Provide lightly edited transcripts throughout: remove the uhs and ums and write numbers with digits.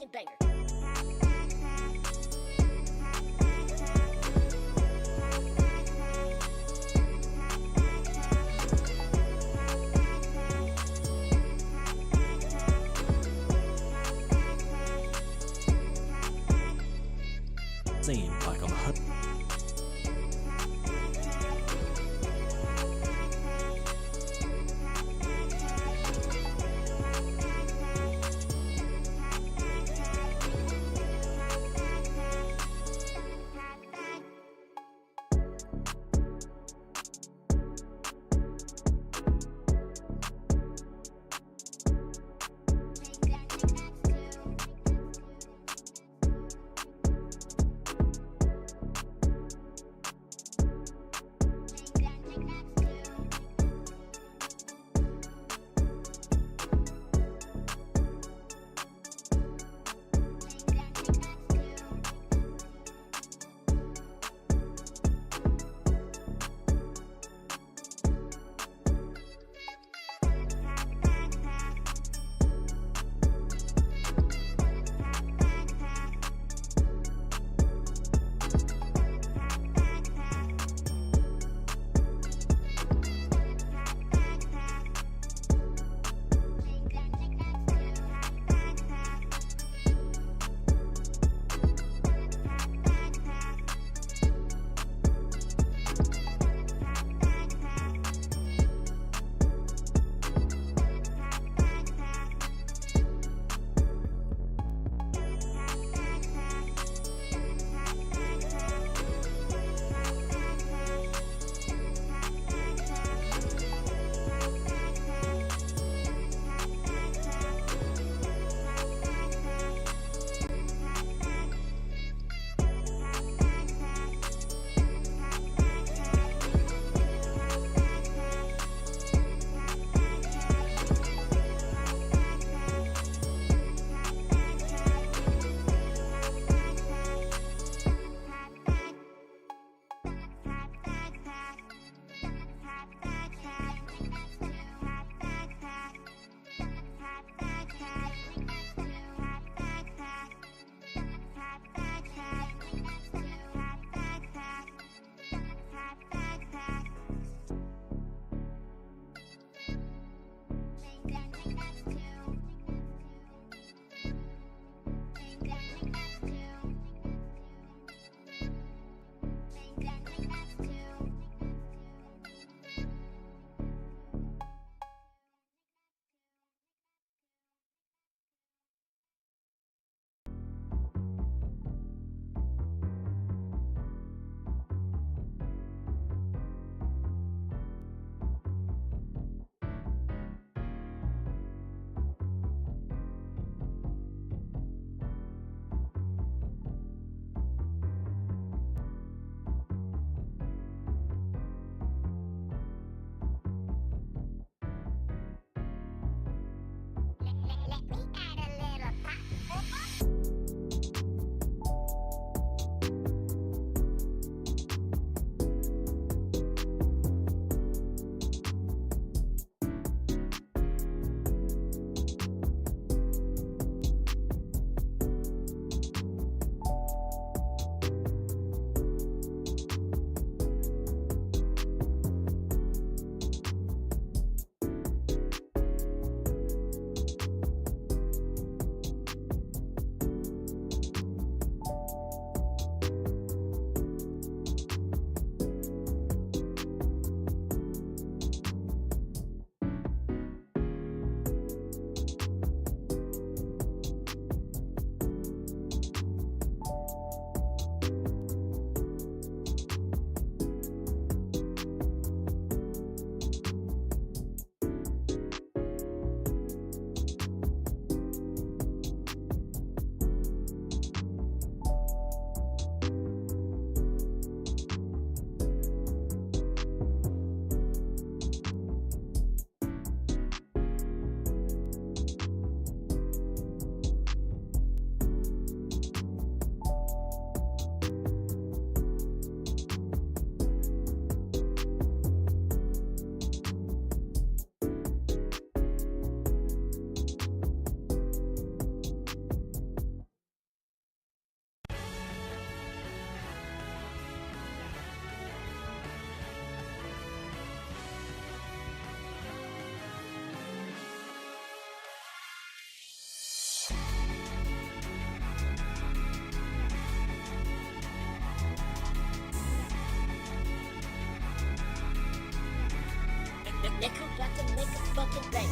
fucking banger. Seem like I'm fucking play.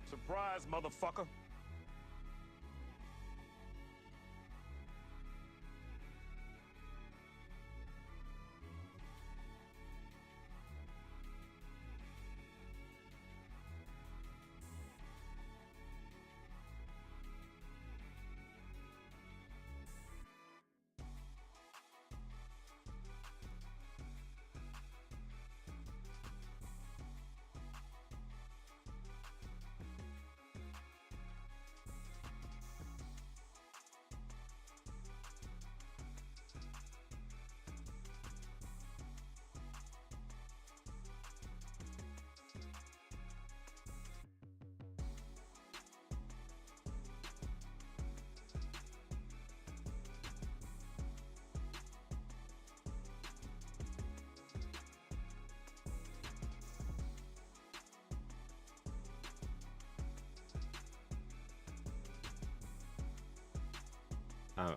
Surprise, motherfucker.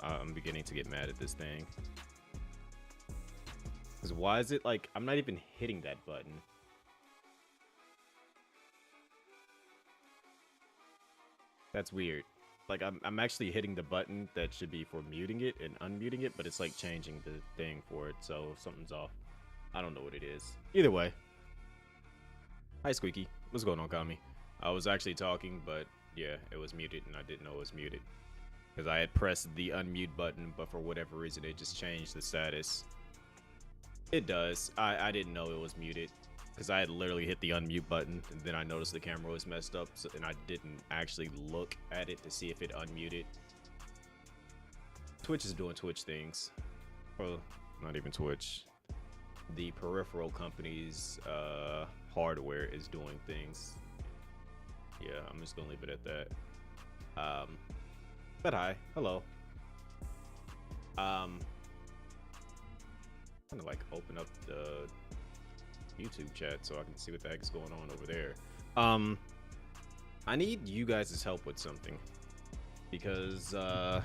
I'm beginning to get mad at this thing. Because why is it like I'm not even hitting that button? That's weird. Like I'm actually hitting the button that should be for muting it and unmuting it, but it's like changing the thing for it, so something's off. I don't know what it is. Either way. Hi Squeaky. What's going on, Kami? I was actually talking, but yeah, it was muted and I didn't know it was muted. Because I had pressed the unmute button, but for whatever reason, it just changed the status. It does. I didn't know it was muted. Because I had literally hit the unmute button, and then I noticed the camera was messed up, so, and I didn't actually look at it to see if it unmuted. Twitch is doing Twitch things. Well, not even Twitch. The peripheral company's hardware is doing things. Yeah, I'm just going to leave it at that. But hi, hello. Kind of like open up the YouTube chat so I can see what the heck is going on over there. I need you guys' help with something because I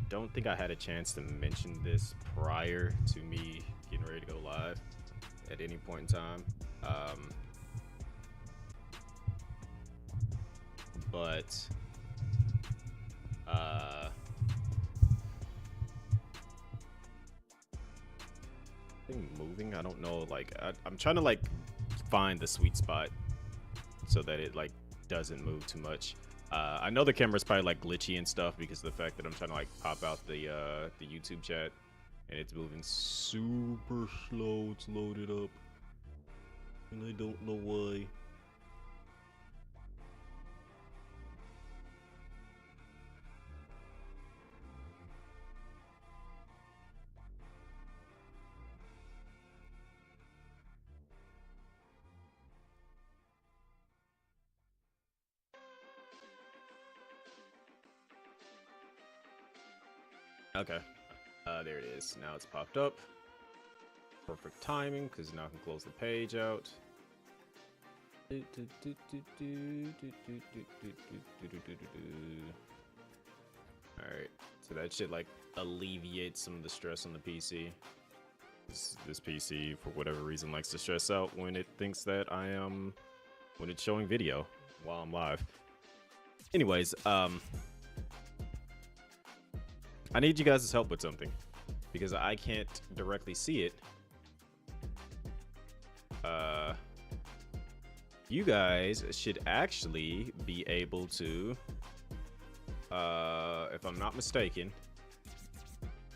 don't think I had a chance to mention this prior to me getting ready to go live at any point in time. But moving, I don't know, like I'm trying to like find the sweet spot so that it like doesn't move too much. I know the camera's probably like glitchy and stuff because of the fact that I'm trying to like pop out the YouTube chat and it's moving super slow. It's loaded up and I don't know why. Okay, there it is. Now it's popped up. Perfect timing, because now I can close the page out. Alright, so that should like alleviate some of the stress on the PC. This PC, for whatever reason, likes to stress out when it thinks that I am, when it's showing video while I'm live. Anyways, I need you guys' help with something because I can't directly see it. You guys should actually be able to, if I'm not mistaken,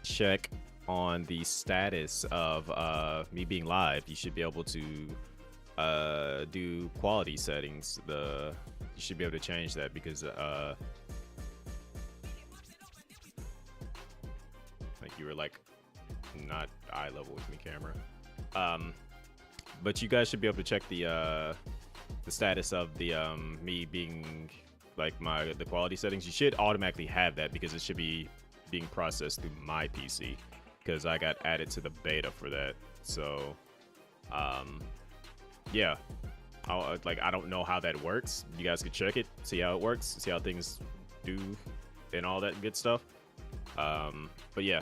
check on the status of me being live, you should be able to do quality settings. You should be able to change that because like you were like not eye level with me, camera. But you guys should be able to check the status of the me being like the quality settings. You should automatically have that because it should be being processed through my PC because I got added to the beta for that. So yeah, I don't know how that works. You guys could check it, see how it works, see how things do and all that good stuff. But yeah,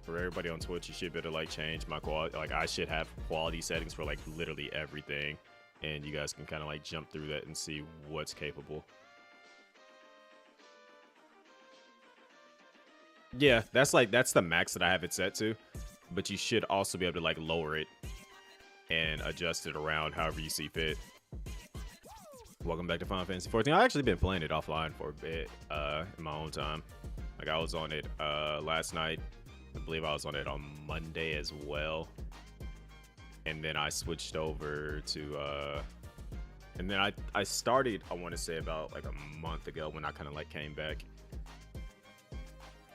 for everybody on Twitch, you should be able to like change my quality. Like I should have quality settings for like literally everything, and you guys can kind of like jump through that and see what's capable. Yeah, that's the max that I have it set to, but you should also be able to like lower it and adjust it around however you see fit. Welcome back to Final Fantasy 14. I've actually been playing it offline for a bit in my own time. Like I was on it last night. I believe I was on it on Monday as well. And then I switched over to and then I started, I want to say about like a month ago when I kind of like came back.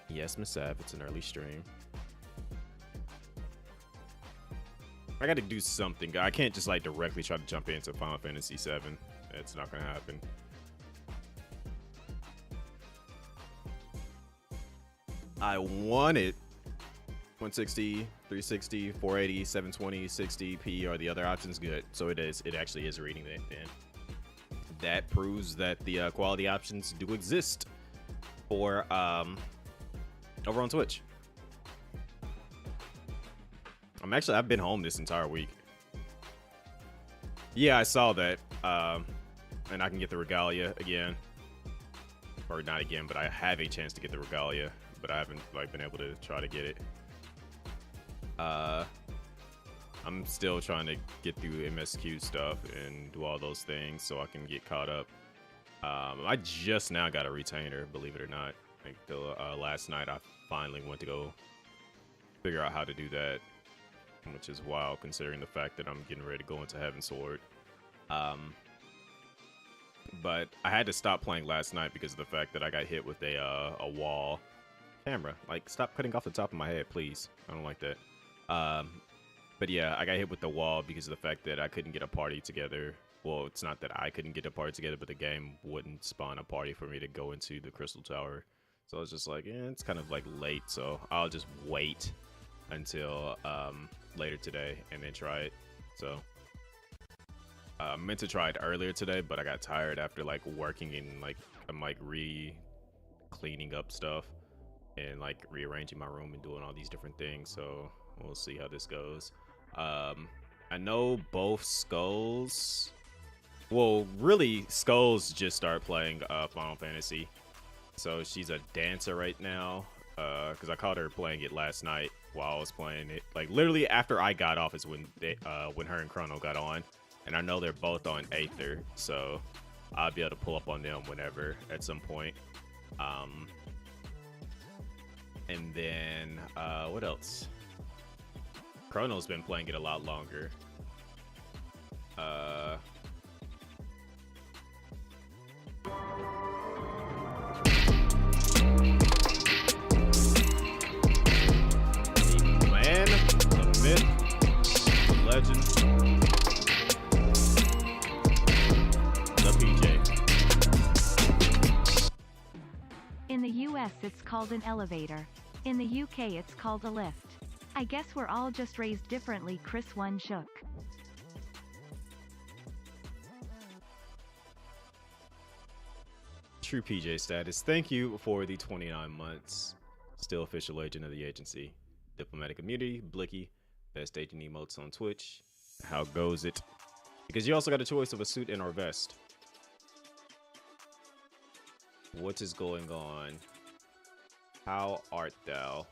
Yes, Miss Sav, it's an early stream. I got to do something. I can't just like directly try to jump into Final Fantasy 7. It's not gonna happen. I want it 160, 360, 480, 720, 60p are the other options. Good. So it is. It actually is reading that. Then that proves that the quality options do exist for over on Twitch. I've been home this entire week. Yeah, I saw that. And I can get the Regalia again. Or not again, but I have a chance to get the Regalia, but I haven't like been able to try to get it. I'm still trying to get through MSQ stuff and do all those things so I can get caught up. I just now got a retainer, believe it or not. Like last night I finally went to go figure out how to do that, which is wild considering the fact that I'm getting ready to go into Heaven's Sword. But I had to stop playing last night because of the fact that I got hit with a wall. Camera, like, stop cutting off the top of my head, please. I don't like that. But yeah, I got hit with the wall because of the fact that I couldn't get a party together. Well, it's not that I couldn't get a party together, but the game wouldn't spawn a party for me to go into the Crystal Tower. So I was just like, it's kind of like late, so I'll just wait until later today and then try it. So I meant to try it earlier today, but I got tired after like working and like I'm like cleaning up stuff and like rearranging my room and doing all these different things. So we'll see how this goes. I know both Skulls. Well, really, Skulls just started playing Final Fantasy. So she's a dancer right now. Because I caught her playing it last night while I was playing it. Like literally after I got off is when her and Chrono got on. And I know they're both on Aether, so I'll be able to pull up on them whenever at some point. And then what else? Chrono's been playing it a lot longer. The man, the myth, the legend, the PJ. In the US it's called an elevator. In the UK it's called a lift. I guess we're all just raised differently. Chris One shook. True PJ status. Thank you for the 29 months. Still official agent of the agency. Diplomatic immunity, Blicky, best agent emotes on Twitch. How goes it? Because you also got a choice of a suit and or vest. What is going on? How art thou?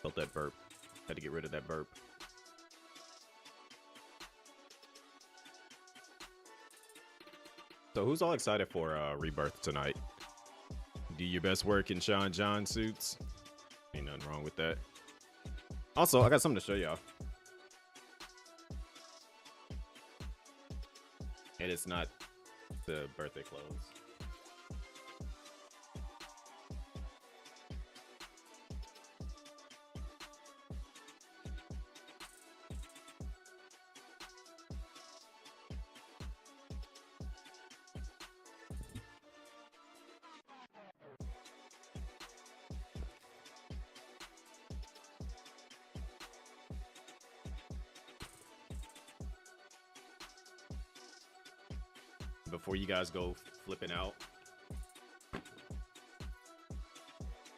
Felt that burp. Had to get rid of that burp. So who's all excited for Rebirth tonight? Do your best work in Sean John suits. Ain't nothing wrong with that. Also, I got something to show y'all. And it's not the birthday clothes. Before you guys go flipping out.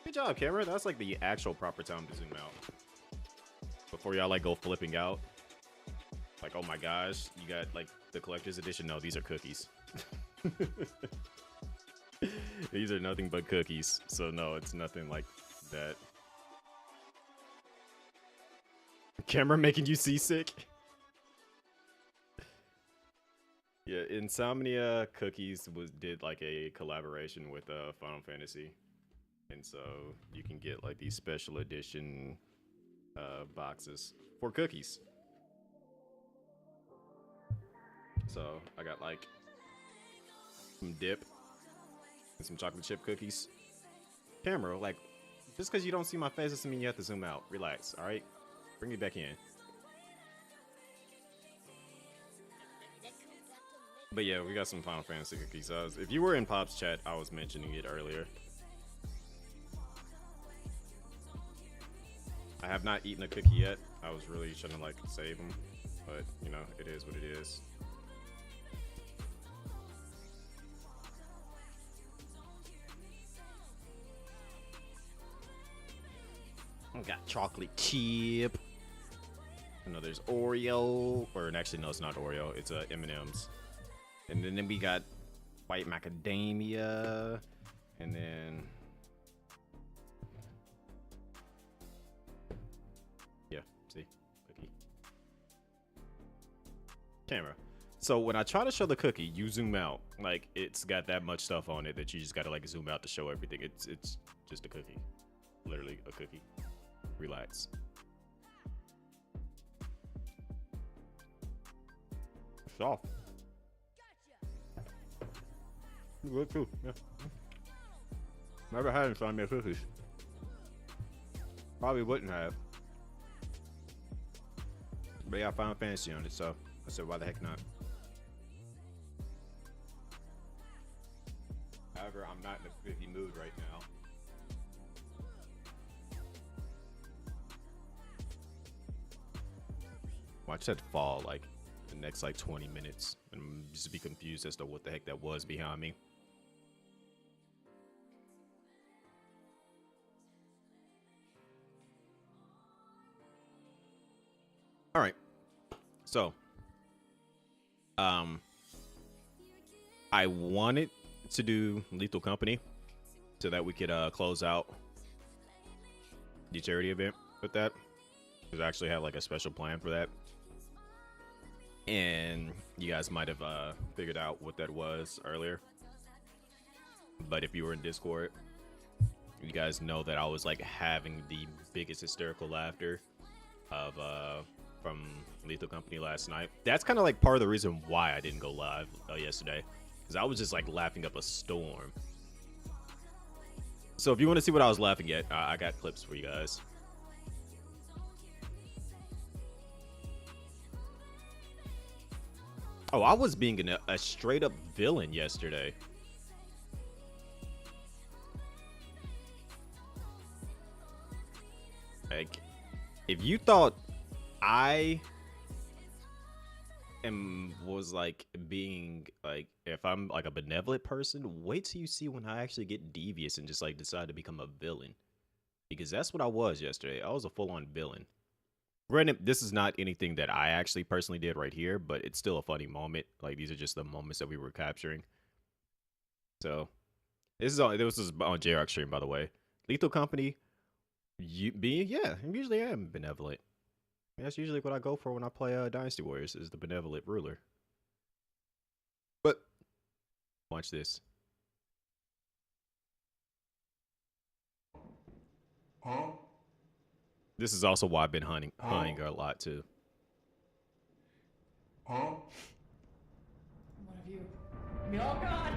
Good job, camera. That's like the actual proper time to zoom out. Before y'all like go flipping out. Like, oh my gosh, you got like the collector's edition. No, these are cookies. These are nothing but cookies. So no, it's nothing like that. Camera making you seasick? Yeah, Insomnia Cookies did like a collaboration with Final Fantasy, and so you can get like these special edition boxes for cookies. So I got like some dip and some chocolate chip cookies. Camera, like, just because you don't see my face doesn't mean you have to zoom out. Relax, all right? Bring me back in. But yeah, we got some Final Fantasy cookies. If you were in Pop's chat, I was mentioning it earlier. I have not eaten a cookie yet. I was really trying to like save them, but you know, it is what it is. I got chocolate chip. I know there's Oreo, or actually no, it's not Oreo. It's M&M's. And then we got white macadamia, and then yeah, see, cookie. Camera. So when I try to show the cookie, you zoom out. Like it's got that much stuff on it that you just gotta like zoom out to show everything. It's just a cookie, literally a cookie. Relax. Soft. Good too, yeah. Never had Insomnia cookies. Probably wouldn't have. But yeah, I found fancy on it, so I said, why the heck not? However, I'm not in a cookie mood right now. Watch that fall like the next like 20 minutes and just be confused as to what the heck that was behind me. All right, so I wanted to do Lethal Company so that we could close out the charity event with that, because I actually had like a special plan for that, and you guys might have figured out what that was earlier. But if you were in Discord, you guys know that I was like having the biggest hysterical laughter of from Lethal Company last night. That's kind of like part of the reason why I didn't go live yesterday, because I was just like laughing up a storm. So if you want to see what I was laughing at, I got clips for you guys. Oh, I was being a straight up villain yesterday. Like, if you thought I was like being like, if I'm like a benevolent person, wait till you see when I actually get devious and just like decide to become a villain, because that's what I was yesterday. I was a full-on villain. Granted, this is not anything that I actually personally did right here, but it's still a funny moment. Like, these are just the moments that we were capturing. So this is on J-Rock stream, by the way. Lethal Company, usually I am benevolent. That's usually what I go for when I play Dynasty Warriors, is the benevolent ruler. But Watch this. Huh? This is also why I've been hunting a lot too. Huh? One of you. Oh God!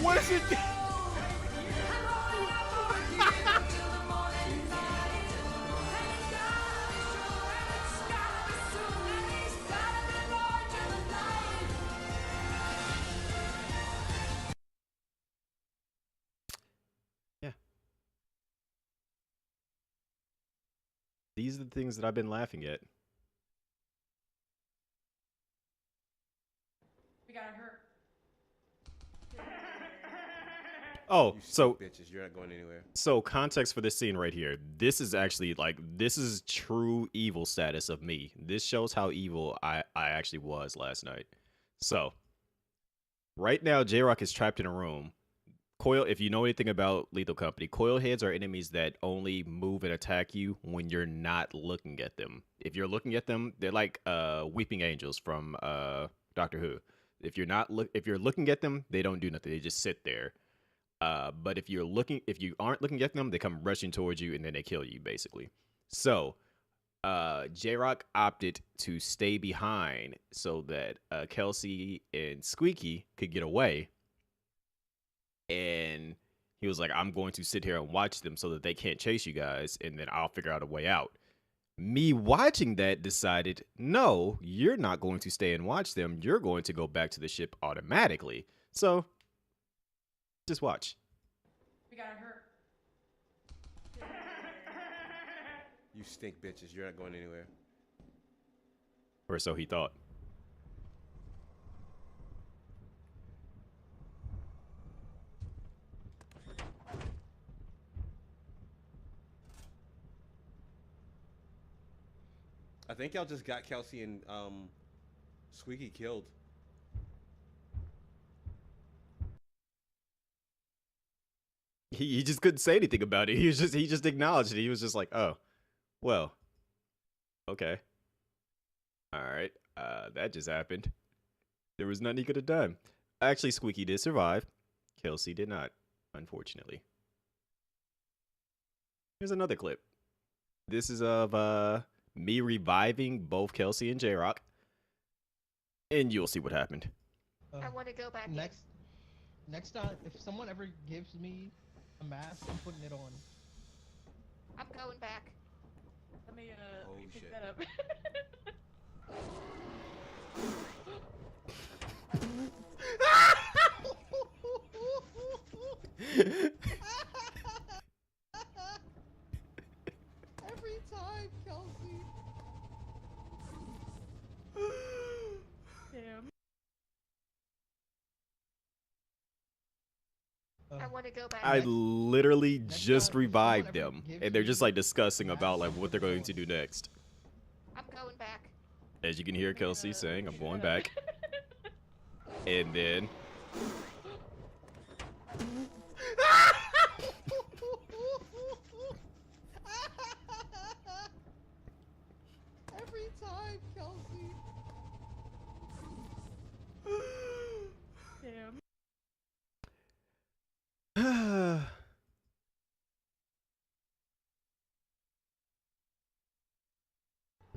What is it? Yeah. These are the things that I've been laughing at. We got her. Oh, You so bitches, you're not going anywhere. So context for this scene right here. This is actually like this is true evil status of me. This shows how evil I actually was last night. So right now J-Rock is trapped in a room. Coil, if you know anything about Lethal Company, coil heads are enemies that only move and attack you when you're not looking at them. If you're looking at them, they're like weeping angels from Doctor Who. If you're looking at them, they don't do nothing. They just sit there. But if you aren't looking at them, they come rushing towards you and then they kill you, basically. So, J-Rock opted to stay behind so that Kelsey and Squeaky could get away. And he was like, I'm going to sit here and watch them so that they can't chase you guys, and then I'll figure out a way out. Me watching that decided, no, you're not going to stay and watch them. You're going to go back to the ship automatically. So, just watch. We got her. You stink bitches, you're not going anywhere. Or so he thought. I think y'all just got Kelsey and Squeaky killed. He just couldn't say anything about it. He just acknowledged it. He was just like, oh, well, okay. All right. That just happened. There was nothing he could have done. Actually, Squeaky did survive. Kelsey did not, unfortunately. Here's another clip. This is of me reviving both Kelsey and J-Rock. And you'll see what happened. I want to go back. Next time, if someone ever gives me a mask, I'm putting it on. I'm going back. Let me Oh, pick shit. that up. Every time, Kelsey. Damn. I want to go back. I literally just time, revived someone ever them. gives And they're me just like discussing a about like mask, what they're going to do next. I'm going back. As you can hear Kelsey saying, I'm going back. And then... Every time, Kelsey. Damn.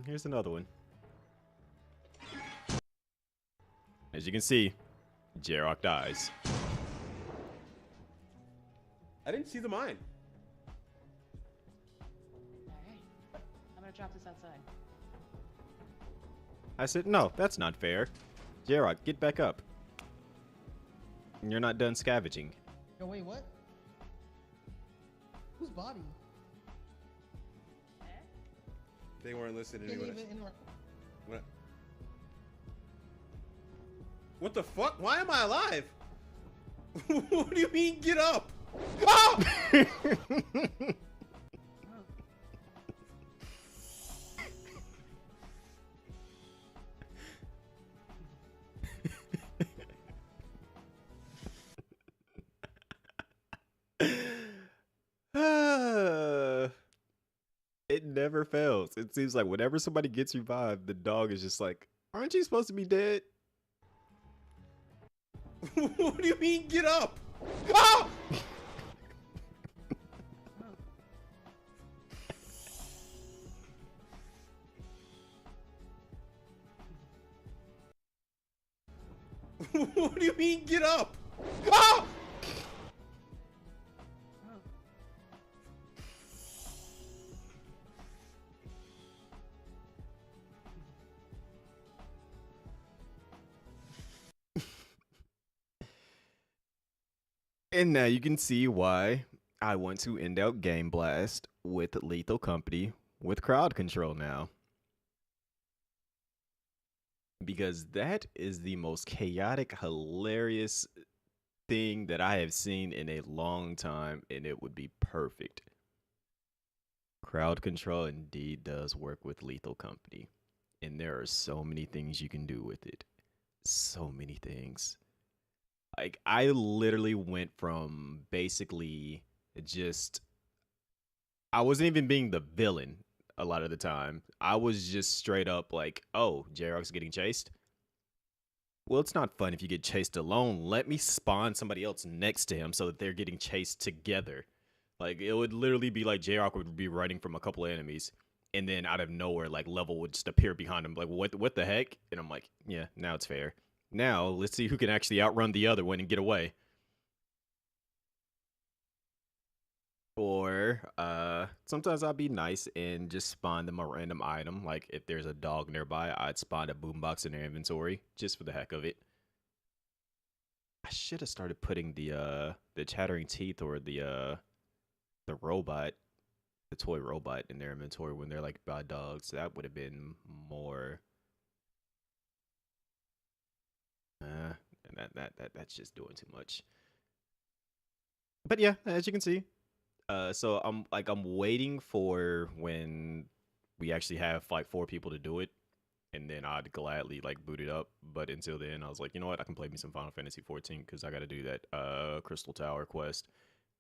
Here's another one. As you can see, J-Rock dies. I didn't see the mine. Alright. I'm gonna drop this outside. I said, no, that's not fair. J-Rock, get back up. You're not done scavenging. Yo, wait, what? Whose body? Eh? They weren't listening to Can't me. even interact. What the fuck? Why am I alive? What do you mean, get up? Oh! It never fails. It seems like whenever somebody gets revived, the dog is just like, Aren't you supposed to be dead? What do you mean, get up? Ah! What do you mean, get up? Ah! And now you can see why I want to end out Game Blast with Lethal Company with crowd control now. Because that is the most chaotic, hilarious thing that I have seen in a long time, and it would be perfect. Crowd control indeed does work with Lethal Company, and there are so many things you can do with it. So many things. Like, I literally went from basically just, I wasn't even being the villain a lot of the time. I was just straight up like, oh, J-Rock's getting chased. Well, it's not fun if you get chased alone. Let me spawn somebody else next to him so that they're getting chased together. Like, it would literally be like J-Rock would be running from a couple of enemies, and then out of nowhere, like, Level would just appear behind him. Like, what the heck? And I'm like, yeah, now it's fair. Now, let's see who can actually outrun the other one and get away. Or, sometimes I'd be nice and just spawn them a random item. Like, if there's a dog nearby, I'd spawn a boombox in their inventory, just for the heck of it. I should have started putting the chattering teeth or the robot, the toy robot in their inventory when they're, like, by dogs. That would have been more... and that's just doing too much. But yeah, as you can see, so I'm waiting for when we actually have like 4 people to do it, and then I'd gladly like boot it up. But until then, I was like, you know what, I can play me some Final Fantasy 14 because I got to do that Crystal Tower quest,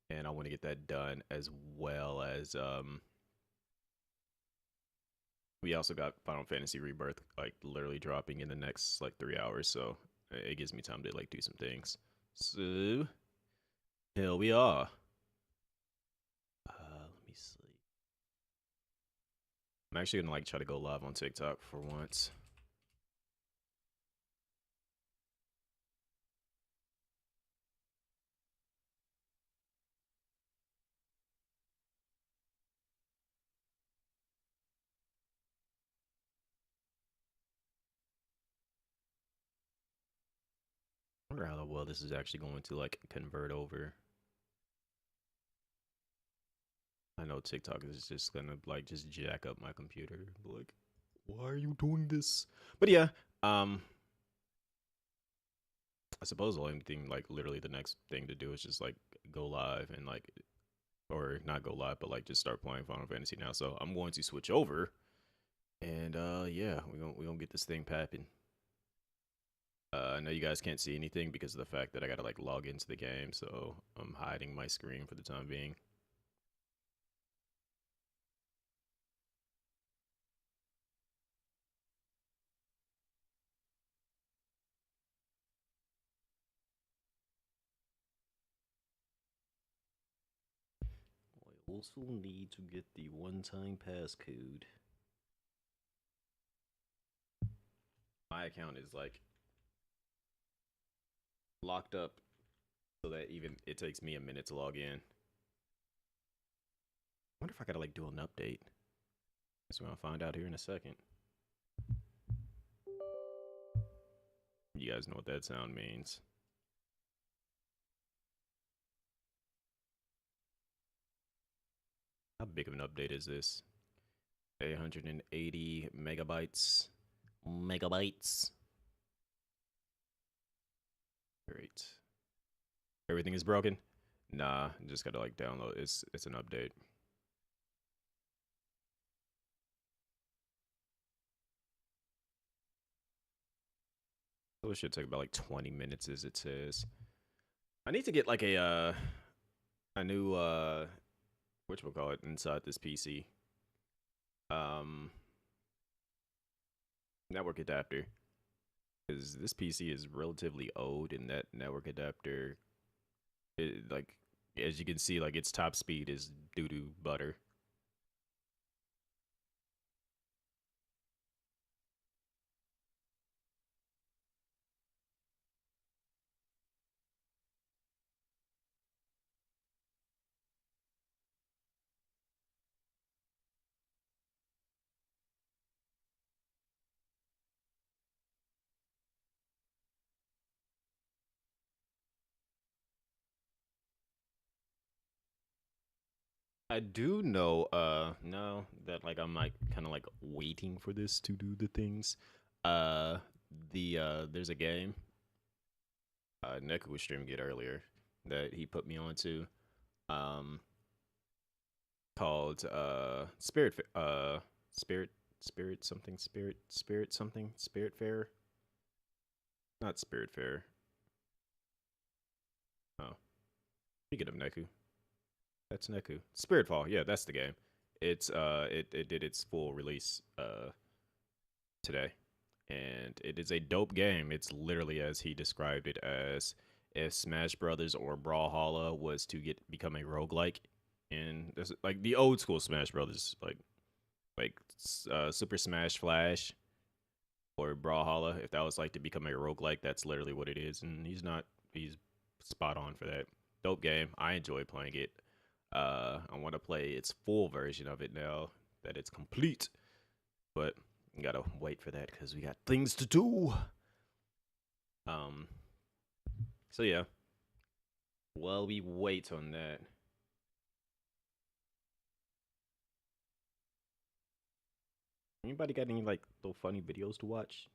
and I want to get that done, as well as we also got Final Fantasy Rebirth like literally dropping in the next like 3 hours, so it gives me time to like do some things. So here we are. Let me see. I'm actually gonna like try to go live on TikTok for once. I wonder how well this is actually going to like convert over. I know TikTok is just gonna like just jack up my computer. Like, why are you doing this? But yeah, I suppose the only thing, like literally the next thing to do is just like go live and like, or not go live, but like just start playing Final Fantasy now. So I'm going to switch over, and yeah, we gonna get this thing popping. I know you guys can't see anything because of the fact that I gotta like log into the game, so I'm hiding my screen for the time being. I also need to get the one-time passcode. My account is like locked up so that even it takes me a minute to log in. I wonder if I gotta like do an update. Guess we're gonna find out here in a second. You guys know what that sound means. How big of an update is this? 880 megabytes. Megabytes. Great. Everything is broken? Nah, just gotta like download. It's an update. So it should take about like 20 minutes, as it says. I need to get like a new whatchamacallit inside this PC. network adapter. Because this PC is relatively old, and that network adapter, like, as you can see, like, its top speed is doo-doo butter. I do know, now that, like, I'm, like, kind of, like, waiting for this to do the things. Uh, there's a game, Neku was streaming it earlier, that he put me onto, um, called, Spirit, Spirit something, Spirit Fair? Not Spirit Fair. Oh, speaking of Neku. That's Neku. Spiritfall, yeah, that's the game. It's it did its full release today. And it is a dope game. It's literally as he described it, as if Smash Brothers or Brawlhalla was to become a roguelike in this, like the old school Smash Brothers, like Super Smash Flash or Brawlhalla, if that was like to become a roguelike, that's literally what it is. And he's spot on for that. Dope game. I enjoy playing it. I want to play its full version of it now that it's complete, but gotta wait for that because we got things to do. So yeah, while we wait on that, anybody got any like little funny videos to watch?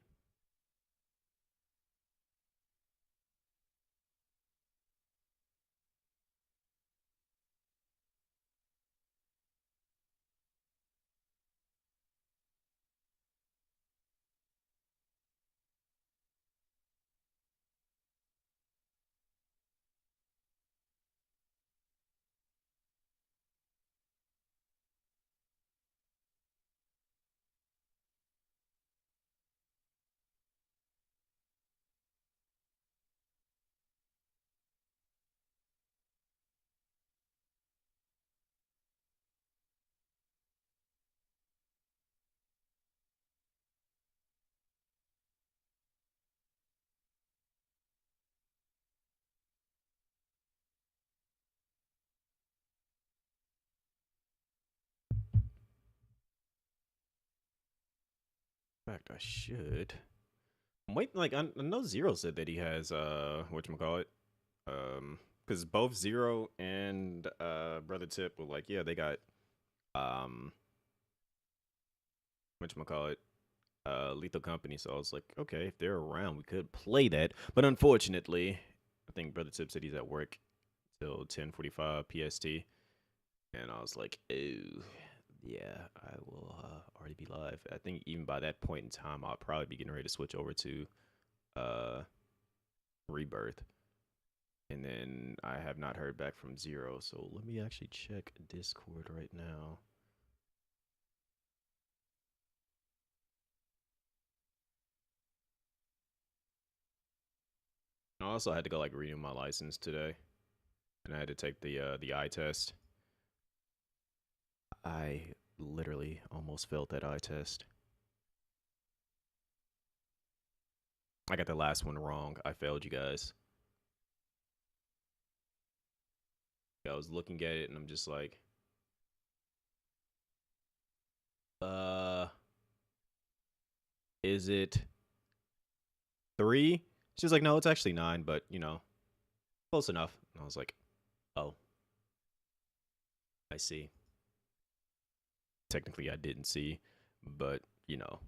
In fact, I should. I'm waiting. Like I know Zero said that he has whatchamacallit, because both Zero and Brother Tip were like, yeah, they got um whatchamacallit, Lethal Company. So I was like, okay, if they're around, we could play that. But unfortunately, I think Brother Tip said he's at work till 10:45 PST, and I was like, oh, yeah, I will already be live. I think even by that point in time, I'll probably be getting ready to switch over to uh Rebirth. And then I have not heard back from Zero, so let me actually check Discord right now. I also had to go like renew my license today, and I had to take the eye test. I literally almost failed that eye test. I got the last one wrong. I failed you guys. I was looking at it and I'm just like, is it 3? She's like, no, it's actually 9, but you know, close enough. And I was like, oh, I see. Technically, I didn't see, but you know,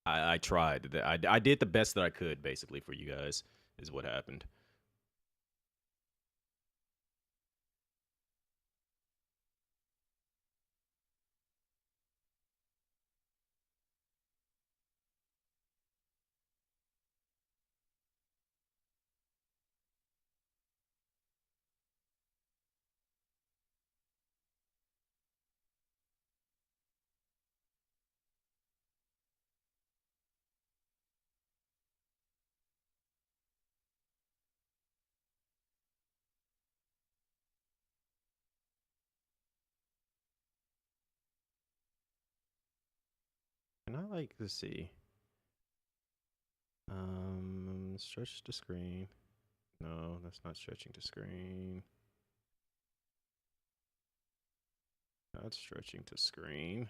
I tried. I did the best that I could, basically, for you guys, is what happened. Can I like, let's see. Stretch the screen. No, that's not stretching the screen. Not stretching to screen.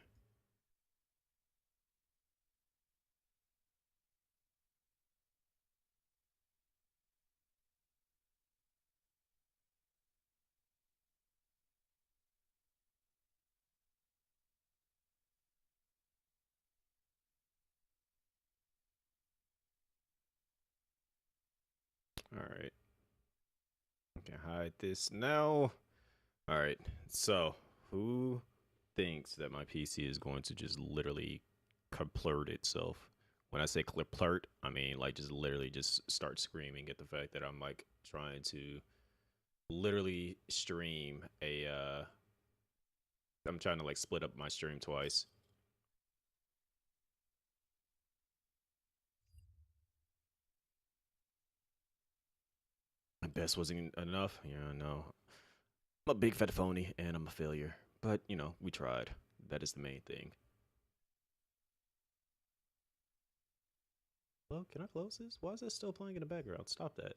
All right. I can hide this now. All right. So, who thinks that my PC is going to just literally kaplurt itself? When I say kaplurt, I mean like just literally just start screaming at the fact that I'm like trying to literally stream a I'm trying to like split up my stream twice. My best wasn't enough. Yeah, no. I'm a big fat phony and I'm a failure. But, you know, we tried. That is the main thing. Hello, can I close this? Why is that still playing in the background? Stop that.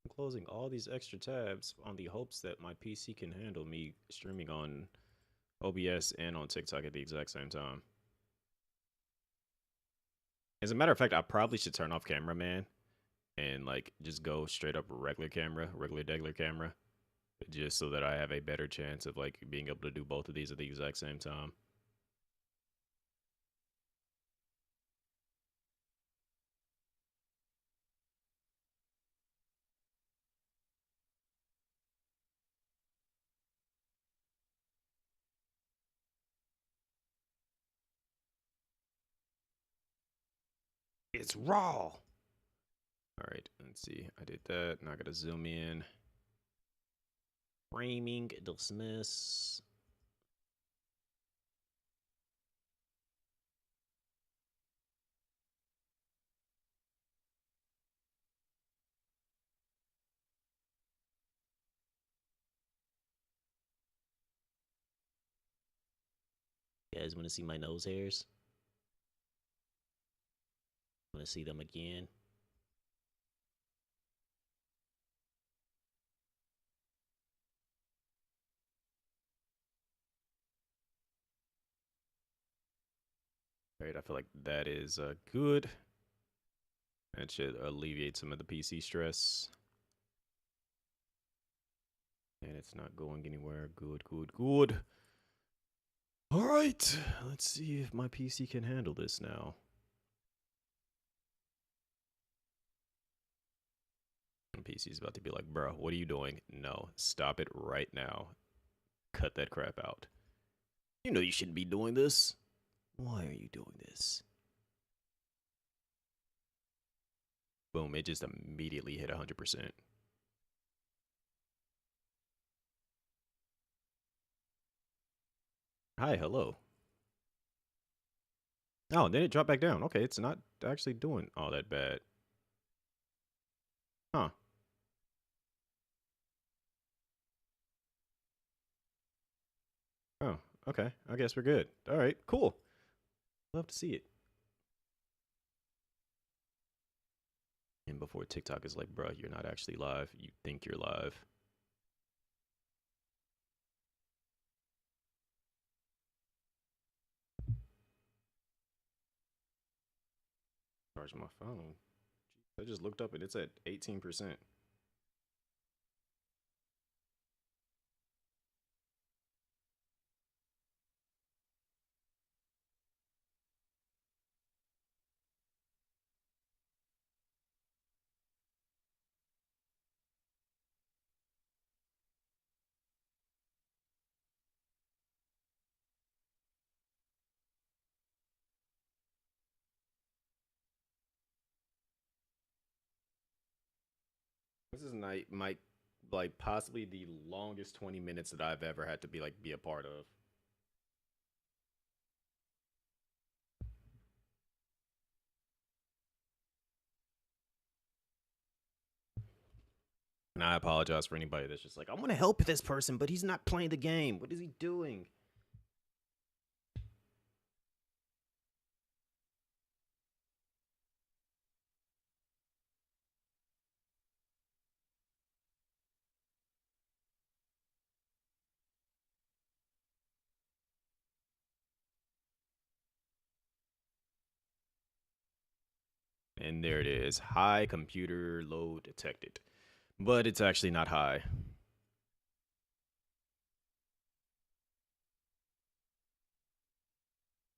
I'm closing all these extra tabs on the hopes that my PC can handle me streaming on OBS and on TikTok at the exact same time. As a matter of fact, I probably should turn off cameraman and like just go straight up regular camera, regular camera, just so that I have a better chance of like being able to do both of these at the exact same time. It's raw. All right, let's see. I did that. Now I gotta zoom in. Framing, dismiss. You guys want to see my nose hairs? Want to see them again? All right, I feel like that is good. That should alleviate some of the PC stress. And it's not going anywhere. Good, good, good. All right, let's see if my PC can handle this now. My PC is about to be like, bro, what are you doing? No, stop it right now. Cut that crap out. You know you shouldn't be doing this. Why are you doing this? Boom, it just immediately hit 100%. Hi, hello. Oh, then it dropped back down. Okay, it's not actually doing all that bad. Huh. Oh, okay. I guess we're good. All right, cool. Love to see it. And before TikTok is like, bro, you're not actually live. You think you're live. Charge my phone. I just looked up and it's at 18%. This is might like possibly the longest 20 minutes that I've ever had to be a part of. And I apologize for anybody that's just like, I want to help this person, but he's not playing the game. What is he doing? And there it is. High computer load detected. But it's actually not high.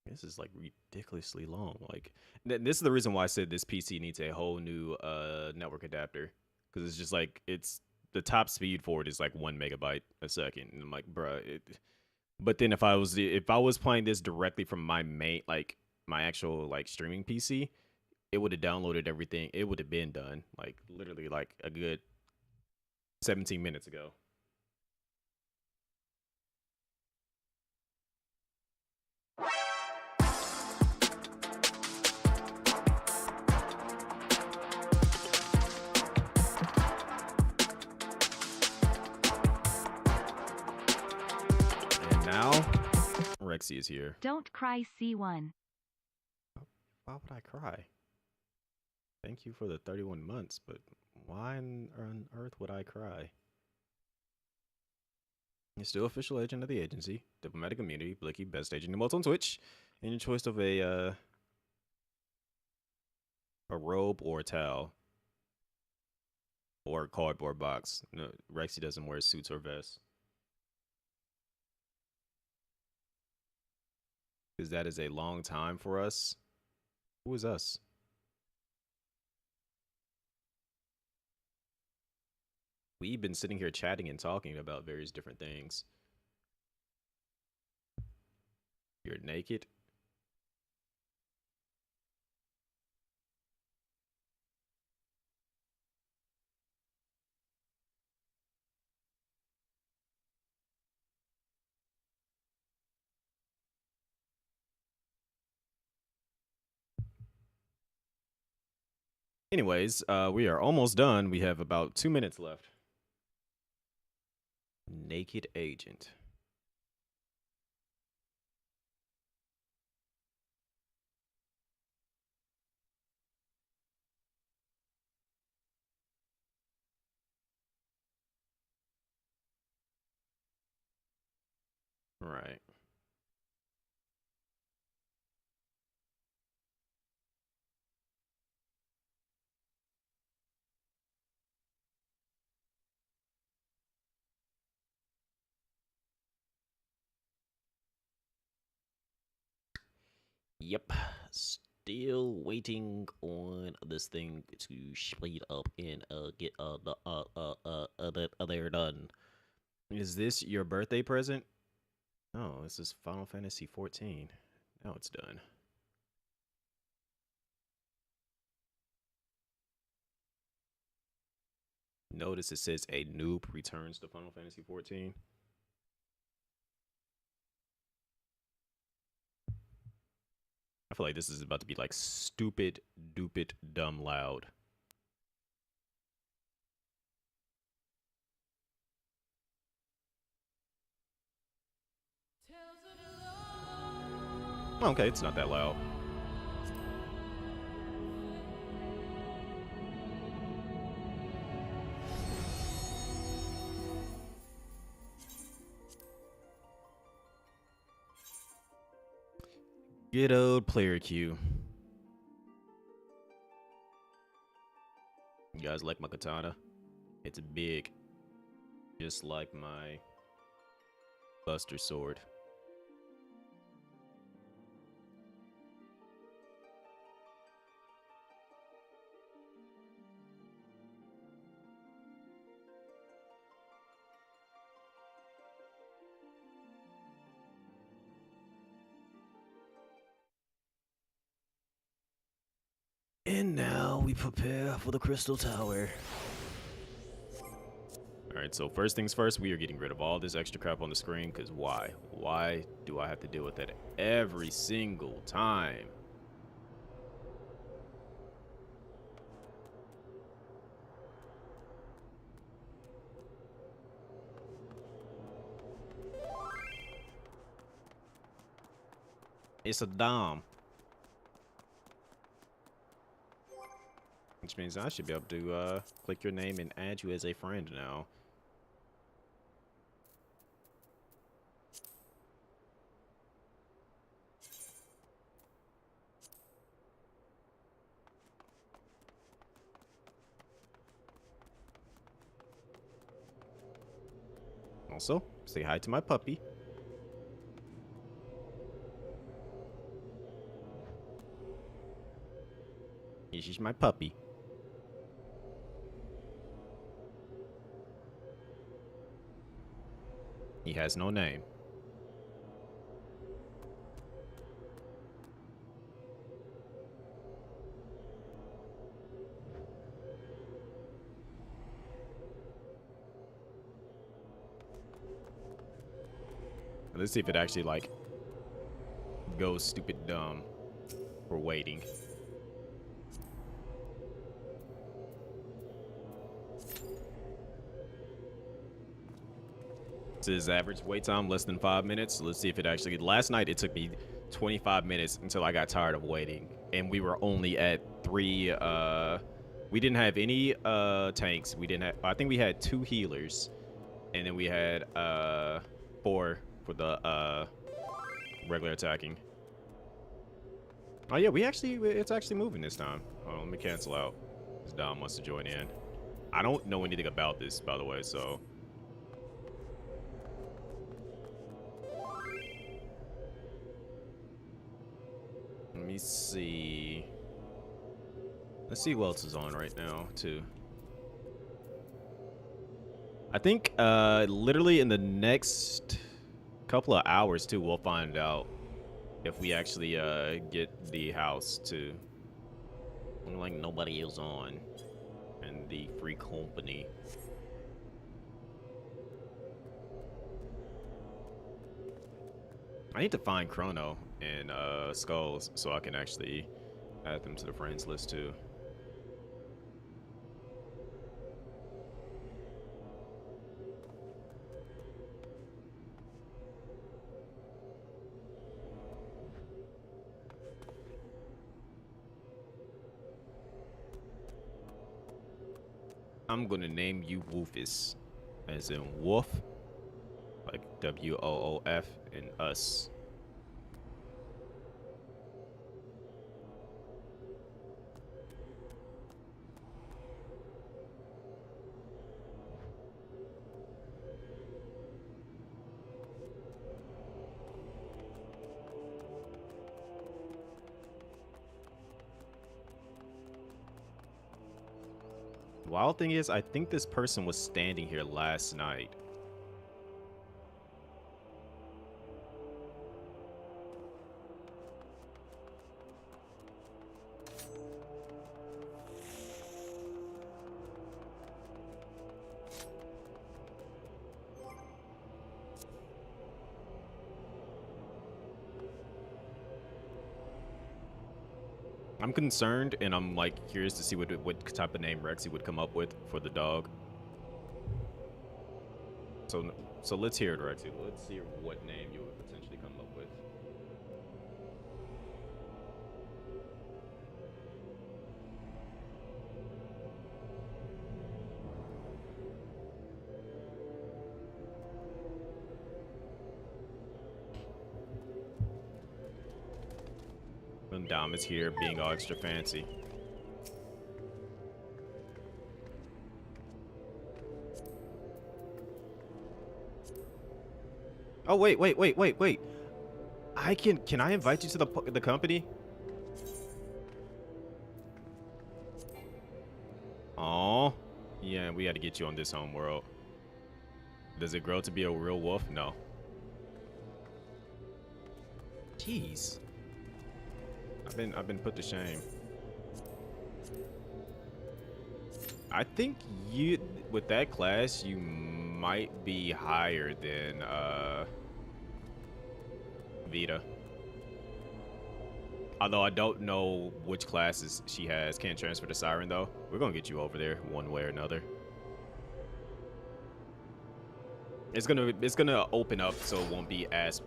This is like ridiculously long. Like this is the reason why I said this PC needs a whole new network adapter, because it's just like it's the top speed for it is like 1 megabyte a second, and I'm like, bruh. But then if I was playing this directly from my main, like my actual like streaming PC, it would have downloaded everything. It would have been done like literally like a good 17 minutes ago. And now, Rexy is here. Don't cry, C1. Why would I cry? Thank you for the 31 months, but why on earth would I cry? You're still official agent of the agency, diplomatic immunity, Blicky, best agent emotes on Twitch, and your choice of a robe or a towel or a cardboard box. No, Rexy doesn't wear suits or vests. Because that is a long time for us. Who is us? We've been sitting here chatting and talking about various different things. You're naked. Anyways, we are almost done. We have about 2 minutes left. Naked agent. Right. Yep. Still waiting on this thing to speed up and get the other done. Is this your birthday present? Oh, this is Final Fantasy 14. Now it's done. Notice it says a noob returns to Final Fantasy 14. I feel like this is about to be like stupid, dupid, dumb loud. Okay, it's not that loud. Good old player queue. You guys like my katana? It's big. Just like my Buster sword. And now we prepare for the Crystal Tower. Alright, so first things first, we are getting rid of all this extra crap on the screen, because why? Why do I have to deal with that every single time? It's a Dom. Which means I should be able to click your name and add you as a friend now. Also, say hi to my puppy. This is my puppy. He has no name. Let's see if it actually, like, goes stupid dumb for waiting. His average wait time less than 5 minutes. So let's see if it actually. Last night it took me 25 minutes until I got tired of waiting, and we were only at 3. We didn't have any tanks. We didn't have. I think we had 2 healers, and then we had 4 for the regular attacking. Oh yeah, it's actually moving this time. Oh, let me cancel out. This Dom wants to join in. I don't know anything about this, by the way, so. Let me see. Let's see who else is on right now, too. I think literally in the next couple of hours, too, we'll find out if we actually get the house, too. Like nobody is on in the free company. I need to find Chrono and Skulls so I can actually add them to the friends list too. I'm gonna name you Woofus, as in wolf, like WOOF, and us. Wild thing is, I think this person was standing here last night. I'm concerned, and I'm like curious to see what type of name Rexy would come up with for the dog. So let's hear it, Rexy. Let's hear what name you would potentially come up with. And Dom is here being all extra fancy. Oh wait. Can I invite you to the company? Oh, yeah, we had to get you on this home world. Does it grow to be a real wolf? No. Jeez. I've been put to shame. I think you, with that class, you might be higher than Vita. Although I don't know which classes she has. Can't transfer to Siren though. We're gonna get you over there one way or another. It's gonna open up so it won't be as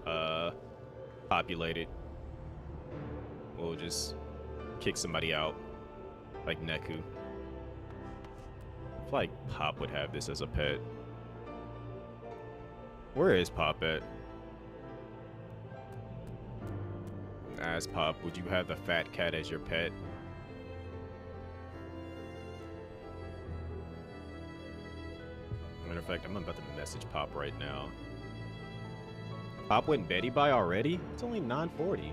populated. we'll just kick somebody out, like Neku. I feel like Pop would have this as a pet. Where is Pop at? Ask Pop, would you have the fat cat as your pet? Matter of fact, I'm about to message Pop right now. Pop went Betty by already? It's only 9:40.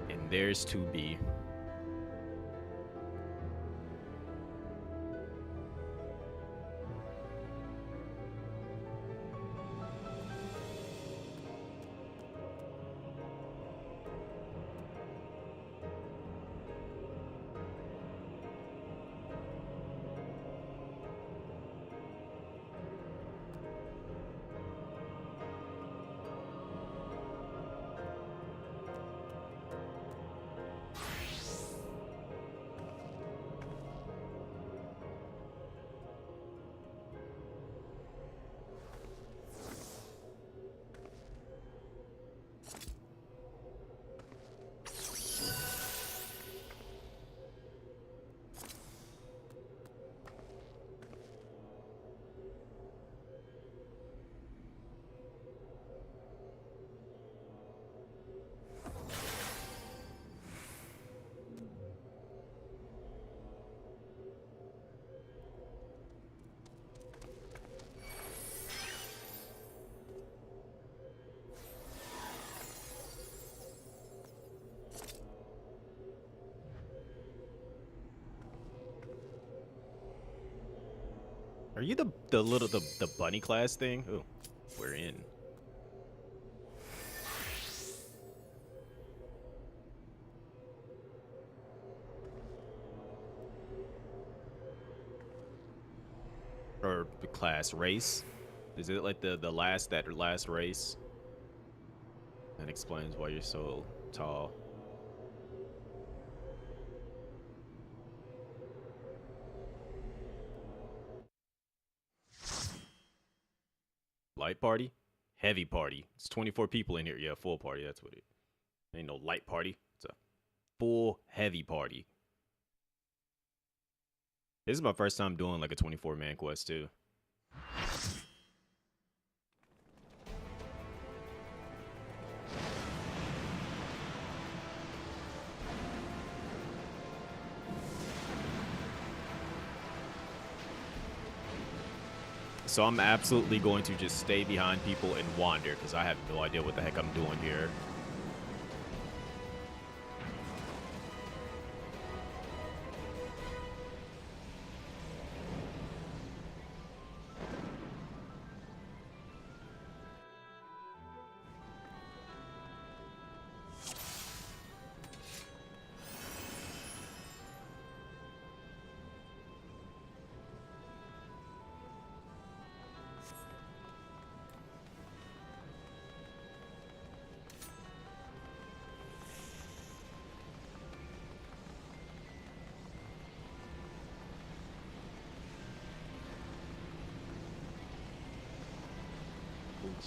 And there's 2B. Are you the bunny class thing? Oh, we're in. Or the class race? Is it like the last race? That explains why you're so tall. Light party? Heavy party. It's 24 people in here. Yeah, full party. That's what it is. Ain't no light party. It's a full heavy party. This is my first time doing like a 24-man quest too. So I'm absolutely going to just stay behind people and wander because I have no idea what the heck I'm doing here.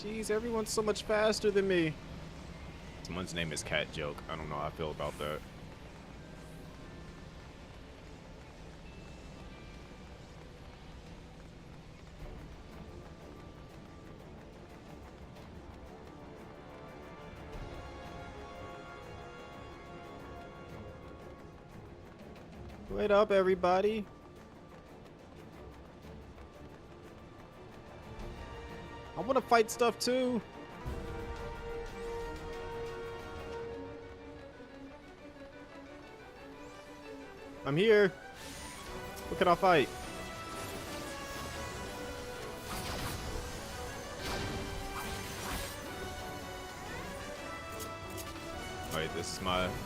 Jeez, everyone's so much faster than me. Someone's name is Cat Joke. I don't know how I feel about that. Wait up, everybody. I want to fight stuff too. I'm here. What can I fight? Wait, this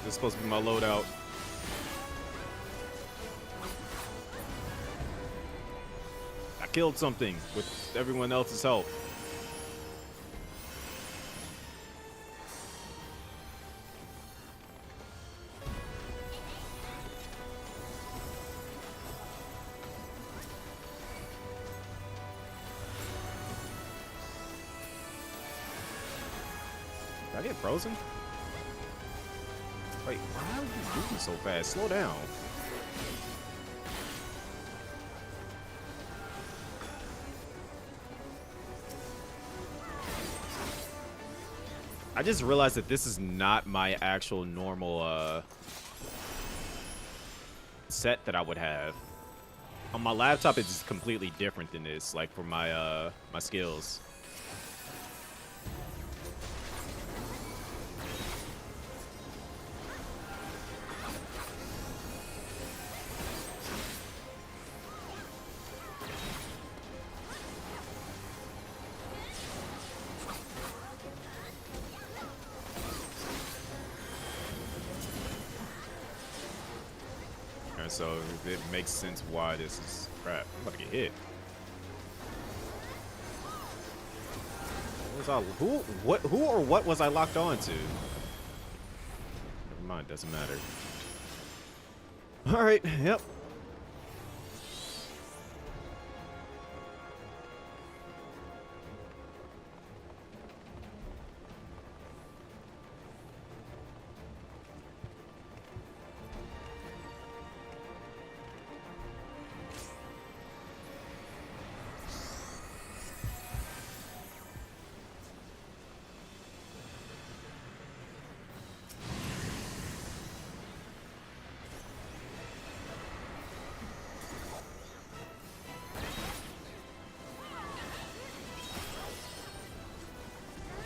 is supposed to be my loadout. I killed something with everyone else's help. Did I get frozen? Wait, why are you moving so fast? Slow down. I just realized that this is not my actual normal set that I would have. On my laptop, it's completely different than this, like for my my skills. So it makes sense why this is crap. I'm about to get hit. Who or what was I locked on to? Never mind, doesn't matter. All right, yep.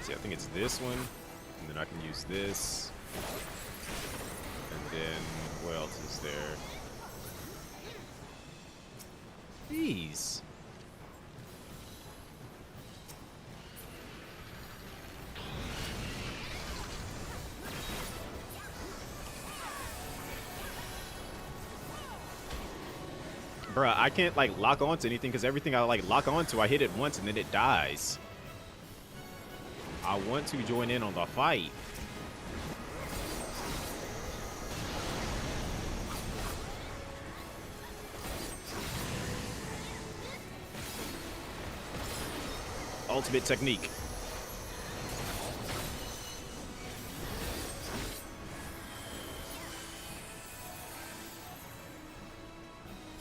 See, I think it's this one, and then I can use this, and then what else is there? Jeez. Bruh, I can't like lock onto anything because everything I like lock onto, I hit it once and then it dies. I want to join in on the fight. Ultimate technique.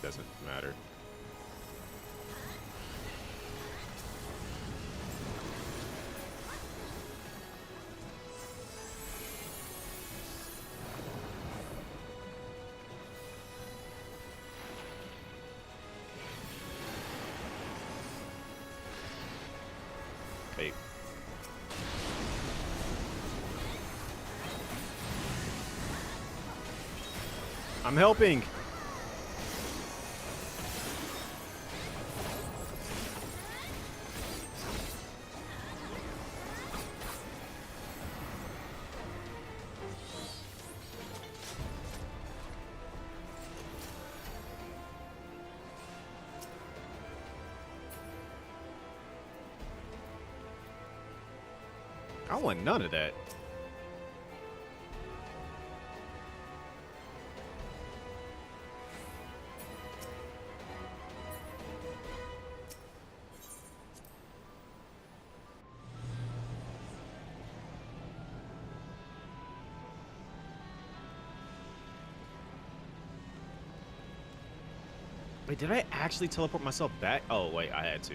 Doesn't matter. Hey. I'm helping. I want none of that. Wait, did I actually teleport myself back? Oh, wait, I had to.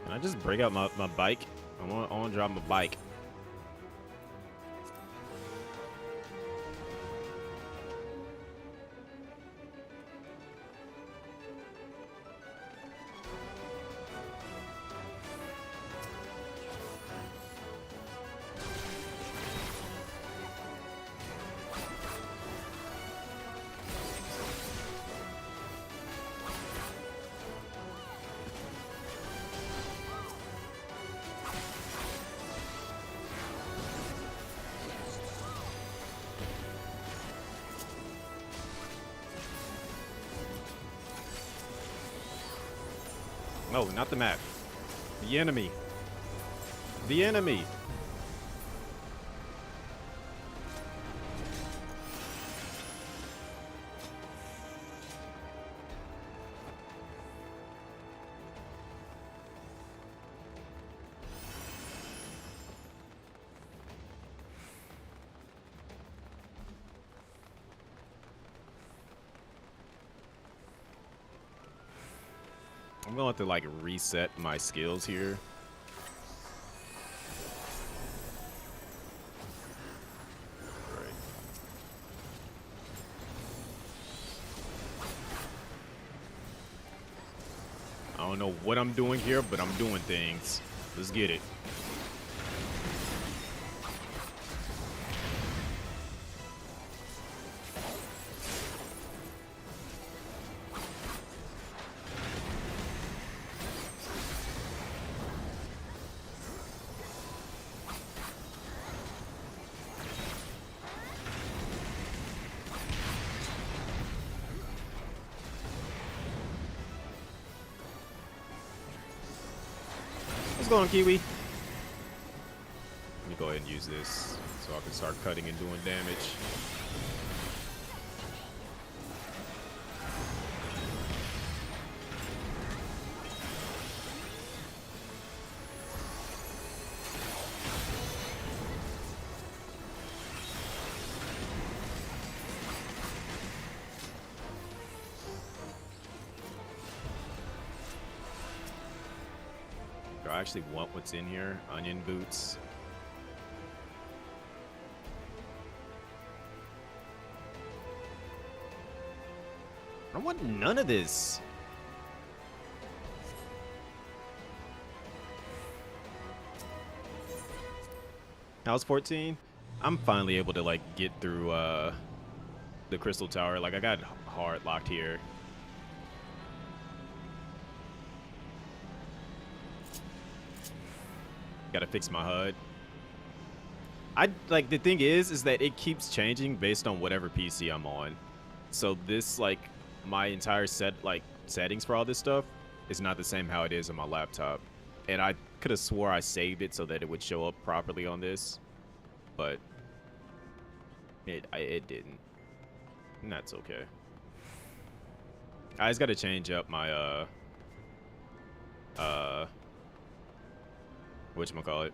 Can I just break out my bike? I want to drive my bike. Oh, not the map. The enemy. The enemy. I'm going to have to like reset my skills here. Right. I don't know what I'm doing here, but I'm doing things. Let's get it. What's going on, Kiwi? Let me go ahead and use this so I can start cutting and doing damage. I actually want what's in here. Onion boots. I don't want none of this. How's 14? I'm finally able to like get through the crystal tower. Like I got hard locked here. Gotta fix my HUD. Like the thing is that it keeps changing based on whatever PC I'm on. So this like my entire settings for all this stuff is not the same how it is on my laptop. And I could have swore I saved it so that it would show up properly on this, but it didn't. And that's okay. I just gotta change up my whatchamacallit.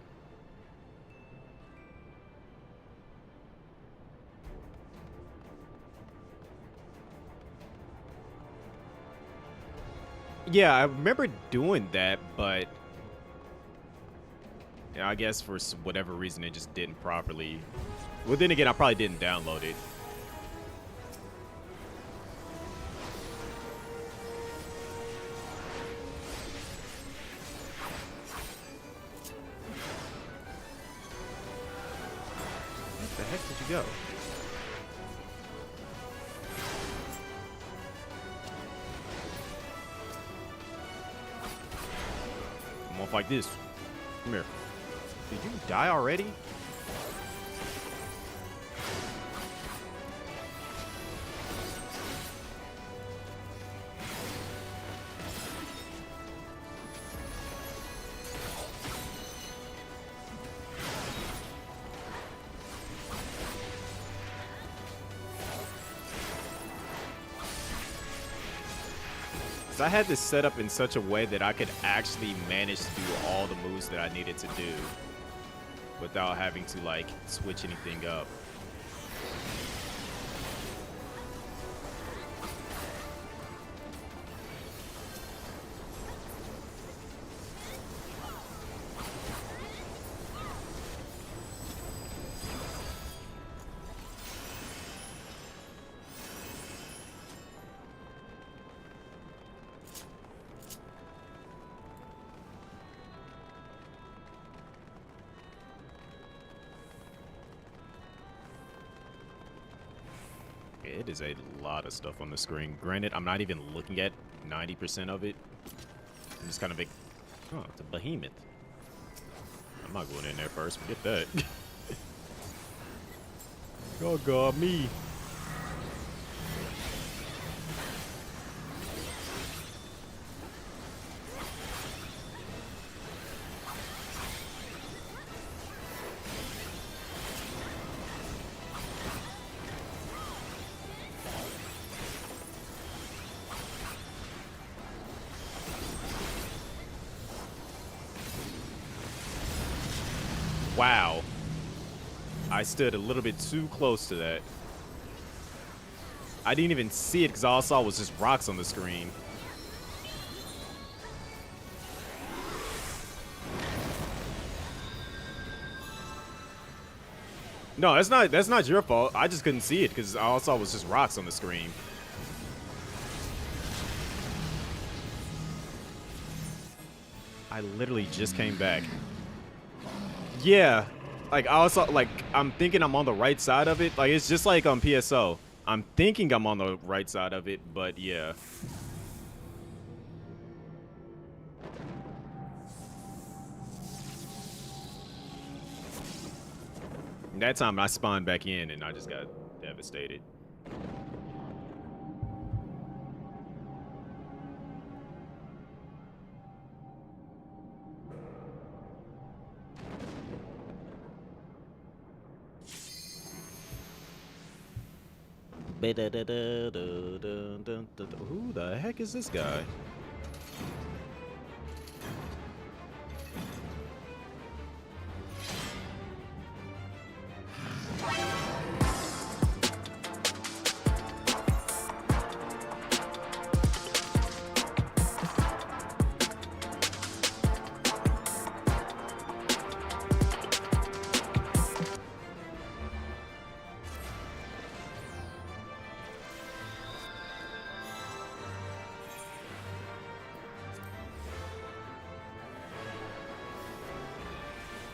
Yeah, I remember doing that, but yeah, I guess for whatever reason it just didn't properly. Well, then again, I probably didn't download it. Where the heck did you go? I'm off like this. Come here. Did you die already? I had this set up in such a way that I could actually manage to do all the moves that I needed to do without having to like switch anything up. It is a lot of stuff on the screen. Granted, I'm not even looking at 90% of it. I'm just kind of oh, it's a behemoth. I'm not going in there first. Forget that. Oh god, me. Wow. I stood a little bit too close to that. I didn't even see it because all I saw was just rocks on the screen. No, that's not your fault. I just couldn't see it because all I saw was just rocks on the screen. I literally just came back. Yeah, like I also like I'm thinking I'm on the right side of it. Like it's just like on PSO. I'm thinking I'm on the right side of it, but yeah. That time I spawned back in and I just got devastated. Who the heck is this guy?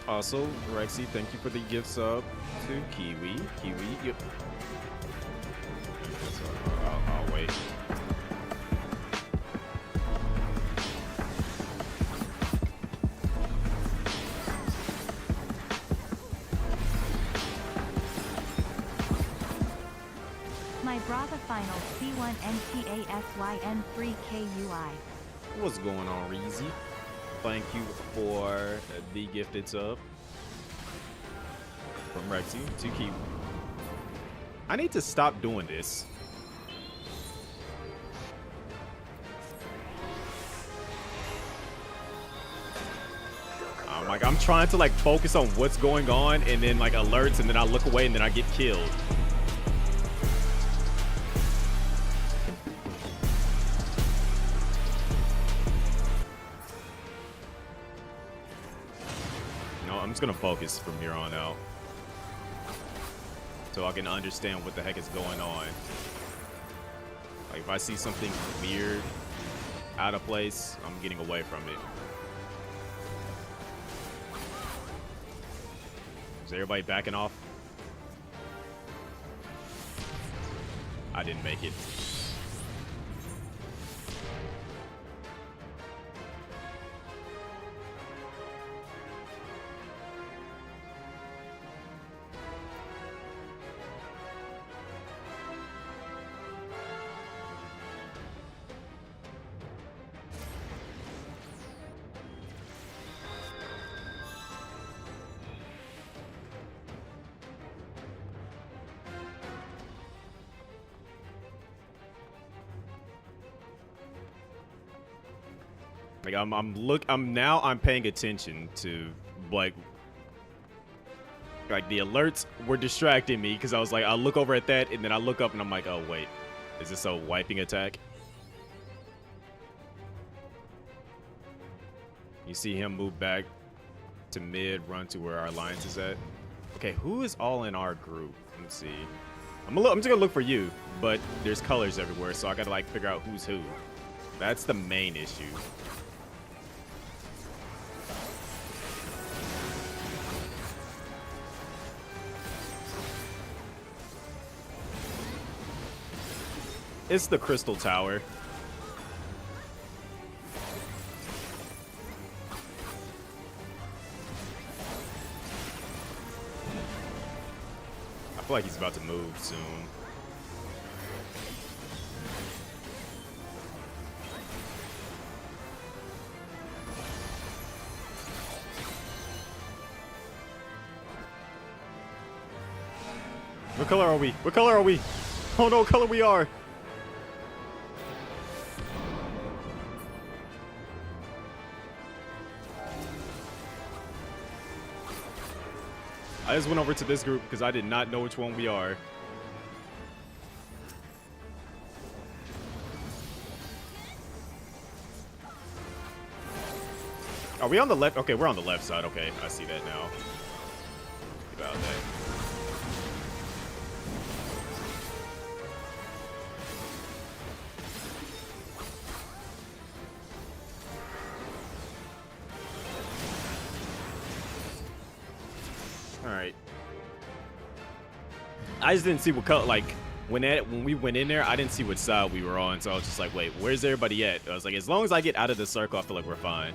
Also, Rexy, thank you for the gift sub to Kiwi. Yep. So, I'll wait. My brother final C1NTASYN3KUI. What's going on, Reezy? Thank you for the gifted sub from Rexy to Kiwi. I need to stop doing this. I'm trying to like focus on what's going on and then like alerts and then I look away and then I get killed. I'm just gonna focus from here on out so I can understand what the heck is going on. Like if I see something weird, out of place, I'm getting away from it. Is everybody backing off? I didn't make it. Like I'm paying attention to like the alerts were distracting me because I was like I look over at that and then I look up and I'm like, oh wait, is this a wiping attack? You see him move back to mid, run to where our alliance is at. Okay, who is all in our group? Let's see. I'm just gonna look for you, but there's colors everywhere, so I gotta like figure out who's who. That's the main issue. It's the Crystal Tower. I feel like he's about to move soon. What color are we? What color are we? Oh no, what color we are. I just went over to this group because I did not know which one we are. Are we on the left? Okay, we're on the left side. Okay, I see that now. About that. All right. I just didn't see what color. Like when we went in there, I didn't see what side we were on. So I was just like, wait, where's everybody at? I was like, as long as I get out of the circle, I feel like we're fine.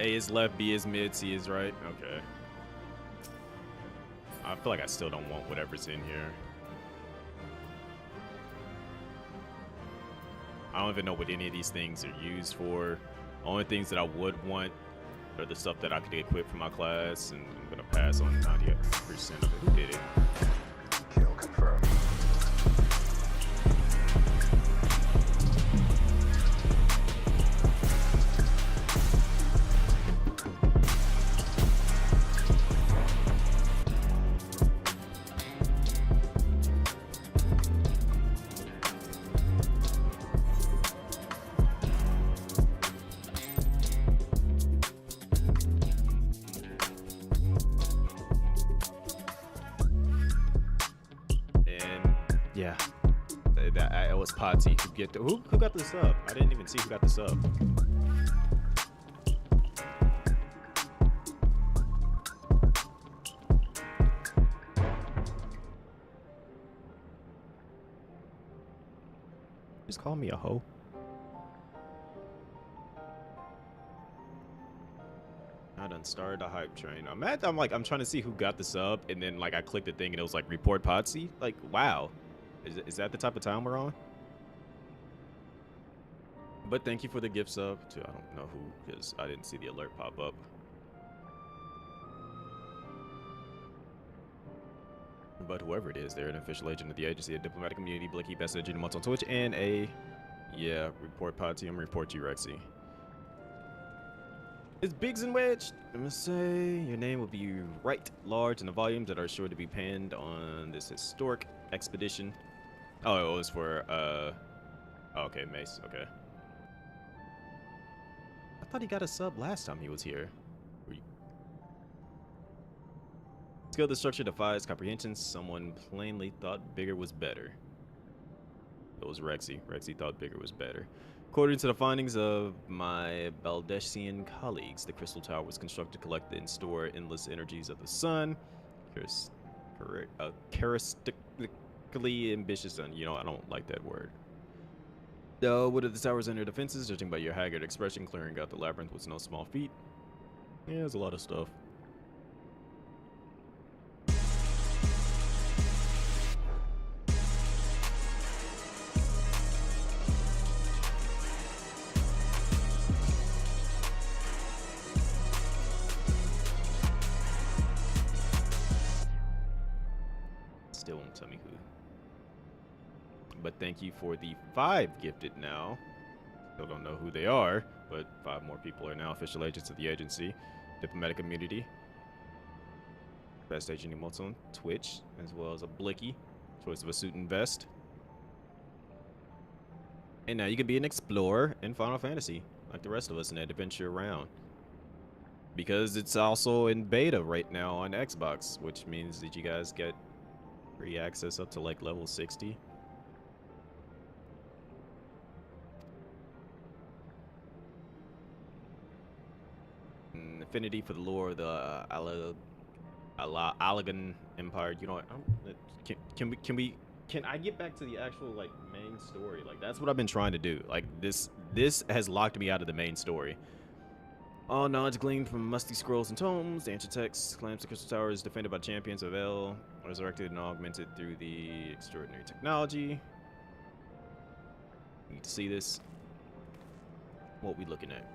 A is left, B is mid, C is right. Okay. I feel like I still don't want whatever's in here. I don't even know what any of these things are used for. Only things that I would want are the stuff that I could equip for my class, and I'm gonna pass on 90% of it. Who did it? Kill confirmed. Yeah, it was Potty who got the sub? I didn't even see who got the sub. Just call me a hoe. I done started a hype train. I'm trying to see who got the sub, and then like I clicked the thing and it was like report Potsy. Like, wow. Is that the type of time we're on? But thank you for the gift sub to I don't know who, because I didn't see the alert pop up. But whoever it is, they're an official agent of the agency, a diplomatic community, Blicky, best agent on Twitch, and report Potsy. I'm gonna report you, Rexy. It's Biggs and Wedge. I'm gonna say your name will be right large in the volumes that are sure to be penned on this historic expedition. Oh, it was for okay, Mace. Okay. I thought he got a sub last time he was here. Skill the structure defies comprehension. Someone plainly thought bigger was better. It was Rexy. Rexy thought bigger was better. According to the findings of my Baldeshian colleagues, the Crystal Tower was constructed to collect and store endless energies of the sun. Characteristically ambitious, and you know, I don't like that word. What are the tower's inner defenses? Judging by your haggard expression, clearing out the labyrinth was no small feat. Yeah, there's a lot of stuff. Still won't tell me who. But thank you for the 5 gifted now. Still don't know who they are, but 5 more people are now official agents of the agency. Diplomatic immunity. Best agent emotes on Twitch, as well as a Blicky. Choice of a suit and vest. And now you can be an explorer in Final Fantasy, like the rest of us, and adventure around. Because it's also in beta right now on Xbox, which means that you guys get free access up to like level 60. Affinity for the lore of the Alagan Empire. You know what? Can I get back to the actual like main story? Like that's what I've been trying to do. Like this has locked me out of the main story. All knowledge gleaned from musty scrolls and tomes. The ancient text claims the Crystal Tower is defended by champions of El, resurrected and augmented through the extraordinary technology. Need to see this. What we looking at?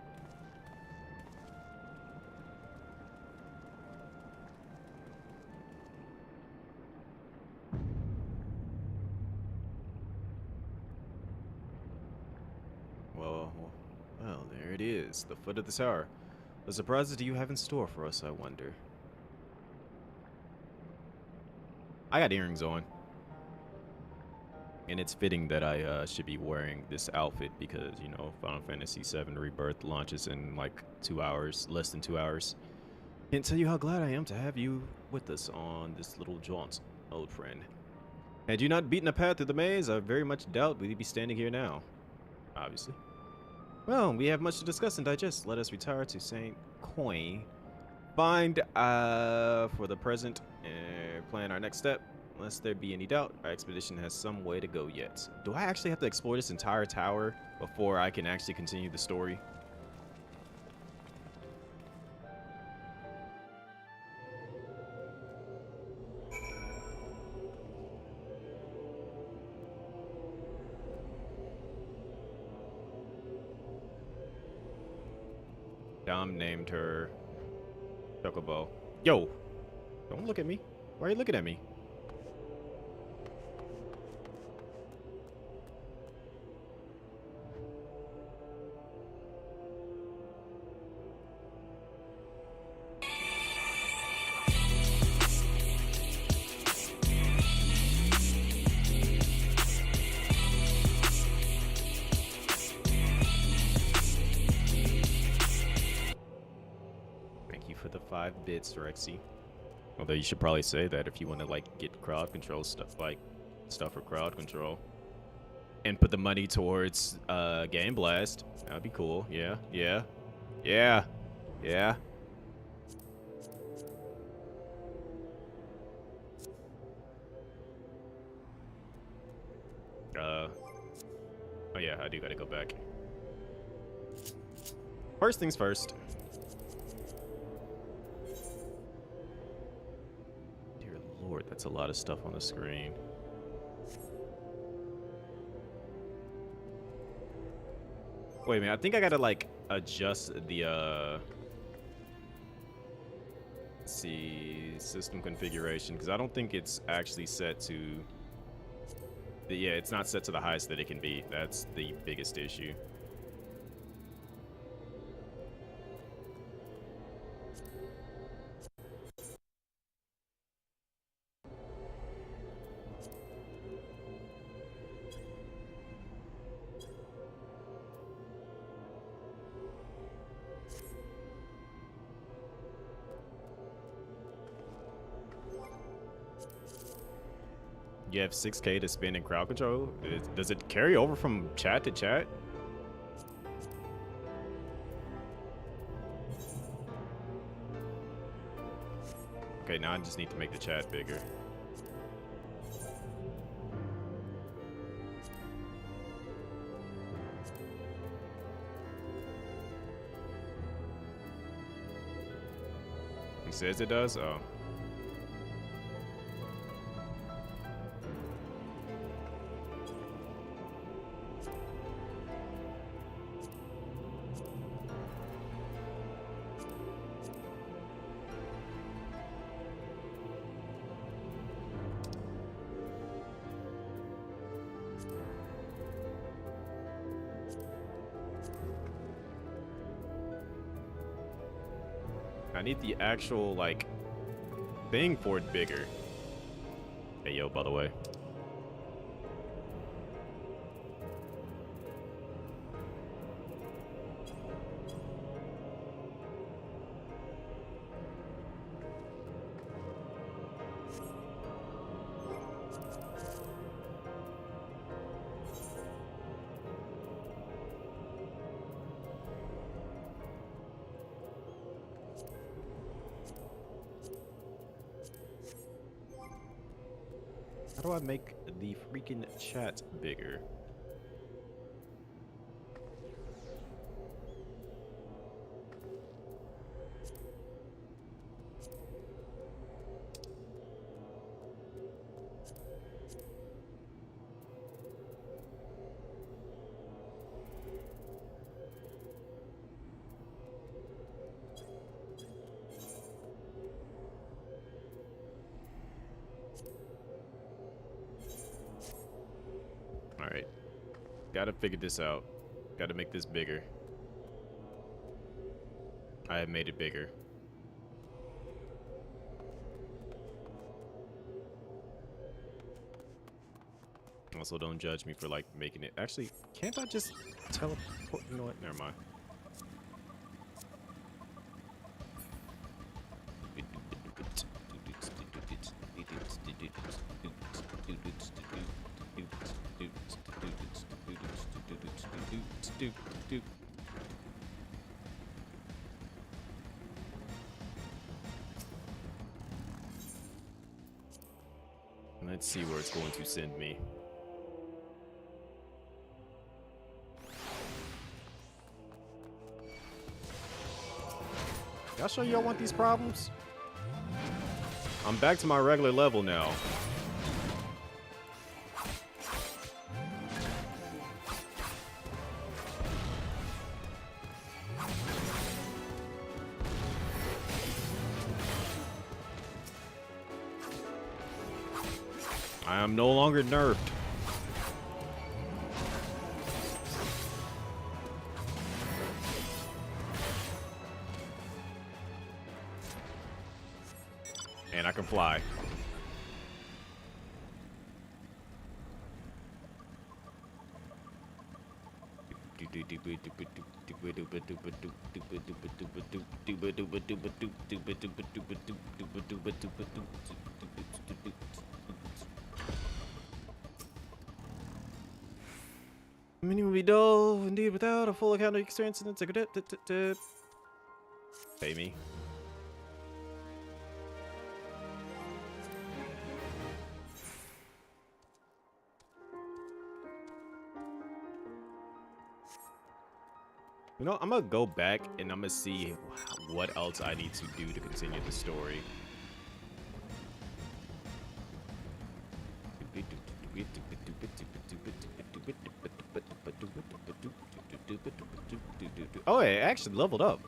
Well, there it is, the foot of the tower. What surprises do you have in store for us, I wonder? I got earrings on. And it's fitting that I should be wearing this outfit because, you know, Final Fantasy VII Rebirth launches in like 2 hours, less than 2 hours. Can't tell you how glad I am to have you with us on this little jaunt, old friend. Had you not beaten a path through the maze, I very much doubt we'd be standing here now. Obviously. Well, we have much to discuss and digest. Let us retire to St. Coin. Find, for the present, plan our next step. Unless there be any doubt, our expedition has some way to go yet. Do I actually have to explore this entire tower before I can actually continue the story? Dom named her Chocobo. Yo! Don't look at me. Why are you looking at me? For the 5 bits, Rexy. Although you should probably say that if you want to like get crowd control stuff, like stuff for crowd control, and put the money towards Game Blast. That'd be cool. Yeah, yeah, yeah, yeah. Oh yeah, I do gotta go back. First things first. Lord, that's a lot of stuff on the screen. Wait a minute, I think I gotta like adjust the let's see, system configuration, because I don't think it's actually set to yeah, it's not set to the highest that it can be. That's the biggest issue. You have 6K to spend in crowd control? Does it carry over from chat to chat? Okay, now I just need to make the chat bigger. It says it does? Oh. I need the actual, like, thing for it bigger. Hey, yo, by the way. How do I make the freaking chat bigger? Gotta figure this out. Gotta make this bigger. I have made it bigger. Also, don't judge me for like making it. Actually, can't I just teleport? You know what? Never mind. Let's see where it's going to send me. Y'all sure y'all want these problems? I'm back to my regular level now. I am no longer nerfed. And I can fly. Many will be dull, indeed, without a full account of experience. Pay me. You know, I'm gonna go back and I'm gonna see what else I need to do to continue the story. Oh, it actually leveled up.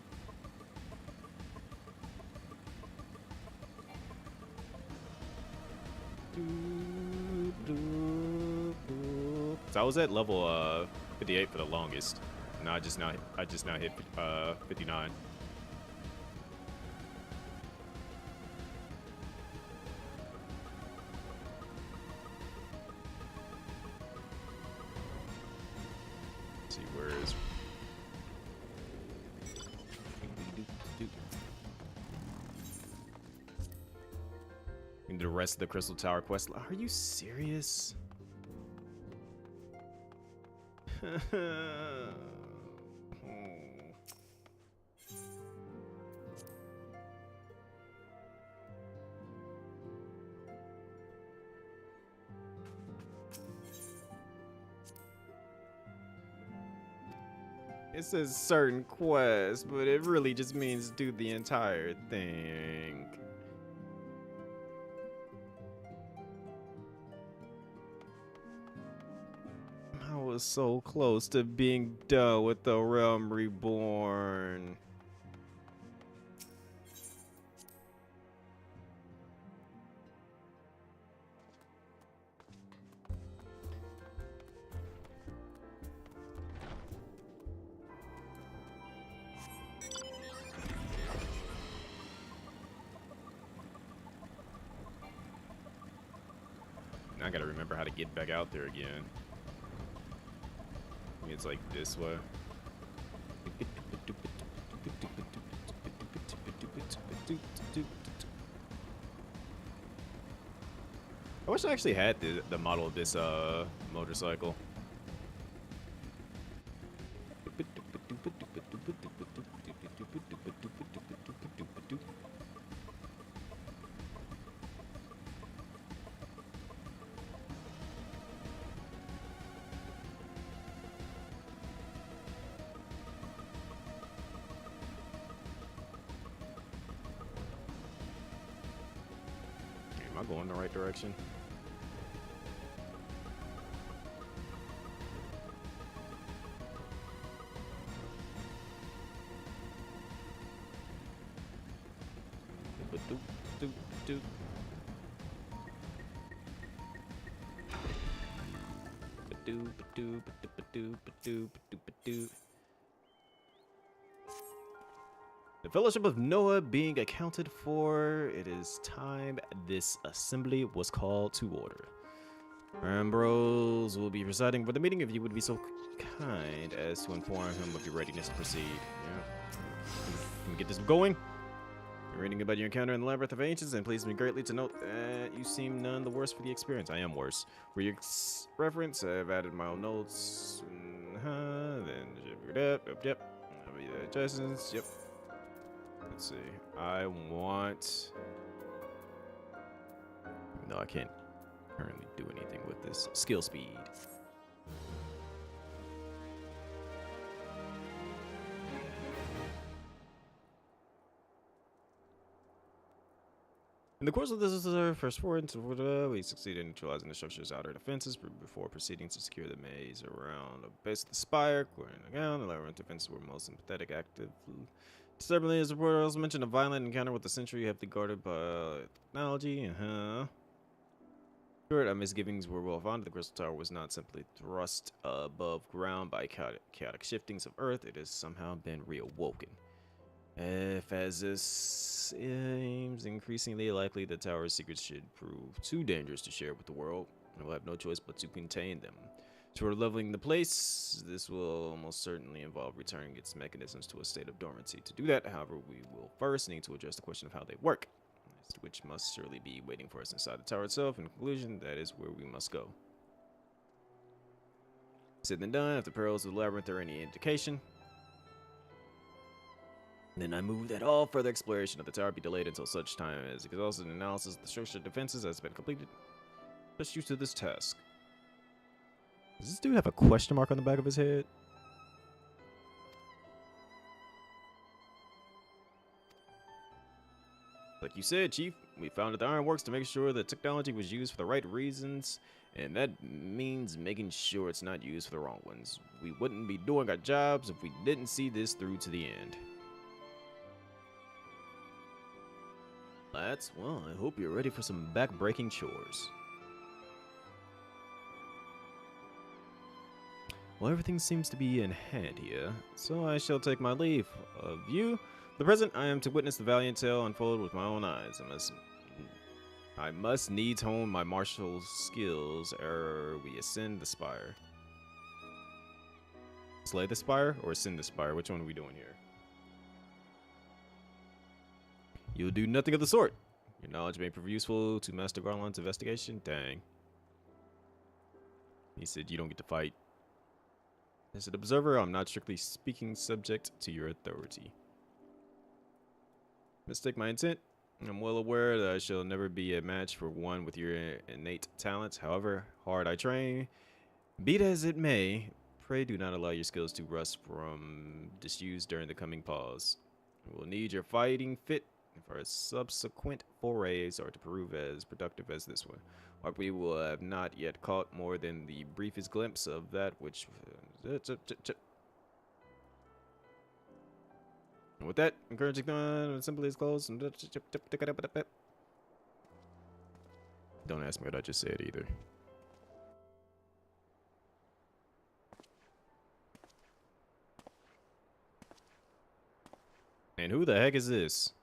So I was at level 58 for the longest. No, I just now hit 59. Let's see, where is and the rest of the Crystal Tower quest? Are you serious? It says certain quest, but it really just means do the entire thing. I was so close to being done with the Realm Reborn. I gotta remember how to get back out there again. It's like this way. I wish I actually had the model of this motorcycle. Am I going the right direction? The Fellowship of Noah being accounted for, it is time this assembly was called to order. Ambrose will be presiding for the meeting if you would be so kind as to inform him of your readiness to proceed. Yeah. Can we get this going? You're reading about your encounter in the Labyrinth of Ancients, and please me greatly to note that you seem none the worse for the experience. I am worse. For your reference, I've added my own notes. Then, yep. Adjustments, yep. Let's see. I want... No, I can't currently do anything with this. Skill speed. In the course of this first war, we succeeded in neutralizing the structure's outer defenses before proceeding to secure the maze around the base of the spire. Clearing the ground, the labyrinth defenses were most sympathetic, active. Disturbingly, as the reporter also mentioned, a violent encounter with the sentry heavily guarded by technology. Sure, our misgivings were well founded. The crystal tower was not simply thrust above ground by chaotic shiftings of earth. It has somehow been reawoken. If, as this seems increasingly likely, the tower's secrets should prove too dangerous to share with the world, we will have no choice but to contain them. Short of leveling the place, this will almost certainly involve returning its mechanisms to a state of dormancy. To do that, however, we will first need to address the question of how they work, which must surely be waiting for us inside the tower itself. In conclusion, that is where we must go. Said and done. If the perils of the labyrinth are any indication, then I move that all further exploration of the tower be delayed until such time as exhaustive analysis of the structural defenses has been completed. Just used to this task. Does this dude have a question mark on the back of his head? Like you said, Chief, we founded the Ironworks to make sure that technology was used for the right reasons, and that means making sure it's not used for the wrong ones. We wouldn't be doing our jobs if we didn't see this through to the end. Lads, well, I hope you're ready for some back-breaking chores. Well, everything seems to be in hand here, so I shall take my leave of you. For the present, I am to witness the valiant tale unfold with my own eyes. I must needs hone my martial skills ere we ascend the spire. Slay the spire or ascend the spire? Which one are we doing here? You'll do nothing of the sort. Your knowledge may prove useful to Master Garland's investigation. Dang. He said you don't get to fight. As an observer, I'm not strictly speaking subject to your authority. Mistake my intent. I'm well aware that I shall never be a match for one with your innate talents. However hard I train, be it as it may, pray do not allow your skills to rust from disuse during the coming pause. We will need your fighting fit if our subsequent forays are to prove as productive as this one. Or we will have not yet caught more than the briefest glimpse of that which... And with that, encouraging them simply is closed. Don't ask me what I just said either. And who the heck is this?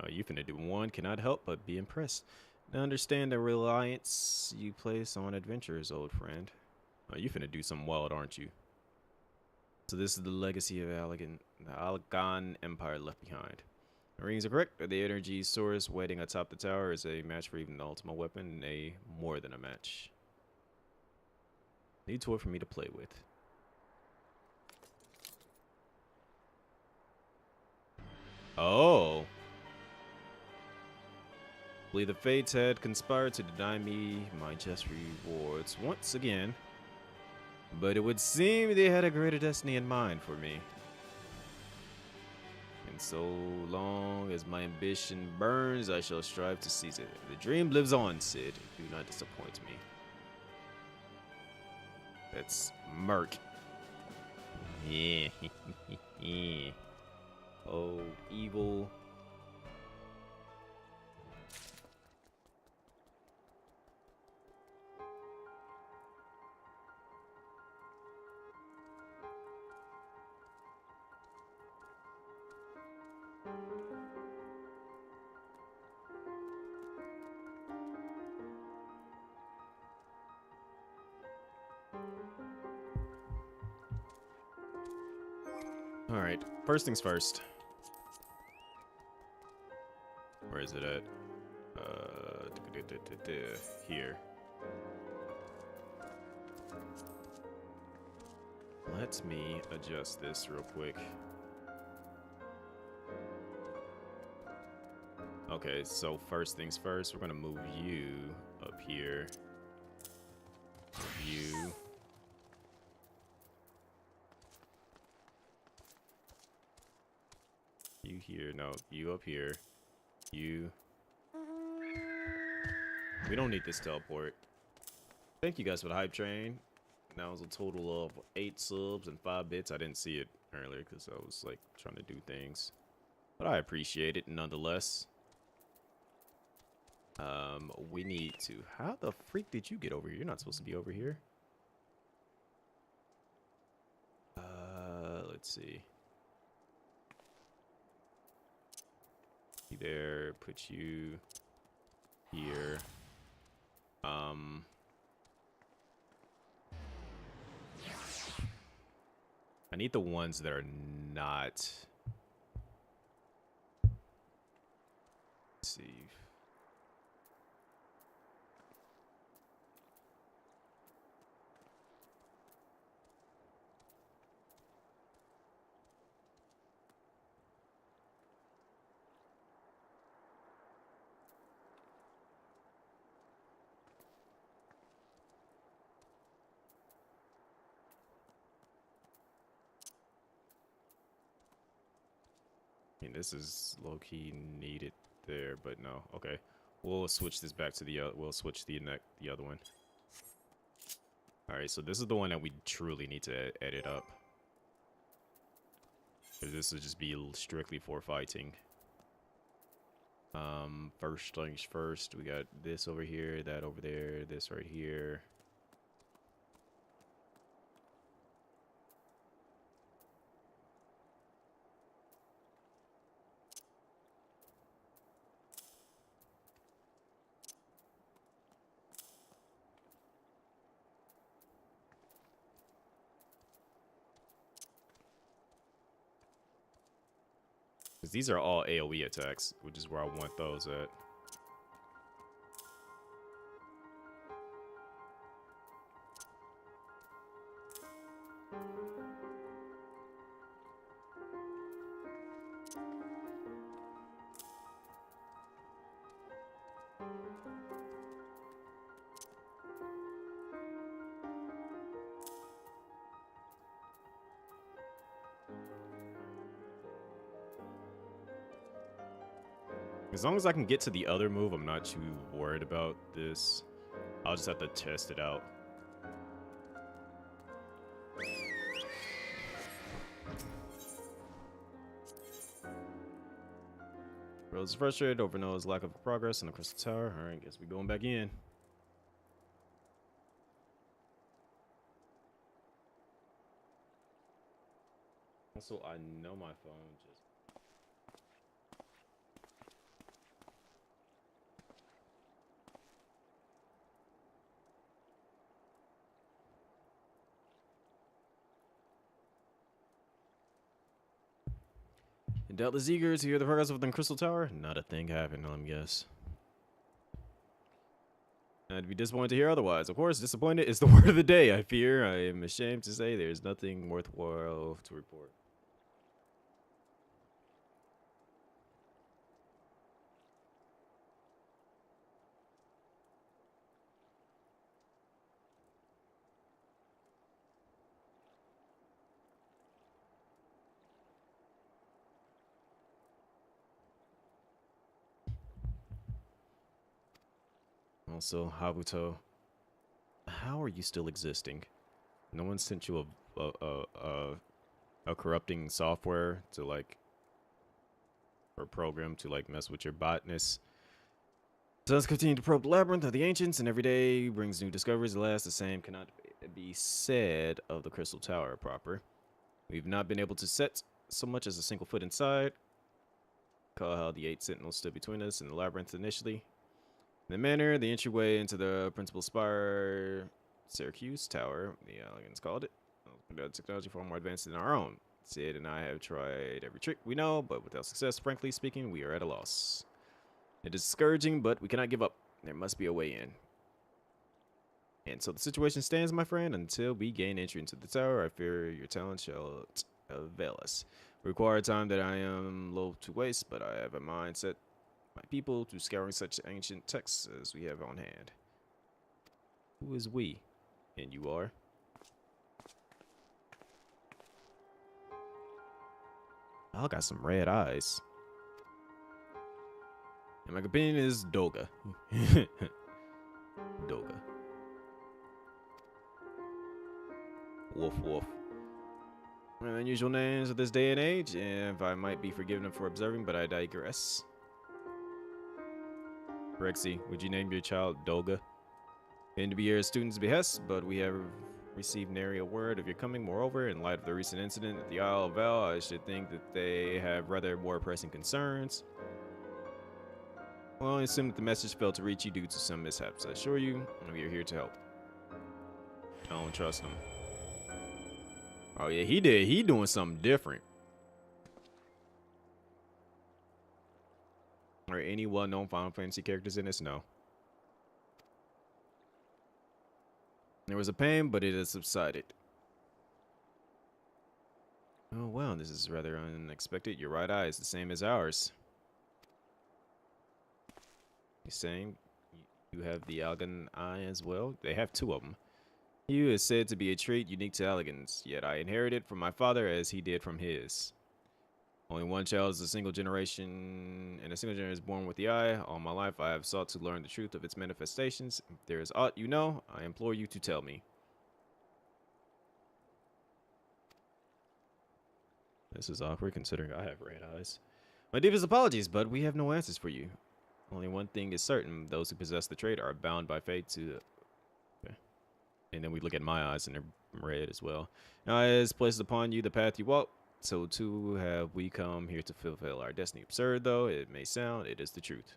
Oh, you finna do one cannot help but be impressed. To understand the reliance you place on adventurers, old friend. Oh, you finna do something wild, aren't you? So this is the legacy of the Algon Empire left behind. The rings are correct. The energy source waiting atop the tower is a match for even the ultimate weapon, nay, more than a match. Need toy for me to play with. Oh. The fates had conspired to deny me my just rewards once again, but it would seem they had a greater destiny in mind for me. And so long as my ambition burns, I shall strive to seize it. The dream lives on, Sid. Do not disappoint me. Let's murk. Yeah. Oh, evil. All right, first things first. Where is it at? Here. Let me adjust this real quick. Okay, so first things first, we're gonna move you up here. Move you. You here, no, you up here. You. We don't need this teleport. Thank you guys for the hype train. That was a total of 8 subs and 5 bits. I didn't see it earlier because I was like trying to do things. But I appreciate it nonetheless. We need to... How the freak did you get over here? You're not supposed to be over here. Let's see. There, put you here. I need the ones that are not. Let's see. I mean, this is low-key needed there, but no. Okay, we'll switch this back to the. We'll switch the other one. All right, so this is the one that we truly need to edit up. This will just be strictly for fighting. First things first, we got this over here, that over there, this right here. Because these are all AoE attacks, which is where I want those at. As long as I can get to the other move, I'm not too worried about this. I'll just have to test it out. Rose is frustrated over Noah's lack of progress in the Crystal Tower. Alright, guess we're going back in. Also, I know my phone just... Doubtless eager to hear the progress within Crystal Tower. Not a thing happened, let me guess. I'd be disappointed to hear otherwise. Of course, disappointed is the word of the day, I fear. I am ashamed to say there's nothing worthwhile to report. Also, Habuto, how are you still existing? No one sent you a corrupting software to like, or program to like mess with your botness. So let's continue to probe the labyrinth of the ancients, and every day brings new discoveries. Alas, the same cannot be said of the Crystal Tower proper. We've not been able to set so much as a single foot inside. Recall how the 8 sentinels stood between us and the labyrinth initially. In the manner, the entryway into the principal spire, Syracuse Tower, the elegans called it. The technology far more advanced than our own. Sid and I have tried every trick we know, but without success, frankly speaking, we are at a loss. It is discouraging, but we cannot give up. There must be a way in. And so the situation stands, my friend. Until we gain entry into the tower, I fear your talent shall avail us. We require time that I am loath to waste, but I have a mind set my people to scouring such ancient texts as we have on hand. Who is we? And you are? Y'all got some red eyes. And my companion is Doga. Doga. Woof woof. Unusual names of this day and age, if I might be forgiven for observing, but I digress. Rexy, would you name your child Doga? And to be your student's behest, but we have received nary a word of your coming. Moreover, in light of the recent incident at the Isle of Val, I should think that they have rather more pressing concerns. Well, I assume that the message failed to reach you due to some mishaps. I assure you, we are here to help. I don't trust him. Oh yeah, he did. He doing something different. Are any well-known Final Fantasy characters in this? No. There was a pain, but it has subsided. Oh wow, this is rather unexpected. Your right eye is the same as ours. You saying you have the Algan eye as well? They have 2 of them. You is said to be a trait unique to Algans, yet I inherited from my father as he did from his. Only one child is a single generation, and a single generation is born with the eye. All my life I have sought to learn the truth of its manifestations. If there is aught you know, I implore you to tell me. This is awkward considering I have red eyes. My deepest apologies, but we have no answers for you. Only one thing is certain. Those who possess the trait are bound by fate to... Okay. And then we look at my eyes and they're red as well. Now it is placed upon you the path you walk. So too have we come here to fulfill our destiny. Absurd though it may sound, it is the truth.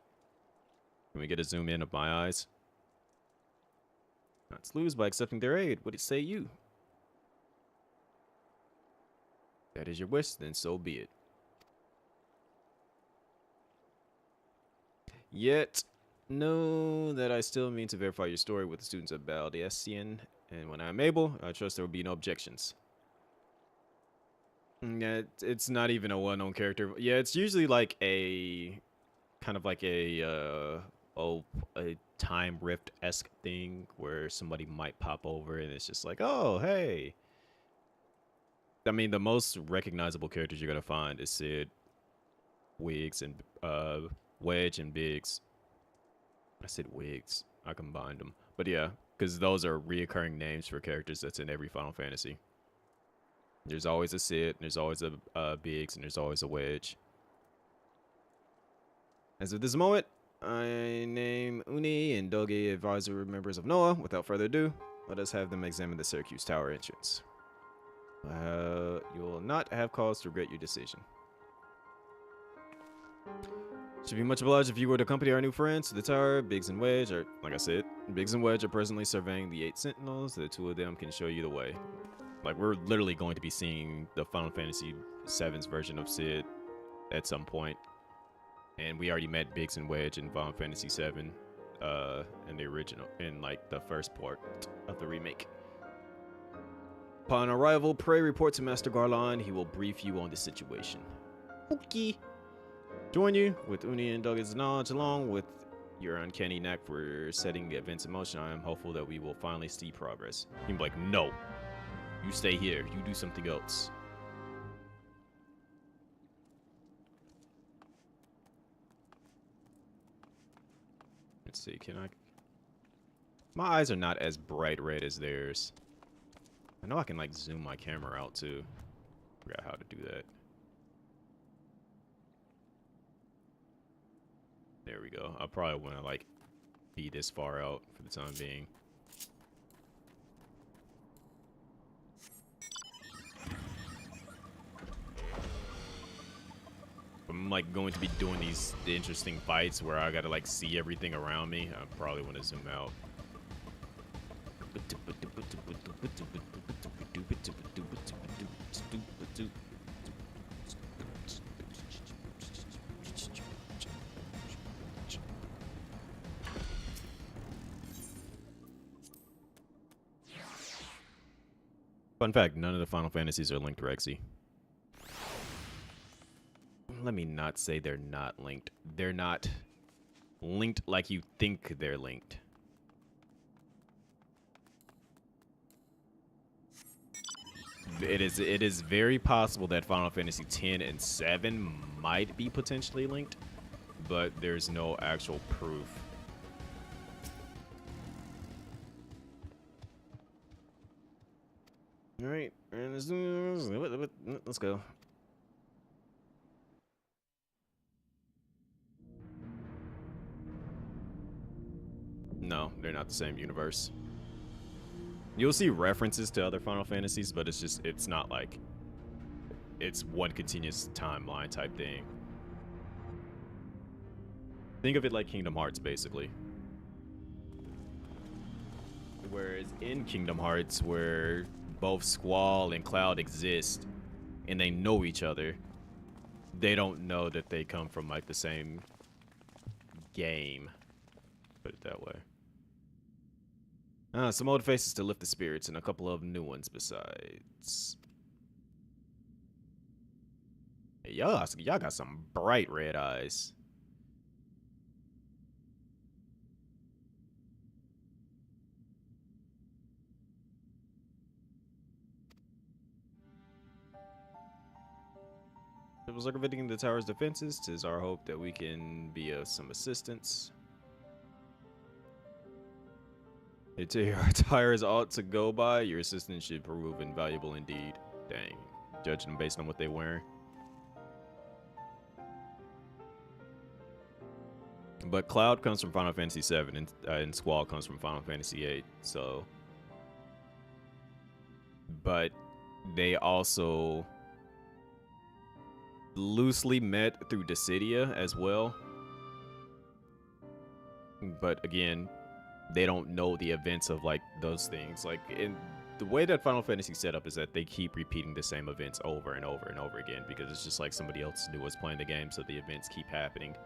Can we get a zoom in of my eyes? Not lose by accepting their aid. What say you? If that is your wish, then so be it. Yet, know that I still mean to verify your story with the students of Baldeasian, and when I'm able, I trust there will be no objections. Yeah, it's not even a well-known character. Yeah, it's usually like a kind of like a time rift-esque thing where somebody might pop over and it's just like, oh, hey. I mean, the most recognizable characters you're gonna find is Sid, Wiggs, and Wedge and Biggs. I said Wiggs. I combined them, but yeah, because those are reoccurring names for characters that's in every Final Fantasy. There's always a Sid, there's always a Biggs, and there's always a Wedge. As of this moment, I name Uni and Doge advisory members of Noah. Without further ado, let us have them examine the Syracuse Tower entrance. You will not have cause to regret your decision. Should be much obliged if you were to accompany our new friends to the tower. Biggs and Wedge are, like I said, Biggs and Wedge are presently surveying the 8 sentinels. The 2 of them can show you the way. Like, we're literally going to be seeing the Final Fantasy VII's version of Sid at some point. And we already met Biggs and Wedge in Final Fantasy VII in the original, in like the first part of the remake. Upon arrival, pray report to Master Garland. He will brief you on the situation. Okay. Join you with Uni and Doug's knowledge along with your uncanny knack for setting events in motion. I am hopeful that we will finally see progress. He'd be like, no. You stay here. You do something else. Let's see, can I... My eyes are not as bright red as theirs. I know I can like zoom my camera out too. Forgot how to do that. There we go. I probably want to like be this far out for the time being. I'm like going to be doing the interesting fights where I gotta like see everything around me. I probably want to zoom out. Fun fact, none of the Final Fantasies are linked to Rexy. Let me not say they're not linked. They're not linked like you think they're linked. It is very possible that Final Fantasy X and 7 might be potentially linked, but there's no actual proof. All right, let's go. No, they're not the same universe. You'll see references to other Final Fantasies, but it's not like it's one continuous timeline type thing. Think of it like Kingdom Hearts, basically. Whereas in Kingdom Hearts, where both Squall and Cloud exist, and they know each other, they don't know that they come from like the same game. Put it that way. Some old faces to lift the spirits, and a couple of new ones besides. Hey, y'all got some bright red eyes. It was circumventing the tower's defenses. 'Tis our hope that we can be of some assistance. Your tires ought to go by. Your assistance should prove invaluable indeed. Dang. Judging them based on what they wear. But Cloud comes from Final Fantasy VII, and Squall comes from Final Fantasy VIII. So, but they also loosely met through Dissidia as well. But again, they don't know the events of like those things. Like in the way that Final Fantasy set up is that they keep repeating the same events over and over and over again because it's just like somebody else new was playing the game, so the events keep happening.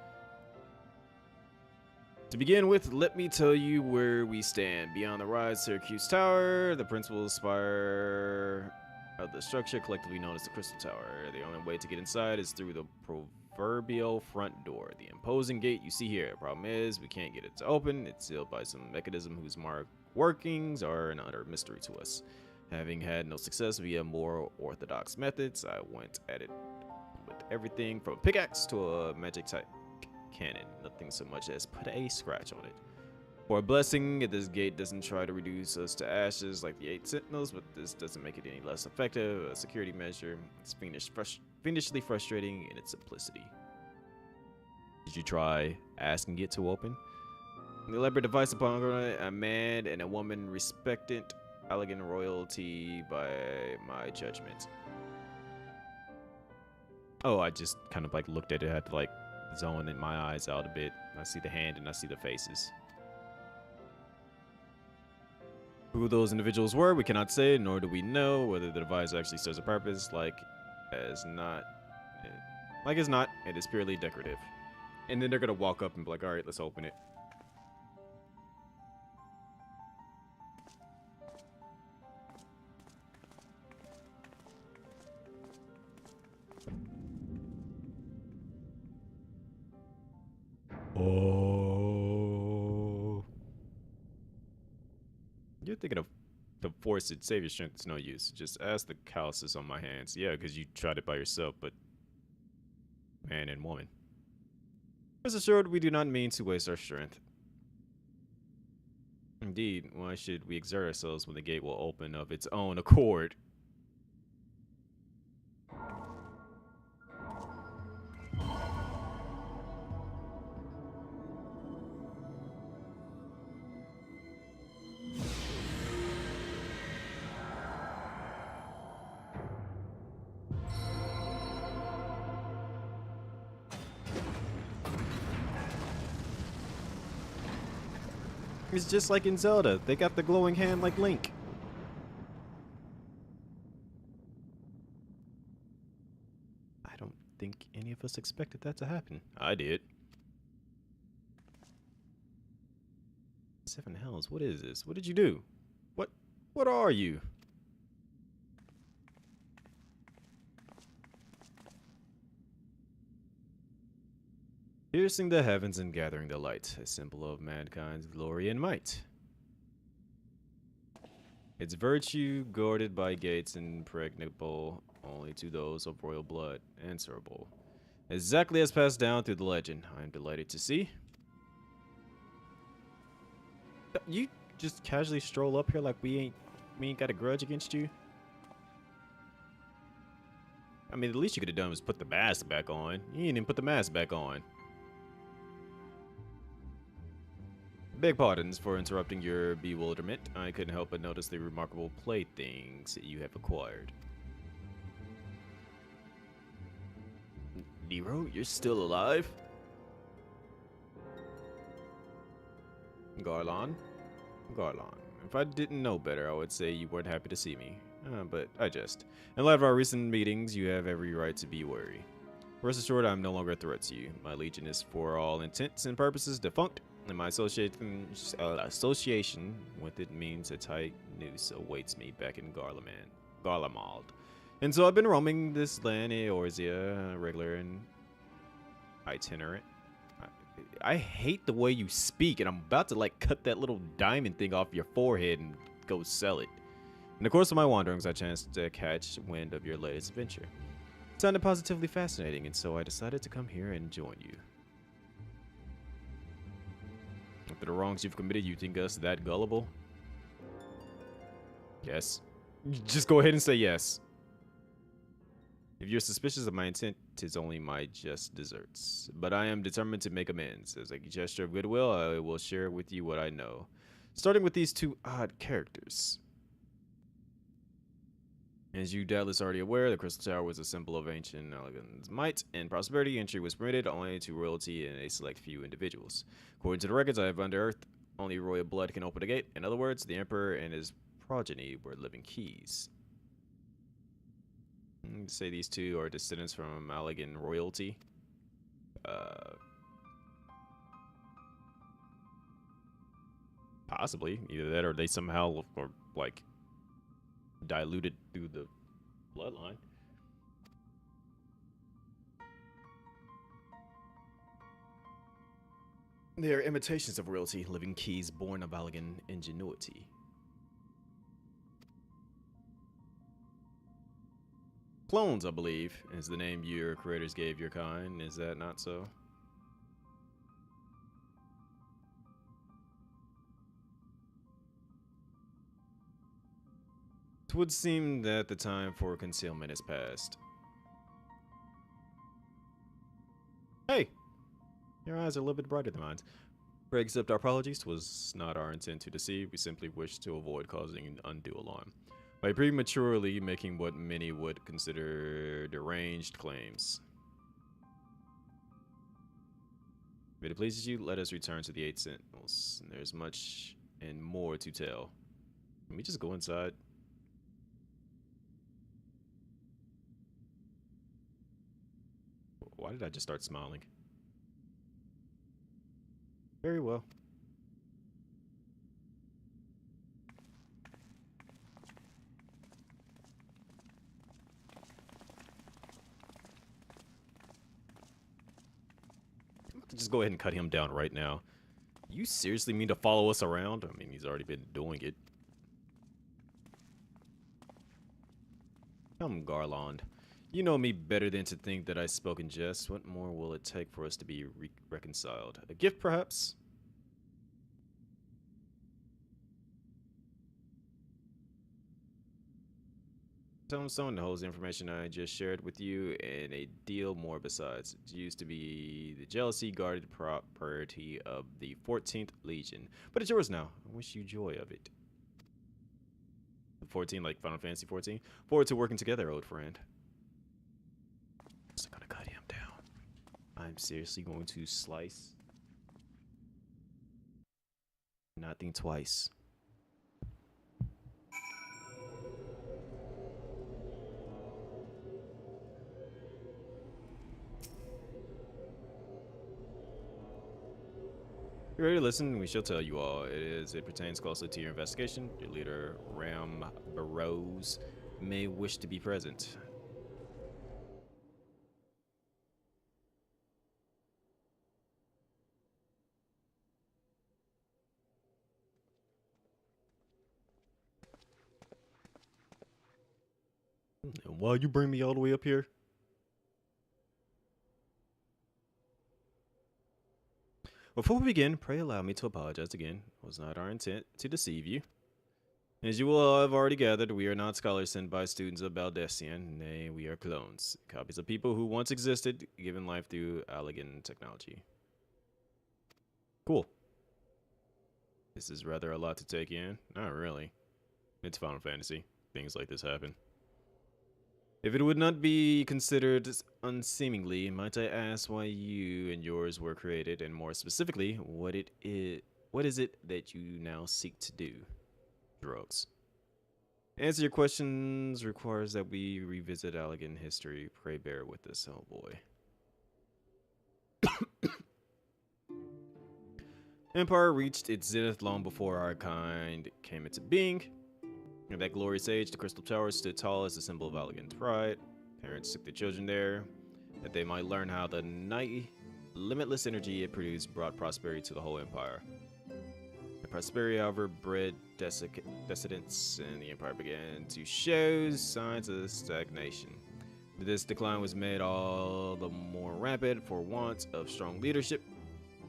To begin with, let me tell you where we stand. Beyond the rise, Syracuse Tower, the principal spire of the structure, collectively known as the Crystal Tower. The only way to get inside is through the proverbial front door, the imposing gate you see here. Problem is, we can't get it to open. It's sealed by some mechanism whose workings are an utter mystery to us. Having had no success via more orthodox methods, I went at it with everything from a pickaxe to a magic type cannon. Nothing so much as put a scratch on it. For a blessing, this gate doesn't try to reduce us to ashes like the 8 Sentinels, but this doesn't make it any less effective. A security measure. It's fiendishly frustrating in its simplicity. Did you try asking it to open? The elaborate device upon a man and a woman respectant, elegant royalty by my judgment. Oh, I just kind of like looked at it. I had to like zone in my eyes out a bit. I see the hand and I see the faces. Who those individuals were, we cannot say, nor do we know whether the device actually serves a purpose. It's not, it is purely decorative. And then they're gonna walk up and be like, all right, let's open it. Oh. You're thinking of the force that save your strength. It's no use. Just ask the calluses on my hands. Yeah, because you tried it by yourself, but man and woman. Rest assured, we do not mean to waste our strength. Indeed, why should we exert ourselves when the gate will open of its own accord? It's just like in Zelda. They got the glowing hand like Link. I don't think any of us expected that to happen. I did. Seven hells, what is this? What did you do? What are you? Piercing the heavens and gathering the light, a symbol of mankind's glory and might. Its virtue guarded by gates impregnable only to those of royal blood, answerable. Exactly as passed down through the legend. I am delighted to see. You just casually stroll up here like we ain't got a grudge against you? I mean, the least you could have done was put the mask back on. You didn't even put the mask back on. Beg pardons for interrupting your bewilderment. I couldn't help but notice the remarkable playthings that you have acquired. Nero, you're still alive? Garlon? Garlon. If I didn't know better, I would say you weren't happy to see me. But I jest. In light of our recent meetings, you have every right to be wary. Rest assured, I am no longer a threat to you. My legion is, for all intents and purposes, defunct, and my association with it means a tight noose awaits me back in Garlemald. And so I've been roaming this land, Eorzea, regular and itinerant. I hate the way you speak, and I'm about to like cut that little diamond thing off your forehead and go sell it. In the course of my wanderings, I chanced to catch wind of your latest adventure. It sounded positively fascinating, and so I decided to come here and join you. After the wrongs you've committed, you think us that gullible? Yes. Just go ahead and say yes. If you're suspicious of my intent, 'tis only my just deserts. But I am determined to make amends. As a gesture of goodwill, I will share with you what I know. Starting with these two odd characters. As you doubtless already aware, the Crystal Tower was a symbol of ancient elegance, might, and prosperity. Entry was permitted only to royalty and a select few individuals. According to the records I have unearthed, only royal blood can open a gate. In other words, the Emperor and his progeny were living keys. Say these two are descendants from Malagan royalty. Possibly. Either that or they somehow are like diluted through the bloodline. They are imitations of royalty, living keys born of Malagan ingenuity. Clones, I believe, is the name your creators gave your kind. Is that not so? It would seem that the time for concealment is past. Hey! Your eyes are a little bit brighter than mine. Pray accept our apologies. 'Twas not our intent to deceive. We simply wished to avoid causing undue alarm by prematurely making what many would consider deranged claims. If it pleases you, let us return to the Eight Sentinels. There's much and more to tell. Let me just go inside. Why did I just start smiling? Very well. Just go ahead and cut him down right now. You seriously mean to follow us around? I mean, he's already been doing it. Come, Garland. You know me better than to think that I spoke in jest. What more will it take for us to be reconciled? A gift, perhaps? Tombstone holds the information I just shared with you and a deal more besides. It used to be the jealousy guarded property of the 14th Legion, but it's yours now. I wish you joy of it. 14, like Final Fantasy 14. Forward to working together, old friend. Just gonna cut him down. I'm seriously going to slice. Not think twice. You ready to listen? We shall tell you all. It pertains closely to your investigation. Your leader, Ram Burrows, may wish to be present. And why you bring me all the way up here? Before we begin, pray allow me to apologize again. It was not our intent to deceive you. As you will have already gathered, we are not scholars sent by students of Baldessian. Nay, we are clones. Copies of people who once existed, given life through Allegan technology. Cool. This is rather a lot to take in. Not really. It's Final Fantasy. Things like this happen. If it would not be considered unseemingly, might I ask why you and yours were created, and more specifically, what is it that you now seek to do? Drugs. Answer your questions requires that we revisit Allegan history. Pray bear with us, oh boy. Empire reached its zenith long before our kind came into being. In that glorious age, the Crystal Tower stood tall as a symbol of Allegan's pride. Parents took their children there, that they might learn how the limitless energy it produced brought prosperity to the whole empire. The prosperity, however, bred decadence, and the empire began to show signs of stagnation. This decline was made all the more rapid for want of strong leadership.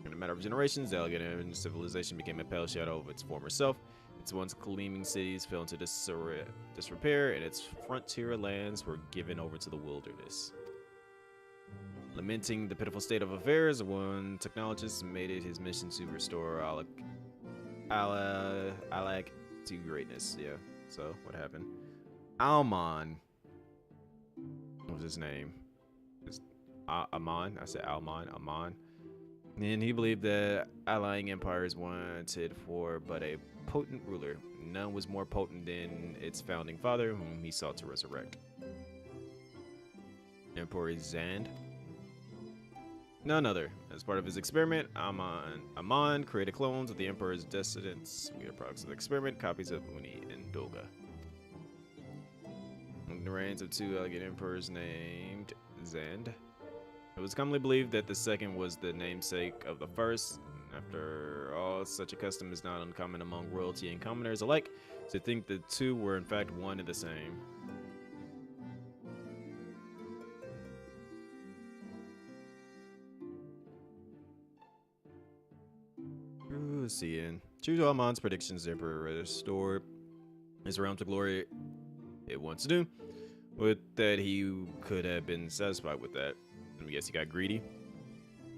In a matter of generations, the Allegan civilization became a pale shadow of its former self. Its once gleaming cities fell into disrepair, and its frontier lands were given over to the wilderness. Lamenting the pitiful state of affairs, one technologist made it his mission to restore Alec to greatness. Yeah, so what happened? Almon. What was his name? Amon. I said Almon. Amon. And he believed that allying empires wanted for but a potent ruler. None was more potent than its founding father, whom he sought to resurrect. Emperor Zand. None other. As part of his experiment, Amon created clones of the Emperor's descendants. We are products of the experiment, copies of Uni and Doga. In the reigns of two elegant emperors named Zand. It was commonly believed that the second was the namesake of the first. After all, such a custom is not uncommon among royalty and commoners alike, to think the two were in fact one and the same. Seeing true to Almon's predictions, the Emperor restored his realm to glory it wants to do. With that, he could have been satisfied with that. I guess he got greedy.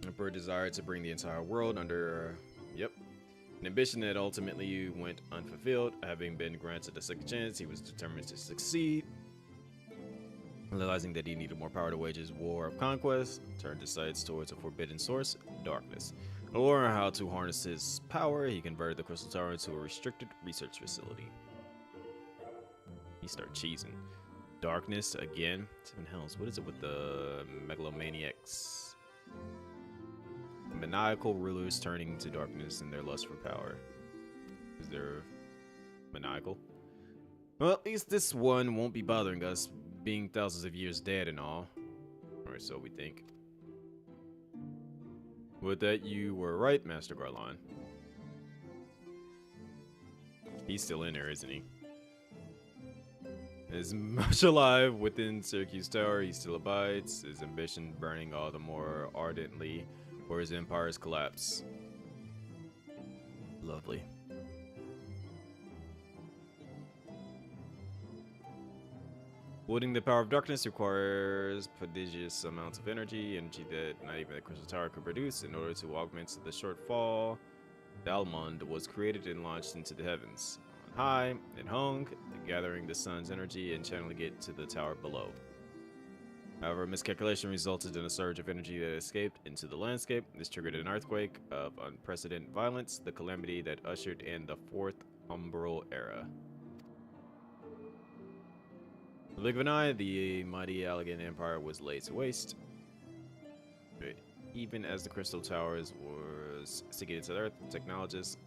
The Emperor desired to bring the entire world under, an ambition that ultimately went unfulfilled. Having been granted a second chance, he was determined to succeed. Realizing that he needed more power to wage his war of conquest, turned his sights towards a forbidden source, darkness. To learn how to harness his power, he converted the Crystal Tower into a restricted research facility. He started cheesing. Darkness again. Seven hells. What is it with the megalomaniacs? Maniacal rulers turning to darkness in their lust for power. Is there maniacal? Well, at least this one won't be bothering us, being thousands of years dead and all. Or so we think. With that, you were right, Master Garlon. He's still in there, isn't he? As much alive within Syracuse Tower, he still abides, his ambition burning all the more ardently for his empire's collapse. Lovely. Wielding the power of darkness requires prodigious amounts of energy that not even the Crystal Tower could produce. In order to augment the shortfall, Dalmond was created and launched into the heavens. On high, it hung, gathering the sun's energy and channeling it to the tower below. However, miscalculation resulted in a surge of energy that escaped into the landscape. This triggered an earthquake of unprecedented violence, the calamity that ushered in the Fourth Umbral Era. In the blink of an eye, the mighty Allegan Empire was laid to waste. But even as the Crystal Towers was sinking into the earth, technologist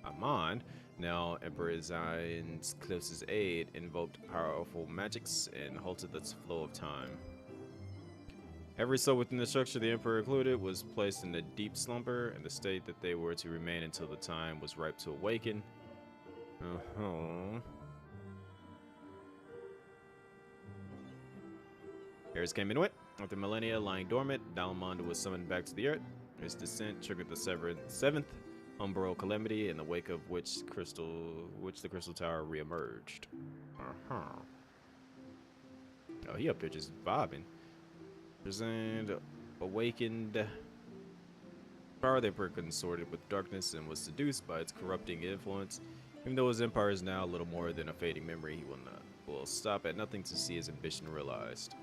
Amon, now Emperor Zion's closest aide, invoked powerful magics and halted the flow of time. Every soul within the structure, the Emperor included, was placed in a deep slumber, in the state that they were to remain until the time was ripe to awaken. Eris came and went. After millennia lying dormant, Dalmond was summoned back to the earth. His descent triggered the seventh umbral calamity, in the wake of which the Crystal Tower reemerged. Oh, he up here just vibing. And awakened power, the Emperor consorted with darkness and was seduced by its corrupting influence. Even though his empire is now little more than a fading memory, he will stop at nothing to see his ambition realized.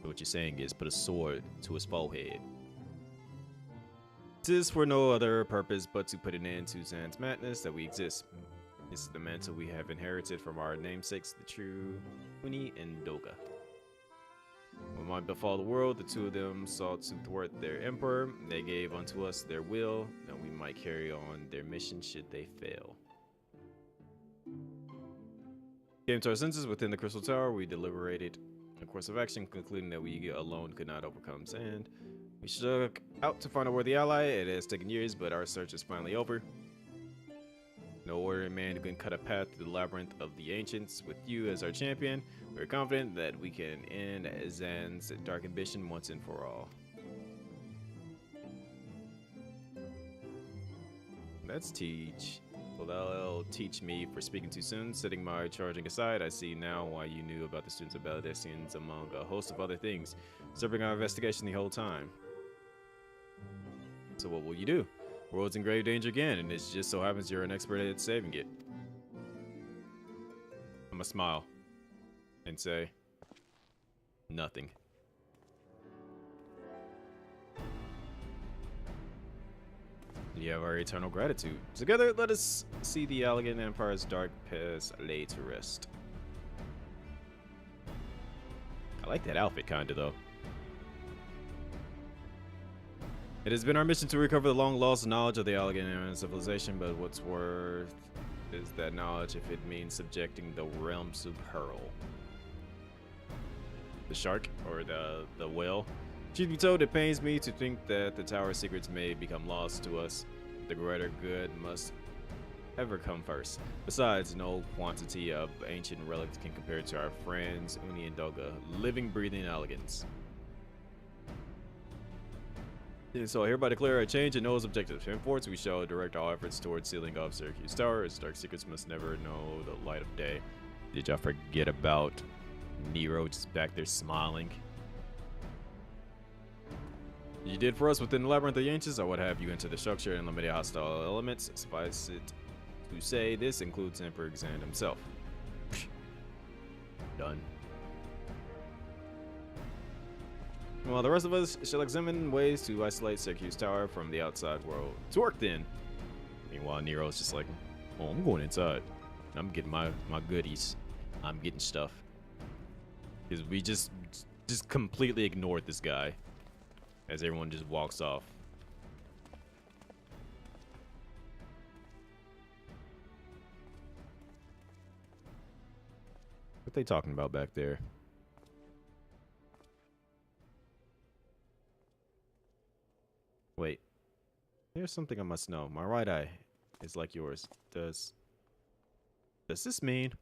What you're saying is put a sword to his forehead. This is for no other purpose but to put an end to Zan's madness that we exist. This is the mantle we have inherited from our namesakes, the true Uni and Doga. What might befall the world, the two of them sought to thwart their emperor. They gave unto us their will, that we might carry on their mission should they fail. Came to our senses within the Crystal Tower, we deliberated a course of action, concluding that we alone could not overcome Zand. We struck out to find a worthy ally. It has taken years, but our search is finally over. No ordinary man who can cut a path through the labyrinth of the ancients. With you as our champion, we're confident that we can end Zan's dark ambition once and for all. Let's teach. Well, that'll teach me for speaking too soon. Setting my charging aside, I see now why you knew about the students of Baldestyans among a host of other things, serving our investigation the whole time. So what will you do? The world's in grave danger again, and it just so happens you're an expert at saving it. I'm gonna smile and say, nothing. You have our eternal gratitude. Together, let us see the Allegan Empire's dark past laid to rest. I like that outfit, kinda, though. It has been our mission to recover the long-lost knowledge of the Allegan civilization, but what's worth is that knowledge if it means subjecting the realms to peril. The shark, or the whale. Truth be told, it pains me to think that the tower secrets may become lost to us. The greater good must ever come first. Besides, no quantity of ancient relics can compare to our friends Uni and Doga, living, breathing elegance. And so I hereby declare a change in Noah's objectives. Henceforth, we shall direct all efforts towards sealing off Syracuse Tower. Its dark secrets must never know the light of day. Did y'all forget about Nero just back there smiling? You did for us within the Labyrinth of the Ancients. I would have you enter the structure and eliminate hostile elements. Suffice it to say, this includes Emperor Zand himself. Done. While the rest of us shall examine ways to isolate Syracuse Tower from the outside world. To work then. Meanwhile, Nero's just like, oh, I'm going inside. I'm getting my goodies. I'm getting stuff. Because we just completely ignored this guy. As everyone just walks off. What they talking about back there? Wait. There's something I must know. My right eye is like yours. Does this mean?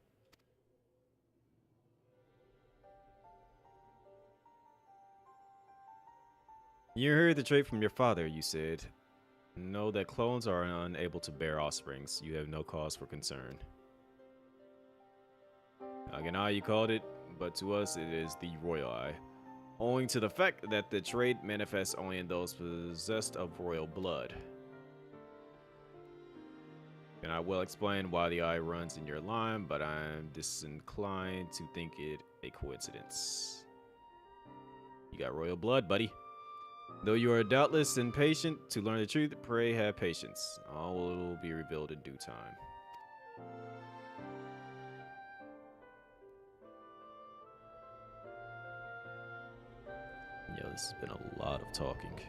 You heard the trait from your father, you said. Know that clones are unable to bear offsprings. You have no cause for concern. Again, you called it, but to us it is the royal eye. Owing to the fact that the trait manifests only in those possessed of royal blood. And I will explain why the eye runs in your line, but I'm disinclined to think it a coincidence. You got royal blood, buddy. Though you are doubtless impatient to learn the truth, pray have patience. All will be revealed in due time. Yo, this has been a lot of talking.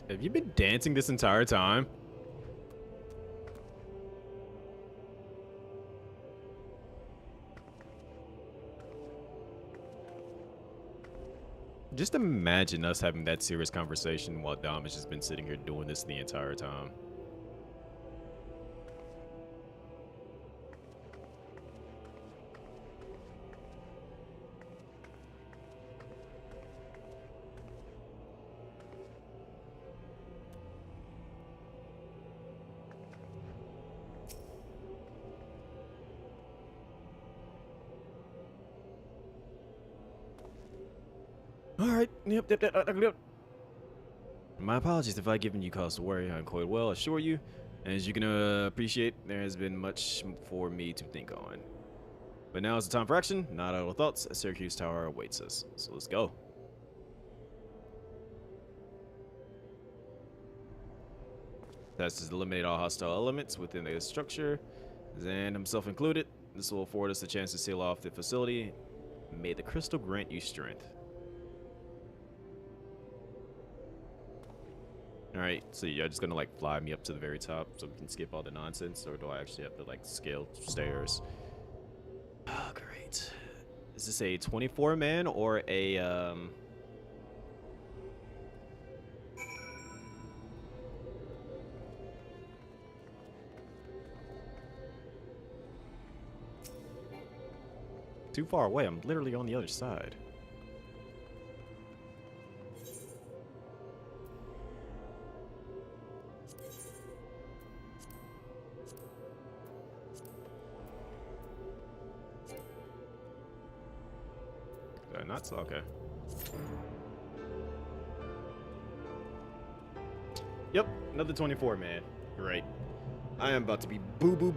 Have you been dancing this entire time? Just imagine us having that serious conversation while Dom has just been sitting here doing this the entire time. Alright, yep. My apologies if I've given you cause to worry. I'm quite well, assure you. And as you can appreciate, there has been much for me to think on. But now is the time for action. Not idle thoughts. Syracuse Tower awaits us. So let's go. That's to eliminate all hostile elements within the structure, Zan himself included. This will afford us the chance to seal off the facility. May the crystal grant you strength. Alright, so you're just gonna like fly me up to the very top so we can skip all the nonsense, or do I actually have to like scale stairs? Oh, great. Is this a 24-man or a too far away? I'm literally on the other side. Not so okay. Yep, another 24 man. Great. I am about to be boo boo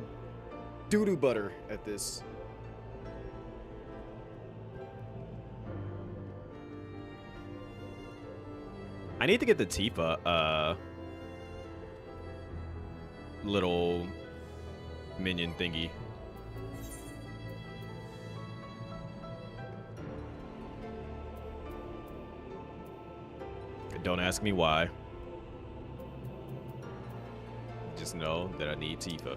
doo doo butter at this. I need to get the Tifa little minion thingy. Don't ask me why. Just know that I need Tifa.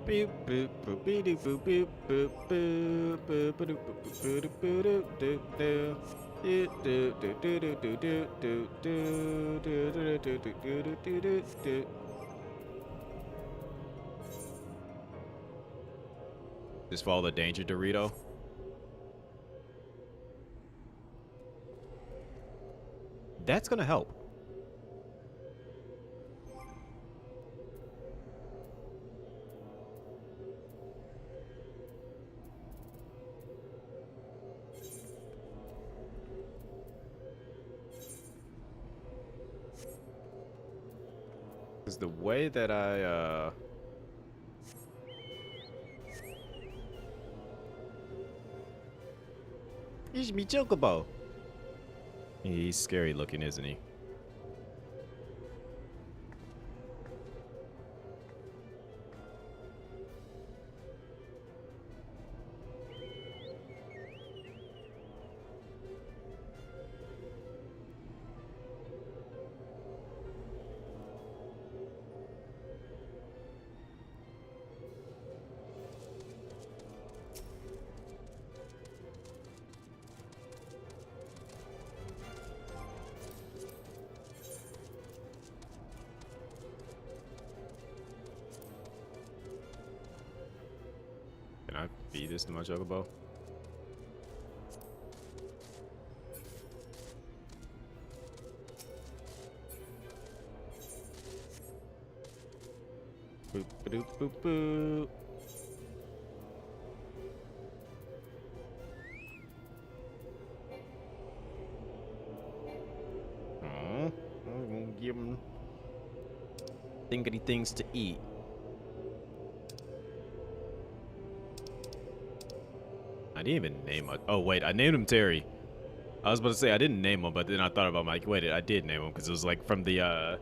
Boop boop boop boop boop boop boop boop boop boop boop boop boop boop. Just follow the danger, Dorito. That's gonna help. Because the way that I, Here's me Chocobo. He's scary looking, isn't he? I feed this to my chocobo? Boop, boop, boop, boop. I'm gonna give him thinkity things to eat. I didn't even name him. Oh wait, I named him Terry. I was about to say I didn't name him, but then I thought about him, like, wait, I did name him because it was like from the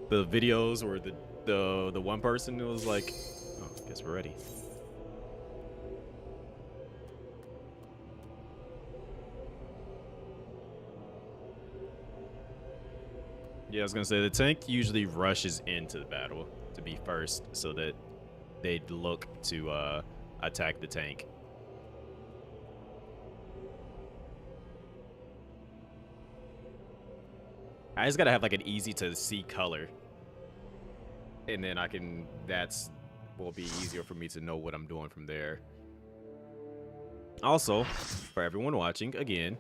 videos where the one person who was like, oh, I guess we're ready. Yeah, I was gonna say the tank usually rushes into the battle to be first, so that they'd look to attack the tank. I just gotta have like an easy to see color, and then will be easier for me to know what I'm doing from there. Also, for everyone watching, again,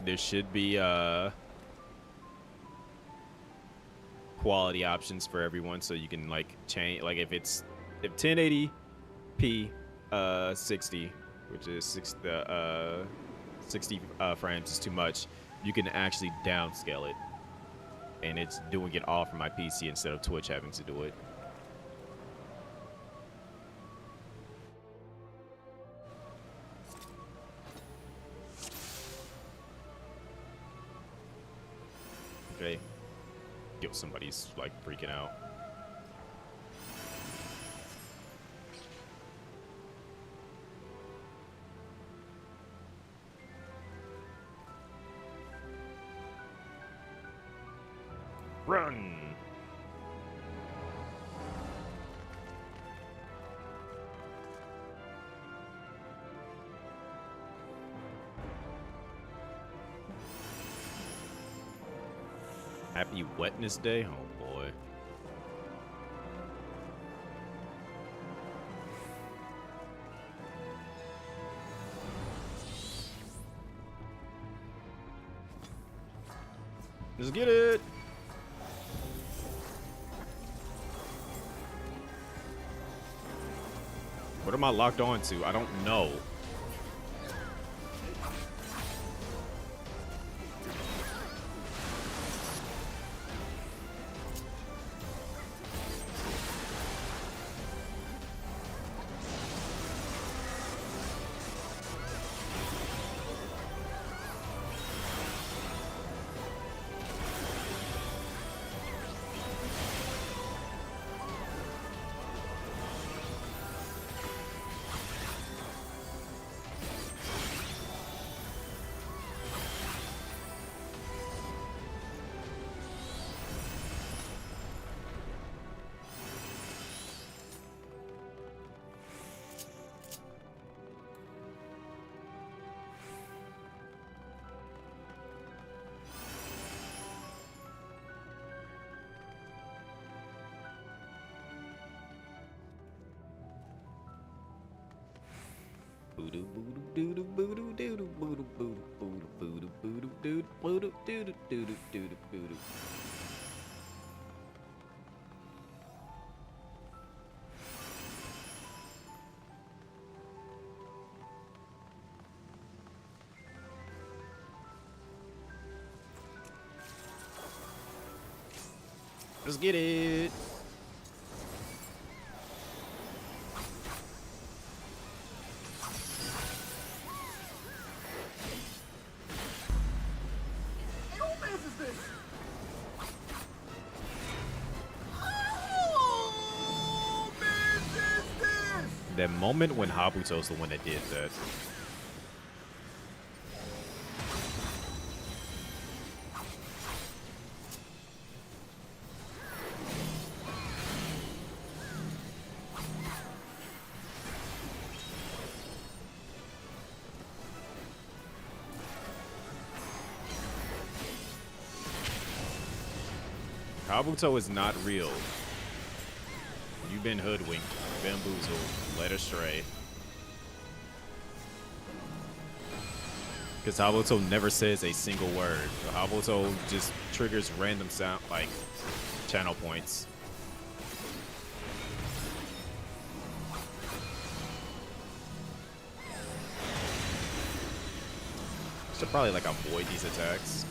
there should be quality options for everyone, so you can like change, like if 1080p 60, which is 60 frames is too much, you can actually downscale it, and it's doing it all from my PC instead of Twitch having to do it. Okay. Yo, somebody's like freaking out. Run! Happy Wetness Day? Oh boy. Let's get it! What am I locked on to? I don't know. Let's get it. That moment when Habuto's the one that did that. Kabuto is not real. You've been hoodwinked, bamboozled, led astray. Because Haboto never says a single word. So Haboto just triggers random sound, like, channel points. Should probably, like, avoid these attacks.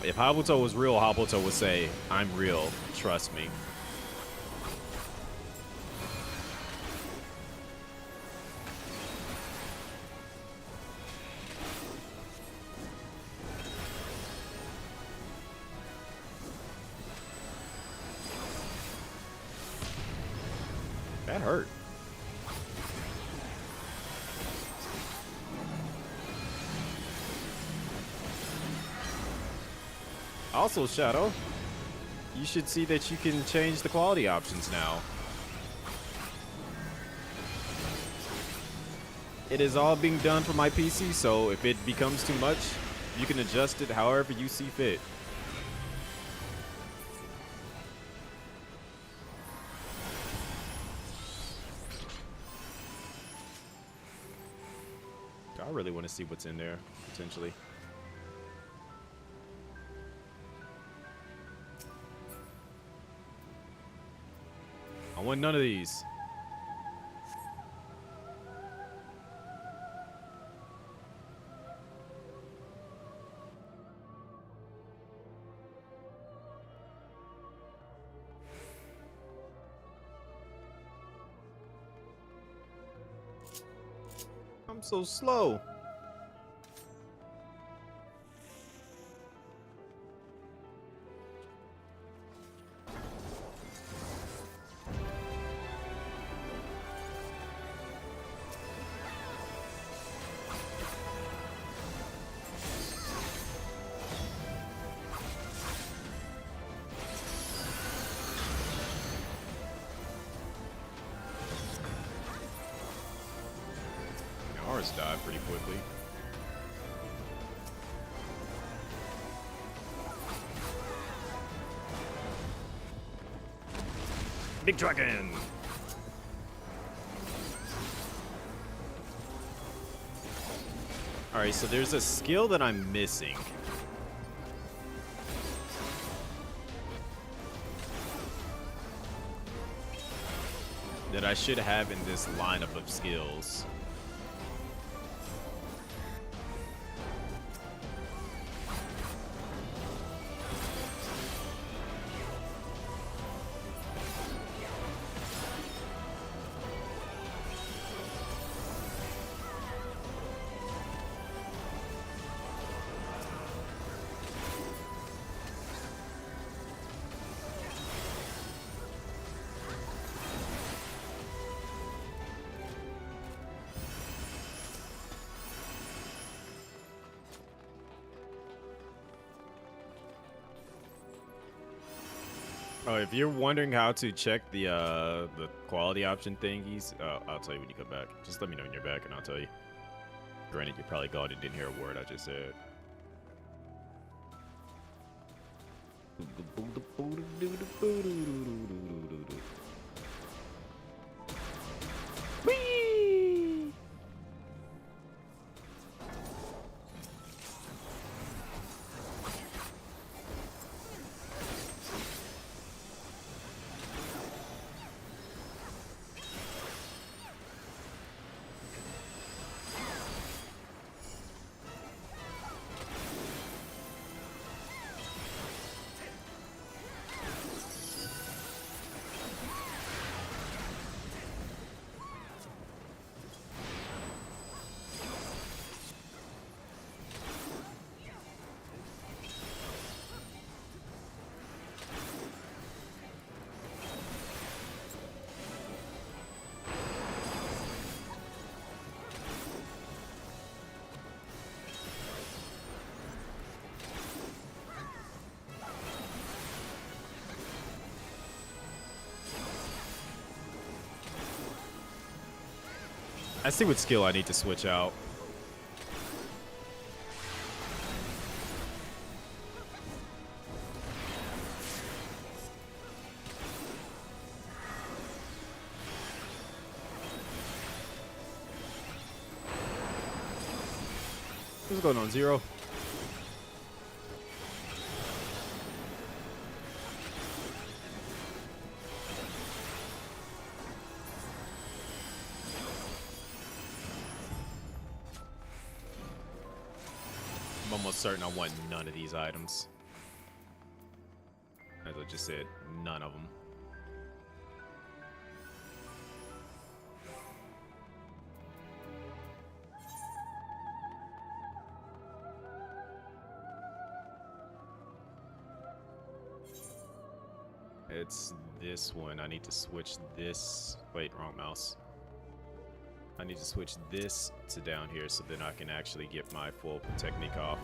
If Habuto was real, Habuto would say, I'm real, trust me. That hurt. Also, Shadow, you should see that you can change the quality options now. It is all being done for my PC, so if it becomes too much, you can adjust it however you see fit. I really want to see what's in there, potentially. I want none of these. I'm so slow. Ours died pretty quickly. Big Dragon! Alright, so there's a skill that I'm missing. That I should have in this lineup of skills. Oh, if you're wondering how to check the quality option thingies, I'll tell you when you come back. Just let me know when you're back and I'll tell you. Granted, you're probably gone and didn't hear a word I just said. Whee! I see what skill I need to switch out. What's going on, Zero? I'm almost certain I want none of these items. As I just said, none of them. It's this one. I need to switch this. Wait, wrong mouse. I need to switch this to down here so then I can actually get my full technique off.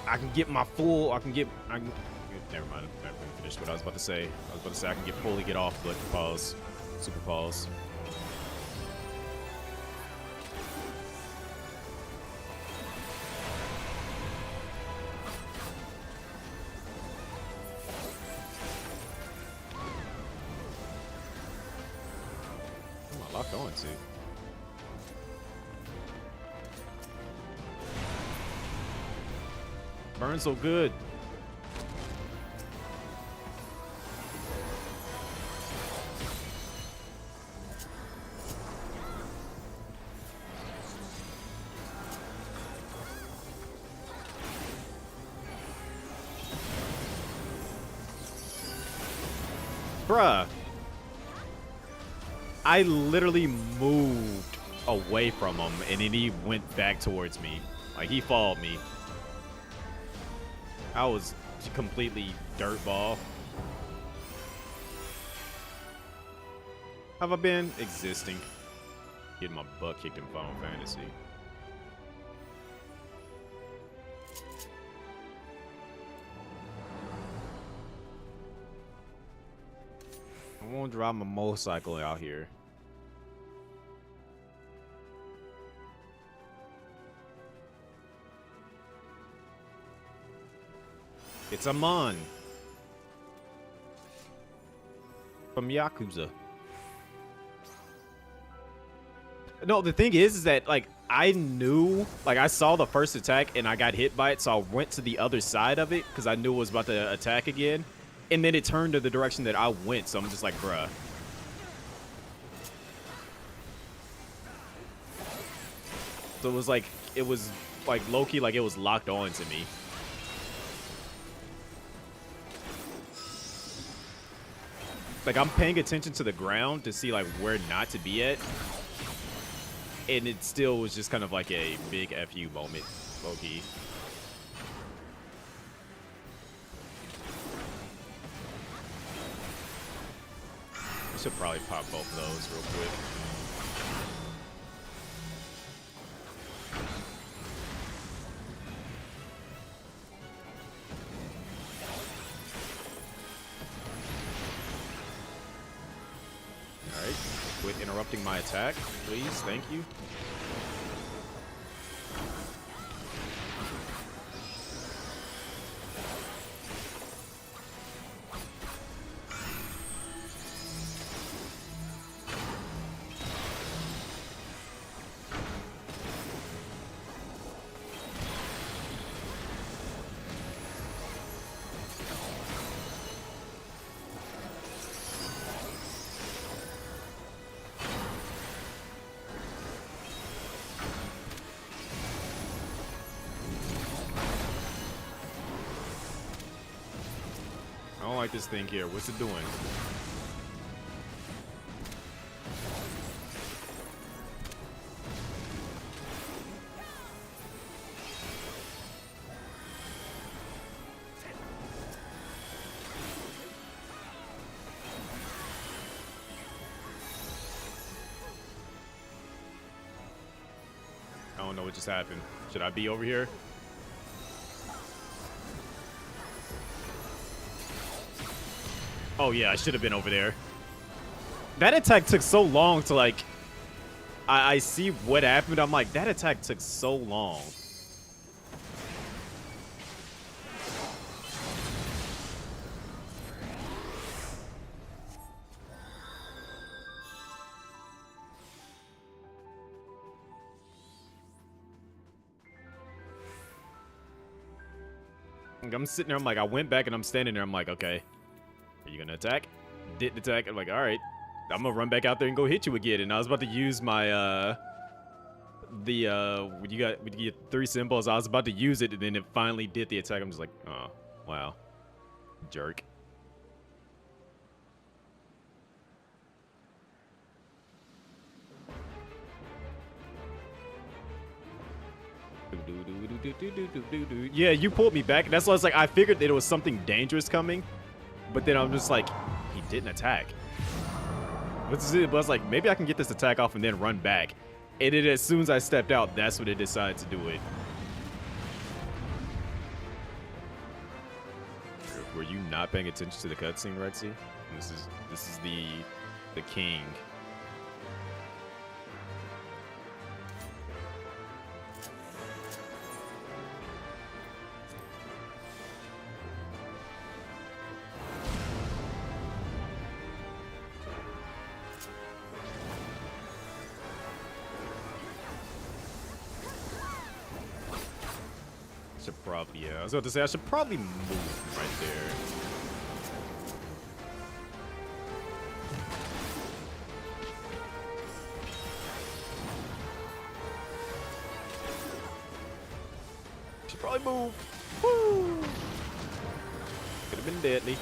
I can get my full. Never mind. I'm never gonna finish what I was about to say. I was about to say I can fully get off, but pause. Super pause. Locked on to. Burn so good. Bruh. I literally moved away from him, and then he went back towards me. Like, he followed me. I was completely dirtball. Have I been? Existing. Getting my butt kicked in Final Fantasy. I won't drive my motorcycle out here. It's Amon from Yakuza. No, the thing is that, like, I knew, like, I saw the first attack and I got hit by it, so I went to the other side of it because I knew it was about to attack again. And then it turned to the direction that I went, so I'm just like, bruh. So it was like low-key, like it was locked on to me. Like, I'm paying attention to the ground to see, like, where not to be at. And it still was just kind of like a big FU moment, low-key. I should probably pop both of those real quick. Alright, quit interrupting my attack, please, thank you. I don't like this thing here. What's it doing? I don't know what just happened. Should I be over here? Oh yeah, I should have been over there. That attack took so long to, like, I see what happened. I'm like, that attack took so long. I'm sitting there, I'm like, I went back and I'm standing there, I'm like, okay, are you gonna attack? Didn't attack. I'm like, all right, I'm gonna run back out there and go hit you again. And I was about to use my, when you get 3 symbols, I was about to use it, and then it finally did the attack. I'm just like, oh, wow. Jerk. Yeah, you pulled me back. That's why I was like, I figured that it was something dangerous coming, but then I'm just like, he didn't attack. But I was like, maybe I can get this attack off and then run back. And then as soon as I stepped out, that's when it decided to do it. Were you not paying attention to the cutscene, Rexy? This is the king. Should probably, yeah. I was about to say I should probably move right there. Should probably move. Woo! Could have been deadly.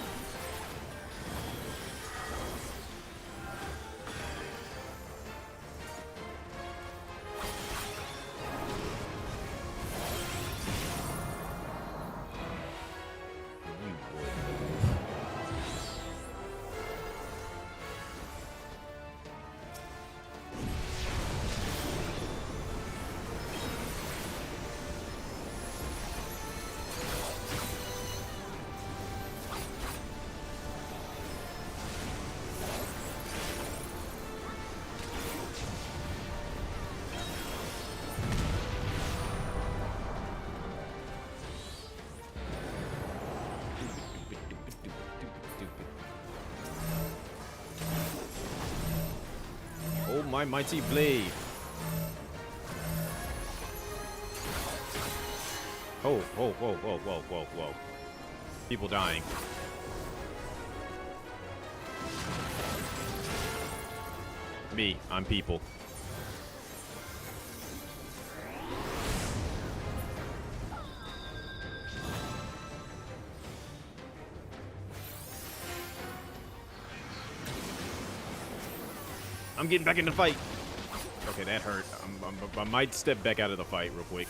Oh, my mighty blade. Oh, whoa, whoa, whoa, whoa, whoa, whoa. People dying. Me, I'm people. I'm getting back in the fight. Okay, that hurt. I might step back out of the fight real quick.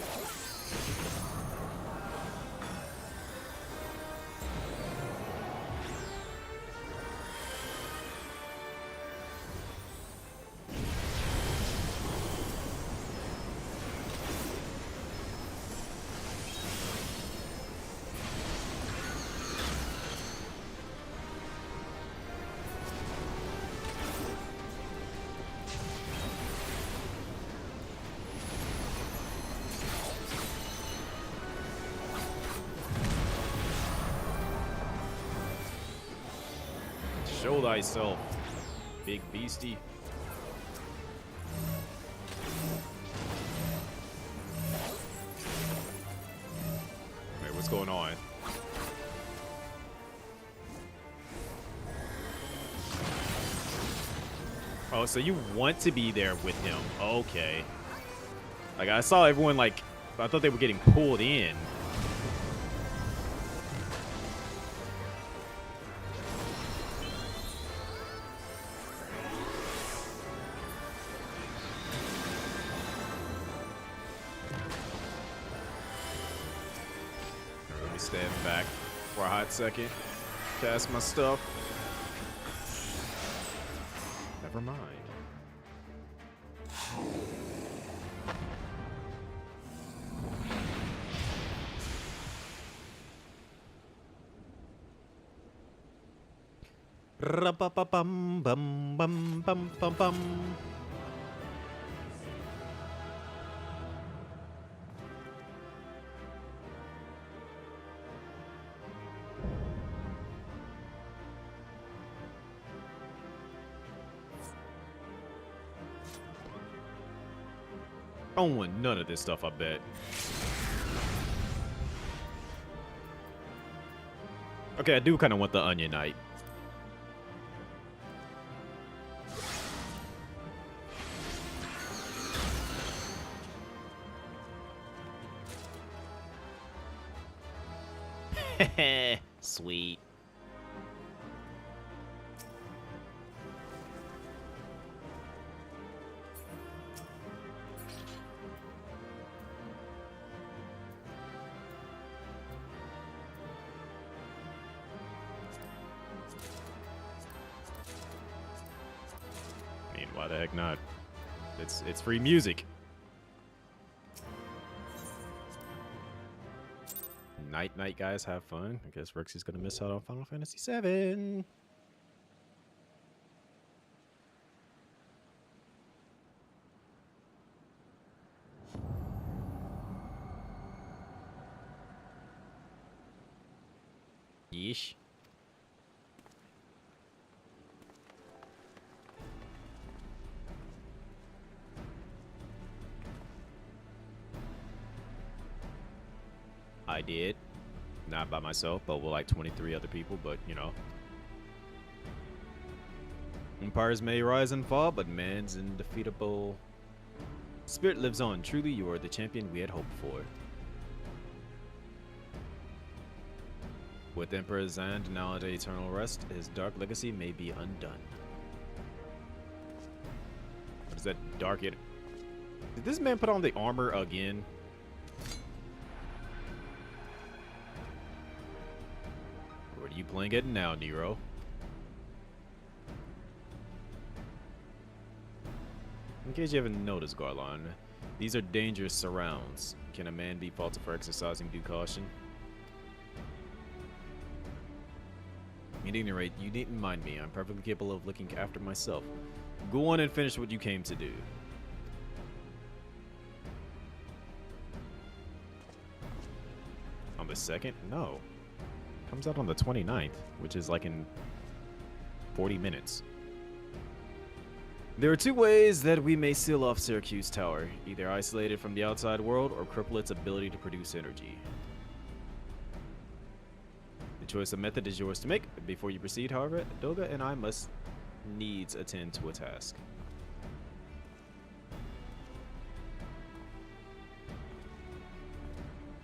Show thyself, big beastie. Wait, what's going on? Oh, so you want to be there with him. Okay. Like, I saw everyone, like, I thought they were getting pulled in. Stand back for a hot second. Cast my stuff. Never mind. Ra-ba-ba-bum, bum, bum, bum, bum, bum. I don't want none of this stuff, I bet. Okay, I do kind of want the Onion Knight. Sweet. I mean, why the heck not? It's free music. Night, guys, have fun. I guess Rexy's gonna miss out on Final Fantasy VII. Yeesh. I did. Not by myself, but with like 23 other people, but you know. Empires may rise and fall, but man's indefeatable spirit lives on. Truly, you are the champion we had hoped for. With Emperor Zand now at eternal rest, his dark legacy may be undone. What is that dark it? Did this man put on the armor again? What are you playing at now, Nero? In case you haven't noticed, Garlon, these are dangerous surrounds. Can a man be faulted for exercising due caution? At any rate, you needn't mind me. I'm perfectly capable of looking after myself. Go on and finish what you came to do. On the 2nd? No. Comes out on the 29th, which is like in 40 minutes. There are two ways that we may seal off Syracuse Tower. Either isolate it from the outside world or cripple its ability to produce energy. The choice of method is yours to make. Before you proceed, however, Doga and I must needs attend to a task.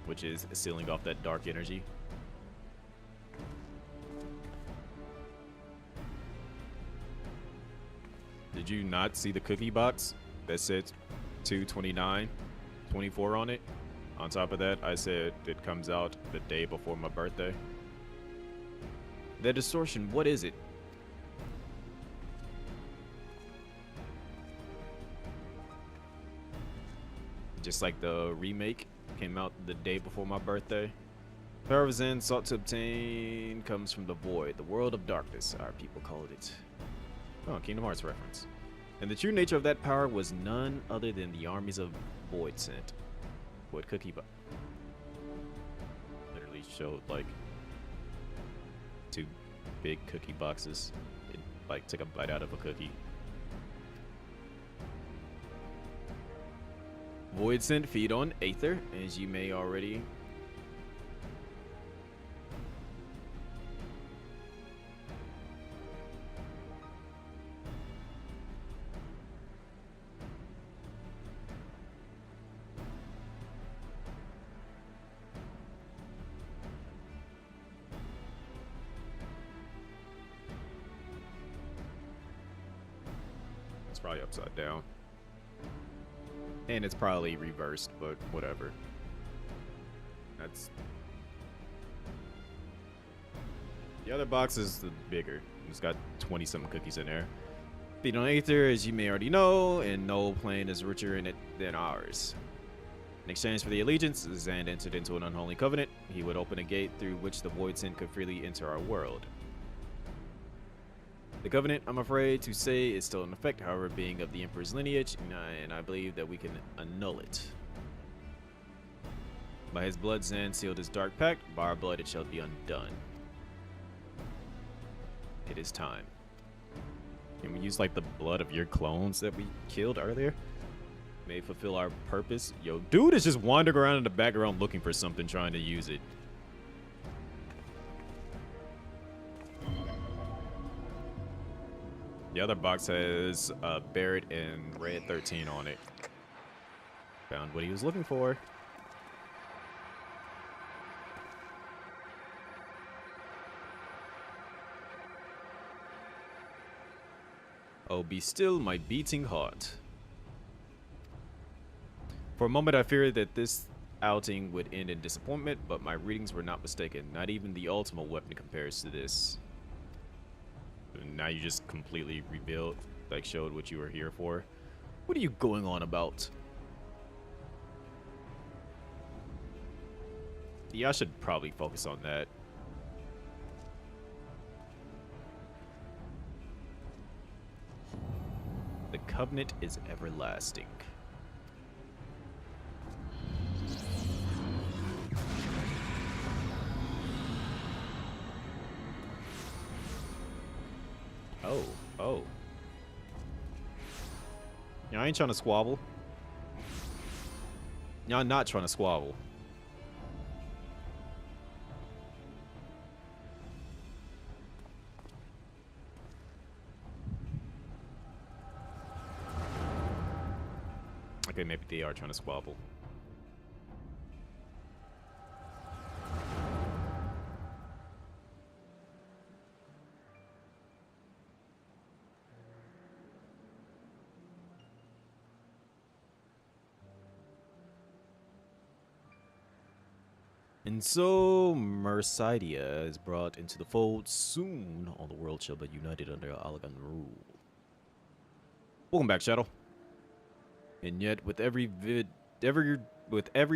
Which is sealing off that dark energy. Did you not see the cookie box that said 2/29/24 on it? On top of that, I said it comes out the day before my birthday. The distortion, what is it? Just like the remake came out the day before my birthday. Power of Zen sought to obtain comes from the void, the world of darkness, our people called it. Oh, Kingdom Hearts reference. And the true nature of that power was none other than the armies of Void sent. Void cookie box. Literally showed like 2 big cookie boxes. It like took a bite out of a cookie. Void sent feed on Aether, as you may already. It's probably upside down. And it's probably reversed, but whatever. That's... The other box is the bigger. It's got 20-something cookies in there. Feed on Aether, as you may already know, and no plane is richer in it than ours. In exchange for the allegiance, Zand entered into an unholy covenant. He would open a gate through which the Void Sin could freely enter our world. The covenant, I'm afraid to say, is still in effect, however, being of the Emperor's lineage, and I believe that we can annul it. By his blood, Zand sealed his dark pact. By our blood, it shall be undone. It is time. Can we use, like, the blood of your clones that we killed earlier? May fulfill our purpose. Yo, dude is just wandering around in the background looking for something, trying to use it. The other box has Barrett and Red 13 on it. Found what he was looking for. Oh, be still my beating heart. For a moment I feared that this outing would end in disappointment, but my readings were not mistaken. Not even the ultimate weapon compares to this. And now you just completely rebuilt, like showed what you were here for. What are you going on about? Yeah, I should probably focus on that. The covenant is everlasting. Oh. Yeah, I ain't trying to squabble. Yeah, I'm not trying to squabble. Okay, maybe they are trying to squabble. And so, Mercidia is brought into the fold. Soon, all the world shall be united under Allagan rule. Welcome back, Shadow. And yet, with every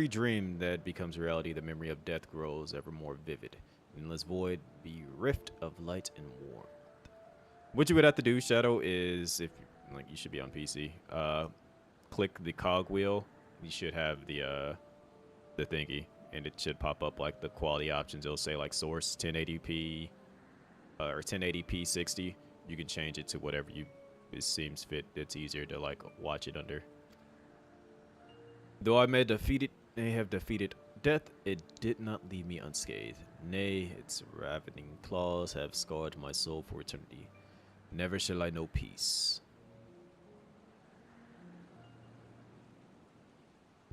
dream that becomes reality, the memory of death grows ever more vivid. Endless void, be rift of light and warmth. What you would have to do, Shadow, is if like you should be on PC. Click the cog wheel. You should have the thingy. And it should pop up like the quality options. It'll say like source 1080p or 1080p 60. You can change it to whatever it seems fit. It's easier to like watch it under. Though I may have defeated death, it did not leave me unscathed. Nay, its ravening claws have scarred my soul for eternity. Never shall I know peace.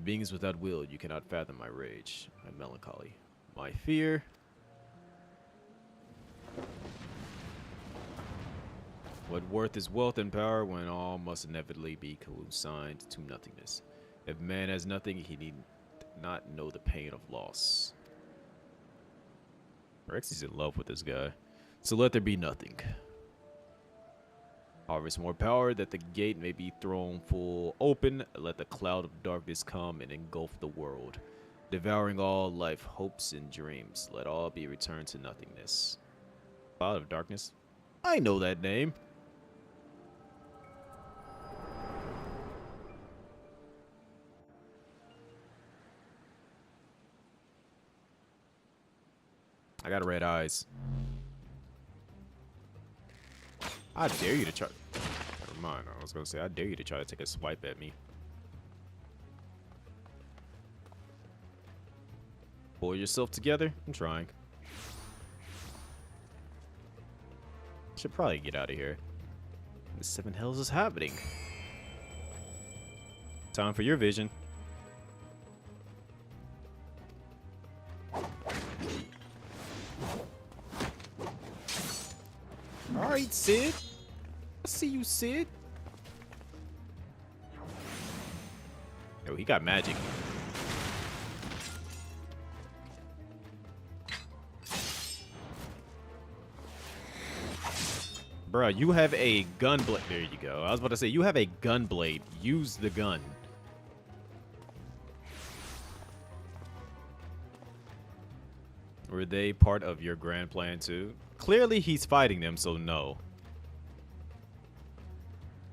Beings without will, you cannot fathom my rage, my melancholy, my fear. What worth is wealth and power when all must inevitably be consigned to nothingness? If man has nothing, he need not know the pain of loss. Rexy's in love with this guy. So let there be nothing. Harvest more power, that the gate may be thrown full open. Let the cloud of darkness come and engulf the world, devouring all life, hopes, and dreams. Let all be returned to nothingness. Cloud of darkness? I know that name. I got red eyes. I dare you to try. Never mind. I was gonna say, I dare you to try to take a swipe at me. Pull yourself together. I'm trying. Should probably get out of here. The seven hells is happening. Time for your vision. Alright, Sid. I see you, Sid. Oh, he got magic. Bruh, you have a gun blade. There you go. I was about to say, you have a gun blade. Use the gun. Were they part of your grand plan too? Clearly he's fighting them, so no.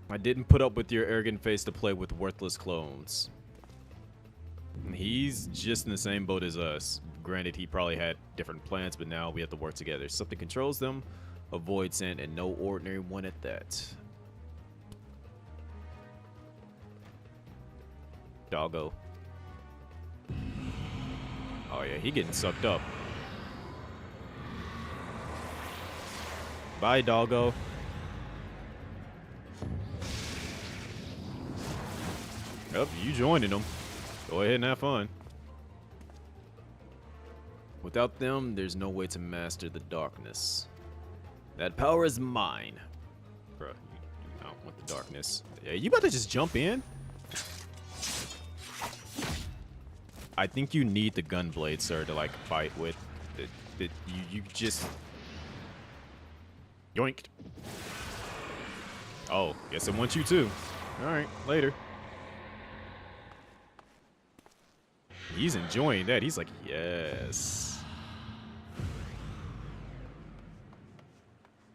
I didn't put up with your arrogant face to play with worthless clones. He's just in the same boat as us. Granted, he probably had different plans, but now we have to work together. Something controls them, avoid sin, and no ordinary one at that. Doggo. Oh yeah, he getting sucked up. Bye, doggo. Yep, you joining them. Go ahead and have fun. Without them, there's no way to master the darkness. That power is mine. Bruh, you do not want the darkness. Yeah, you about to just jump in? I think you need the gunblade, sir, to like fight with. You just yoinked. Oh, guess it wants you too. All right, later. He's enjoying that. He's like, yes.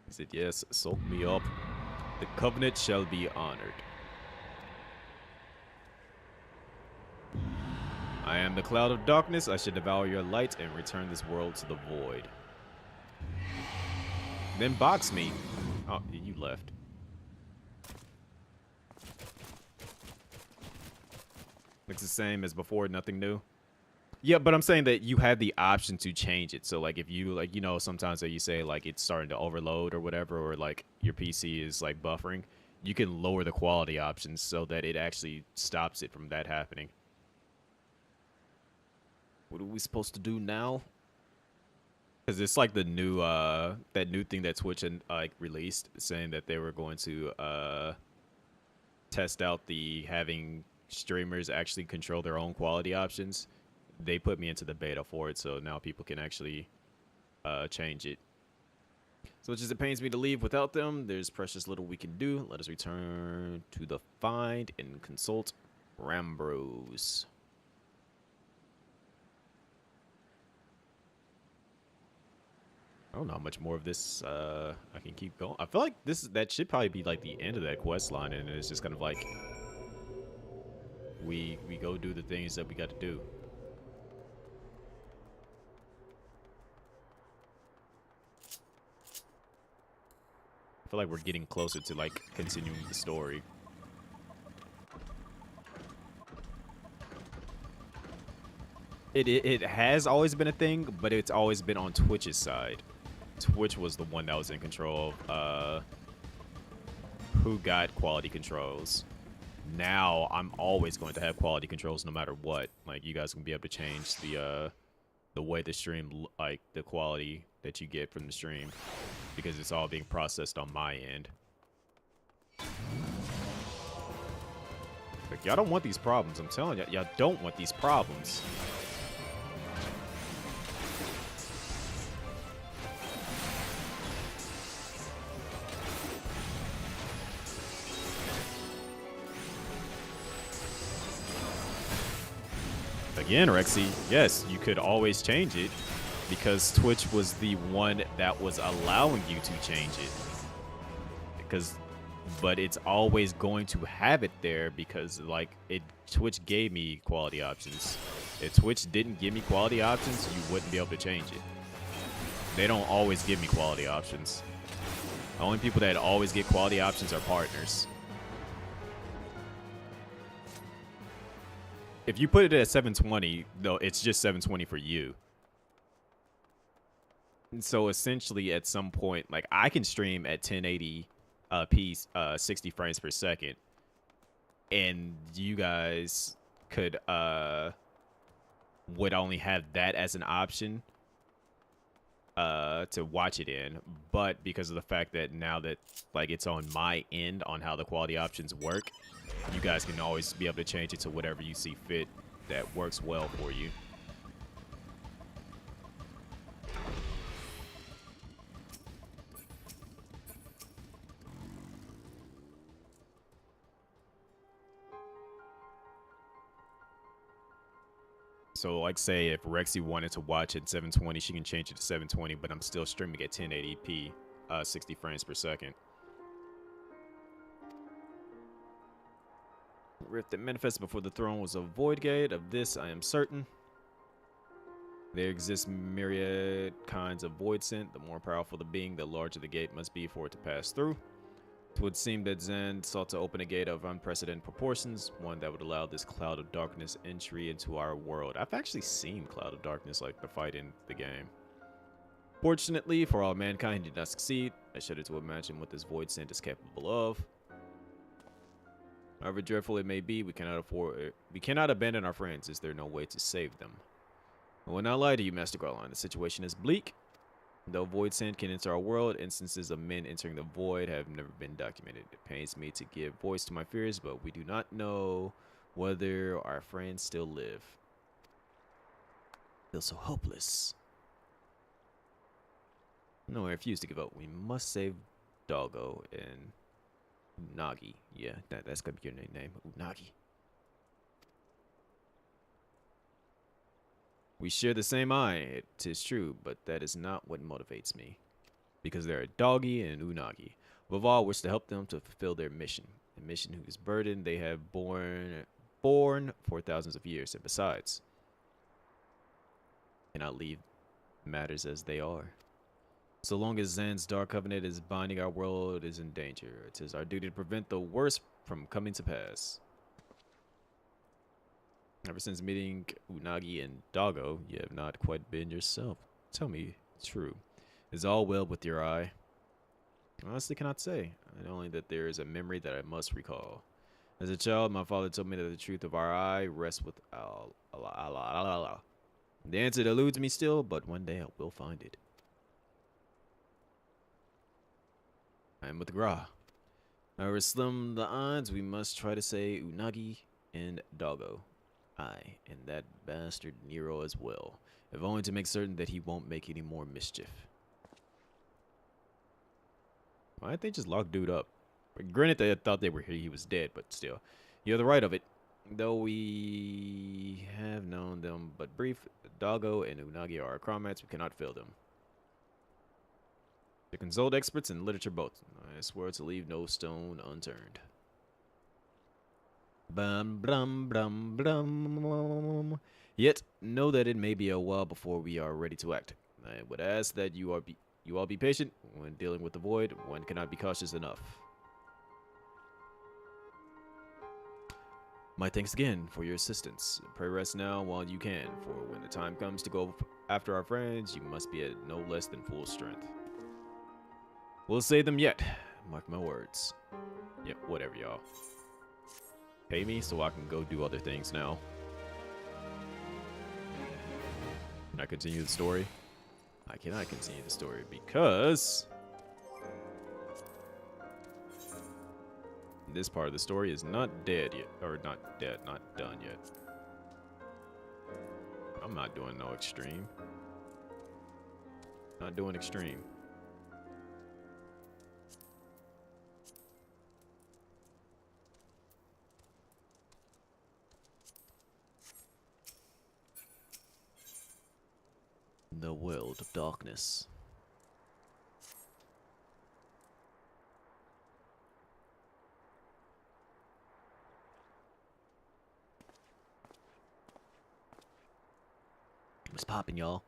He said, yes, soak me up. The covenant shall be honored. I am the cloud of darkness. I should devour your light and return this world to the void. Then box me. Oh, you left. Looks the same as before, nothing new. Yeah, but I'm saying that you have the option to change it. So, like, if you, like, you know, sometimes that you say, like, it's starting to overload or whatever, or, like, your PC is, like, buffering, you can lower the quality options so that it actually stops it from that happening. What are we supposed to do now? Because it's, like, the new, that new thing that Twitch and, like, released, saying that they were going to, test out the having streamers actually control their own quality options. They put me into the beta for it, so now people can actually change it. So much as it pains me to leave without them, there's precious little we can do. Let us return to the find and consult Rambros. I don't know how much more of this I can keep going. I feel like that should probably be like the end of that quest line, and it's just kind of like we go do the things that we got to do. I feel like we're getting closer to like continuing the story. It has always been a thing, but it's always been on Twitch's side. Twitch was the one that was in control of who got quality controls. Now I'm always going to have quality controls no matter what. Like, you guys can be able to change the way the stream, like the quality that you get from the stream, because it's all being processed on my end. Like, y'all don't want these problems. I'm telling you, y'all don't want these problems. Again, Rexy, yes, you could always change it because Twitch was the one that was allowing you to change it. But it's always going to have it there because, like, Twitch gave me quality options. If Twitch didn't give me quality options, you wouldn't be able to change it. They don't always give me quality options. The only people that always get quality options are partners. If you put it at 720, though, it's just 720 for you. And so essentially, at some point, like, I can stream at 1080p, 60 frames per second, and you guys could would only have that as an option to watch it in. But because of the fact that now that, like, it's on my end on how the quality options work, you guys can always be able to change it to whatever you see fit that works well for you. So, like, say if Rexy wanted to watch at 720, she can change it to 720, but I'm still streaming at 1080p, 60 frames per second. Rift that manifested before the throne was a void gate. Of this, I am certain. There exists myriad kinds of void scent. The more powerful the being, the larger the gate must be for it to pass through. It would seem that Zen sought to open a gate of unprecedented proportions, one that would allow this cloud of darkness entry into our world. I've actually seen Cloud of Darkness, like the fight in the game. Fortunately for all mankind, he did not succeed. I shudder to imagine what this void scent is capable of. However dreadful it may be, we cannot abandon our friends. Is there no way to save them? I will not lie to you, Master Garland. The situation is bleak. Though void sand can enter our world, instances of men entering the void have never been documented. It pains me to give voice to my fears, but we do not know whether our friends still live. I feel so hopeless. No, I refuse to give up. We must save Doggo and Unagi. Yeah, that's gonna be your name. Unagi. We share the same eye, 'tis true, but that is not what motivates me. Because they are Doggy and Unagi. Above all, wish to help them to fulfill their mission. A mission whose burden they have borne for thousands of years. And besides, cannot leave matters as they are. So long as Zan's Dark Covenant is binding, our world is in danger. It is our duty to prevent the worst from coming to pass. Ever since meeting Unagi and Doggo, you have not quite been yourself. Tell me, true. Is all well with your eye? I honestly cannot say. Only that there is a memory that I must recall. As a child, my father told me that the truth of our eye rests with Allah. The answer eludes me still, but one day I will find it. I am with Gra. However slim the odds, we must try to say Unagi and Doggo. Aye, and that bastard Nero as well, if only to make certain that he won't make any more mischief. Why'd they just lock dude up? Granted, they thought he was dead, but still. You have the right of it. Though we have known them but brief, Doggo and Unagi are our comrades, we cannot fail them. To consult experts in literature both. I swear to leave no stone unturned. Bum, brum, brum, brum. Yet, know that it may be a while before we are ready to act. I would ask that you all be patient. When dealing with the void, one cannot be cautious enough. My thanks again for your assistance. Pray rest now while you can, for when the time comes to go after our friends, you must be at no less than full strength. We'll save them yet. Mark my words. Yep, whatever, y'all. Pay me so I can go do other things now. Can I continue the story? I cannot continue the story because this part of the story is not dead yet. Or not dead, not done yet. I'm not doing no extreme. Not doing extreme. The world of darkness. What's poppin', y'all?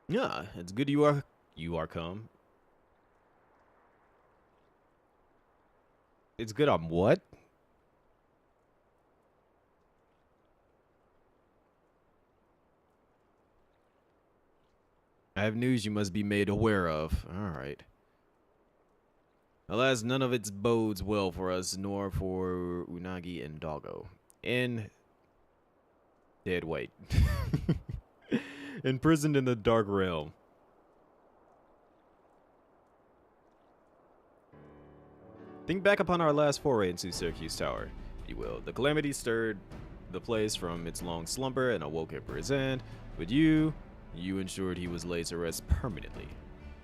Yeah, it's good you are come. It's good I'm what? I have news you must be made aware of. Alright. Alas, none of it bodes well for us, nor for Unagi and Doggo. And dead weight. Imprisoned in the Dark Realm. Think back upon our last foray into Syracuse Tower, if you will. The calamity stirred the place from its long slumber and awoke it for his end. But you ensured he was laid to rest permanently.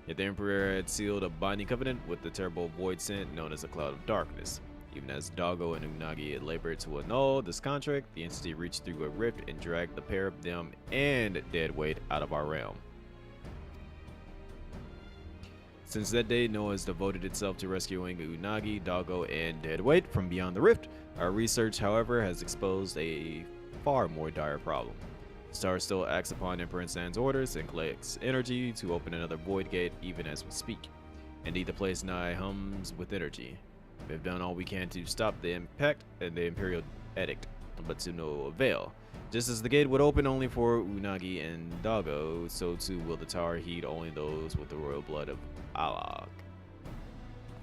Yet the Emperor had sealed a binding covenant with the terrible void scent known as the Cloud of Darkness. Even as Doggo and Unagi had labored to annul this contract, the entity reached through a rift and dragged the pair of them and Deadweight out of our realm. Since that day, Noah has devoted itself to rescuing Unagi, Doggo, and Deadweight from beyond the rift. Our research, however, has exposed a far more dire problem. Star still acts upon Emperor Zan's orders and collects energy to open another void gate even as we speak. Indeed, the place nigh hums with energy. We have done all we can to stop the impact and the Imperial Edict, but to no avail. Just as the gate would open only for Unagi and Doggo, so too will the tower heed only those with the royal blood of Allah.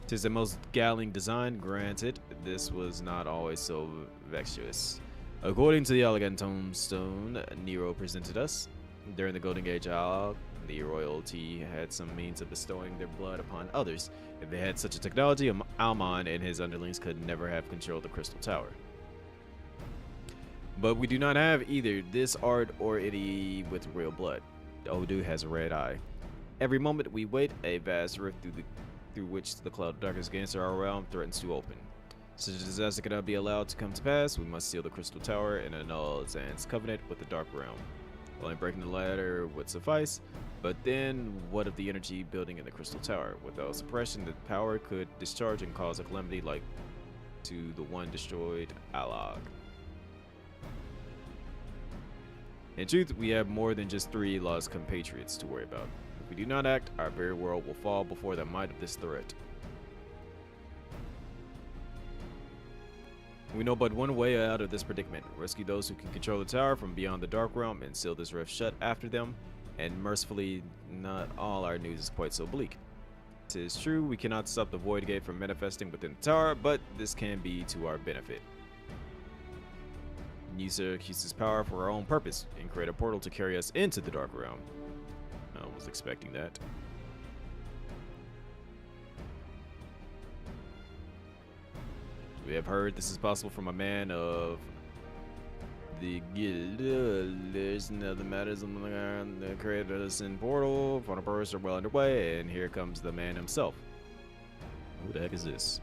'Tis the most galling design, granted, this was not always so vexuous. According to the elegant tombstone Nero presented us, during the Golden Age the royalty had some means of bestowing their blood upon others. If they had such a technology, Almon and his underlings could never have controlled the Crystal Tower. But we do not have either this art or any with real blood. Odu has a red eye. Every moment we wait, a vast rift through which the cloud of darkness against our realm threatens to open. Such a disaster cannot be allowed to come to pass. We must seal the Crystal Tower and annul Zan's covenant with the Dark Realm. Only breaking the ladder would suffice, but then what of the energy building in the Crystal Tower? Without suppression, the power could discharge and cause a calamity like to the one destroyed Alag. In truth, we have more than just 3 lost compatriots to worry about. If we do not act, our very world will fall before the might of this threat. We know but one way out of this predicament. Rescue those who can control the tower from beyond the Dark Realm and seal this rift shut after them. And mercifully, not all our news is quite so bleak. 'Tis true, we cannot stop the Void Gate from manifesting within the tower, but this can be to our benefit. Use Syracuse's power for our own purpose and create a portal to carry us into the Dark Realm. I was expecting that. We have heard this is possible from a man of the guild. There's another matters on the created us in portal. Final purpose are well underway, and here comes the man himself. Who the heck is this?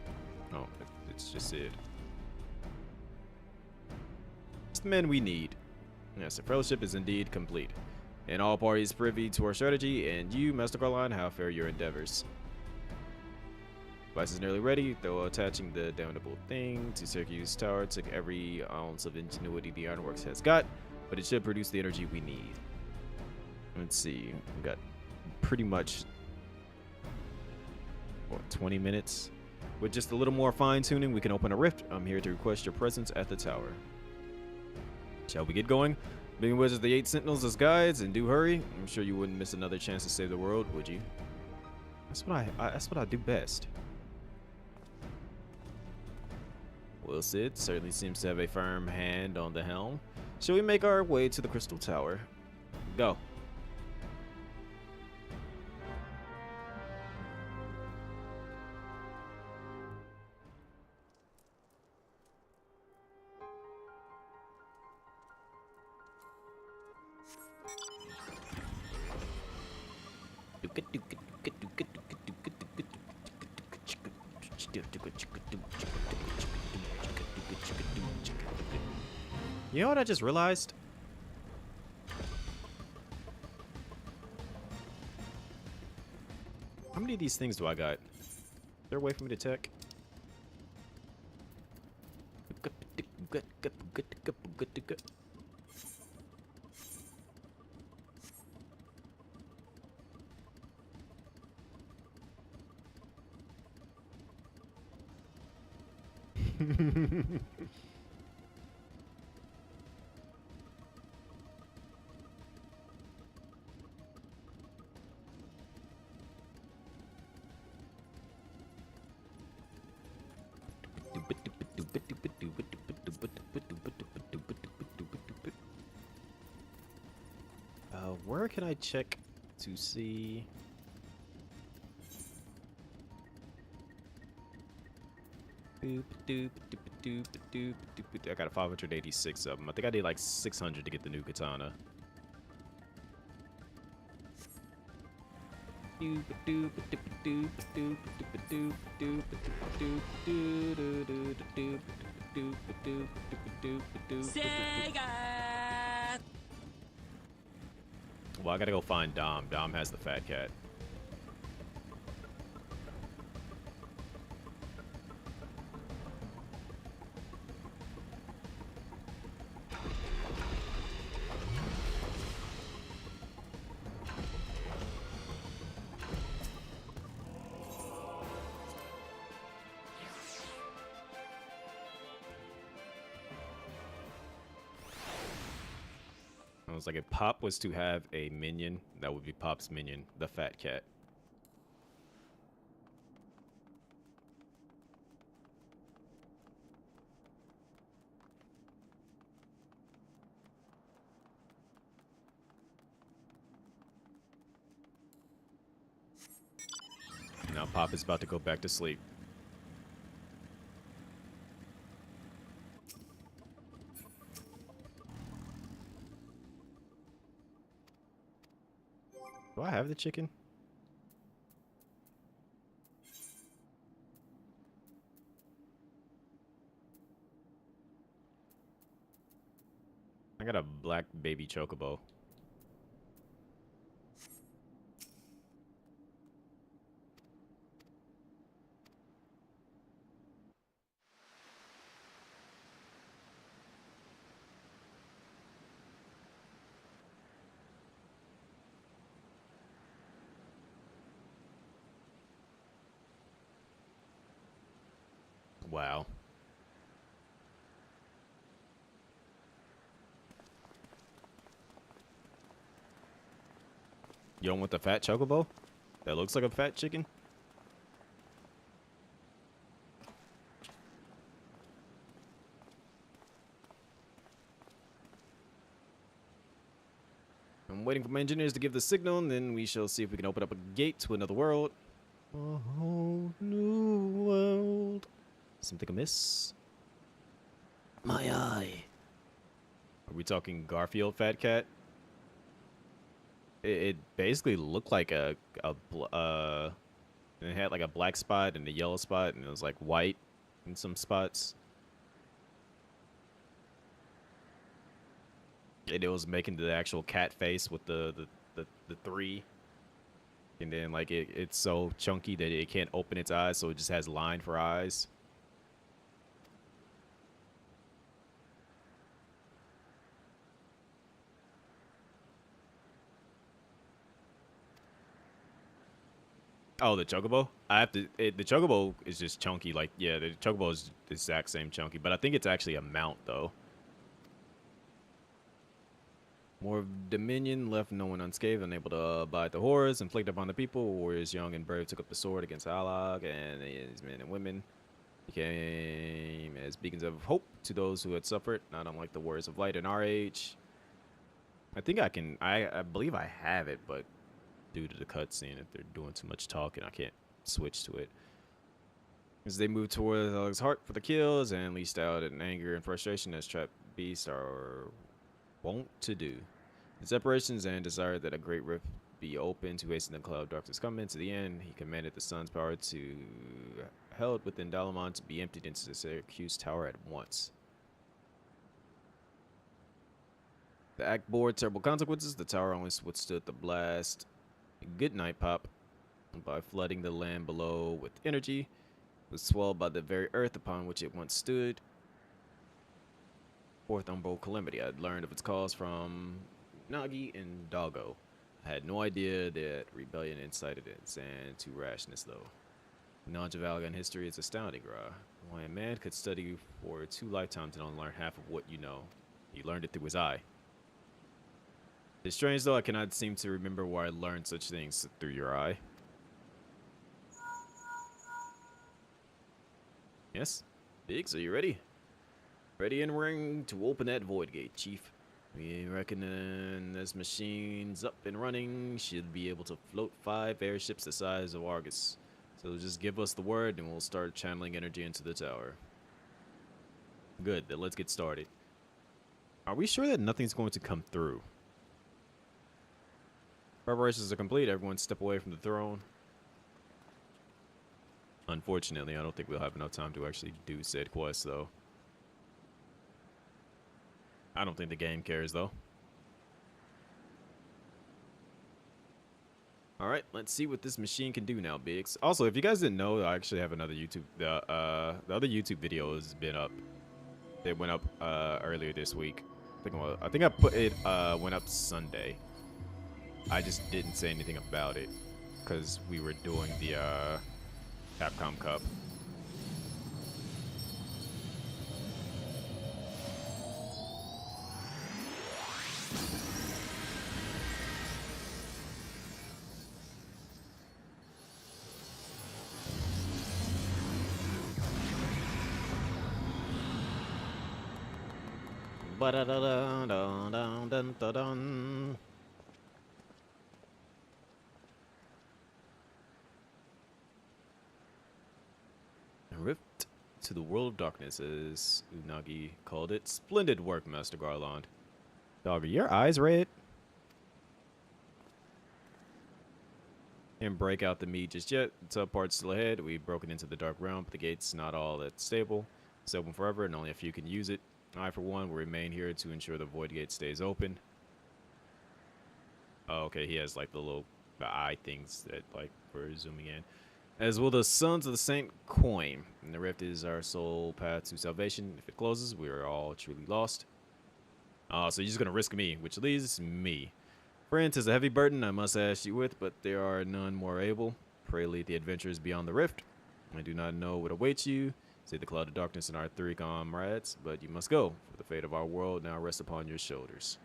Oh, it's just it. It's the man we need. Yes, the fellowship is indeed complete, and all parties privy to our strategy. And you, Master Carline, how fare your endeavors? Device is nearly ready, though attaching the damnable thing to Syracuse Tower took every ounce of ingenuity the Ironworks has got, but it should produce the energy we need. Let's see, we got pretty much, what, 20 minutes? With just a little more fine-tuning, we can open a rift. I'm here to request your presence at the tower. Shall we get going? Being wizards the 8 sentinels as guides, and do hurry. I'm sure you wouldn't miss another chance to save the world, would you? That's what I do best. Will Sid certainly seems to have a firm hand on the helm. Shall we make our way to the Crystal Tower? Go. You know what I just realized? How many of these things do I got? Is there a way for me to check? Where can I check to see? I got a 586 of them. I think I need like 600 to get the new katana. Sega! Well, I gotta go find Dom. Dom has the fat cat. I was like, if Pop was to have a minion, that would be Pop's minion, the fat cat. Now Pop is about to go back to sleep. Do I have the chicken? I got a black baby chocobo. Wow. You don't want the fat chocobo? That looks like a fat chicken? I'm waiting for my engineers to give the signal, and then we shall see if we can open up a gate to another world. A whole new world. Something amiss? My eye. Are we talking Garfield Fat Cat? It basically looked like it had like a black spot and a yellow spot, and it was like white in some spots. And it was making the actual cat face with the three. And then like it's so chunky that it can't open its eyes, so it just has line for eyes. Oh, the chocobo? I have to. The chocobo is just chunky. Like, yeah, the chocobo is the exact same chunky, but I think it's actually a mount though. More of Dominion left no one unscathed, unable to abide the horrors inflicted upon the people. Warriors young and brave took up the sword against Alog, and his men and women became as beacons of hope to those who had suffered, not unlike the warriors of light in our age. I think I can. I believe I have it, but due to the cutscene, if they're doing too much talking, I can't switch to it. As they move towards Alog's heart for the kills and unleashed out in anger and frustration as trapped beasts are wont to do. The separations and desire that a great rift be open to hasten the cloud of darkness come into the end, he commanded the sun's power to held within Dalamon to be emptied into the Syracuse Tower at once. The act bore terrible consequences. The tower only withstood the blast. Good night, Pop. By flooding the land below with energy, it was swallowed by the very earth upon which it once stood. Fourth Umbral calamity. I had learned of its cause from Nagi and Doggo. I had no idea that rebellion incited it, and to rashness, though. Knowledge of Algon history is astounding, Ra. Why a man could study for 2 lifetimes and only learn half of what you know. He learned it through his eye. It's strange, though, I cannot seem to remember where I learned such things through your eye. Yes? Biggs, are you ready? Ready and ring to open that void gate, Chief. We reckon this machine's up and running, should be able to float 5 airships the size of Argus. So just give us the word and we'll start channeling energy into the tower. Good, then let's get started. Are we sure that nothing's going to come through? Preparations are complete, everyone step away from the throne. Unfortunately, I don't think we'll have enough time to actually do said quest, though. I don't think the game cares, though. Alright, let's see what this machine can do now, Biggs. Also, if you guys didn't know, I actually have another YouTube... The other YouTube video has been up. It went up earlier this week. I think I put it went up Sunday. I just didn't say anything about it because we were doing the Capcom Cup. Ba-da-da-da-dun-dun-dun-dun-dun. to the world of darkness, as Unagi called it. Splendid work, Master Garland. Dog, are your eyes red? Can't break out the meat just yet. The tough part's still ahead. We've broken into the dark realm, but the gate's not all that stable. It's open forever, and only a few can use it. I, for one, will remain here to ensure the void gate stays open. Oh, okay, he has like the eye things that like we're zooming in. As will the sons of the Saint Coin. And the rift is our sole path to salvation. If it closes, we are all truly lost. So you're just gonna risk me, which leaves me. Friend, 'tis a heavy burden I must ask you with, but there are none more able. Pray lead the adventurers beyond the rift. I do not know what awaits you, say the cloud of darkness and our three comrades, but you must go, for the fate of our world now rests upon your shoulders.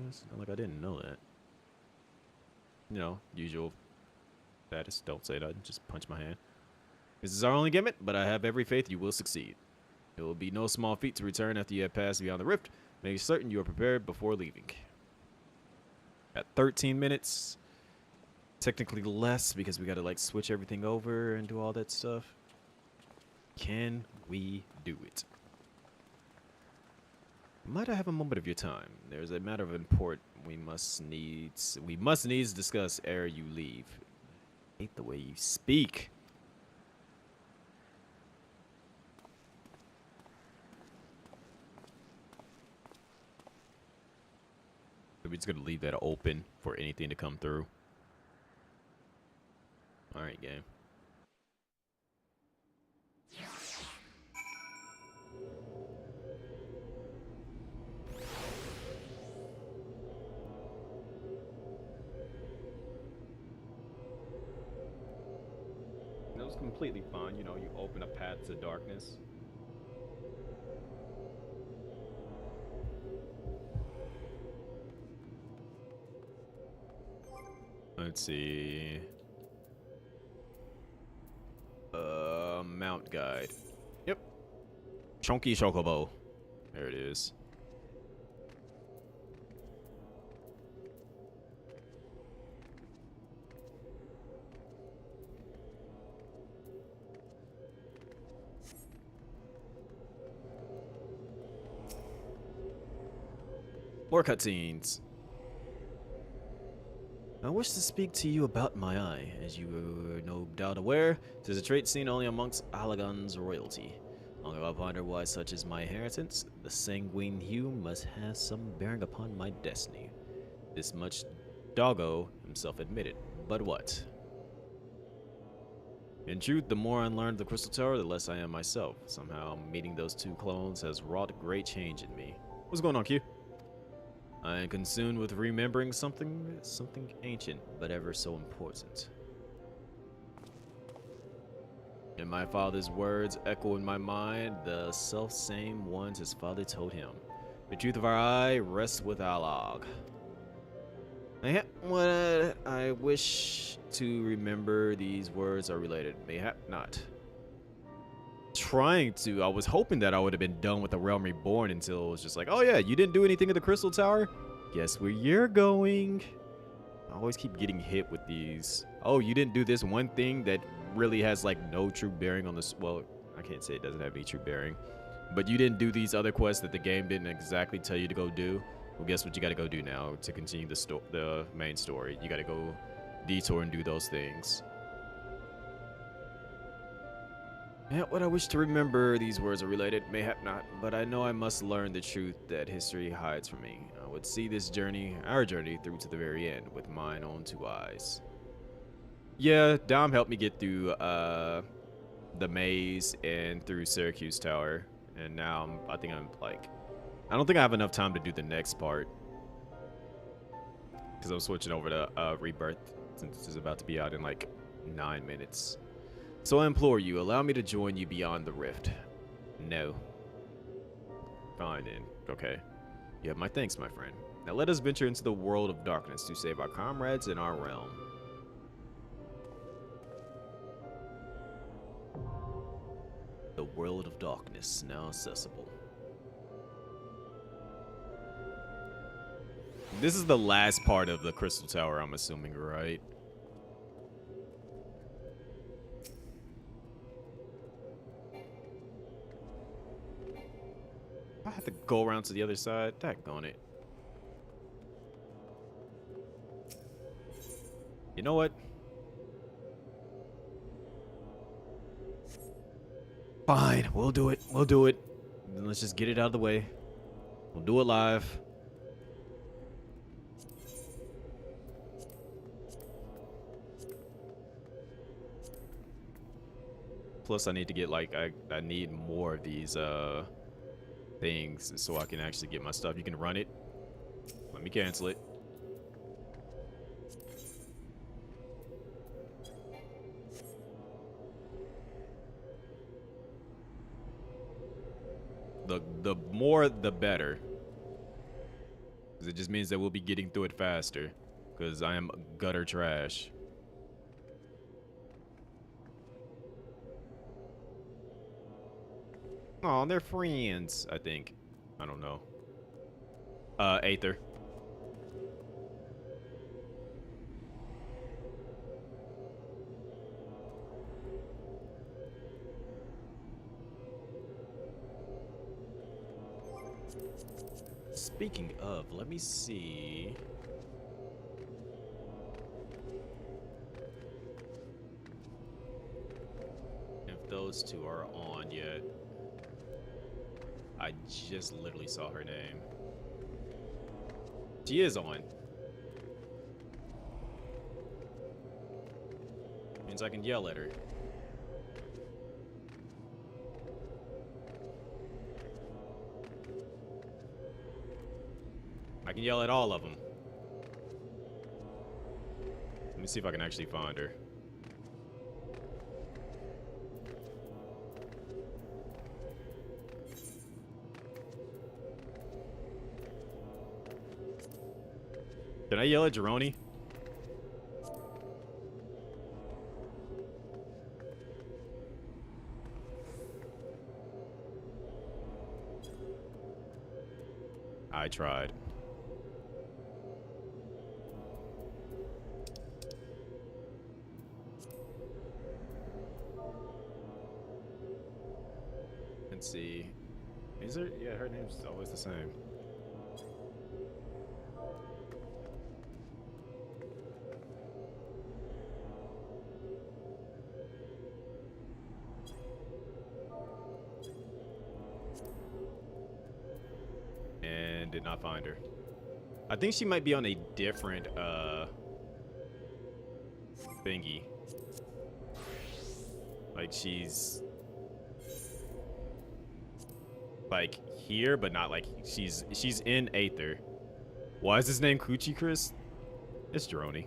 It's not like I didn't know that. You know, usual status, don't say nothing, just punch my hand. This is our only gimmick, but I have every faith you will succeed. It will be no small feat to return after you have passed beyond the rift. Make certain you are prepared before leaving. At 13 minutes, technically less because we got to like switch everything over and do all that stuff. Can we do it? Might I have a moment of your time? There's a matter of import we must needs discuss ere you leave. I hate the way you speak. We're just gonna leave that open for anything to come through. All right, game. That was completely fine. You know, you open a path to darkness. Let's see. Mount guide. Yep. Chunky Chocobo. There it is. More cutscenes. I wish to speak to you about my eye. As you are no doubt aware, it is a trait seen only amongst Alagon's royalty. Long have I pondered why such is my inheritance. The sanguine hue must have some bearing upon my destiny. This much Doggo himself admitted. But what? In truth, the more I learned the Crystal Tower, the less I am myself. Somehow, meeting those two clones has wrought great change in me. What's going on, Q? I am consumed with remembering something ancient, but ever so important. And my father's words echo in my mind, the self-same ones his father told him. The truth of our eye rests with Alog. What I wish to remember these words are related. Mayhap not. I was hoping that I would have been done with the Realm Reborn until it was just like, oh yeah, you didn't do anything at the Crystal Tower? Guess where you're going. I always keep getting hit with these. Oh, you didn't do this one thing that really has like no true bearing on this. Well, I can't say it doesn't have any true bearing, but you didn't do these other quests that the game didn't exactly tell you to go do. Well, guess what you got to go do now to continue the main story? You got to go detour and do those things. Yeah, what I wish to remember, these words are related, mayhap not, but I know I must learn the truth that history hides from me. I would see this journey, our journey, through to the very end with mine own two eyes. Yeah, Dom helped me get through the maze and through Syracuse Tower, and now I don't think I have enough time to do the next part because I'm switching over to Rebirth since it's about to be out in like 9 minutes. So I implore you, allow me to join you beyond the rift. No. Fine then. Okay. You have my thanks, my friend. Now let us venture into the world of darkness to save our comrades in our realm. The world of darkness, now accessible. This is the last part of the Crystal Tower, I'm assuming, right? have to go around to the other side? Daggone it. You know what? Fine, we'll do it. We'll do it. Then let's just get it out of the way. We'll do it live. Plus, I need to get like I need more of these things so I can actually get my stuff. You can run it. Let me cancel it. The more the better. Because it just means that we'll be getting through it faster. Because I am gutter trash. Oh, they're friends, I think. I don't know. Aether. Speaking of, let me see. If those two are on yet. I just literally saw her name. She is on. Means I can yell at her. I can yell at all of them. Let me see if I can actually find her. Can I yell at Jeroni? I tried. Let's see. Is there? Yeah, her name's always the same. And did not find her. I think she might be on a different thingy. Like she's like here, but not like she's in Aether. Why is his name Coochie Chris? It's Jeroni.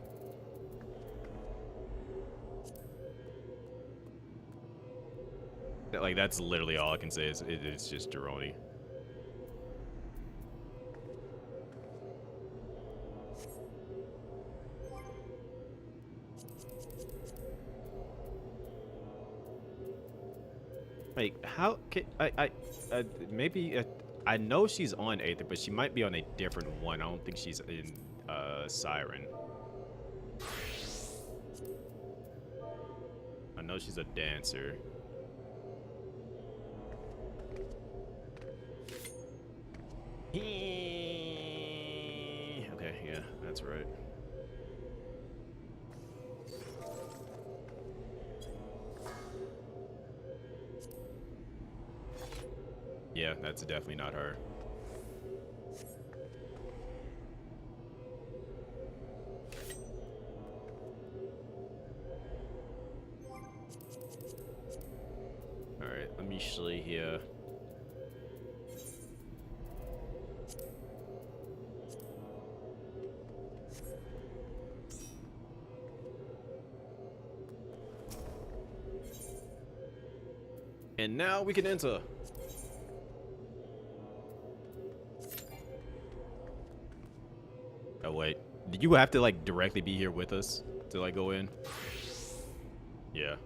Like that's literally all I can say is it's just Jeroni. Like, how can maybe I know she's on Aether, but she might be on a different one. I don't think she's in Siren. I know she's a dancer. Okay, yeah, that's right. Yeah, that's definitely not her. All right, let me see here. And now we can enter. Oh wait, did you have to like directly be here with us to like go in? Yeah.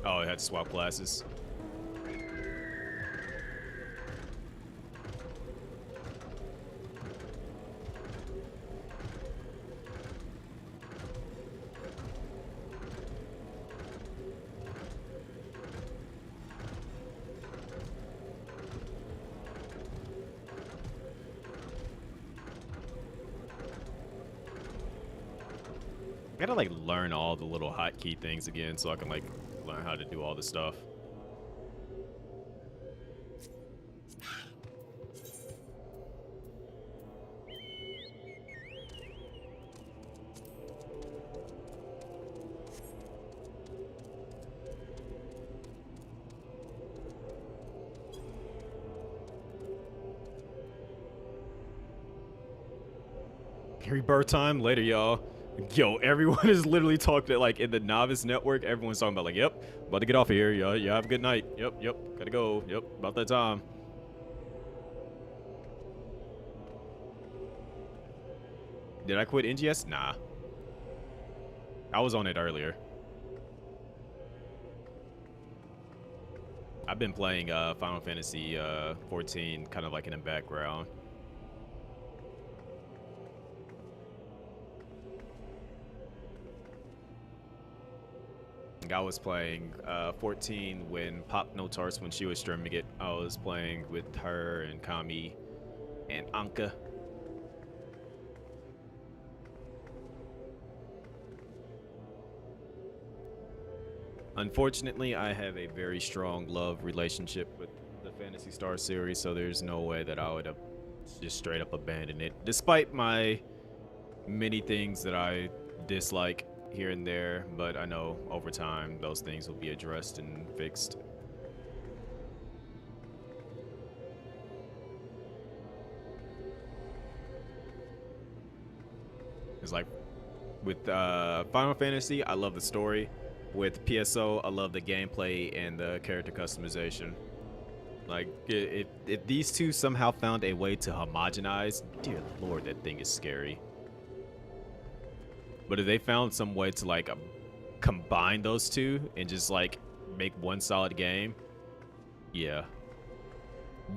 Oh, I had to swap classes. I gotta like learn all the little hotkey things again so I can like learn how to do all this stuff. Rebirth time later, y'all. Yo, everyone is literally talking like in the novice network. Everyone's talking about like, yep, about to get off of here. Yeah, have a good night. Yep, gotta go. Yep, about that time. Did I quit NGS? Nah. I was on it earlier. I've been playing Final Fantasy 14 kind of like in the background. I was playing 14 when Pop No Tarts, when she was streaming it. I was playing with her and Kami and Anka. Unfortunately, I have a very strong love relationship with the Phantasy Star series, so there's no way that I would have just straight up abandoned it. Despite my many things that I dislike here and there, but I know over time those things will be addressed and fixed. It's like with Final Fantasy, I love the story. With PSO, I love the gameplay and the character customization. Like, if these two somehow found a way to homogenize, dear lord, that thing is scary. But if they found some way to like combine those two and just like make one solid game, yeah,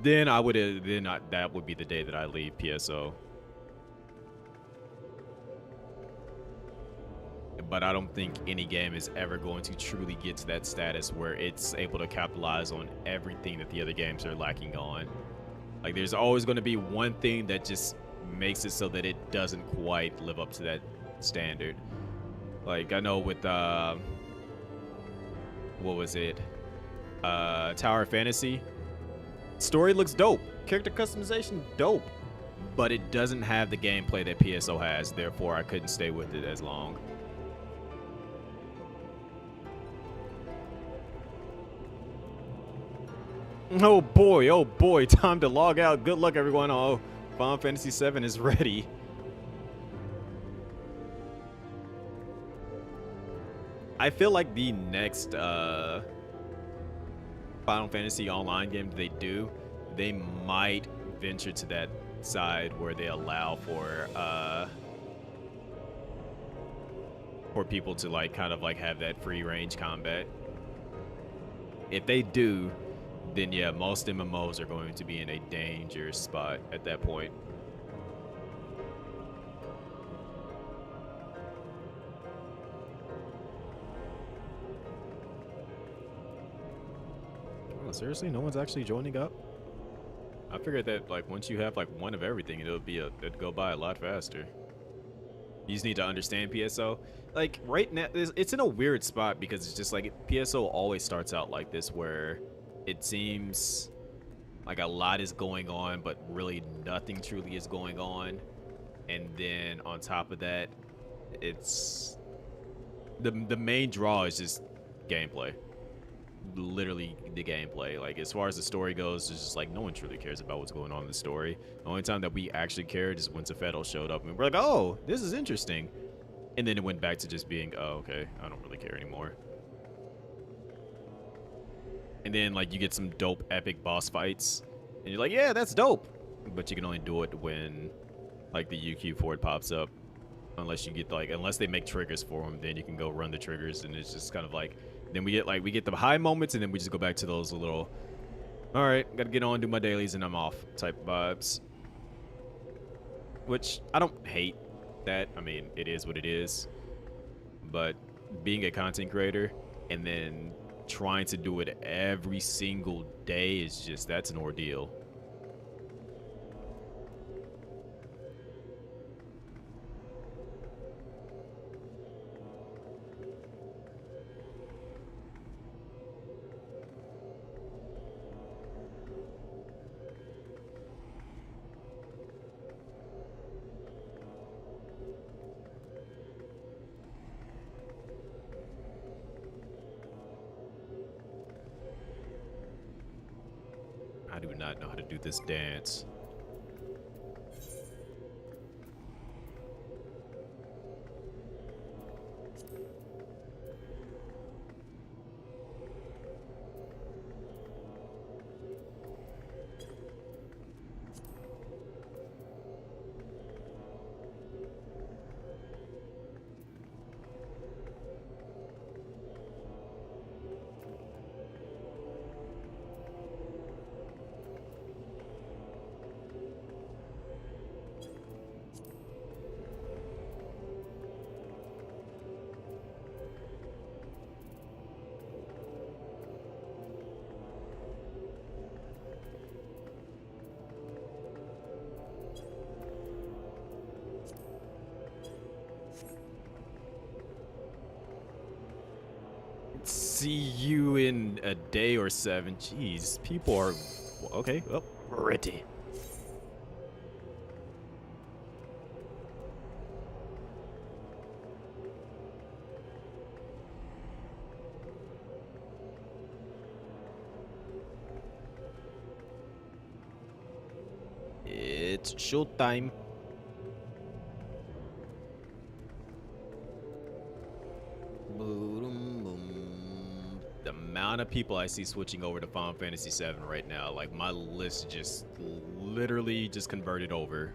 then that would be the day that I leave PSO. But I don't think any game is ever going to truly get to that status where it's able to capitalize on everything that the other games are lacking on. Like, there's always going to be one thing that just makes it so that it doesn't quite live up to that standard. Like, I know with what was it, Tower of Fantasy, story looks dope, character customization dope, but it doesn't have the gameplay that PSO has, therefore I couldn't stay with it as long. Oh boy, time to log out. Good luck, everyone. Oh, Final Fantasy VII is ready. I feel like the next Final Fantasy Online game they do, they might venture to that side where they allow for people to like kind of like have that free range combat. If they do, then yeah, most MMOs are going to be in a dangerous spot at that point. Oh, seriously, no one's actually joining up? I figured that like once you have like one of everything, it'd go by a lot faster. You just need to understand PSO. Like right now, it's in a weird spot because it's just like PSO always starts out like this, where it seems like a lot is going on, but really nothing truly is going on. And then on top of that, it's the main draw is just gameplay. Literally the gameplay. Like as far as the story goes, it's just like no one truly cares about what's going on in the story. The only time that we actually cared is when Tefedo showed up and we're like, oh, this is interesting. And then it went back to just being, oh, okay, I don't really care anymore. And then like you get some dope epic boss fights and you're like, yeah, that's dope, but you can only do it when like the UQ for it pops up. Unless you get like, unless they make triggers for them, then you can go run the triggers, and it's just kind of like, then we get the high moments, and then we just go back to those little, all right, gotta get on, do my dailies, and I'm off type vibes. Which I don't hate that. I mean, it is what it is. But being a content creator and then trying to do it every single day is just, that's an ordeal. I do not know how to do this dance. See you in a day or 7. Jeez, people are okay. Well, ready. It's showtime. The amount of people I see switching over to Final Fantasy VII right now, like my list just literally just converted over.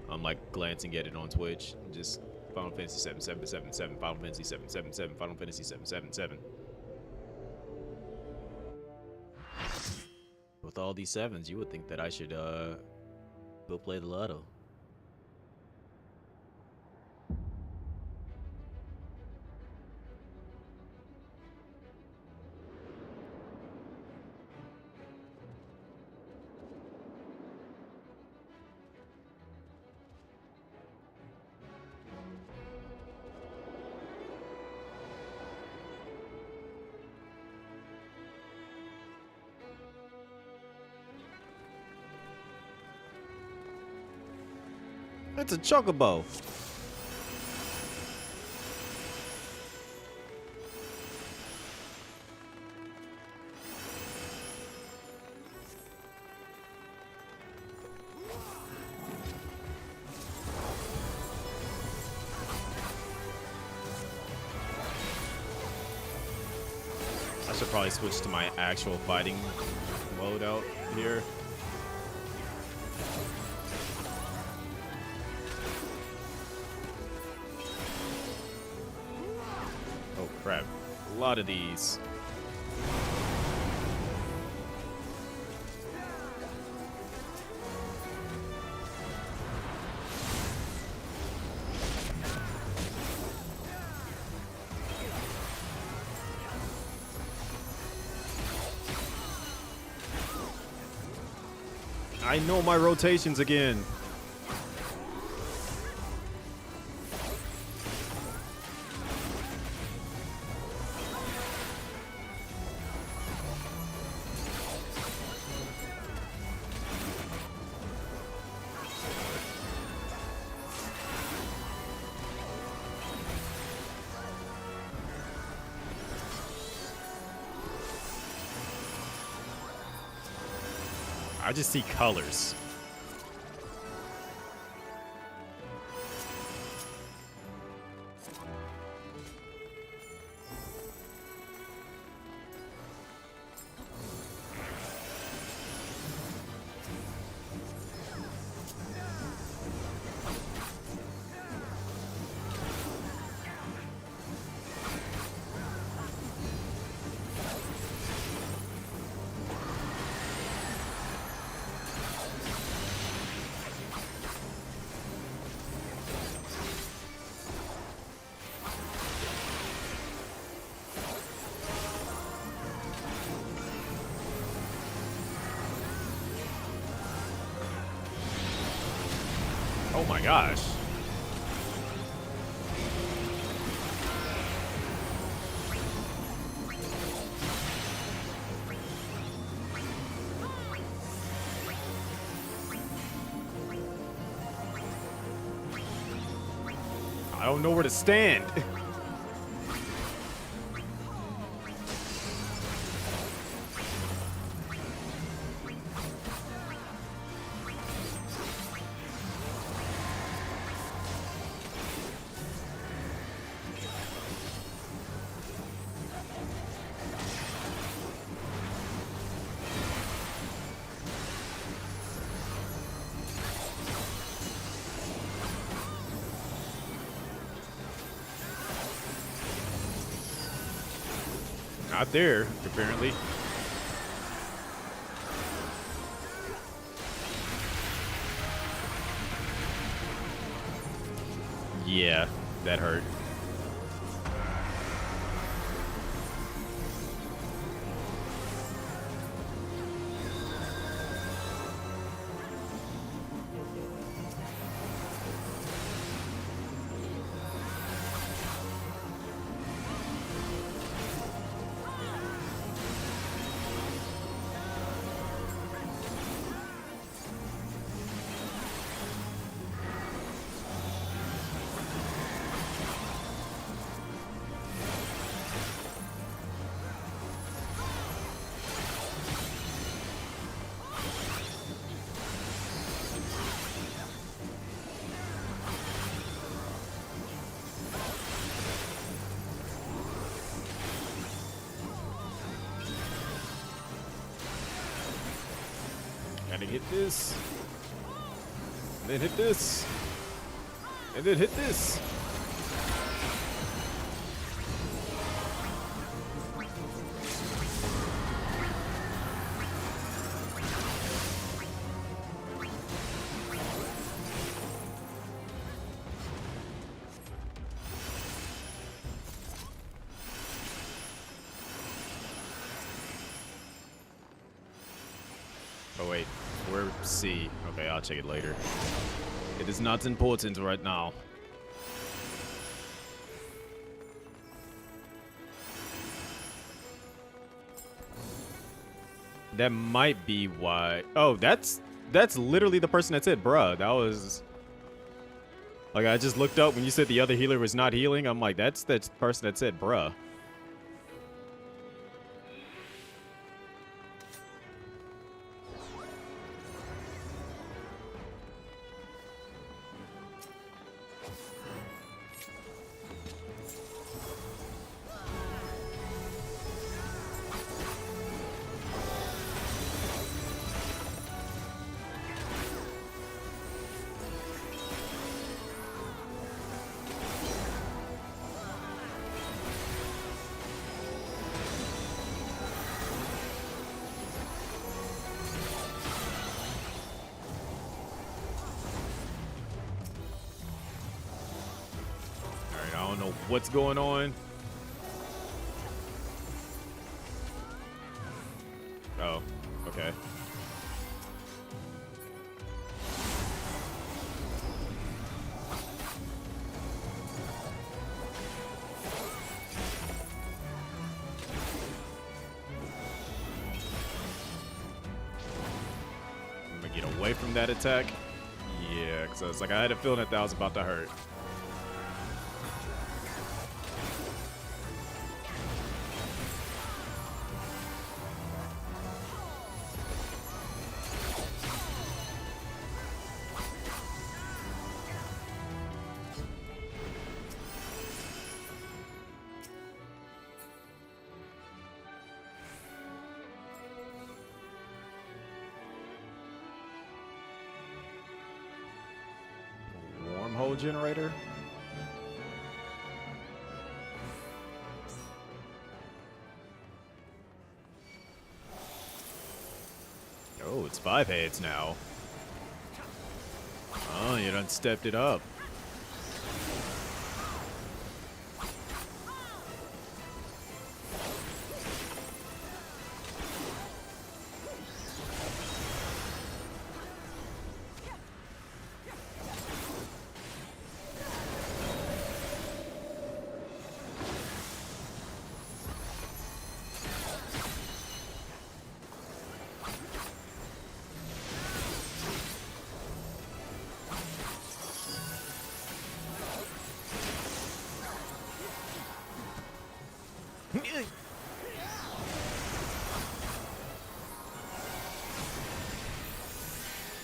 I'm like glancing at it on Twitch, just Final Fantasy VII, 777, Final Fantasy 777, Final Fantasy 777. With all these 7s, you would think that I should go play the lotto. It's a chocobo. I should probably switch to my actual fighting mode out here. Oh crap, a lot of these. I know my rotations again. I just see colors. Oh my gosh. I don't know where to stand. Not there, apparently. Yeah, that hurt. Gotta hit this. And then hit this. And then hit this. Oh wait, we're C. Okay, I'll check it later. It is not important right now. That might be why. Oh, that's literally the person that said bruh. That was like, I just looked up when you said the other healer was not healing. I'm like, that's the person that said bruh. I don't know what's going on. Oh, okay. I'm gonna get away from that attack. Yeah, because it's like I had a feeling that was about to hurt. Wormhole generator. Oh, it's 5 heads now. Oh, you done stepped it up.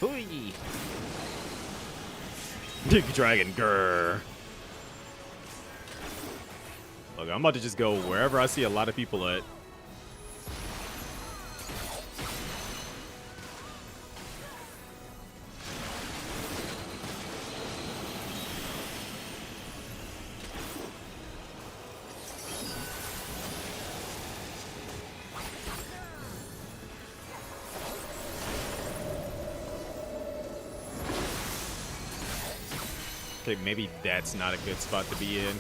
Hooey! Big dragon, grrr. Look, I'm about to just go wherever I see a lot of people at. Okay, maybe that's not a good spot to be in.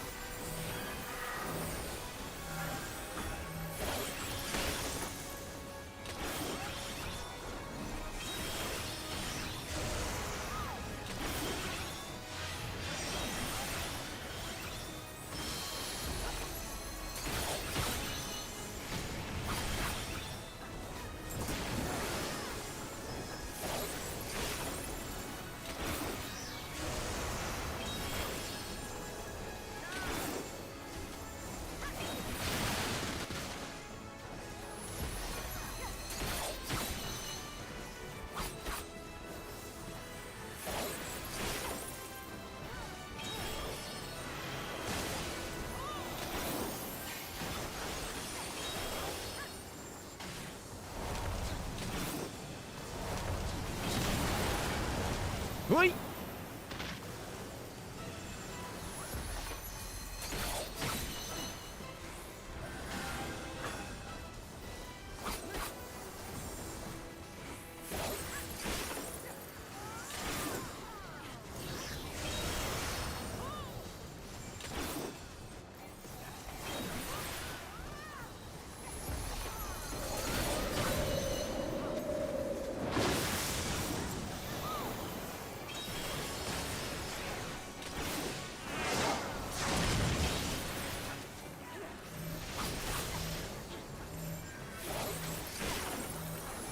Hoi!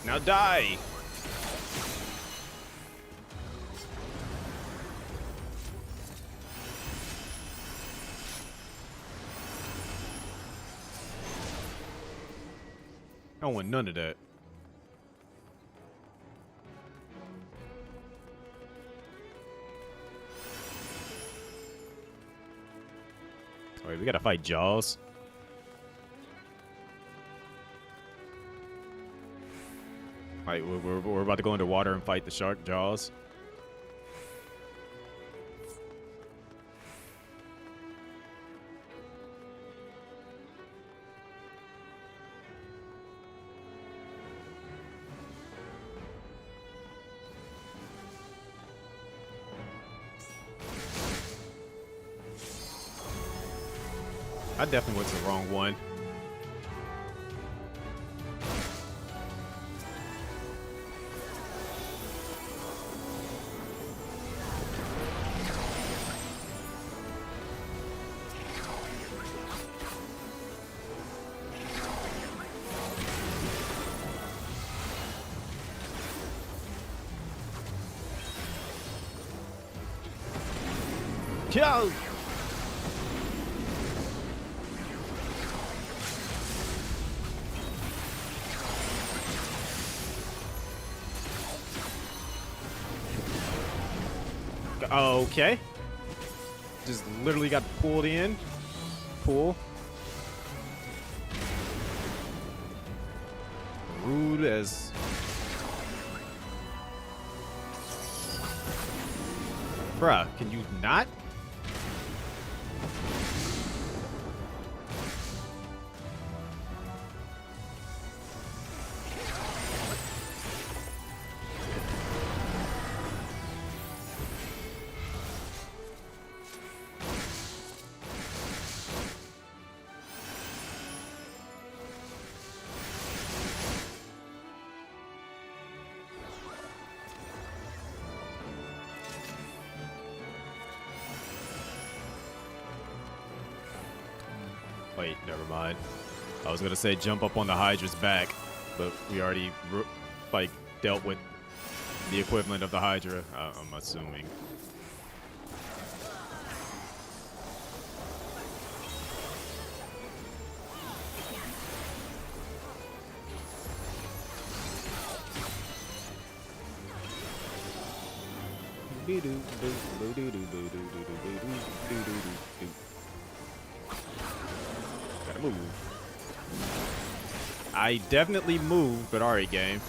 Now die! I don't want none of that. Alright, we gotta fight Jaws. Alright, we're about to go underwater and fight the shark Jaws. I definitely went to the wrong one. Kill! Okay. Just literally got pulled in. Pull. Rude as... Bruh, can you not? Wait, never mind. I was gonna say jump up on the Hydra's back, but we already like dealt with the equivalent of the Hydra. I'm assuming. Gotta move. I definitely moved, but alright, game.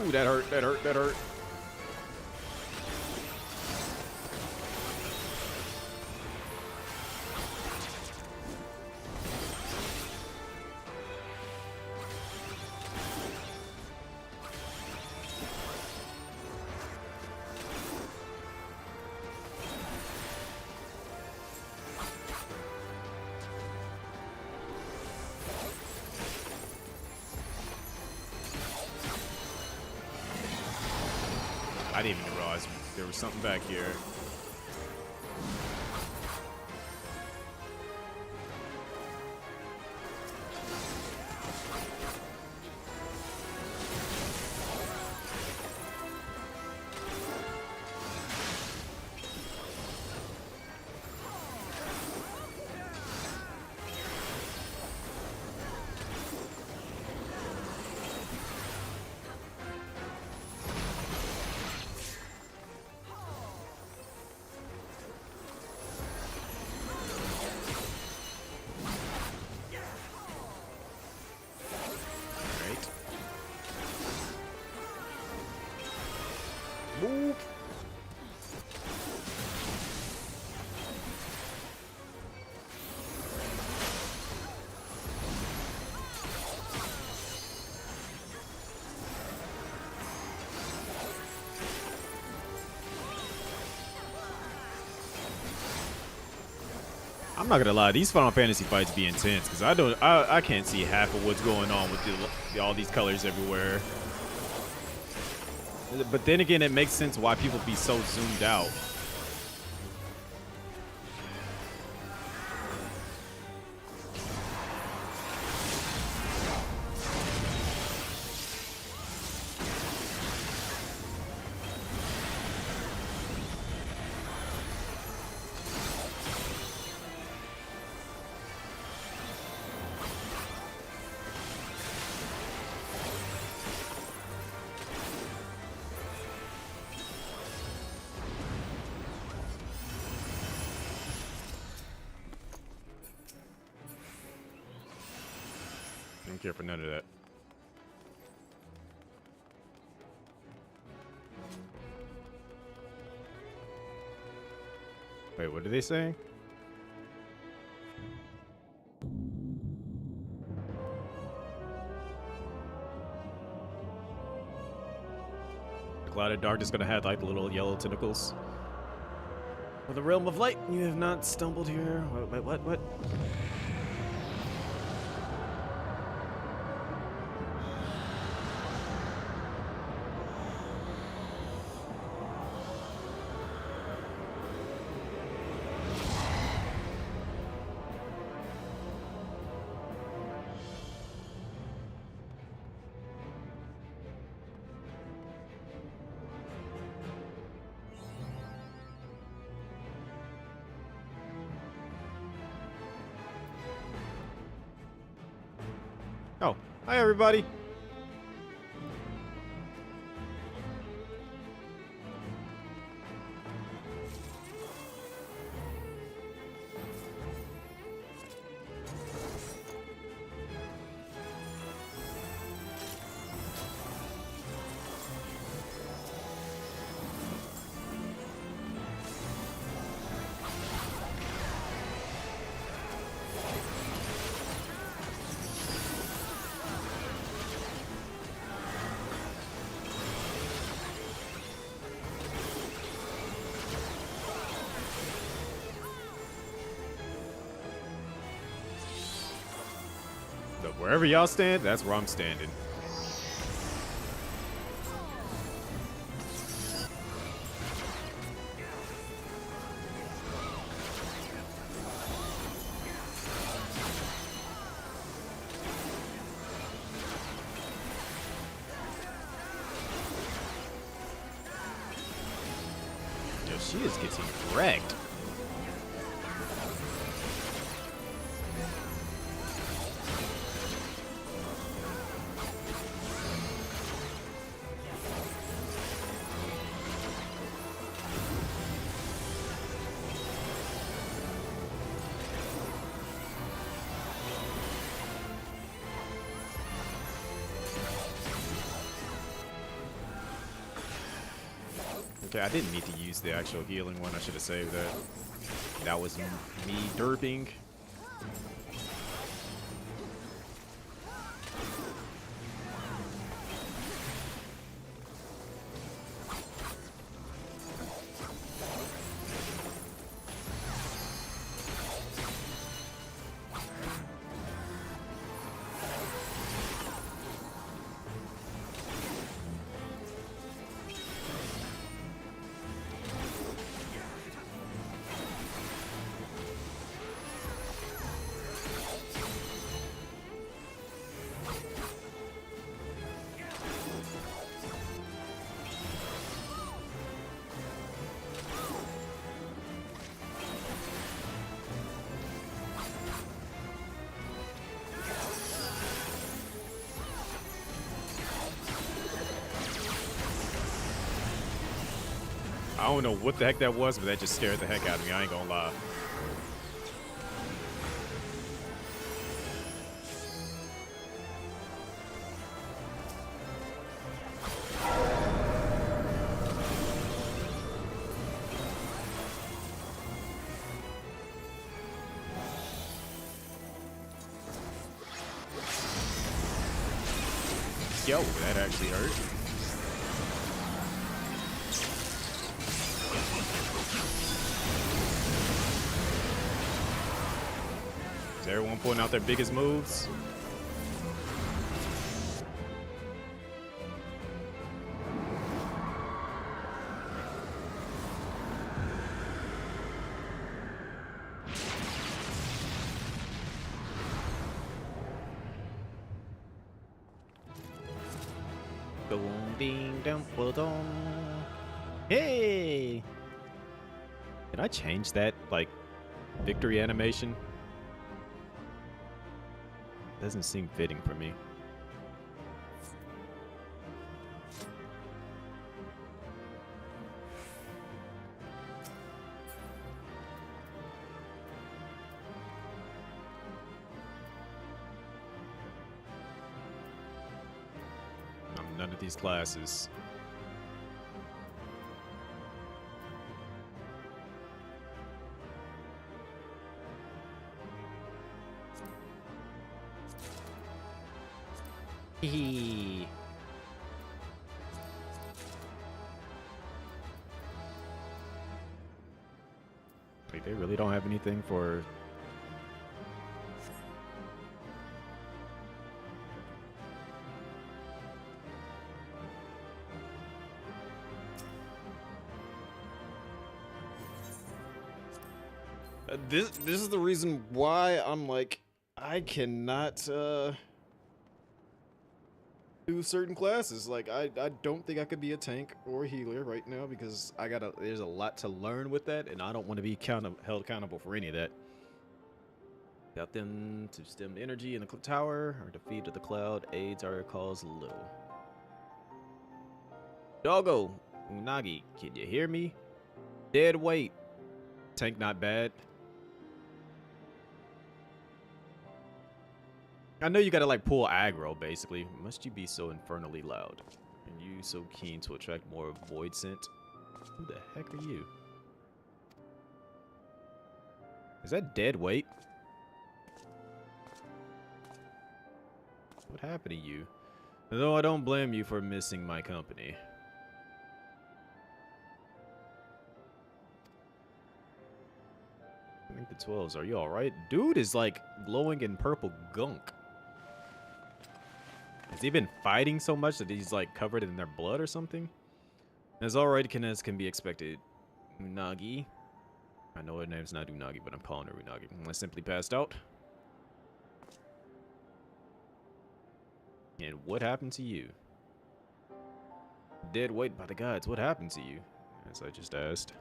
Ooh, that hurt, that hurt, that hurt. I didn't even realize there was something back here. Move. I'm not gonna lie, these Final Fantasy fights be intense because I can't see half of what's going on with all these colors everywhere. But then again, it makes sense why people be so zoomed out. I don't care for none of that. Wait, what are they saying? The cloud of darkness gonna have like little yellow tentacles. For the realm of light, you have not stumbled here. Wait, what? Oh, hi everybody. Wherever y'all stand, that's where I'm standing. Yo, she is getting wrecked. Okay, I didn't need to use the actual healing one. I should have saved that. That was me derping. I don't know what the heck that was, but that just scared the heck out of me. I ain't gonna lie. Yo, that actually hurt. Is everyone pulling out their biggest moves? Ding dum dum. Hey! Can I change that, like, victory animation? Doesn't seem fitting for me. I'm none of these classes. Hee. Wait, they really don't have anything for... This is the reason why I'm like, I cannot do certain classes. Like, I don't think I could be a tank or a healer right now because there's a lot to learn with that, and I don't want to be held accountable for any of that. Got them to stem energy in the tower, or defeat of the cloud aids our cause little. Doggo, Unagi, can you hear me? Dead weight. Tank not bad. I know you gotta like pull aggro basically. Must you be so infernally loud? And you so keen to attract more void scent? Who the heck are you? Is that dead weight? What happened to you? Though I don't blame you for missing my company. I think the 12s. Are you alright? Dude is like glowing in purple gunk. Has he been fighting so much that he's like covered in their blood or something? As alright as can be expected, Unagi. I know her name's not Unagi, but I'm calling her Unagi. I simply passed out. And what happened to you? Dead weight by the gods. What happened to you? As I just asked.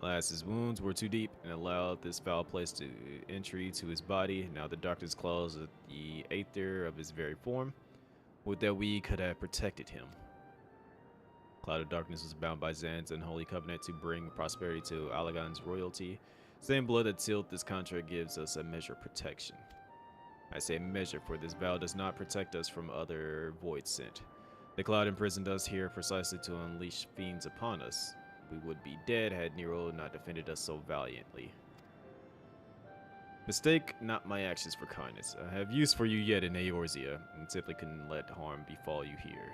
Alas, his wounds were too deep and allowed this foul place to entry to his body. Now the darkness claws at the aether of his very form. Would that we could have protected him. Cloud of Darkness was bound by Zan's unholy covenant to bring prosperity to Alagon's royalty. Same blood that sealed this contract gives us a measure of protection. I say measure, for this vow does not protect us from other void sent. The cloud imprisoned us here precisely to unleash fiends upon us. We would be dead had Nero not defended us so valiantly. Mistake not my actions for kindness. I have use for you yet in Eorzea, and simply couldn't let harm befall you here.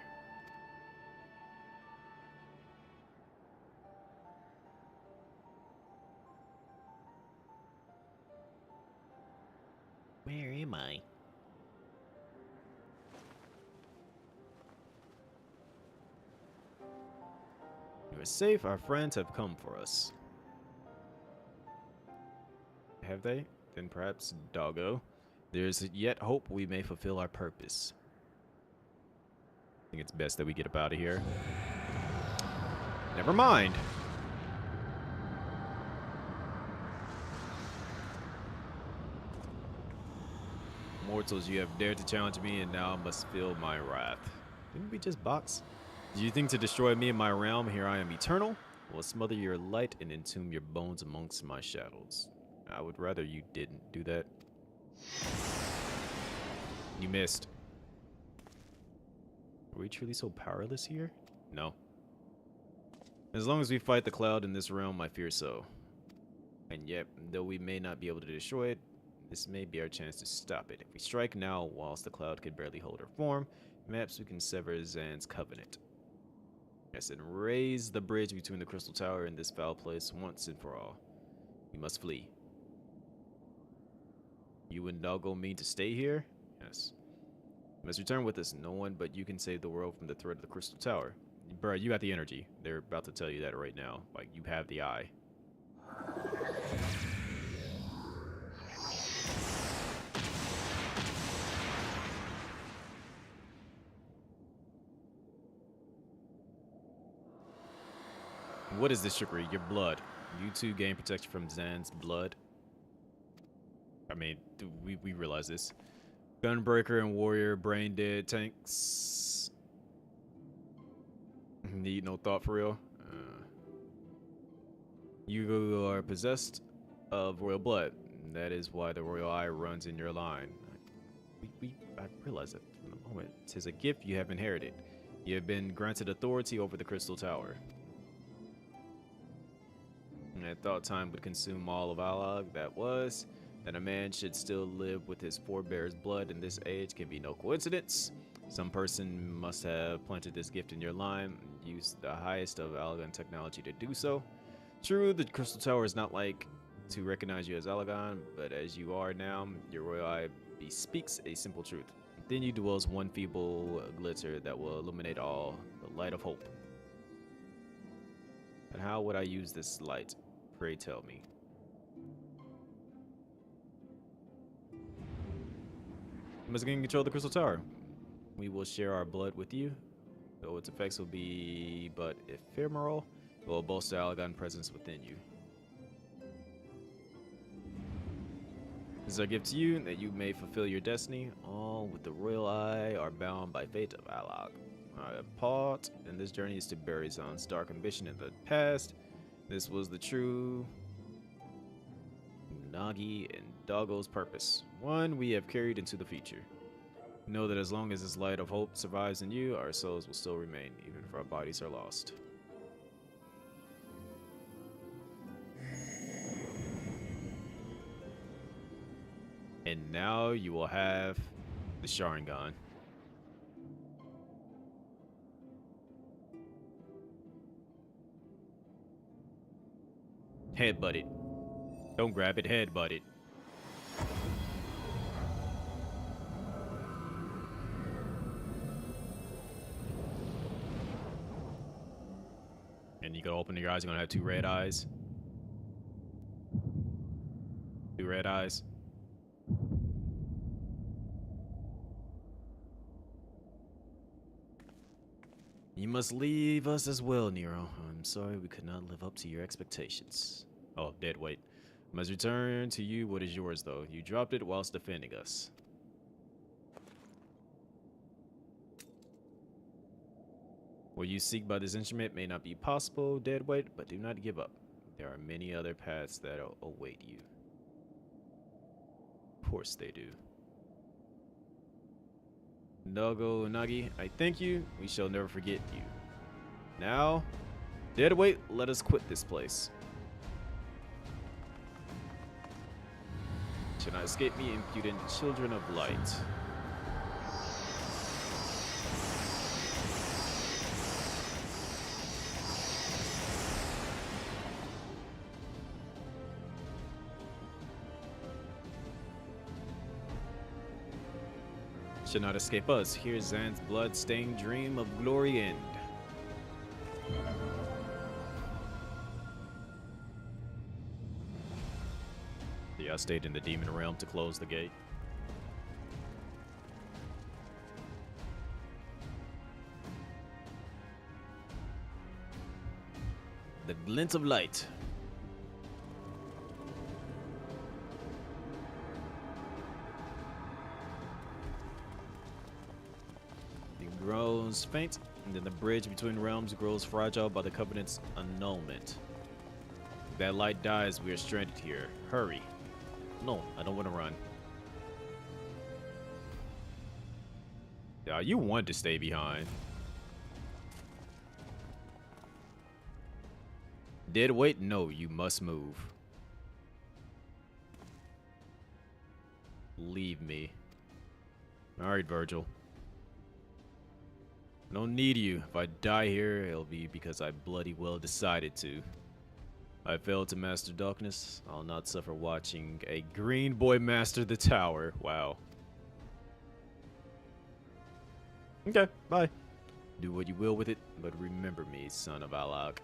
Where am I? You are safe. Our friends have come for us. Have they? Then perhaps, doggo, there's yet hope we may fulfill our purpose. I think it's best that we get up out of here. Never mind. Mortals, you have dared to challenge me, and now must feel my wrath. Didn't we just box? Do you think to destroy me in my realm, here I am eternal? I will smother your light and entomb your bones amongst my shadows. I would rather you didn't do that. You missed. Are we truly so powerless here? No. As long as we fight the cloud in this realm, I fear so. And yet, though we may not be able to destroy it, this may be our chance to stop it. If we strike now, whilst the cloud could barely hold her form, perhaps we can sever Zan's covenant. Yes, and raise the bridge between the Crystal Tower and this foul place once and for all. We must flee. You and Doggo mean to stay here? Yes. You must return with us. No one but you can save the world from the threat of the Crystal Tower. Bruh, you got the energy. They're about to tell you that right now. Like, you have the eye. What is this trickery? Your blood. You two gain protection from Zan's blood. I mean, we realize this. Gunbreaker and Warrior, brain dead tanks. Need no thought for real. You are possessed of royal blood. That is why the royal eye runs in your line. I realize that from the moment. 'Tis a gift you have inherited. You have been granted authority over the Crystal Tower. And I thought time would consume all of Alag. That was. That a man should still live with his forebears' blood in this age can be no coincidence. Some person must have planted this gift in your line and used the highest of Alagon technology to do so. True, the Crystal Tower is not like to recognize you as Alagon, but as you are now, your royal eye bespeaks a simple truth. Within you dwells one feeble glitter that will illuminate all, the light of hope. And how would I use this light? Pray tell me. You must gain control of the Crystal Tower. We will share our blood with you, though its effects will be but ephemeral. It will bolster Alagon presence within you. This is our gift to you, that you may fulfill your destiny. All with the royal eye are bound by fate of Alag. Our part in this journey is to bury Zan's dark ambition in the past. This was the true Nagi and Doggo's purpose, one we have carried into the future. Know that as long as this light of hope survives in you, our souls will still remain, even if our bodies are lost. And now you will have the Sharingan. Headbutt it. Don't grab it, headbutt it. And you go open your eyes, you're gonna have 2 red eyes. 2 red eyes. You must leave us as well, Nero. I'm sorry we could not live up to your expectations. Oh, dead weight. Must return to you what is yours, though. You dropped it whilst defending us. What you seek by this instrument may not be possible, dead weight, but do not give up. There are many other paths that await you. Of course they do. Nogo Nagi, I thank you. We shall never forget you. Now, dead weight, let us quit this place. Should not escape me, impudent children of light. Should not escape us. Here's Zan's blood-stained dream of glory end. Yeah, I stayed in the demon realm to close the gate. The glint of light. Grows faint, and then the bridge between realms grows fragile by the Covenant's annulment. If that light dies, we are stranded here. Hurry. No, I don't want to run. Yeah, you want to stay behind. Dead weight? No, you must move. Leave me. Alright, Virgil. I don't need you. If I die here, it'll be because I bloody well decided to. I failed to master darkness. I'll not suffer watching a green boy master the tower. Wow. Okay, bye. Do what you will with it, but remember me, son of Alok.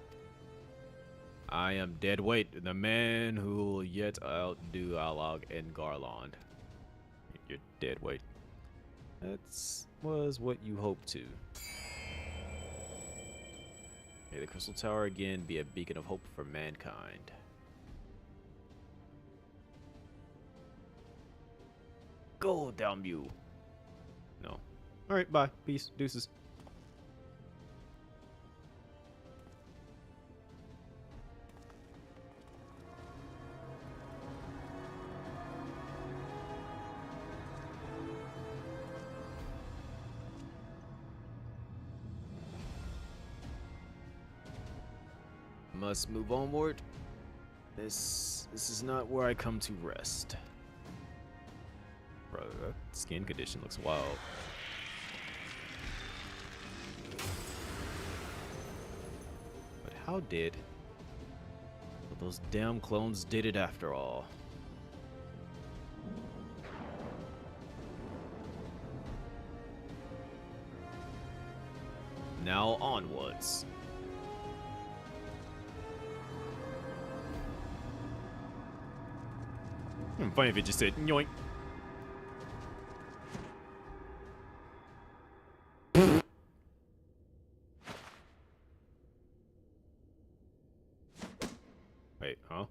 I am dead weight, the man who will yet outdo Alok and Garland. You're dead weight. That was what you hoped to. May the Crystal Tower again be a beacon of hope for mankind. Go, damn you. No. Alright, bye. Peace. Deuces. Must move onward. This is not where I come to rest. Bro, that skin condition looks wild. But how did those damn clones did it after all? Now onwards. Funny if it just said yoink. Wait, huh?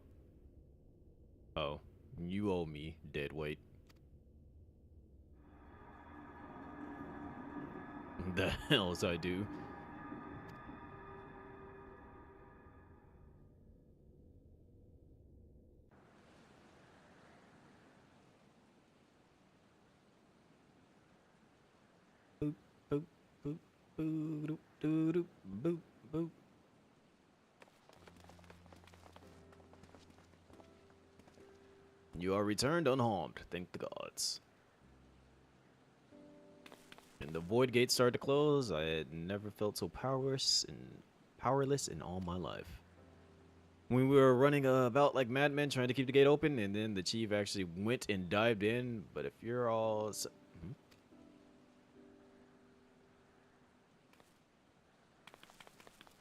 Oh, you owe me, dead weight. The hells I do. Boop, boop, boop, boop, doop, doop, doop, boop, boop. You are returned unharmed, thank the gods. And the void gate started to close. I had never felt so powerless in all my life. When we were running about like madmen trying to keep the gate open, and then the chief actually went and dived in. But if you're all...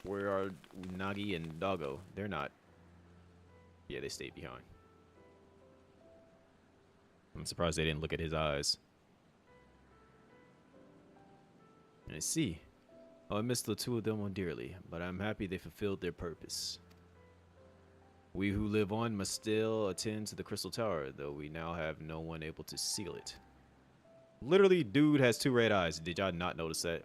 Where are Unagi and Doggo? They're not. Yeah, they stayed behind. I'm surprised they didn't look at his eyes. I see. Oh, I miss the two of them dearly, but I'm happy they fulfilled their purpose. We who live on must still attend to the Crystal Tower, though we now have no one able to seal it. Literally, dude has 2 red eyes. Did y'all not notice that?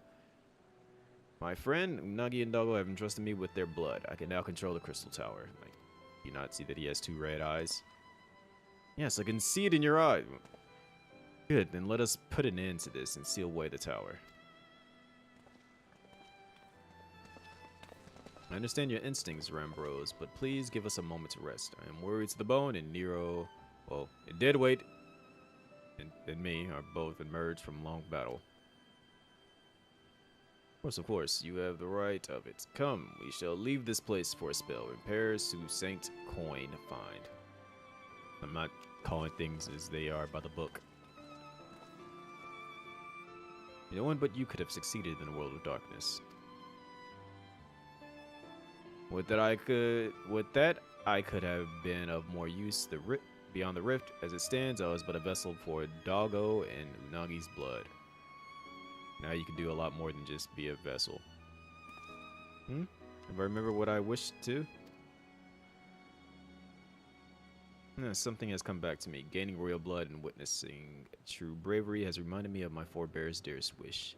My friend, Unagi and Doggo have entrusted me with their blood. I can now control the Crystal Tower. Like, do you not see that he has 2 red eyes? Yes, I can see it in your eye. Good, then let us put an end to this and seal away the tower. I understand your instincts, Rambros, but please give us a moment to rest. I am worried to the bone, and Nero, well, and Deadweight and me are both emerged from long battle. Of course, you have the right of it. Come, we shall leave this place for a spell. Repairs to Saint Coin find. I'm not calling things as they are by the book. No one but you could have succeeded in the world of darkness. With that, I could have been of more use. Beyond the rift, as it stands, I was but a vessel for Doggo and Unagi's blood. Now you can do a lot more than just be a vessel. If I remember what I wished to? Something has come back to me. Gaining royal blood and witnessing true bravery has reminded me of my forebears' dearest wish.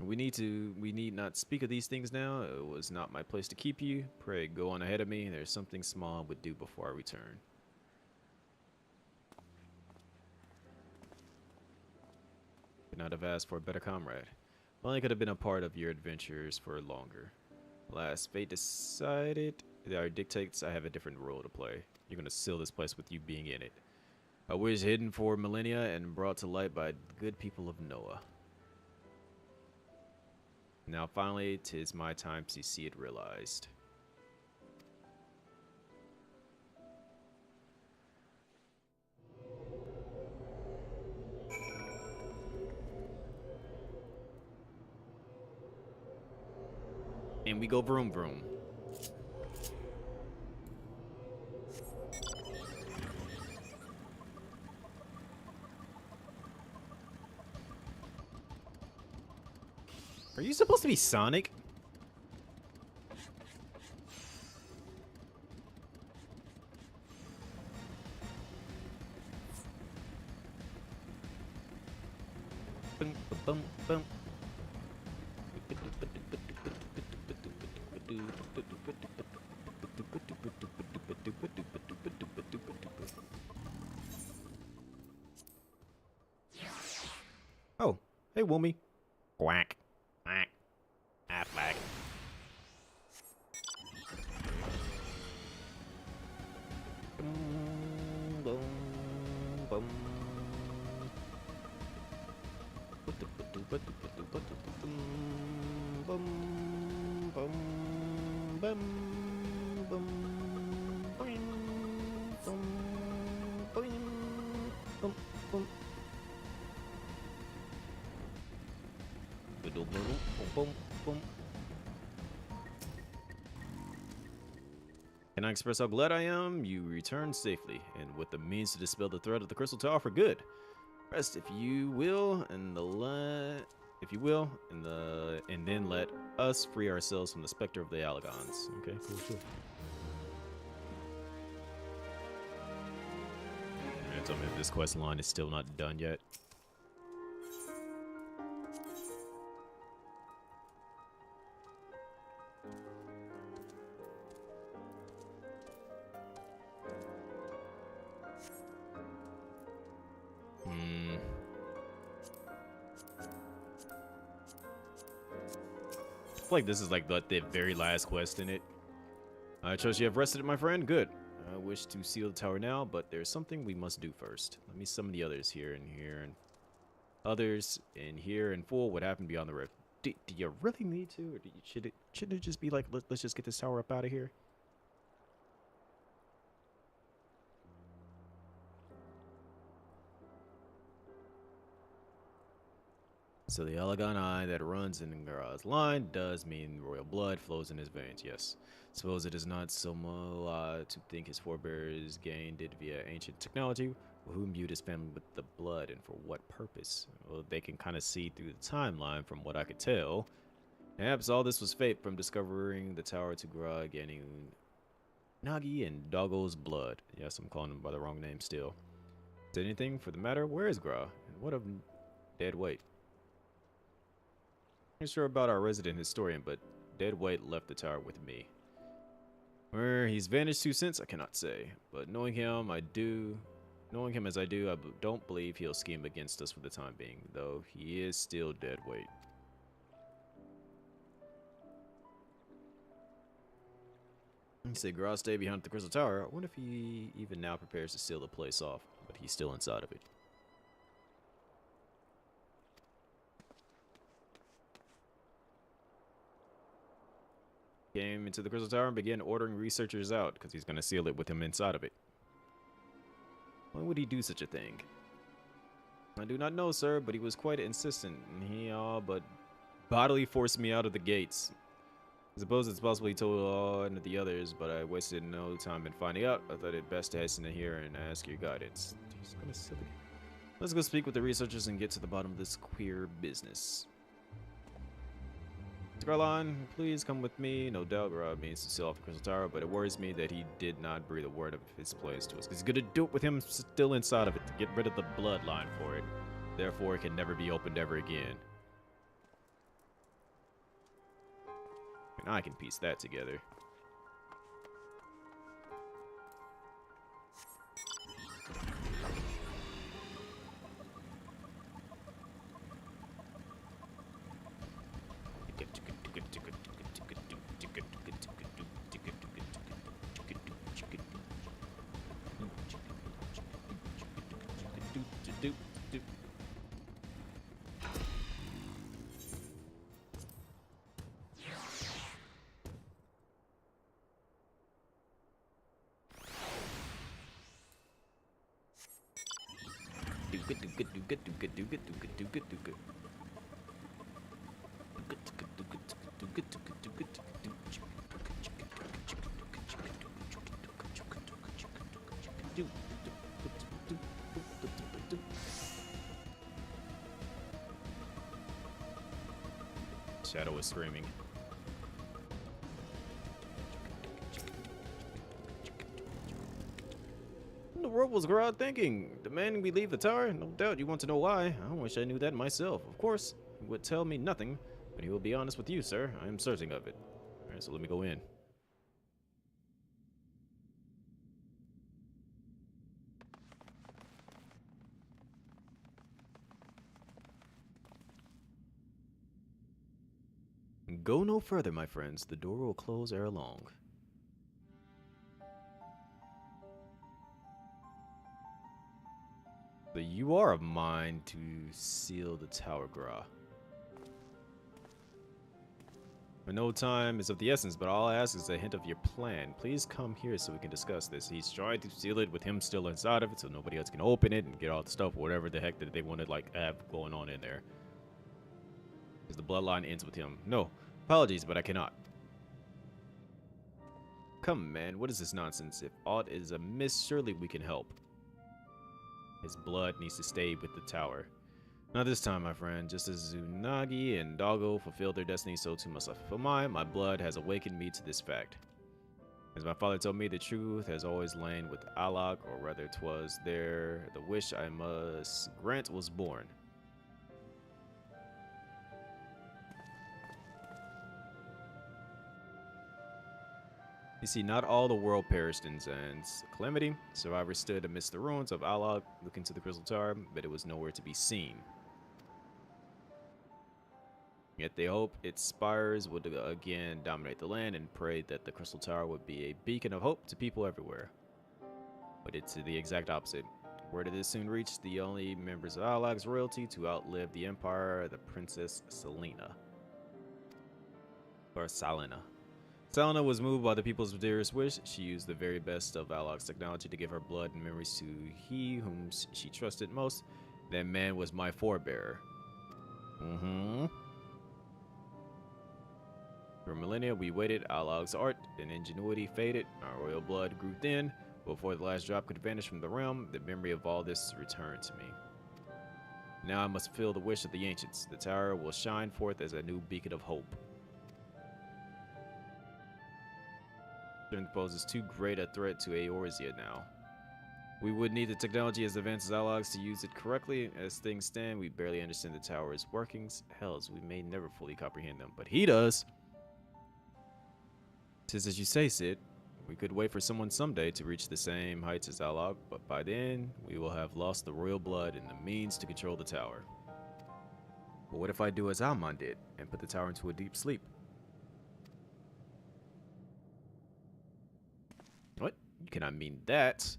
We need not speak of these things now. It was not my place to keep you. Pray, go on ahead of me. There's something small I would do before I return. Could not have asked for a better comrade. Well, I could have been a part of your adventures for longer. Alas, fate decided, or dictates I have a different role to play. You're gonna seal this place with you being in it. A wish hidden for millennia and brought to light by good people of Noah. Now finally, 'tis my time to see it realized. And we go vroom vroom. Are you supposed to be Sonic? Boom, boom, boom. Oh, hey, Woomy. Quack. Quack. Affleck. Boom, boom, Can I express how glad I am you returned safely, and with the means to dispel the threat of the Crystal Tower for good? Rest, if you will, and then let us free ourselves from the specter of the Allagons. Okay, cool, sure. Yeah, tell me if this quest line is still not done yet. I feel like this is like the very last quest in it. I trust you have rested, my friend. Good. I wish to seal the tower now, but there's something we must do first. Let me summon the others here and here, and others in here and full what happened beyond the rift. Do you really need to, or should it just be like let's just get this tower up out of here? So the elegant eye that runs in Ngara's line does mean royal blood flows in his veins, yes. Suppose it is not so much to think his forebears gained it via ancient technology, who imbued his family with the blood and for what purpose? Well, they can kind of see through the timeline from what I could tell. Perhaps all this was fate from discovering the tower to Gra, gaining Nagi and Doggo's blood. Yes, I'm calling him by the wrong name still. Is there anything for the matter? Where is Gra? And what of Dead Weight? I'm not sure about our resident historian, but Dead Weight left the tower with me. Where he's vanished to since, I cannot say. But knowing him as I do, I don't believe he'll scheme against us for the time being, though he is still Dead Weight. He said Gra stayed behind the Crystal Tower. I wonder if he even now prepares to seal the place off, but he's still inside of it. Came into the Crystal Tower and began ordering researchers out, because he's going to seal it with him inside of it. Why would he do such a thing? I do not know, sir, but he was quite insistent, and he all but bodily forced me out of the gates. I suppose it's possible he told all and the others, but I wasted no time in finding out. I thought it best to hasten to here and ask your guidance. He's kind of silly. Let's go speak with the researchers and get to the bottom of this queer business. Scarlon, please come with me. No doubt Gra means to seal off the Crystal Tower, but it worries me that he did not breathe a word of his place to us, because he's going to do it with him still inside of it to get rid of the bloodline for it. Therefore, it can never be opened ever again. And I can piece that together. Shadow is screaming. What in the world was Gra thinking? Demanding we leave the tower? No doubt you want to know why. I wish I knew that myself. Of course, he would tell me nothing, but he will be honest with you, sir. I am certain of it. Alright, so let me go in. Go no further, my friends. The door will close ere long. So you are of mind to seal the tower, Gra. But no time is of the essence, but all I ask is a hint of your plan. Please come here so we can discuss this. He's trying to seal it with him still inside of it, so nobody else can open it and get all the stuff, whatever the heck that they want to like have going on in there. Because the bloodline ends with him. No. Apologies, but I cannot. Come, man, what is this nonsense? If aught is amiss, surely we can help. His blood needs to stay with the tower. Not this time, my friend. Just as Tsunagi and Doggo fulfilled their destiny, so too must I fulfill mine. My blood has awakened me to this fact. As my father told me, the truth has always lain with Alok, or rather 'twas there the wish I must grant was born. You see, not all the world perished in Zan's calamity. Survivors stood amidst the ruins of Alok, looking to the Crystal Tower, but it was nowhere to be seen. Yet they hoped its spires would again dominate the land and prayed that the Crystal Tower would be a beacon of hope to people everywhere. But it's the exact opposite. Word did this soon reach the only members of Alok's royalty to outlive the Empire, the Princess Selena. Or Salina. Salina was moved by the people's dearest wish. She used the very best of Alok's technology to give her blood and memories to he whom she trusted most. That man was my forebearer. Mm-hmm. For millennia, we waited. Alog's art and ingenuity faded. Our royal blood grew thin. Before the last drop could vanish from the realm, the memory of all this returned to me. Now I must fulfill the wish of the ancients. The tower will shine forth as a new beacon of hope. Strength poses too great a threat to Eorzea now. We would need the technology as advanced as Alog's to use it correctly. As things stand, we barely understand the tower's workings. Hells, we may never fully comprehend them, but he does. Tis as you say, Sid. We could wait for someone someday to reach the same heights as Alog, but by then, we will have lost the royal blood and the means to control the tower. But what if I do as Almon did, and put the tower into a deep sleep? What? You cannot mean that.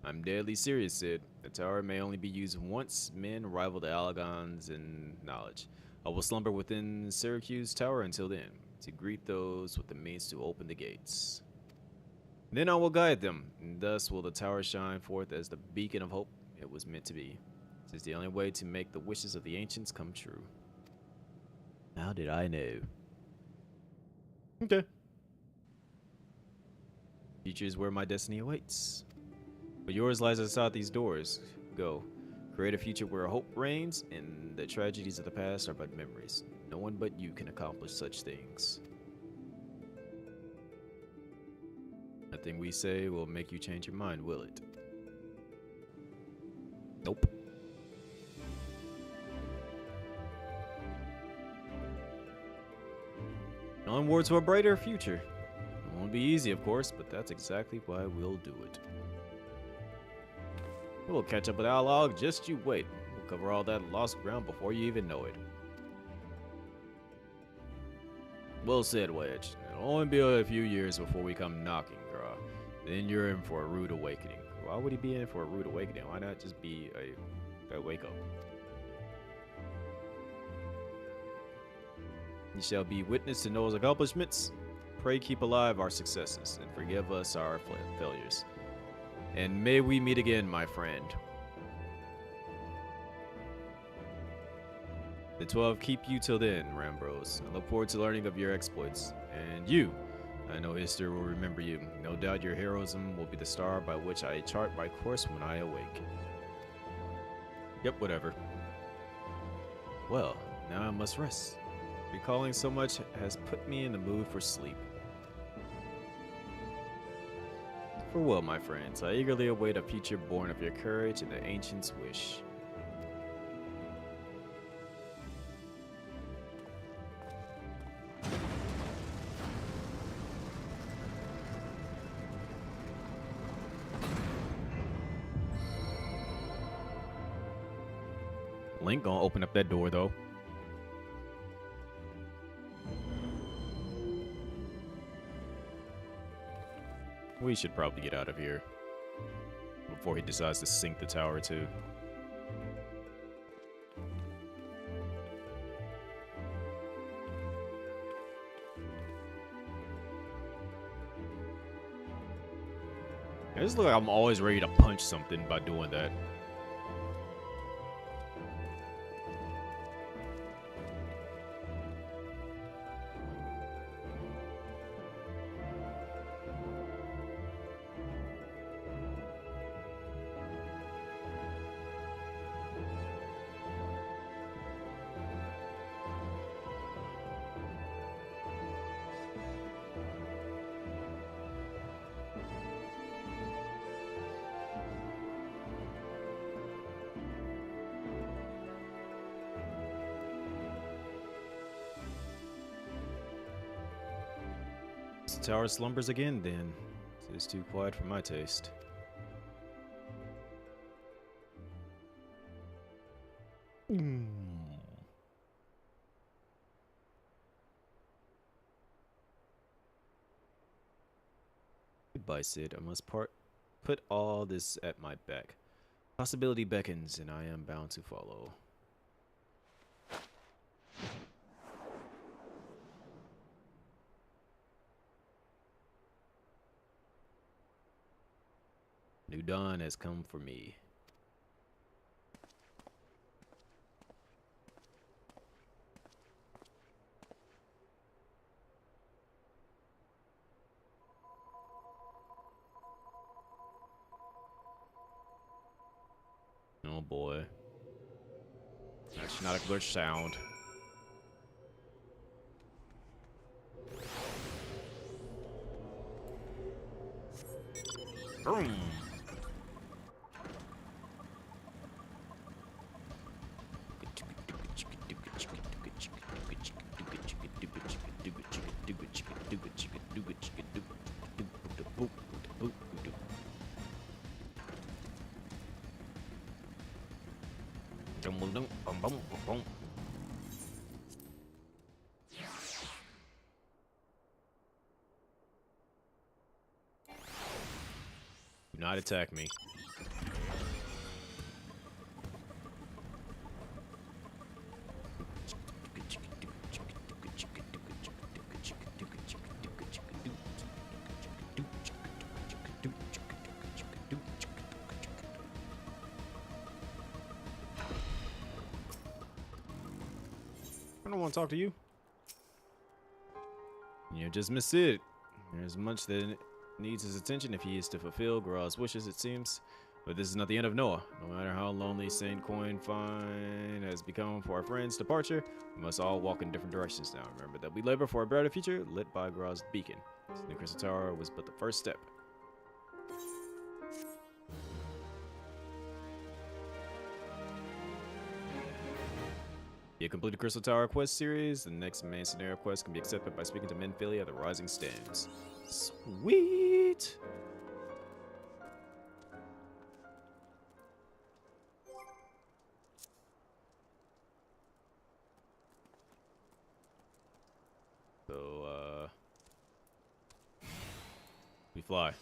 I'm deadly serious, Sid. The tower may only be used once men rival the Alagons in knowledge. I will slumber within Syracuse Tower until then, to greet those with the means to open the gates. Then I will guide them, and thus will the tower shine forth as the beacon of hope it was meant to be. It is the only way to make the wishes of the ancients come true. How did I know? Okay. Future is where my destiny awaits. But yours lies outside these doors. Go. Create a future where hope reigns, and the tragedies of the past are but memories. No one but you can accomplish such things. Nothing we say will make you change your mind, will it? Nope. Onward to a brighter future. It won't be easy, of course, but that's exactly why we'll do it. We'll catch up with Alog, just you wait. We'll cover all that lost ground before you even know it. Well said, Wedge. It'll only be a few years before we come knocking, Gra. Then you're in for a rude awakening. Why would he be in for a rude awakening? Why not just be a wake up? You shall be witness to Noah's accomplishments. Pray keep alive our successes and forgive us our failures. And may we meet again, my friend. The 12 keep you till then, Rambros. I look forward to learning of your exploits. And you, I know history will remember you. No doubt your heroism will be the star by which I chart my course when I awake. Yep, whatever. Well, now I must rest. Recalling so much has put me in the mood for sleep. Farewell, my friends. I eagerly await a future born of your courage and the ancients' wish. Link gonna open up that door, though. We should probably get out of here before he decides to sink the tower too. I just look like I'm always ready to punch something by doing that. The tower slumbers again, then. It is too quiet for my taste. Goodbye, Sid. I must put all this at my back. Possibility beckons, and I am bound to follow. New dawn has come for me. boy. That's not a glitch sound. Boom. Do not attack me. I don't want to talk to you. You just missed it. There's much that needs his attention if he is to fulfill Garal's wishes, it seems. But this is not the end of Noah. No matter how lonely Saint Coin Fine has become for our friend's departure, we must all walk in different directions now. Remember that we labor for a brighter future, lit by Garal's beacon. The Crystal Tower was but the first step. You completed Crystal Tower quest series. The next main scenario quest can be accepted by speaking to Menphilia at the Rising Stands. Sweet! So, we fly.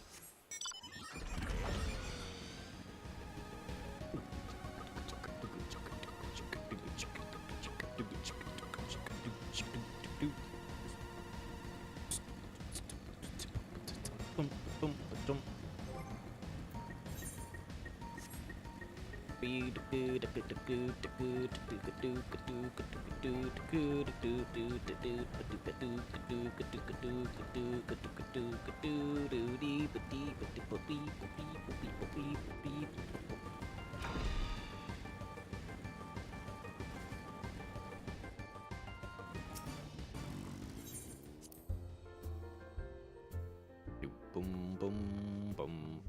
Boom, boom, boom.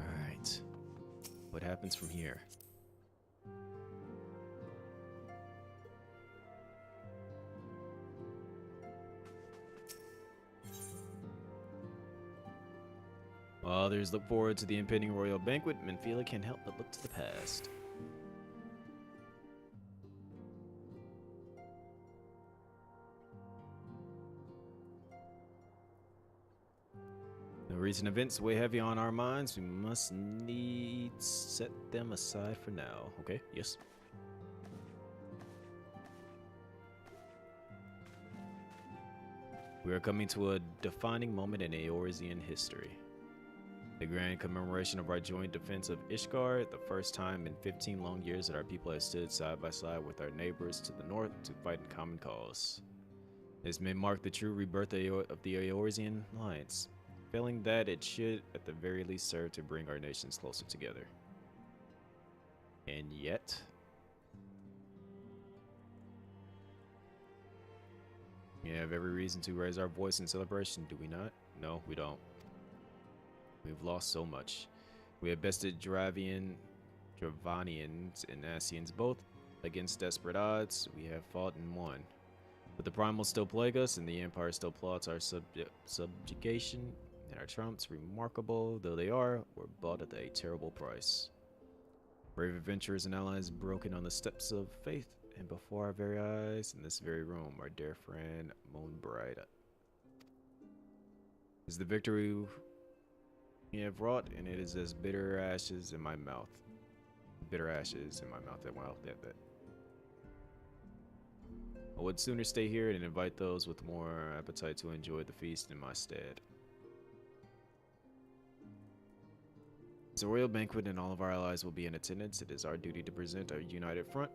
All right. What happens from here? While others look forward to the impending royal banquet, Menphilia can't help but look to the past. The recent events weigh heavy on our minds. We must needs set them aside for now. Okay, yes. We are coming to a defining moment in Eorzean history. The grand commemoration of our joint defense of Ishgard, the first time in 15 long years that our people have stood side by side with our neighbors to the north to fight in common cause. This may mark the true rebirth of the Eorzean Alliance. Failing that, it should at the very least serve to bring our nations closer together. And yet... we have every reason to raise our voice in celebration, do we not? No, we don't. We've lost so much. We have bested Dravanians and Asians both against desperate odds. We have fought and won. But the primals still plague us, and the Empire still plots our subjugation, and our triumphs, remarkable though they are, were bought at a terrible price. Brave adventurers and allies broken on the steps of faith, and before our very eyes, in this very room, our dear friend Moonbright is the victory we have wrought, and it is as bitter ashes in my mouth. Bitter ashes in my mouth. Well, that. I would sooner stay here and invite those with more appetite to enjoy the feast in my stead. It's a royal banquet and all of our allies will be in attendance. It is our duty to present our united front,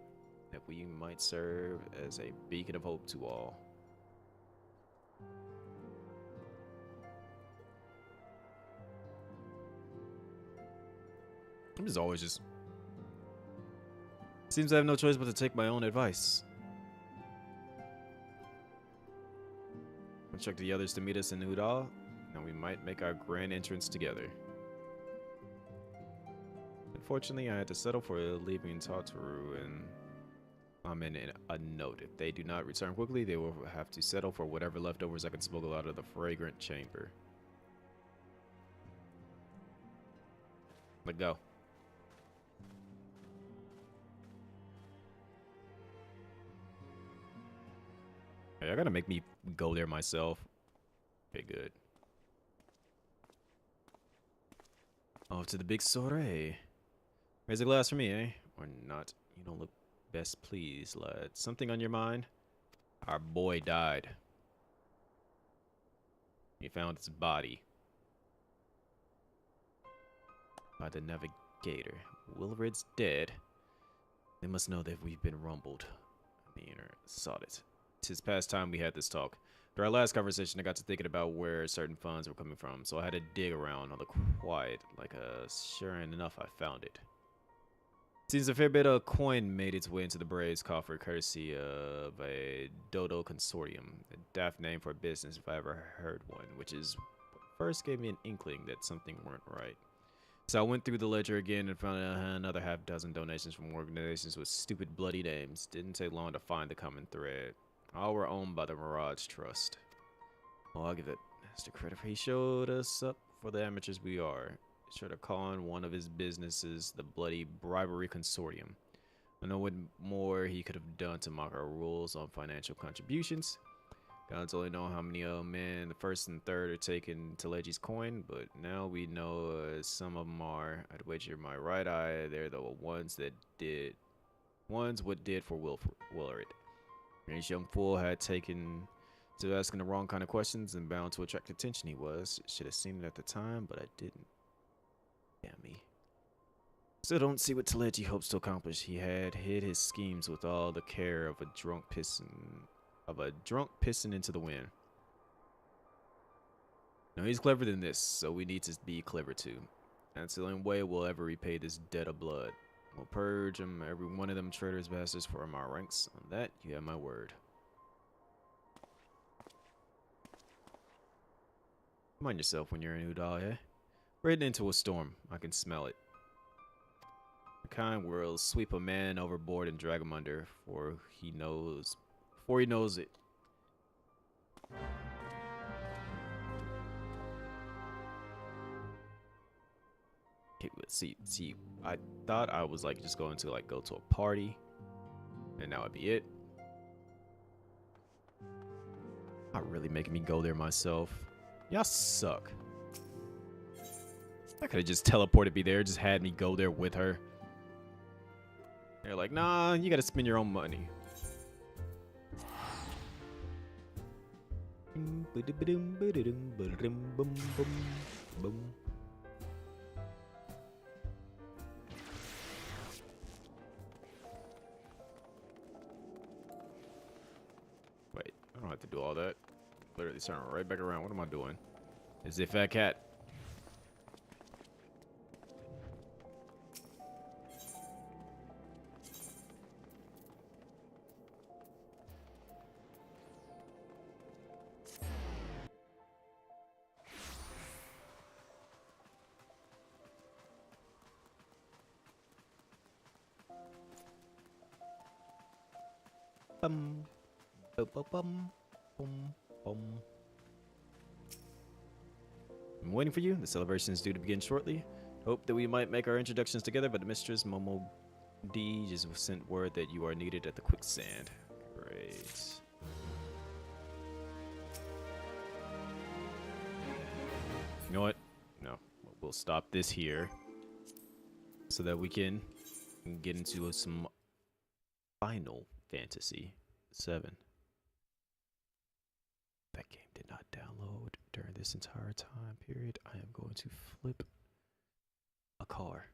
that we might serve as a beacon of hope to all. I'm just always just... Seems I have no choice but to take my own advice. Instruct the others to meet us in Udall, and we might make our grand entrance together. Unfortunately, I had to settle for leaving Tartaru and I'm in a note. If they do not return quickly, they will have to settle for whatever leftovers I can smuggle out of the fragrant chamber. Let go. Hey, I gotta make me go there myself. Okay, good. Off to the big soiree. Raise a glass for me, eh? Or not. You don't look best pleased, lad. Something on your mind? Our boy died. We found his body. By the navigator. Wilred's dead. They must know that we've been rumbled. I mean, or sought it. 'Tis past time we had this talk. During our last conversation, I got to thinking about where certain funds were coming from, so I had to dig around on the quiet. Sure enough, I found it. Seems a fair bit of coin made its way into the Braves coffer, courtesy of a Dodo Consortium. A daft name for a business if I ever heard one, which is what first gave me an inkling that something weren't right. So I went through the ledger again and found another half dozen donations from organizations with stupid bloody names. Didn't take long to find the common thread. All were owned by the Mirage Trust. Well, I'll give that Mr. credit. He showed us up for the amateurs we are. Sure to call on one of his businesses the bloody bribery consortium. I know what more he could have done to mock our rules on financial contributions. Gods only know how many men the first and third are taking Telegi's coin, but now we know some of them are. I'd wager my right eye they're the ones that did. Ones what did for Willard. This young fool had taken to asking the wrong kind of questions and bound to attract attention he was. Should have seen it at the time, but I didn't. Damn me. Still don't see what Telegi hopes to accomplish. He had hid his schemes with all the care of a drunk pissing into the wind. Now he's clever than this, so we need to be clever too. That's the only way we'll ever repay this debt of blood. We'll purge them, every one of them traitors bastards from our ranks. On that, you have my word. Mind yourself when you're in Udall, eh? We're heading into a storm. I can smell it. The kind will sweep a man overboard and drag him under before he knows it. Okay, let's see. I thought I was just going to go to a party, and that would be it. Not really making me go there myself. Y'all suck. I could have just teleported me there, just had me go there with her. They're like, nah, you gotta spend your own money. Wait, I don't have to do all that. Literally turn right back around. What am I doing? Is it fat cat? Bum, bum, bum, bum, bum. I'm waiting for you. The celebration is due to begin shortly. Hope that we might make our introductions together, but the mistress Momo D just sent word that you are needed at the quicksand. Great. You know what? No, we'll stop this here so that we can get into some Final Fantasy 7. That game did not download during this entire time period. I am going to flip a car.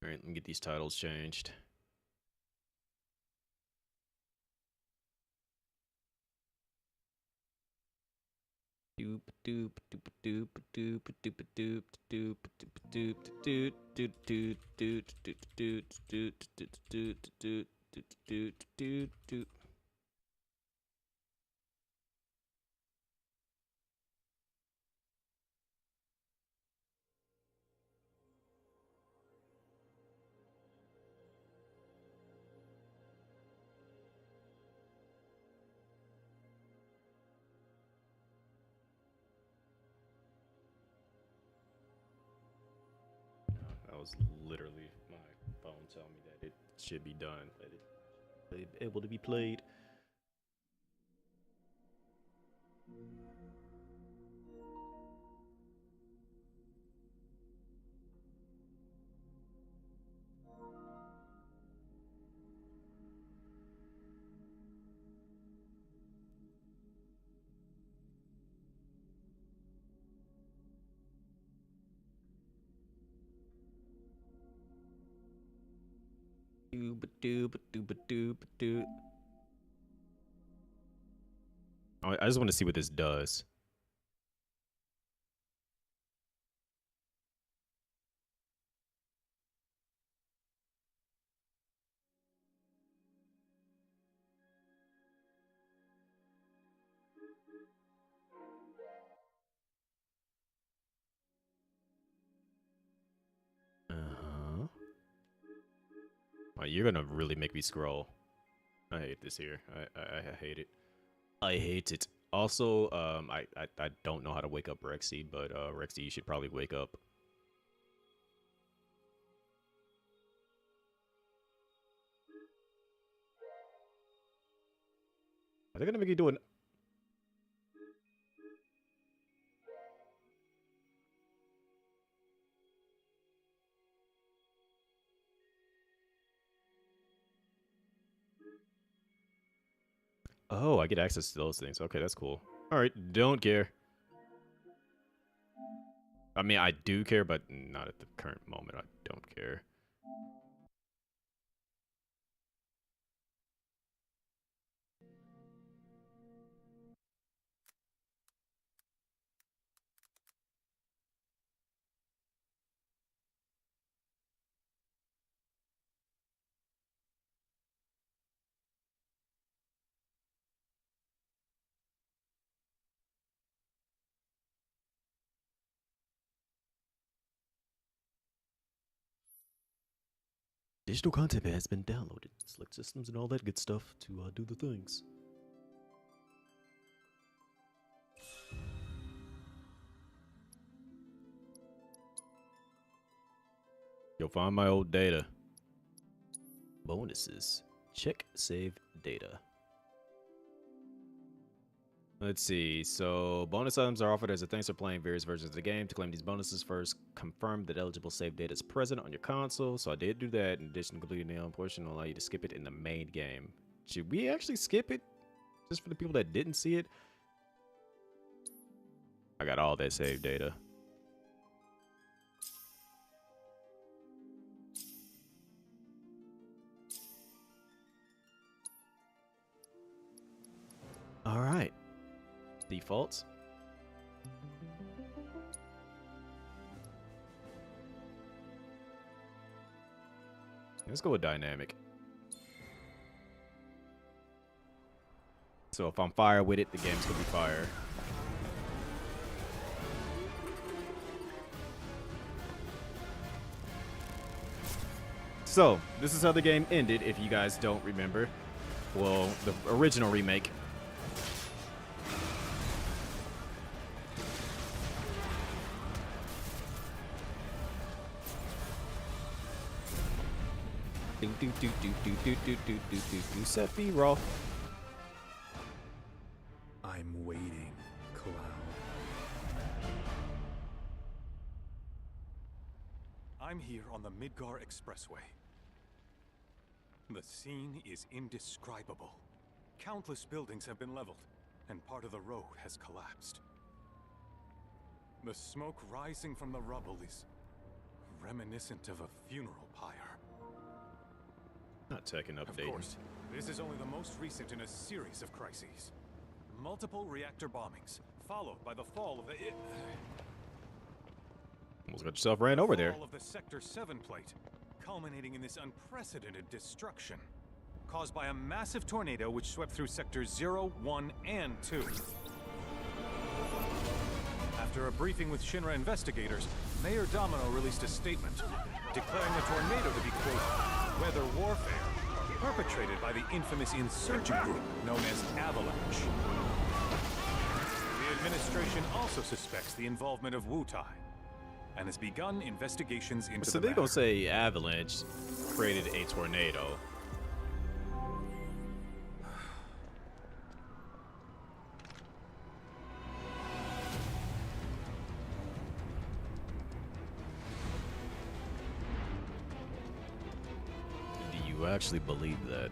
All right, let me get these titles changed. Doop doop doop doop doop doop doop doop doop doop doop doop doop doop doop doop doop doop doop. That was literally my phone telling me that it should be done, that it's able to be played. I just want to see what this does. Uh-huh. Oh, you're gonna really make me scroll. I hate this here. I hate it. I hate it. Also, I don't know how to wake up Rexy, but Rexy, you should probably wake up. Are they gonna make you do an? Oh, I get access to those things. Okay, that's cool. All right, don't care. I mean, I do care, but not at the current moment. I don't care. Digital content has been downloaded. Select systems and all that good stuff to do the things. You'll find my old data. Bonuses. Check save data. Let's see. So, bonus items are offered as a thanks for playing various versions of the game. To claim these bonuses, first confirm that eligible save data is present on your console. So I did do that. In addition to completing the own portion, will allow you to skip it in the main game. Should we actually skip it? Just for the people that didn't see it? I got all that save data. All right. Defaults. Let's go with dynamic. So if I'm fire with it, the game's gonna be fire. So this is how the game ended, if you guys don't remember. Well, the original remake. Set B raw. I'm waiting, Cloud. I'm here on the Midgar Expressway. The scene is indescribable. Countless buildings have been leveled, and part of the road has collapsed. The smoke rising from the rubble is reminiscent of a funeral pyre. Not tech and Of update. course, this is only the most recent in a series of crises. Multiple reactor bombings, followed by the fall of the Almost got yourself ran over there. fall of the Sector 7 plate, culminating in this unprecedented destruction, caused by a massive tornado which swept through Sectors 0, 1, and 2. After a briefing with Shinra investigators, Mayor Domino released a statement declaring the tornado to be, quote, weather warfare, perpetrated by the infamous insurgent group known as Avalanche. The administration also suspects the involvement of Wutai, and has begun investigations into So the they matter. gonna say Avalanche created a tornado. Do you actually believe that?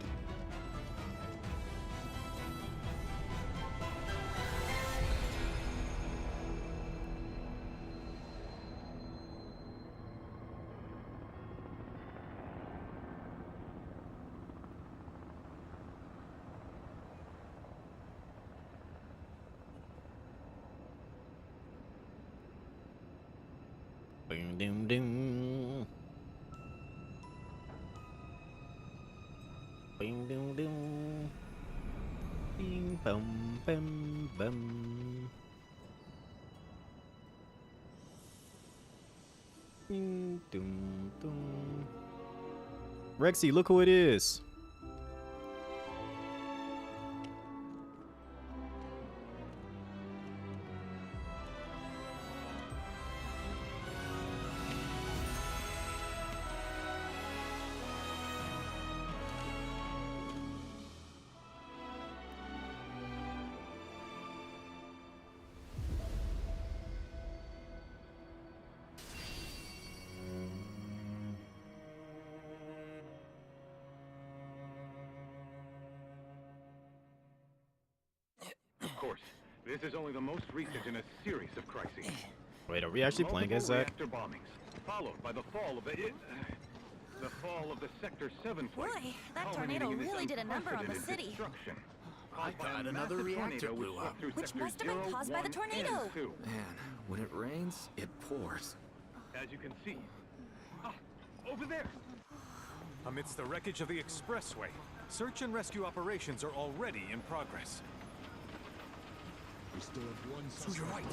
Ding ding ding. Ding ding ding. Bing bum bum bum. Ding dum dum. Rexy, look who it is. Of course, this is only the most recent in a series of crises. Wait, are we actually playing as Multiple Zack? reactor bombings, followed by the fall of the Sector 7 plate. Boy, that culminating tornado in this really did a number on the unprecedented city. destruction, I caused by a thought another massive reactor tornado which blew swept up. through Which Sectors must have been 0, caused by the 1, tornado. and 2. Man, when it rains, it pours. As you can see, over there. Amidst the wreckage of the expressway, search and rescue operations are already in progress. We still have one So you're right.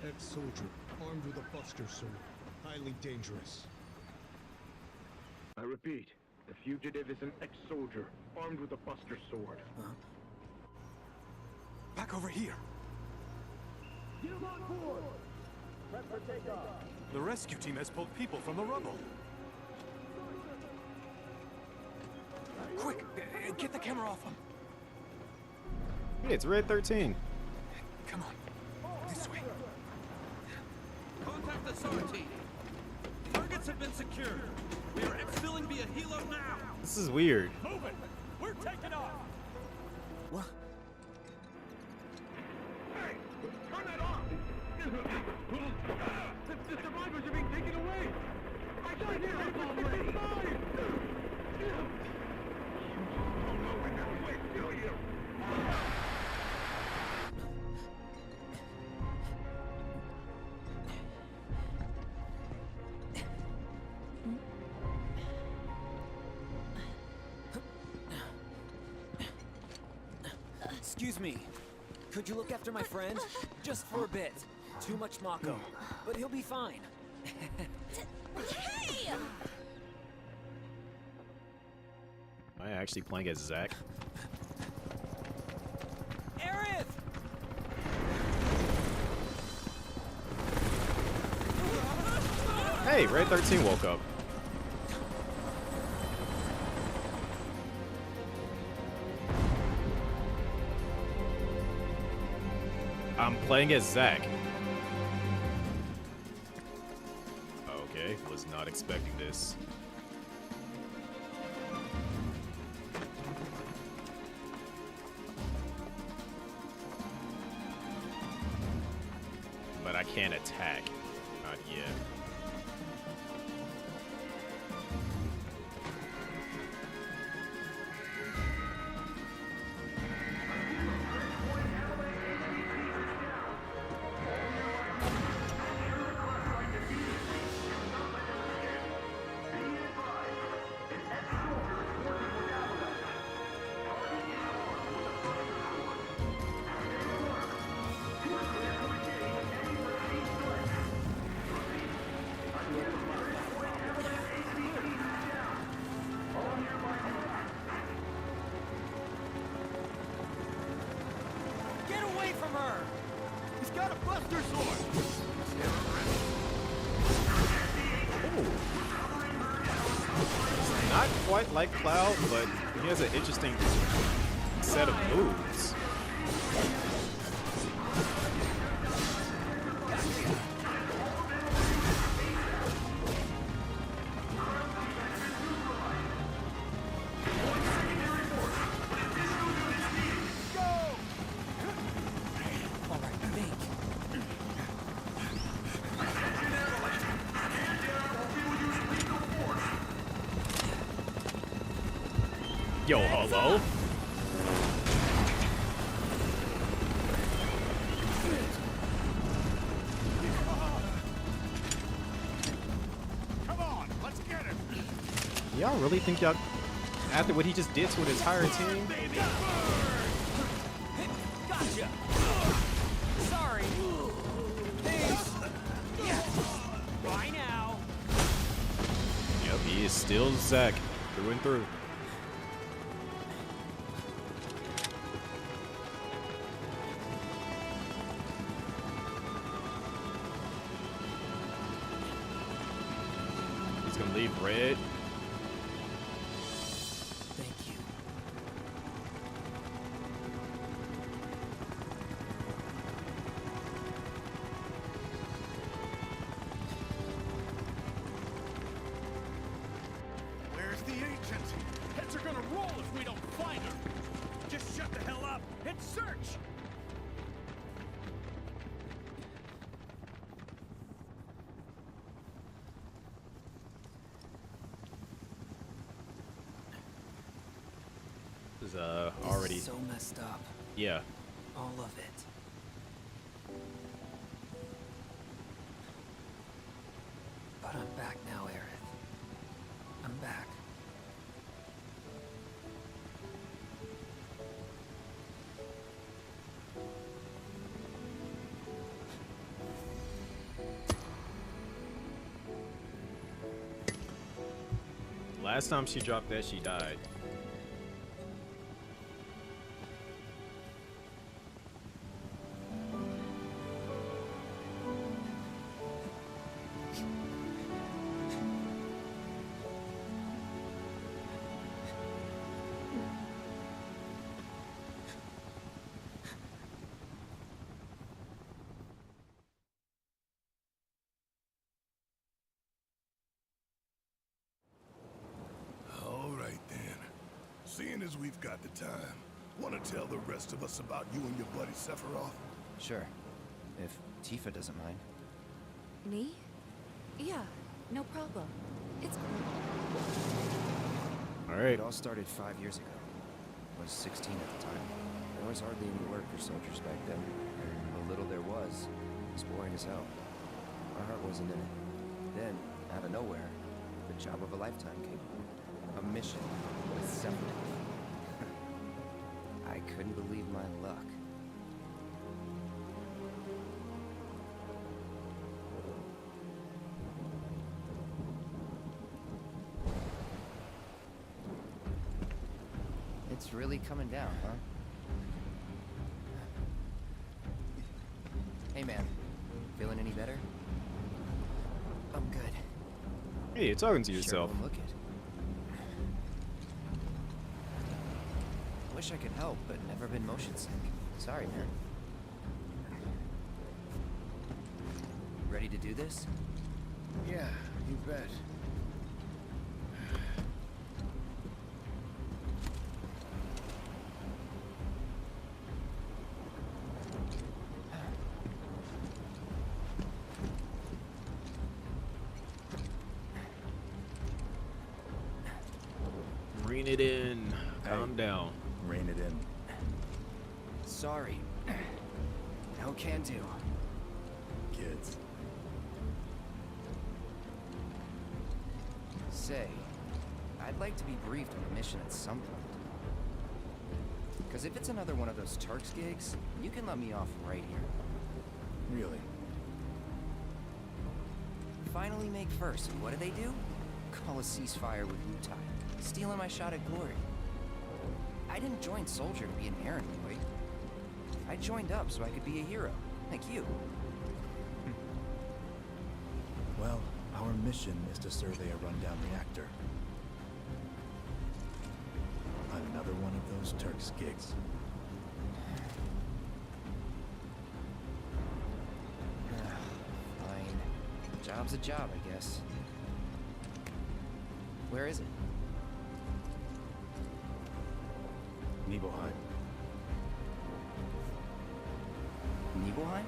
ex-soldier armed with a buster sword. Highly dangerous. I repeat, the fugitive is an ex-soldier armed with a buster sword. Back over here. Get him on board. Prep for takeoff. The rescue team has pulled people from the rubble. Quick, get the camera off him. Hey, it's Red 13. Come on, this way. Contact the SAR team. Targets have been secured. We are exfilling via helo now. This is weird. Move it. We're taking off. What? Hey, turn that off! The survivors are being taken away! I can't hear people already! You don't know when they're quick, do you? Excuse me. Could you look after my friend? Just for a bit. Too much Mako. But he'll be fine. Hey! Am I actually playing as Zack? Aerith! Hey, Red 13 woke up. I'm playing as Zack. Okay, was not expecting this. But I can't attack. Not yet. got a buster sword. Not quite like Cloud, but he has an interesting set of moves. Yo, hello? Come on, let's get him. Y'all really think y'all, after what he just did to his entire team? Gotcha. Sorry. Thanks. Bye now. Yep, he is still Zack through and through. He's gonna leave red. Thank you. Where's the agent? Heads are gonna roll if we don't find her. Just shut the hell up and search. This is already So messed up. yeah. All of it. But I'm back now, Aerith. I'm back. Last time she dropped that, she died. All right then. Seeing as we've got the time, want to tell the rest of us about you and your buddy Sephiroth? Sure. If Tifa doesn't mind. Me? Yeah, no problem. It's Alright. It all started 5 years ago. I was 16 at the time. There was hardly any work for soldiers back then. And the little there was boring as hell. My heart wasn't in it. Then, out of nowhere, the job of a lifetime came. A mission with Sephiroth. I couldn't believe my luck. It's really coming down, huh? Hey man, feeling any better? I'm good. Hey, you're talking to Sure yourself. won't look it. Wish I could help, but never been motion sick. Sorry, man. Ready to do this? Yeah, you bet. Rein it in. Calm down. Rein it in. Sorry. No can do. Kids. Say, I'd like to be briefed on the mission at some point. Because if it's another one of those Turks gigs, you can let me off right here. Really? Finally make first, and what do? Call a ceasefire with Wutai. Stealing my shot at glory. I didn't join Soldier to be an errand boy. I joined up so I could be a hero. Thank you. Well, our mission is to survey a rundown reactor. Another one of those Turks gigs. Fine. Job's a job, I guess. Where is it? Nibelheim. Nibelheim?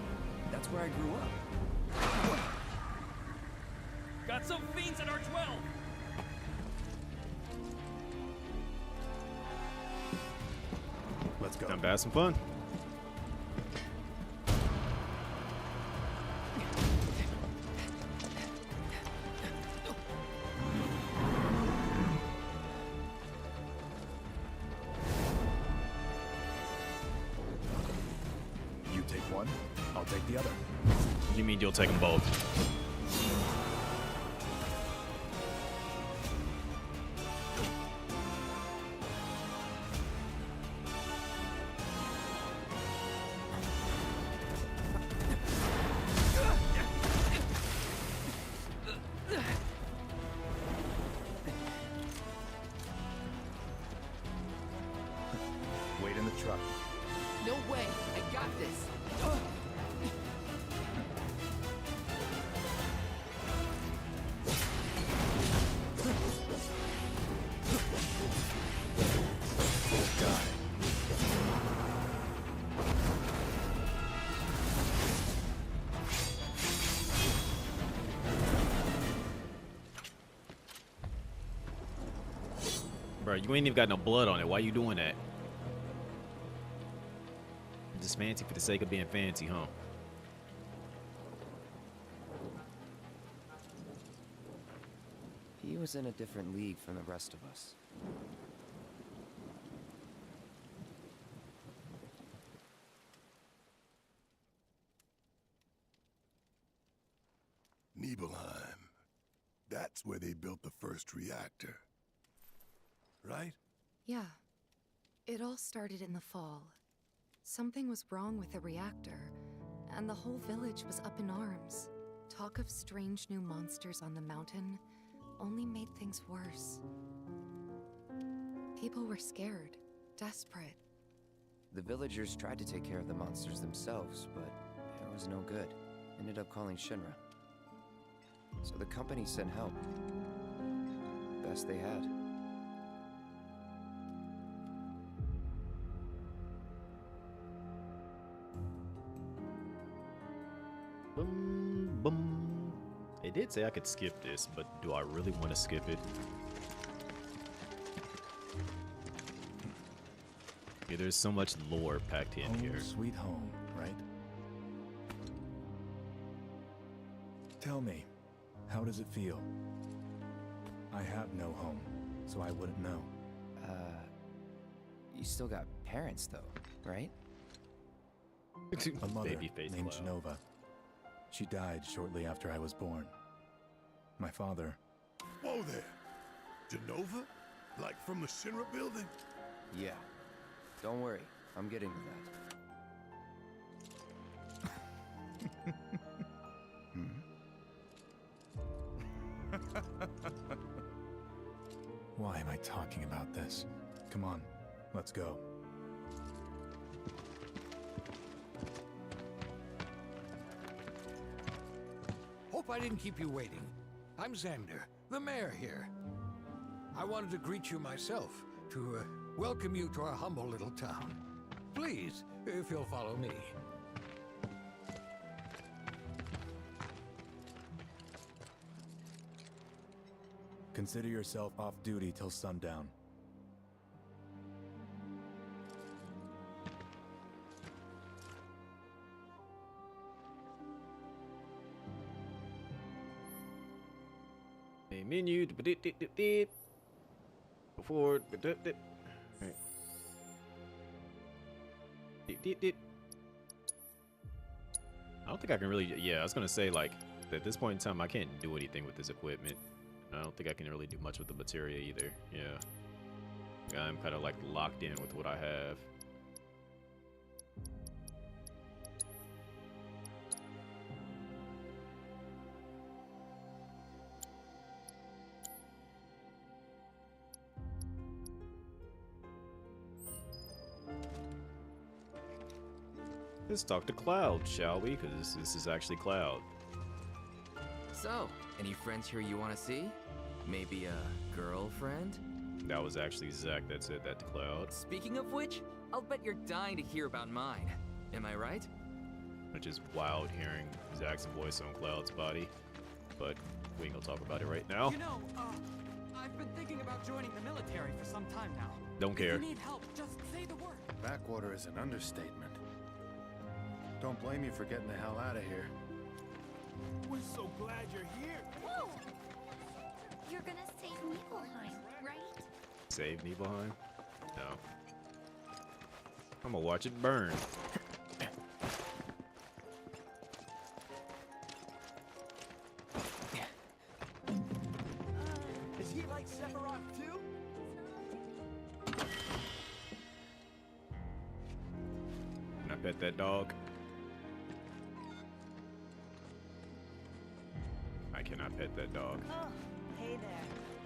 That's where I grew up. Got some fiends at our 12. Let's go. Time to have some fun. You take one, I'll take the other. You mean you'll take them both? Wait in the truck. No way! I got this! Bro, you ain't even got no blood on it. Why you doing that? Just fancy for the sake of being fancy, huh? He was in a different league from the rest of us. Nibelheim. That's where they built the first reactor. Right? Yeah. It all started in the fall. Something was wrong with the reactor, and the whole village was up in arms. Talk of strange new monsters on the mountain only made things worse. People were scared, desperate. The villagers tried to take care of the monsters themselves, but it was no good. Ended up calling Shinra. So the company sent help. Best they had. Boom, boom. It did say I could skip this, but do I really want to skip it? Yeah, there's so much lore packed in here. Sweet home, right? Tell me, how does it feel? I have no home, so I wouldn't know. You still got parents though, right? A mother Babyface named clown. Genova. She died shortly after I was born. My father... Whoa there! Genova? Like from the Shinra building? Yeah. Don't worry, I'm getting to that. Why am I talking about this? Come on, let's go. Hope I didn't keep you waiting. I'm Xander, the mayor here. I wanted to greet you myself, to welcome you to our humble little town. Please, if you'll follow me. Consider yourself off duty till sundown. A menu. Before. Right. I don't think I can really. Yeah, I was gonna say, like, at this point in time, I can't do anything with this equipment. I don't think I can really do much with the materia either. Yeah. I'm kind of like locked in with what I have. Let's talk to Cloud, shall we? Because this is actually Cloud. So, any friends here you want to see? Maybe a girlfriend? That was actually Zach that said that to Cloud. Speaking of which, I'll bet you're dying to hear about mine. Am I right? Which is wild hearing Zach's voice on Cloud's body. But we ain't gonna talk about it right now. You know, I've been thinking about joining the military for some time now. Don't care. If you need help, just say the word. Backwater is an understatement. Don't blame you for getting the hell out of here. We're so glad you're here. Whoa! You're gonna save Nibelheim, right? Save Nibelheim? No. I'm gonna watch it burn. Is he like Sephiroth too? Can I pet that dog? I cannot pet that dog. Oh, hey there.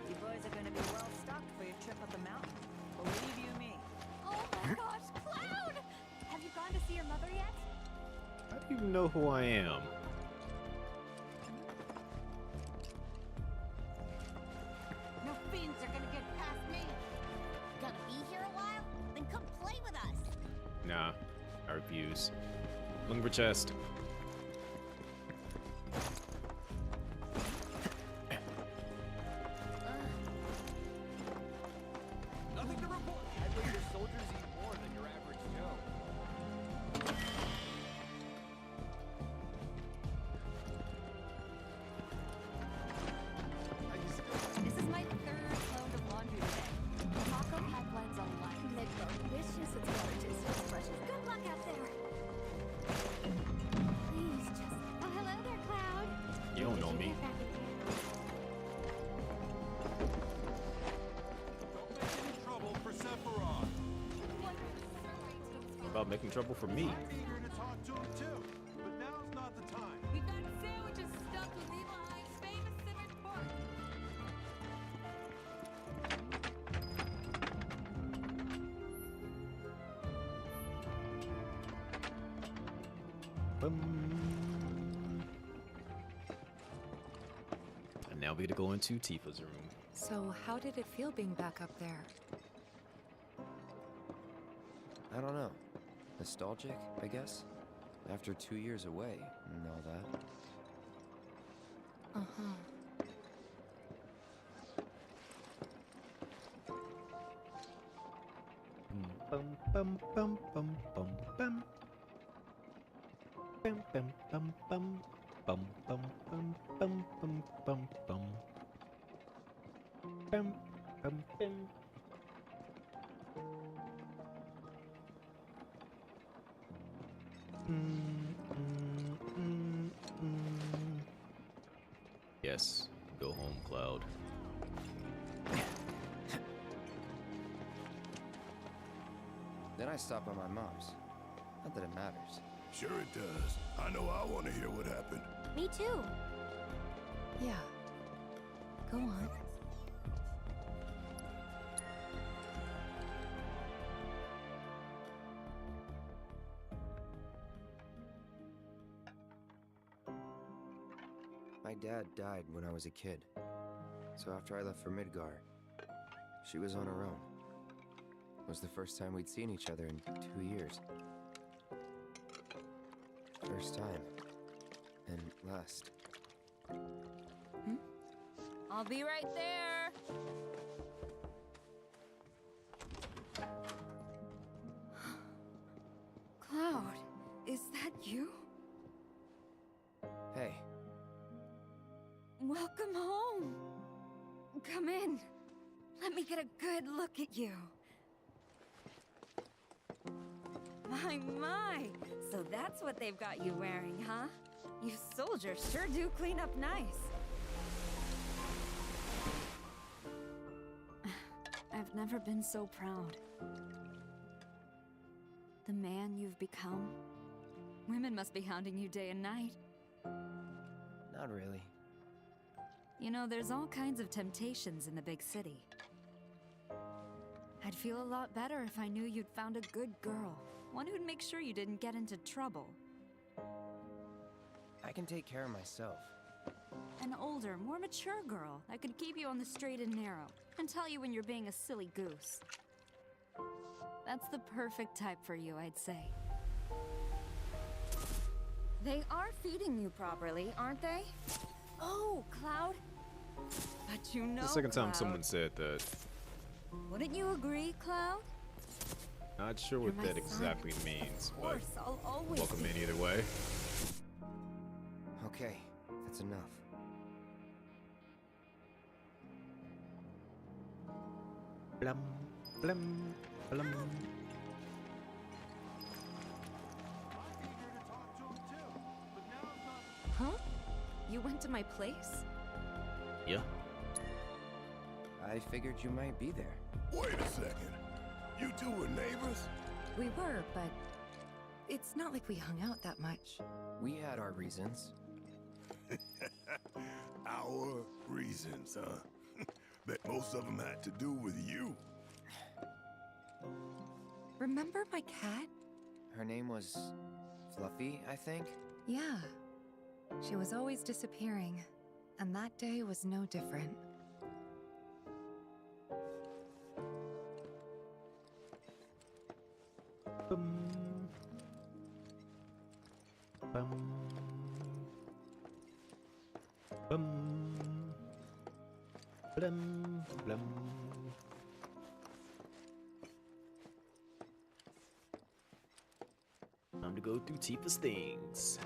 You boys are gonna be well stocked for your trip up the mountain. Believe you me. Oh my gosh, Cloud! Have you gone to see your mother yet? How do you even know who I am? No fiends are gonna get past me. Gonna be here a while? Then come play with us. Nah, I refuse. Looking for chest. Nothing to report. I bet your soldiers eat more than your average Joe. This is my third load of laundry today. Mako pipelines on life. Wishes it's gorgeous. Precious. Good luck out there. Please just. Oh, hello there, Cloud. You don't know me. Trouble for Sephiroth. What about making trouble for me? I'm eager to talk to him too, but now's not the time. We've got sandwiches stuffed with Nibelheim's famous simmered pork. And now we get to go into Tifa's room. So, how did it feel being back up there? I don't know. Nostalgic, I guess? After 2 years away and all that. Uh-huh. Bum bum bum bum bum bum. Bum bum bum bum bum bum bum bum bum bum bum. Bum bum bum. Yes, go home, Cloud. Then I stop by my mom's. Not that it matters. Sure it does. I know I want to hear what happened. Me too. Yeah. Go on. My dad died when I was a kid. So after I left for Midgar, she was on her own. It was the first time we'd seen each other in 2 years. First time. And last. I'll be right there. Cloud, is that you? Hey, Welcome home. Come in. Let me get a good look at you. My. So that's what they've got you wearing, huh? You soldiers sure do clean up nice. I've never been so proud. The man you've become. Women must be hounding you day and night. not really. You know, there's all kinds of temptations in the big city. I'd feel a lot better if I knew you'd found a good girl. One who'd make sure you didn't get into trouble. I can take care of myself. An older, more mature girl that could keep you on the straight and narrow and tell you when you're being a silly goose. That's the perfect type for you, I'd say. They are feeding you properly, aren't they? Oh, Cloud. But you know, The second time Cloud. someone said that. Wouldn't you agree, Cloud? Not sure You're what my that son. exactly means, Of but course, I'll always welcome be- in either way. Okay, that's enough. Blum, blum, blum. Huh? You went to my place? Yeah. I figured you might be there. Wait a second. You two were neighbors? We were, but it's not like we hung out that much. We had our reasons. Our reasons, huh? Bet most of them had to do with you. Remember my cat? Her name was Fluffy, I think? Yeah. She was always disappearing, and that day was no different. Bum. Bum. Bum. Blum, blum. Time to go through Tifa's things.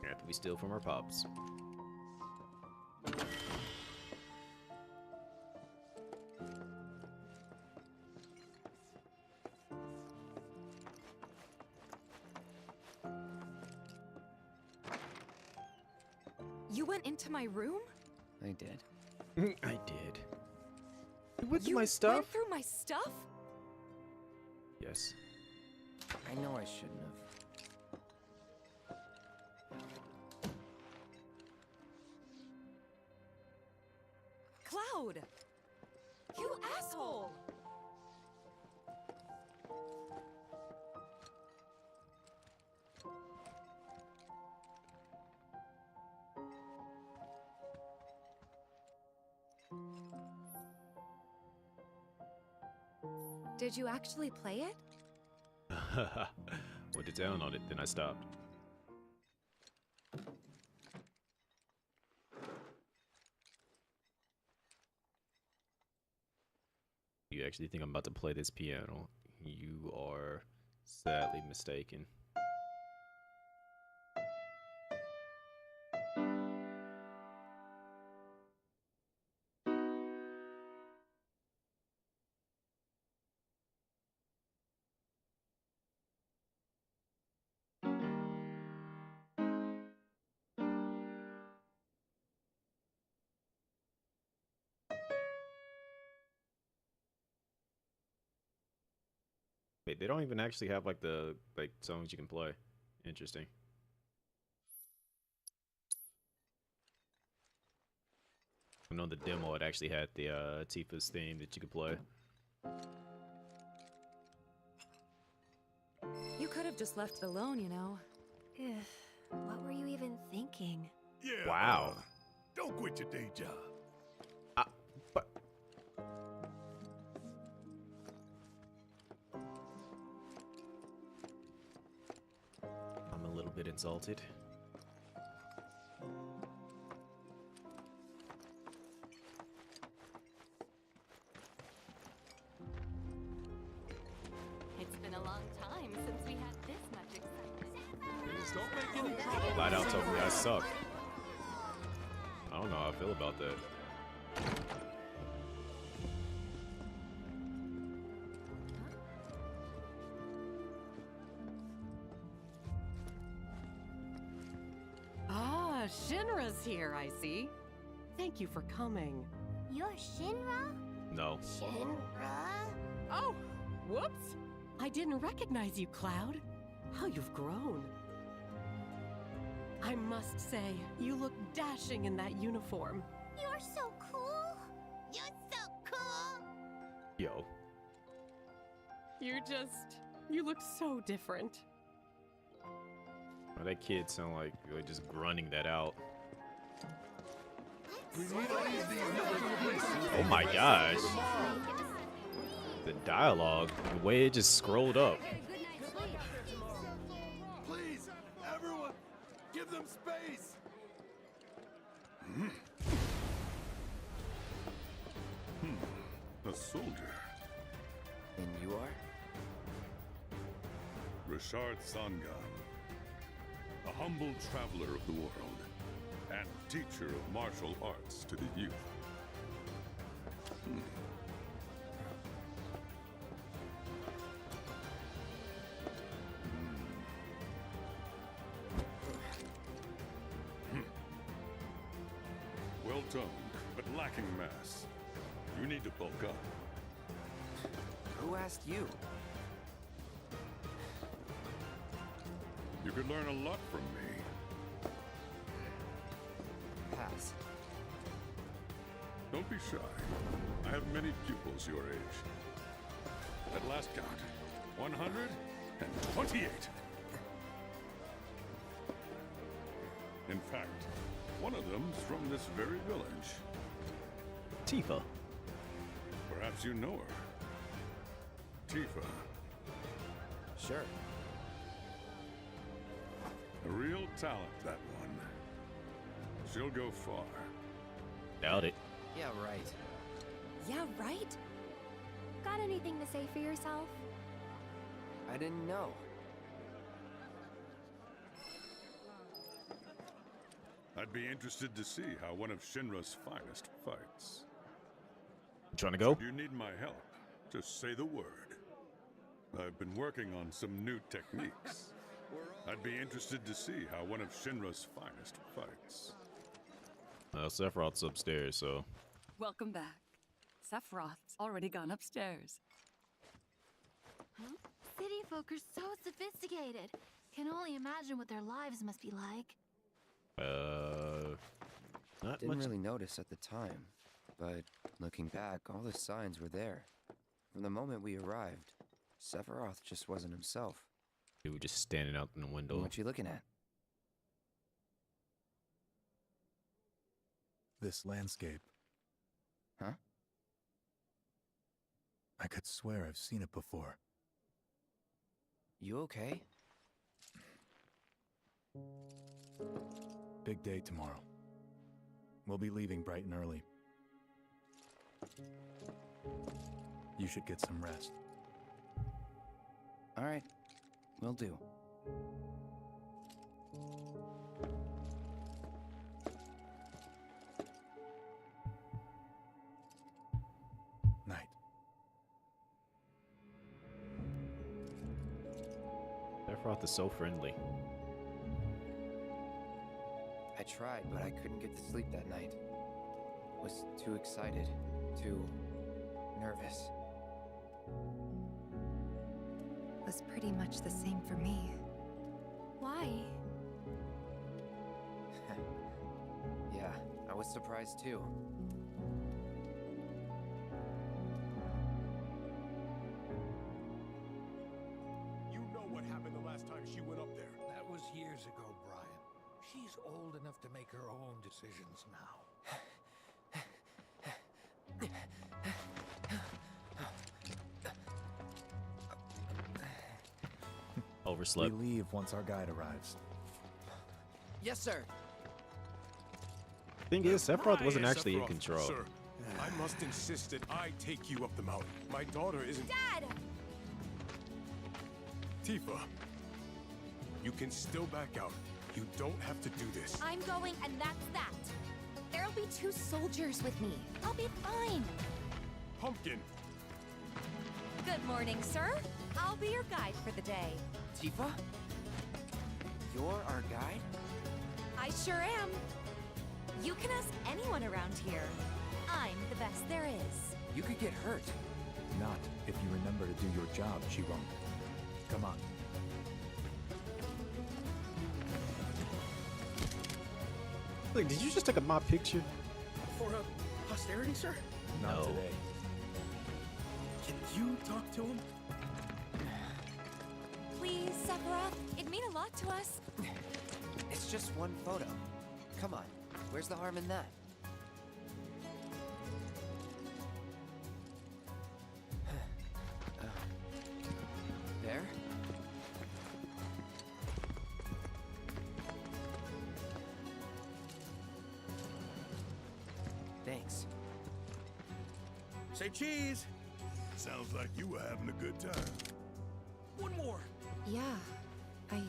After we steal from our pops. You went into my room? I did. I did. You went through You my stuff? went through my stuff? Yes. I know I shouldn't have. Cloud! You asshole! Did you actually play it? Went to town on it, then I stopped. You actually think I'm about to play this piano? You are sadly mistaken. Wait, they don't even actually have like the songs you can play. Interesting. I know the demo it actually had the Tifa's theme that you could play. You could have just left it alone, you know. What were you even thinking? Yeah. Wow. Don't quit your day job. I'm a little bit insulted. It's been a long time since we had this much excitement. Don't make any trouble. Light out told me I suck. I don't know how I feel about that. Ah, Shinra's here, I see. Thank you for coming. You're Shinra? No. Shinra? Oh, whoops. I didn't recognize you, Cloud. How you've grown. I must say, you look dashing in that uniform. You're so cool. You're so cool. Yo. You look so different. Oh, that kid sound like just grunting that out. Oh my gosh. The dialogue, the way it just scrolled up. Please, everyone, give them space. A soldier. And you are? Richard Sangan. A humble traveler of the world, and teacher of martial arts to the youth. Well toned, but lacking mass. You need to bulk up. Who asked you? You could learn a lot from me. Pass. Don't be shy. I have many pupils your age. At last count, 128. In fact, one of them's from this very village. Tifa. Perhaps you know her. Tifa. Sure. A real talent, that one. She'll go far. Doubt it. Yeah, right. Yeah, right? Got anything to say for yourself? I didn't know. I'd be interested to see how one of Shinra's finest fights. Trying to go? If you need my help, just say the word. I've been working on some new techniques. I'd be interested to see how one of Shinra's finest fights. Sephiroth's upstairs, so... Welcome back. Sephiroth's already gone upstairs. Huh? City folk are so sophisticated. Can only imagine what their lives must be like. Not Didn't much. really notice at the time, but looking back, all the signs were there. From the moment we arrived, Sephiroth just wasn't himself. He was just standing out in the window. What you looking at? This landscape. Huh? I could swear I've seen it before. You okay? Big day tomorrow. We'll be leaving bright and early. You should get some rest. All right. Will do. Night. Sephiroth is so friendly. I tried, but I couldn't get to sleep that night. Was too excited, too nervous. Was pretty much the same for me. Why? Yeah, I was surprised too. You know what happened the last time she went up there. That was years ago, Brian. She's old enough to make her own decisions now. Overslept. We leave once our guide arrives. Yes, sir. Thing is, Sephiroth wasn't actually in control. Sir, I must insist that I take you up the mountain. My daughter isn't... Dad! Tifa, you can still back out. You don't have to do this. I'm going, and that's that. There'll be 2 soldiers with me. I'll be fine. Pumpkin! Good morning, sir. I'll be your guide for the day. Tifa? You're our guide? I sure am. You can ask anyone around here. I'm the best there is. You could get hurt. Not if you remember to do your job, she won't. Come on. Look, did you just take my picture? For posterity, sir? Not No. today. Can you talk to him? Please, Sephiroth. It'd mean a lot to us. It's just one photo. Come on, where's the harm in that? There? Thanks. Say cheese! Sounds like you were having a good time. One more. Yeah, I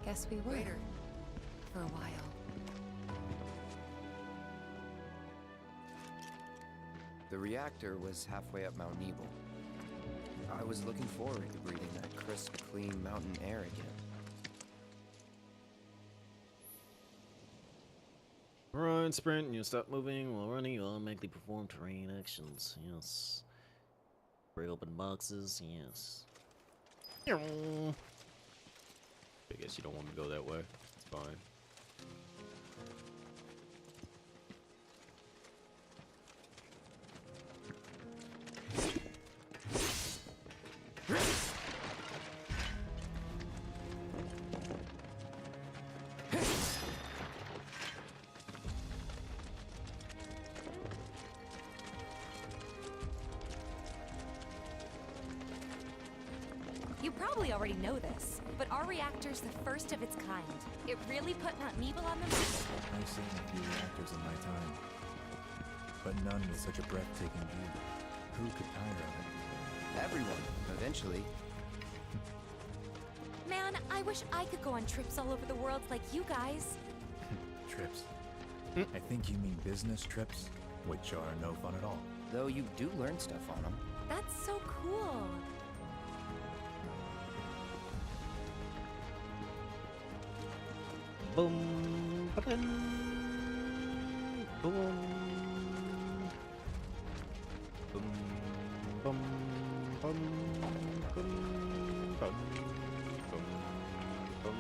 guess we were. For a while. The reactor was halfway up Mount Nebel. I was looking forward to breathing that crisp, clean mountain air again. Run, sprint, you stop moving while running, you automatically perform terrain actions. Yes. Break open boxes, yes. I guess you don't want me to go that way. It's fine. You probably already know this, but our reactor's the first of its kind. It really put Mount Nebel on the map. I've seen a few reactors in my time, but none with such a breathtaking view. Who could tire of it? Everyone, eventually. Man, I wish I could go on trips all over the world like you guys. Trips. I think you mean business trips, which are no fun at all. Though you do learn stuff on them. That's so cool. Boom, ba-dum, boom, boom, boom, boom, boom, boom, boom, boom.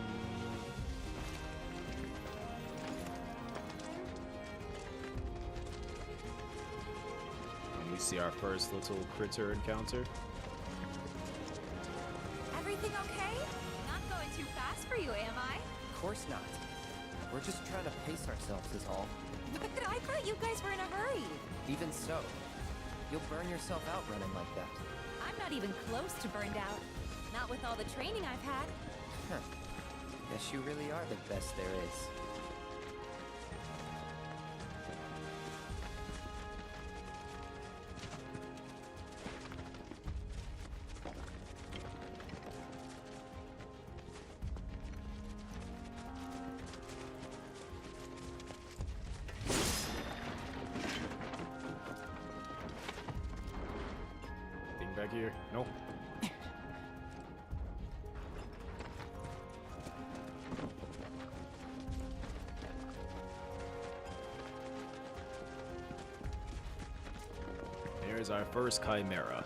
And we see our first little critter encounter. Everything okay? Not going too fast for you, am I? Of course not. We're just trying to pace ourselves is all. But I thought you guys were in a hurry. Even so, you'll burn yourself out running like that. I'm not even close to burned out. Not with all the training I've had. Huh. Guess you really are the best there is. Back here. Nope. Here's our first chimera.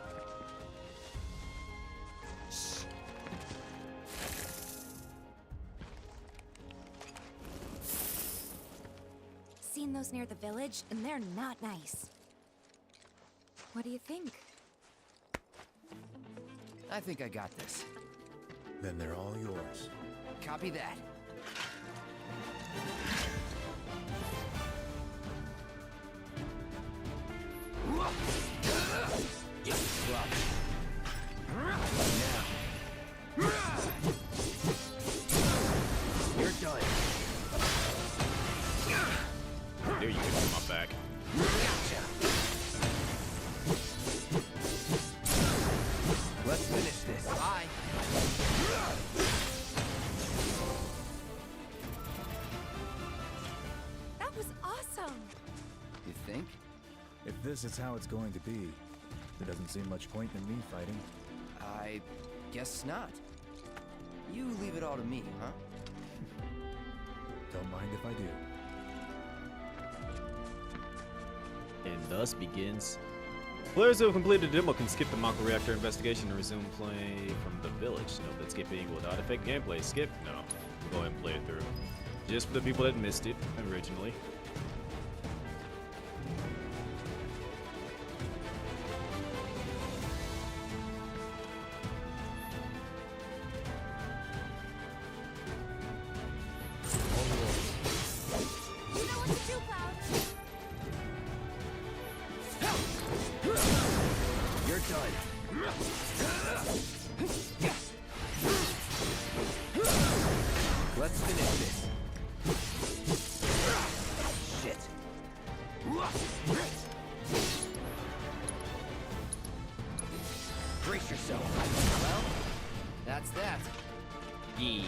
Seen those near the village, and they're not nice. What do you think? I think I got this. Then they're all yours. Copy that. You're done. I knew you could come up back. Gotcha. Let's finish this. Bye. That was awesome. You think? If this is how it's going to be, there doesn't seem much point in me fighting. I guess not. You leave it all to me, huh? Don't mind if I do. And thus begins. Players who have completed the demo can skip the Mako Reactor investigation and resume play from the village. Note that skipping will not affect gameplay. Skip? No. We'll go ahead and play it through. Just for the people that missed it originally. done. Let's finish this. Shit. Brace yourself. Well, that's that. Yeah.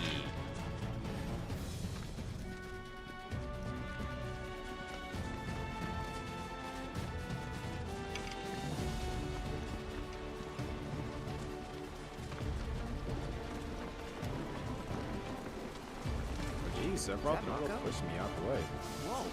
Jeez, Sephiroth will push me out the way. Whoa.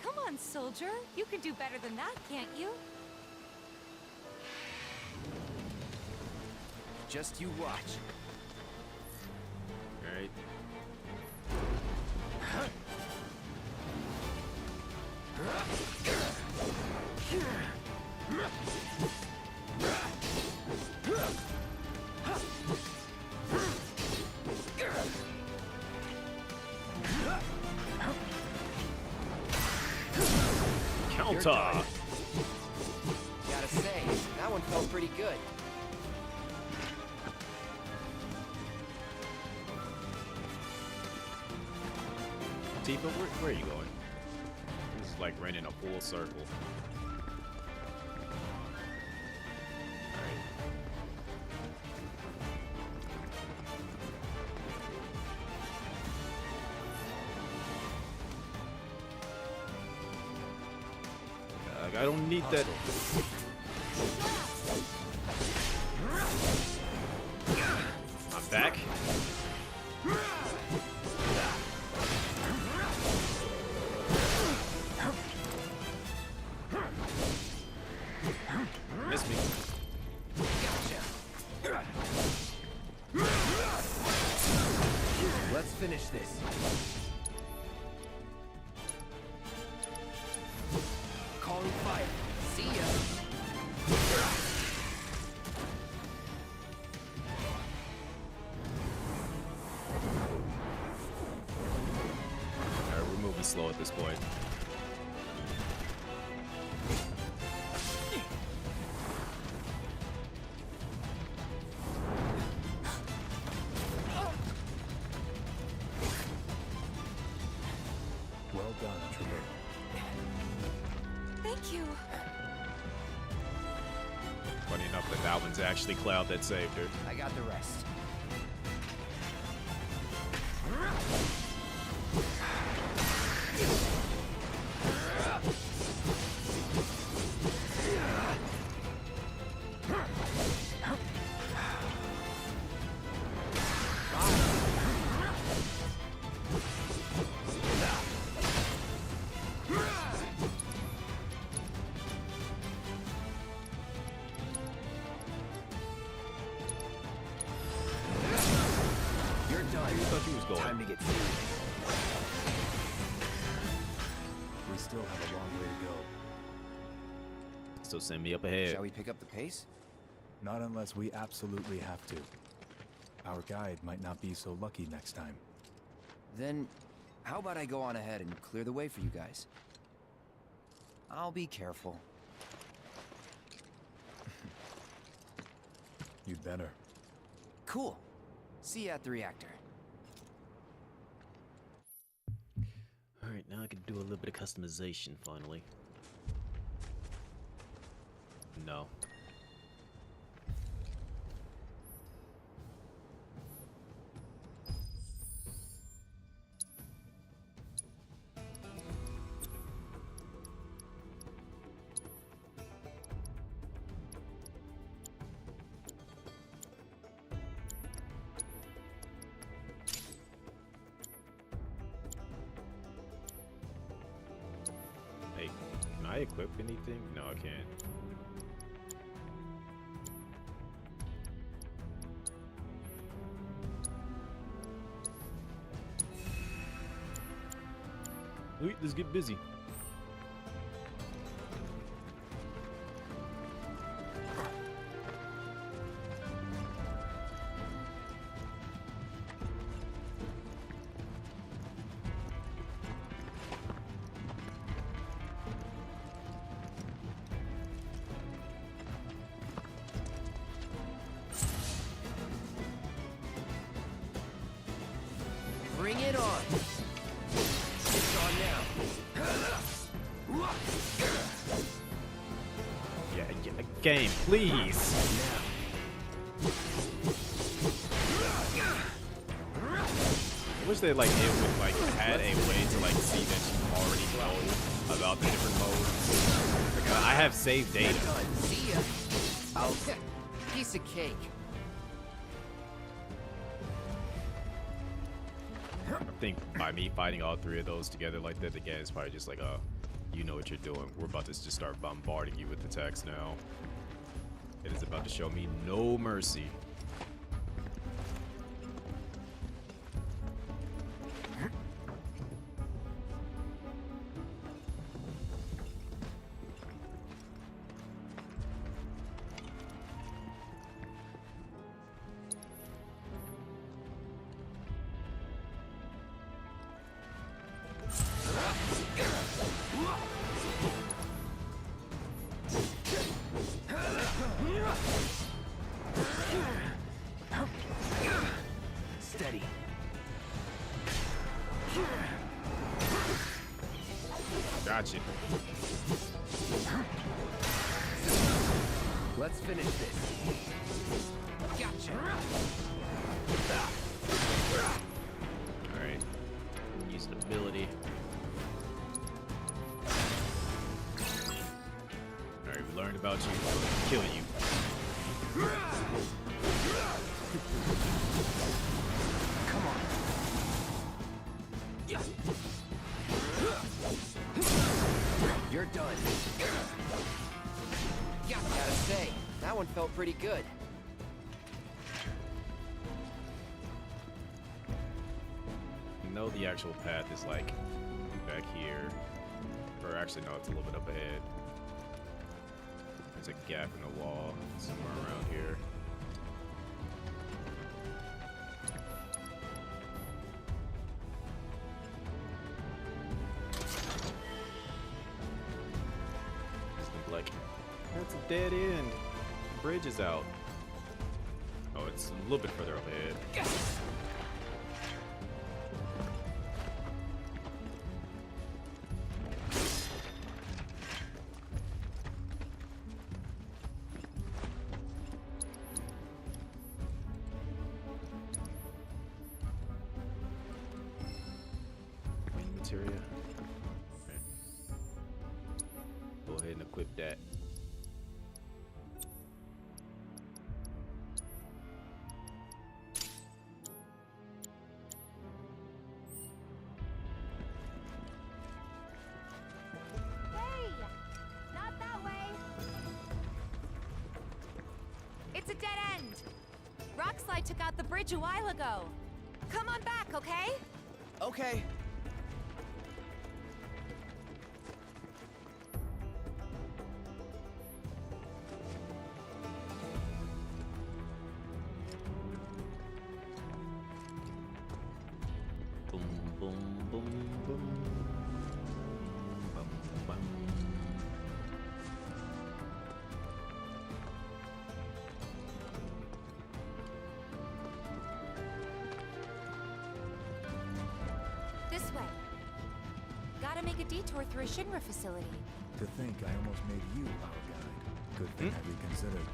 Come on, soldier. You can do better than that, can't you? Just you watch. Alright. Counter. Gotta say, that one felt pretty good. Tifa, where are you going? This is like running a full circle. Alright. I don't need that. I'm back. Miss me. Gotcha. Let's finish this. Calling fire. See ya. Alright, we're moving slow at this point. Well done, Trooper. Thank you. Funny enough that one's actually Cloud that saved her. I got the rest. You're done. I thought you was going. Time to get serious. We still have a long way to go. So send me up ahead. Shall we pick up the pace? Not unless we absolutely have to. Our guide might not be so lucky next time. Then, how about I go on ahead and clear the way for you guys? I'll be careful. You'd better. Cool. See you at the reactor. Alright, now I can do a little bit of customization finally. No. Hey, can I equip anything? No, I can't. Wait, let's get busy. on! It's on now. Yeah, game, please. I wish they like it would like had a way to like see that you already know about the different modes. Like, I have saved data. See ya. I'll piece of cake. I think by me fighting all three of those together like that again, it's probably just like, you know what you're doing. We're about to just start bombarding you with attacks now. It is about to show me no mercy. Steady. Gotcha. Let's finish this. Gotcha. Alright. Use an ability. Alright, we learned about you. Kill you. Come on. You're done. Gotta say, that one felt pretty good. You know the actual path is like back here. Or actually no, it's a little bit up ahead. There's a gap in the wall somewhere around here. Like, that's a dead end. The bridge is out. Oh, it's a little bit further up ahead. Materia. Okay. Go ahead and equip that. Hey! Not that way! It's a dead end! Rockslide took out the bridge a while ago. Come on back, okay? Okay. Boom, boom, boom, boom. Bum, bum. This way. Gotta make a detour through a Shinra facility. To think I almost made you our guide. Good thing I reconsidered.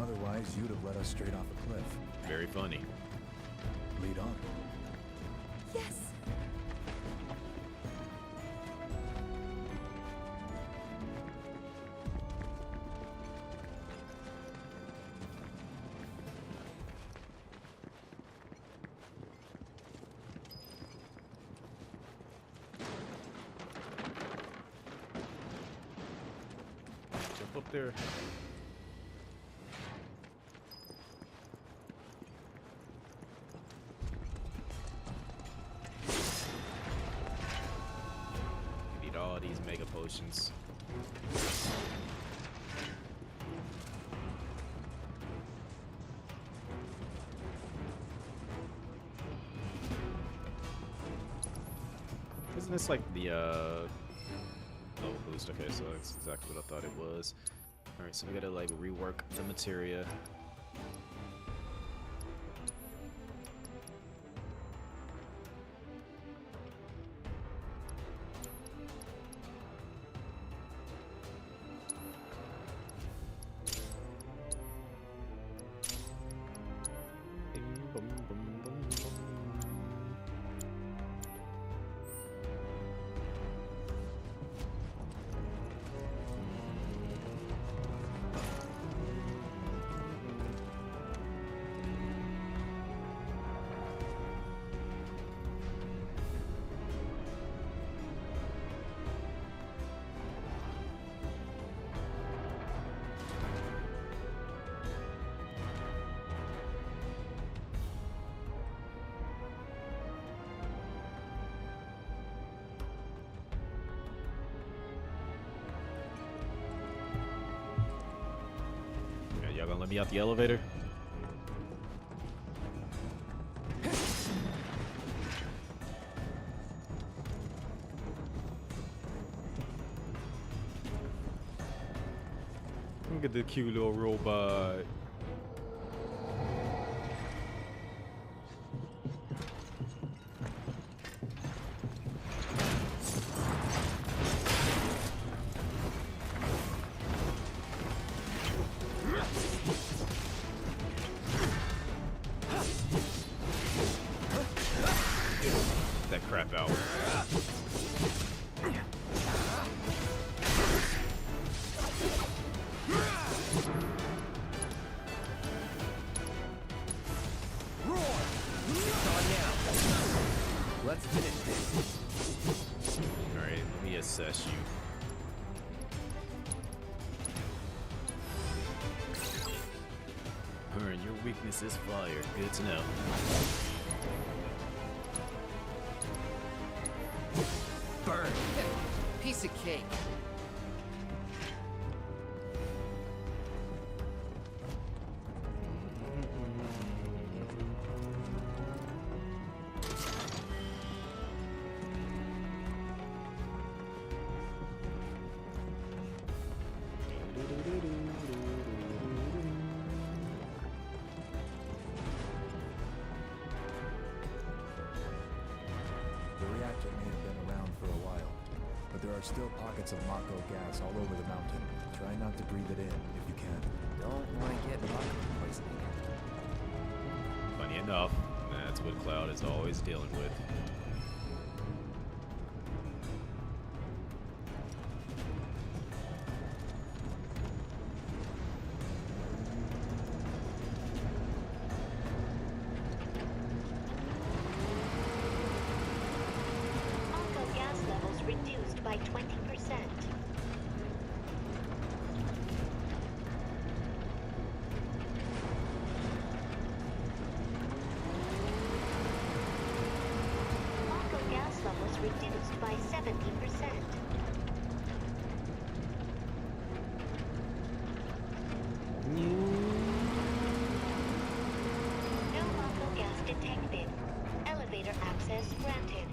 Otherwise, you'd have led us straight off a cliff. Very funny. Lead on. Yes! Jump up there. We need all these mega potions. Isn't this like the low boost? Okay, so that's exactly what I thought it was. Alright, so we gotta like rework the materia. let me out the elevator. Look at the cute little robot. That crap out. Let's finish this. Alright, let me assess you. Burn, your weakness is fire. Good to know. Burn. Piece of cake. The reactor may have been around for a while, but there are still pockets of Mako gas all over the mountain. Try not to breathe it in if you can. Don't want to get Mako poisoning. Funny enough, that's what Cloud is always dealing with. Mako gas levels reduced by 20%. Mako gas levels reduced by 70%. No Mako gas detected. Elevator access granted.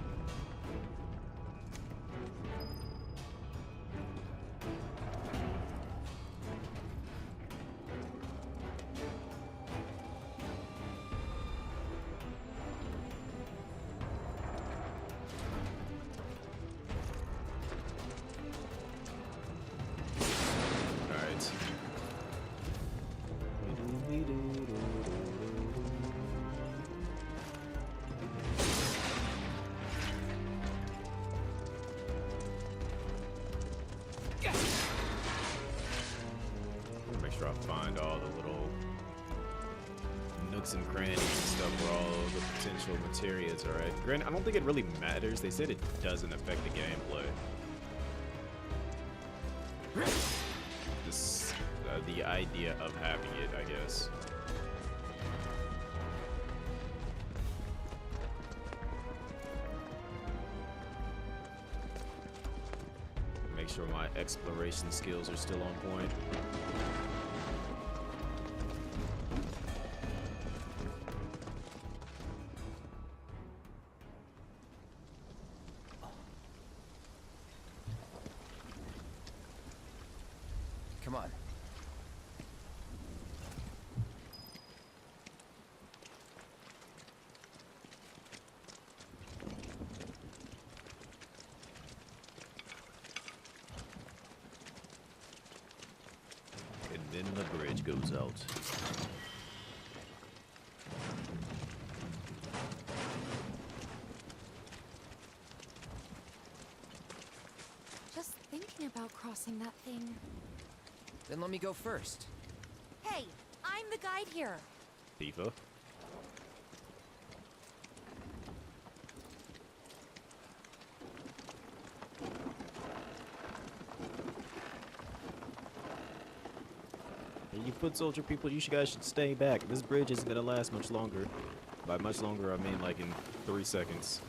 Alright. Make sure I find all the little nooks and crannies and stuff where all the potential materials are at. Granted, I don't think it really matters. They said it doesn't affect the gameplay. Just the idea of having it, I guess. Make sure my exploration skills are still on point. Come on. And then the bridge goes out. Just thinking about crossing that thing. Then let me go first. Hey, I'm the guide here. Tifa. Hey, you foot soldier people, you guys should stay back. This bridge isn't gonna last much longer. By much longer, I mean like in 3 seconds.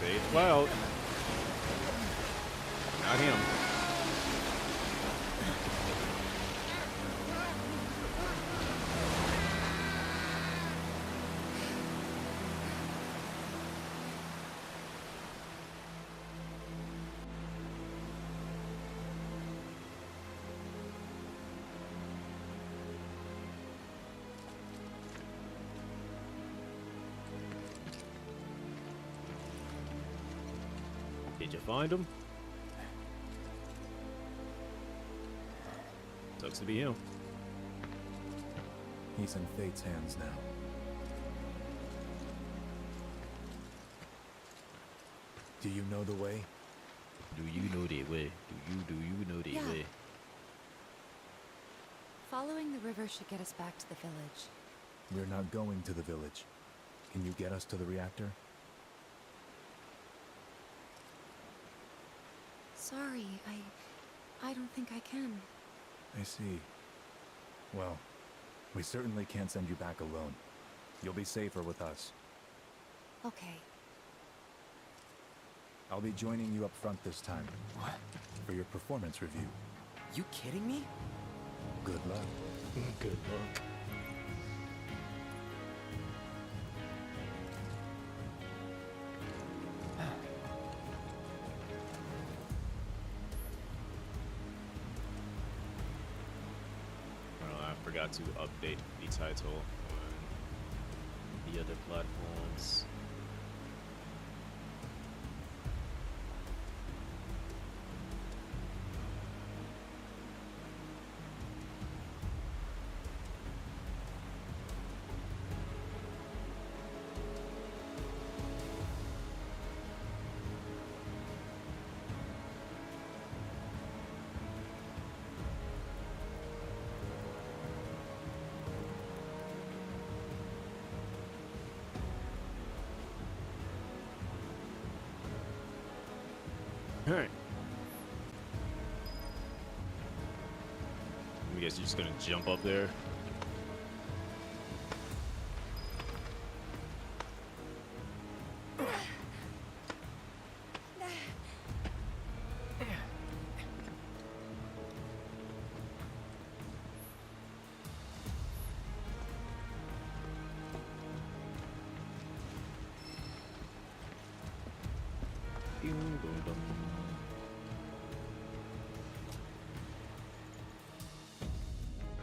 Save Cloud. Not him. Did you find him? Sucks to be him. He's in Fate's hands now. Do you know the way? Do you know the way? Do you know the Yeah. way? Following the river should get us back to the village. We're not going to the village. Can you get us to the reactor? Sorry, I don't think I can. I see. Well, we certainly can't send you back alone. You'll be safer with us. Okay. I'll be joining you up front this time. What? For your performance review. You kidding me? Good luck. Good luck. I forgot to update the title on the other platforms. Alright. I guess you're just gonna jump up there.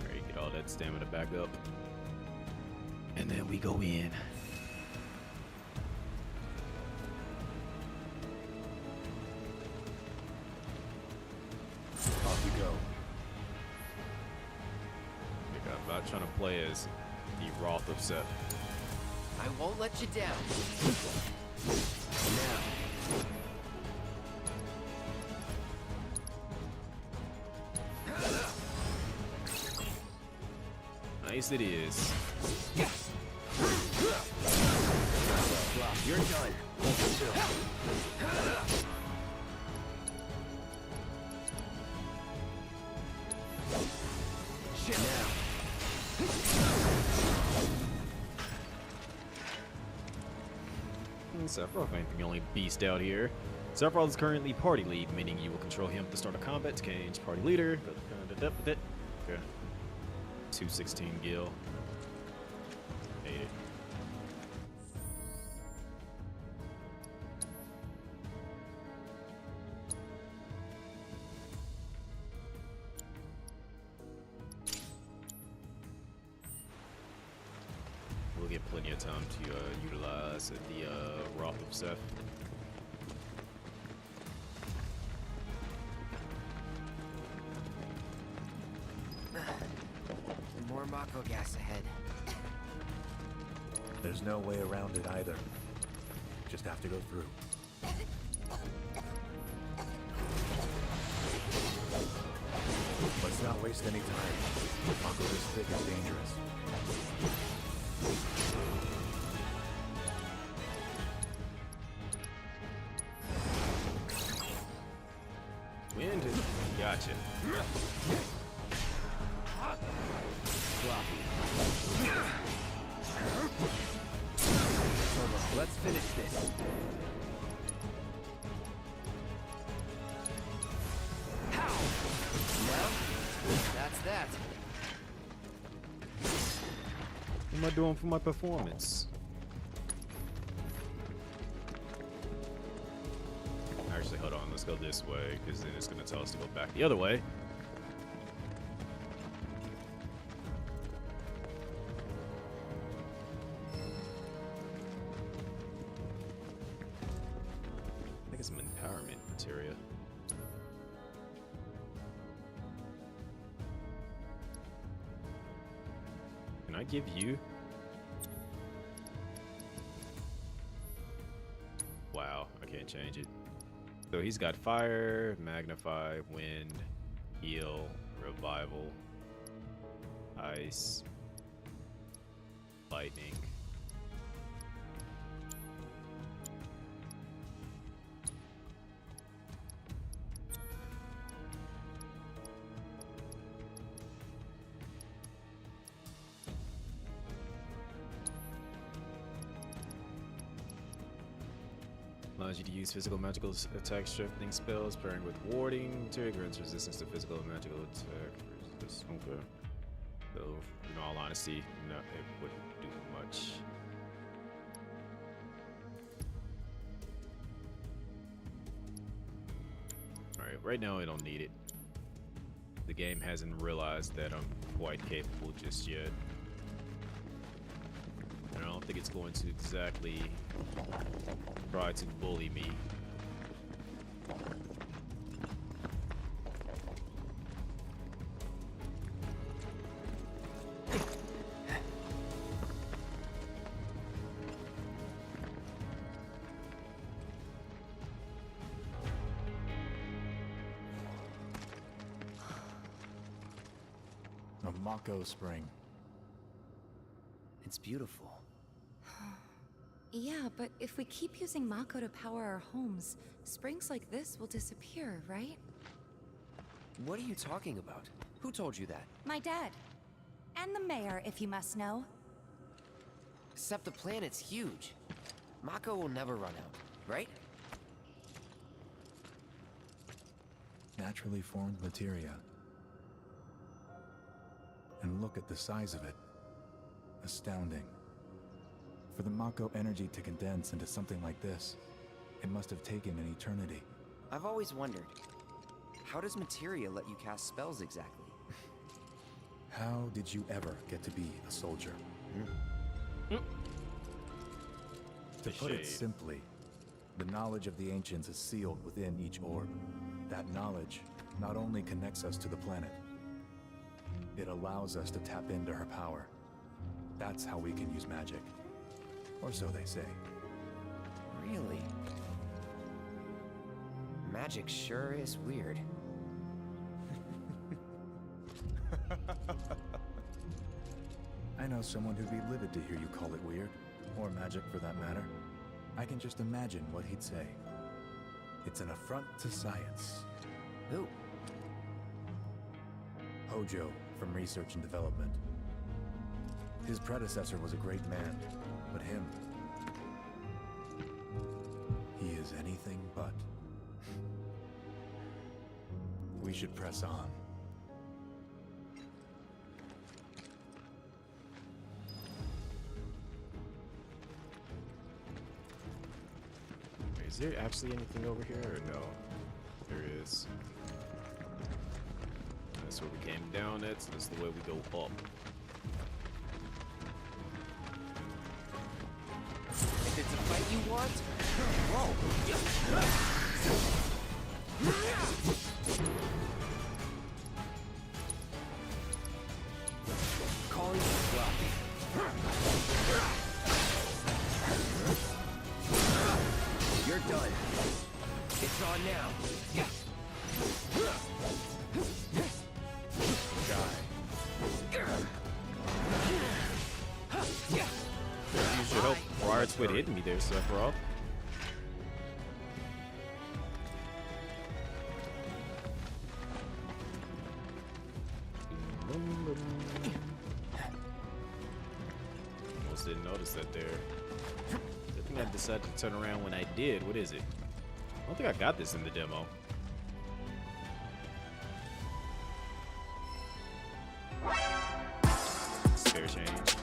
Alright, get all that stamina back up. And then we go in. Off you go. I'm not trying to play as the Wrath of Seth. I won't let you down. Now. Nice it is. Yes. You're done. Hold still. Shit now. Sephiroth ain't the only beast out here. Sephiroth is currently party lead, meaning you will control him at the start of combat to change party leader. Okay. 216 Gil. Hate it. We'll get plenty of time to utilize the Wrath of Seth. More Mako gas ahead. There's no way around it either. Just have to go through. Let's not waste any time. Mako this thick is dangerous. Wind. Gotcha. Let's finish this. am I doing for my performance? Actually, hold on. Let's go this way, because then it's going to tell us to go back the other way. I think it's some empowerment materia. Can I give you? Wow, I can't change it. So he's got fire, magnify, wind, heal, revival, ice, lightning. Allows you to use physical magical attack strengthening spells pairing with warding. Materia grants resistance to physical and magical attack. Okay. So, in all honesty, no, it wouldn't do much. Alright, right now I don't need it. The game hasn't realized that I'm quite capable just yet. And I don't think it's going to exactly try to bully me. A Mako spring. It's beautiful. Yeah, but if we keep using Mako to power our homes, springs like this will disappear, right? What are you talking about? Who told you that? My dad. And the mayor, if you must know. Except the planet's huge. Mako will never run out, right? Naturally formed materia. And look at the size of it. Astounding. For the Mako energy to condense into something like this, it must have taken an eternity. I've always wondered, how does materia let you cast spells exactly? How did you ever get to be a soldier? To put it simply, the knowledge of the ancients is sealed within each orb. That knowledge not only connects us to the planet, it allows us to tap into her power. That's how we can use magic. Or so they say. Really? Magic sure is weird. I know someone who'd be livid to hear you call it weird, or magic for that matter. I can just imagine what he'd say. It's an affront to science. Who? Hojo, from Research and Development. His predecessor was a great man, but him, he is anything but. We should press on. Is there actually anything over here, or no? There is. That's where we came down at, so that's the way we go up. If it's a fight you want, roll. Calling you bluff. You're done. It's on now. You should hope Briar's quit hitting me there, Sephiroth. Almost didn't notice that there. I think I decided to turn around when I did. What is it? I don't think I got this in the demo. Spare change.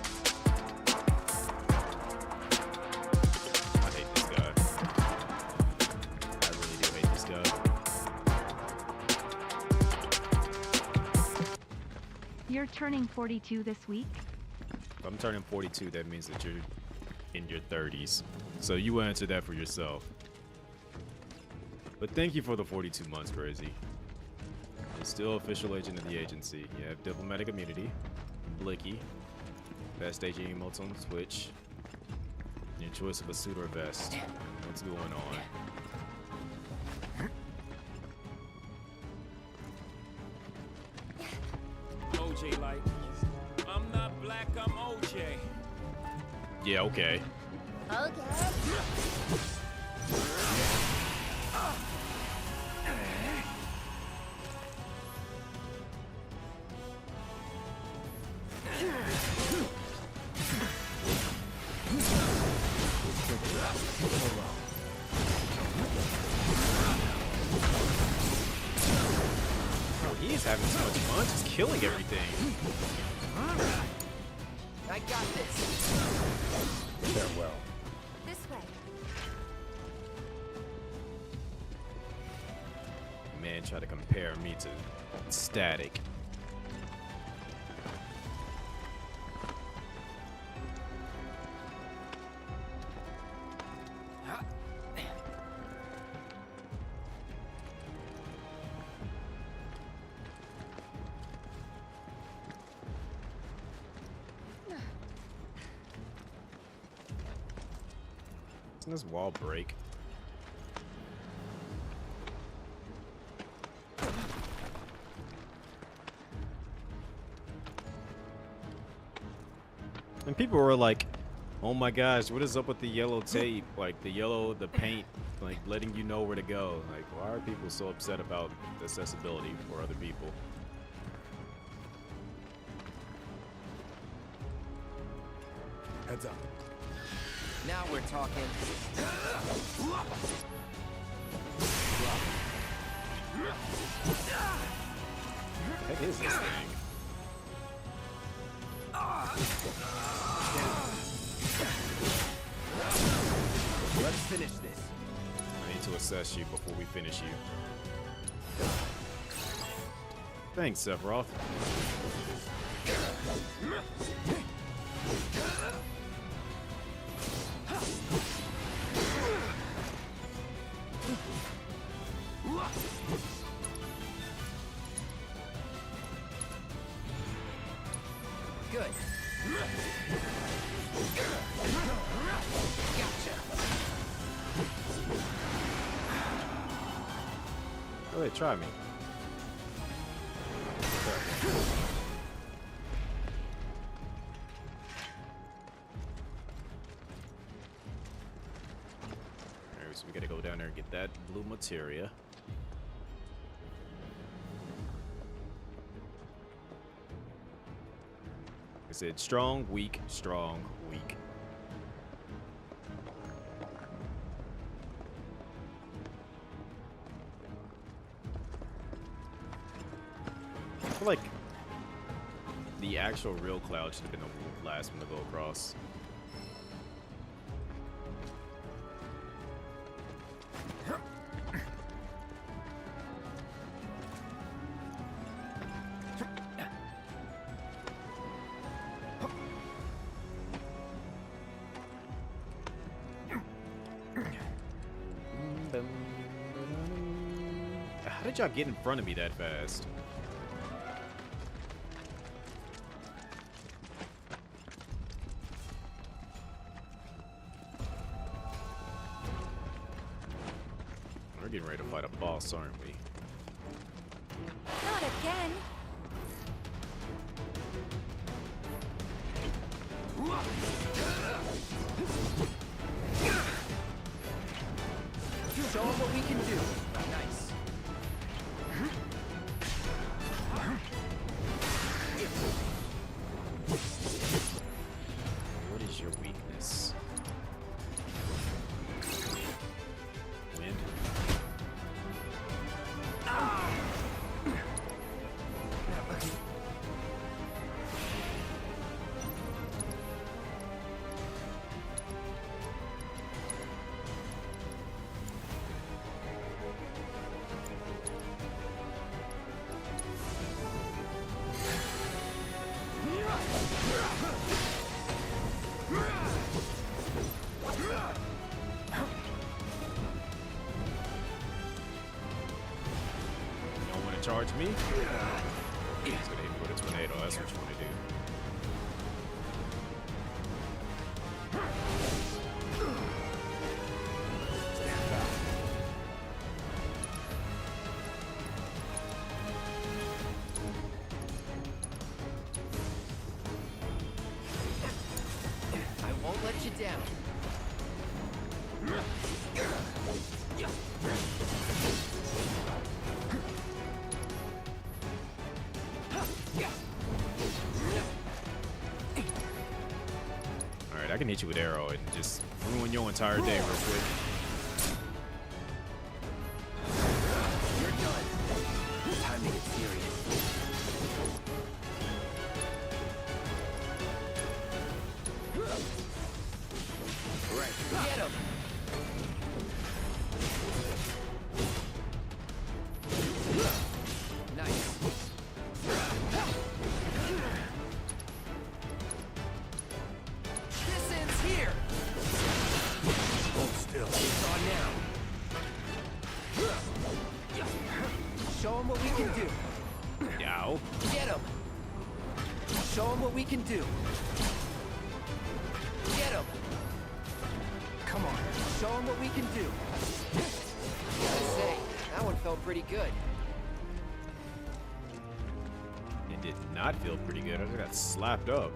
You're turning 42 this week? If I'm turning 42, that means that you're in your 30s. So you answer that for yourself. But thank you for the 42 months, Crazy. You're still official agent of the agency. You have diplomatic immunity, Blicky, best agent emotes on Twitch, your choice of a suit or vest. What's going on? OJ like, I'm not black, I'm OJ. Yeah, okay. Okay. Oh, he's having so much fun, just killing everything. I got this. Farewell. This way. Man, try to compare me to Static. Doesn't this wall break? And people were like, oh my gosh, what is up with the yellow tape? Like the paint, like letting you know where to go. Like, why are people so upset about accessibility for other people? Heads up. Now we're talking. What is this thing? Let's finish this. I need to assess you before we finish you. Thanks, Sephiroth. Good. Gotcha. Go ahead, try me. Alright, so we gotta go down there and get that blue materia. I said strong, weak, strong, weak. I feel like the actual real Cloud should have been the last one to go across. How did y'all get in front of me that fast? We're getting ready to fight a boss, aren't we? Not again. Show them what we can do. Nice. What is your weakness? Wind? charge me. He's gonna hit me with a tornado. That's what you want to do. I won't let you down. Alright, I can hit you with arrow and just ruin your entire day real quick. You're done. Time to get serious. Right, get him. Nice. This ends here. Hold still. It's on now. Show him what we can do. Yow. Get him. Show him what we can do. Get him. Come on. Show him what we can do. Gotta say, that one felt pretty good. It did not feel pretty good. I just got slapped up.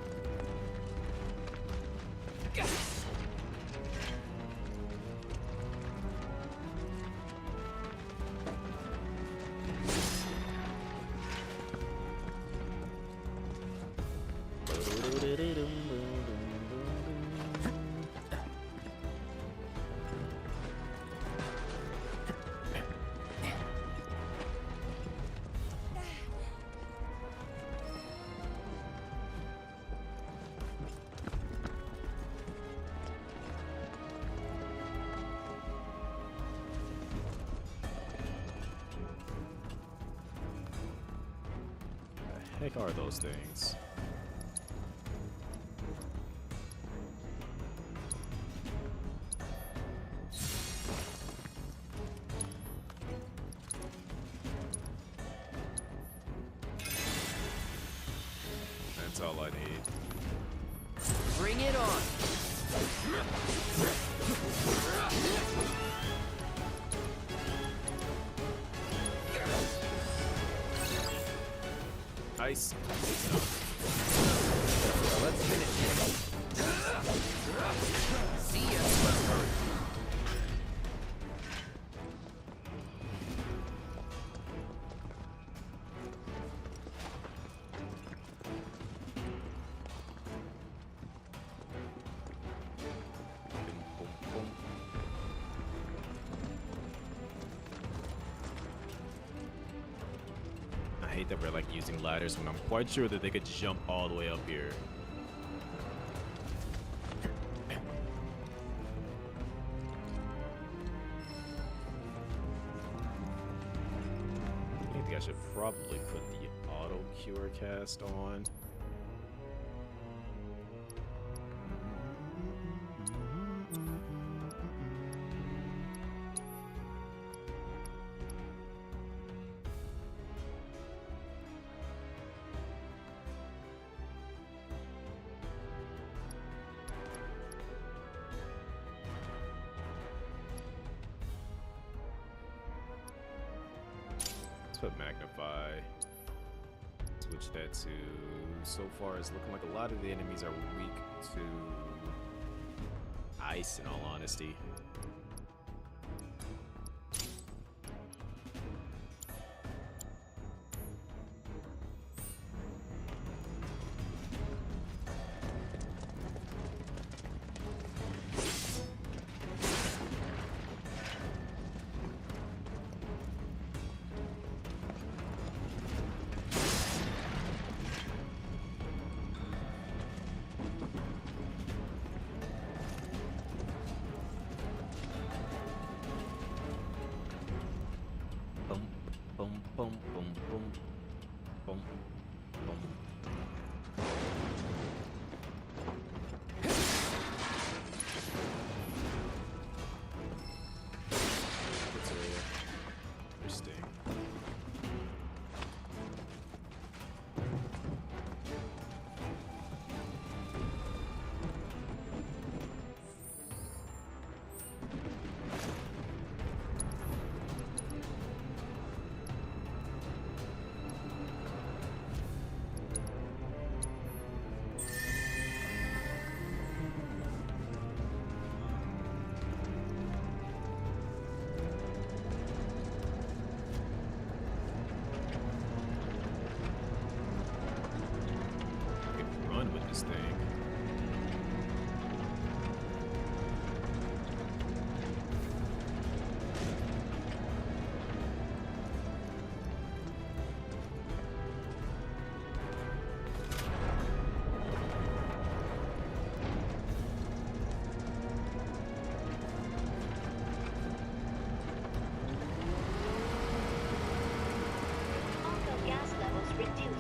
The heck are those things? That's all I need. Bring it on. Nice. Let's finish it. See ya. I hate that we're like using ladders when I'm quite sure that they could jump all the way up here. I think I should probably put the auto cure cast on. Put magnify, switch that to, so far it's looking like a lot of the enemies are weak to ice in all honesty.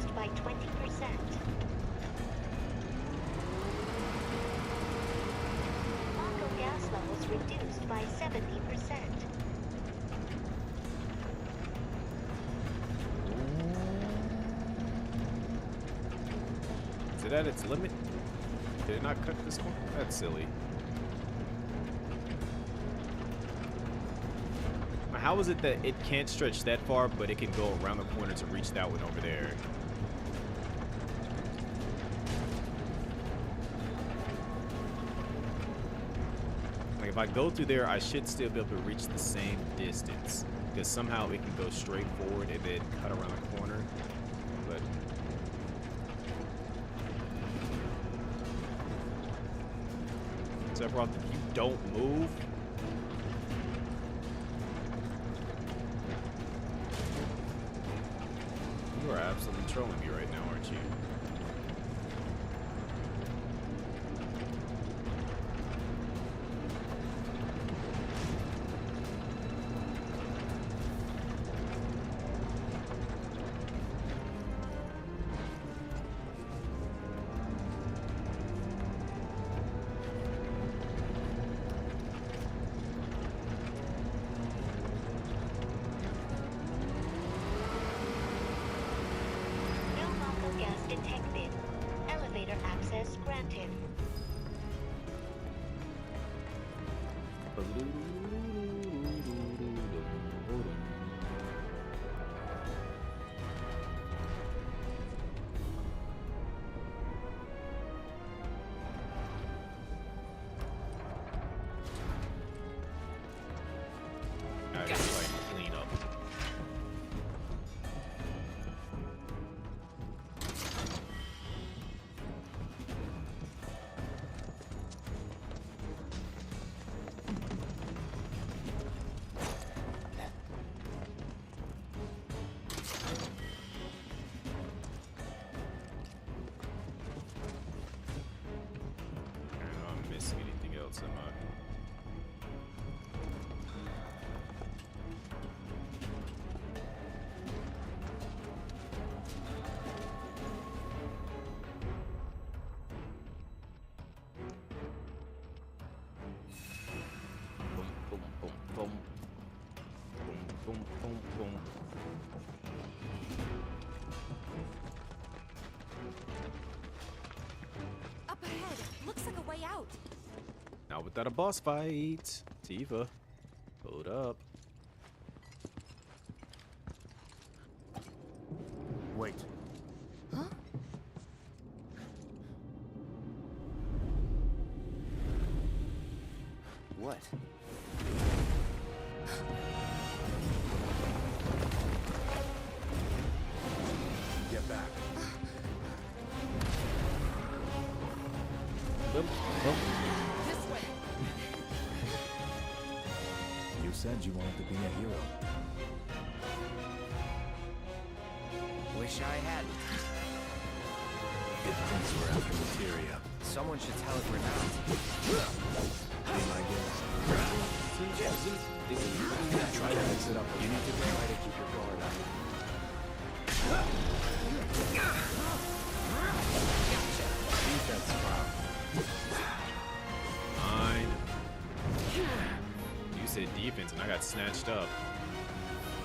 reduced by 20%. Mako gas levels reduced by 70%. Is it at its limit? Did it not cut this one? That's silly. How is it that it can't stretch that far, but it can go around the corner to reach that one over there? Like, if I go through there, I should still be able to reach the same distance. Because somehow it can go straight forward and then cut around the corner. But... Sephiroth, if you don't move... You are absolutely trolling me right now, aren't you? Detected. Elevator access granted. I just like clean up. Anything else am I? Boom, boom, boom, boom. Boom, boom, boom, boom. Up ahead. Looks like a way out. Not without a boss fight. Tifa, hold up. Wait. Huh? What? Get back. Boom, boom. This way. You said you wanted to be a hero. Wish I hadn't. It thinks we're after materia. Someone should tell it we're not. Be my guest. Try to mix it up. You need to try to keep your guard up. Defense prop. Fine. You said defense and I got snatched up.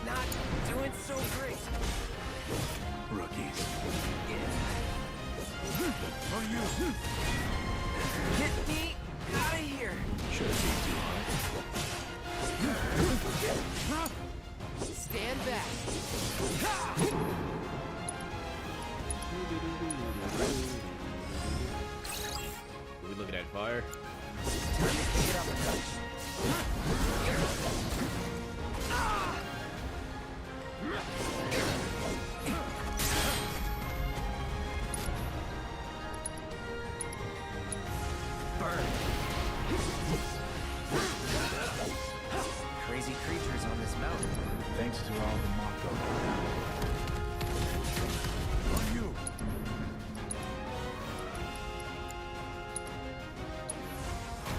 Not doing so great. Rookies. For you. Get me out of here. Should have been too hard. Stand back. We look at that fire. Time to pick it up a touch. Burn. Crazy creatures on this mountain. Thanks to all the Mako. On you.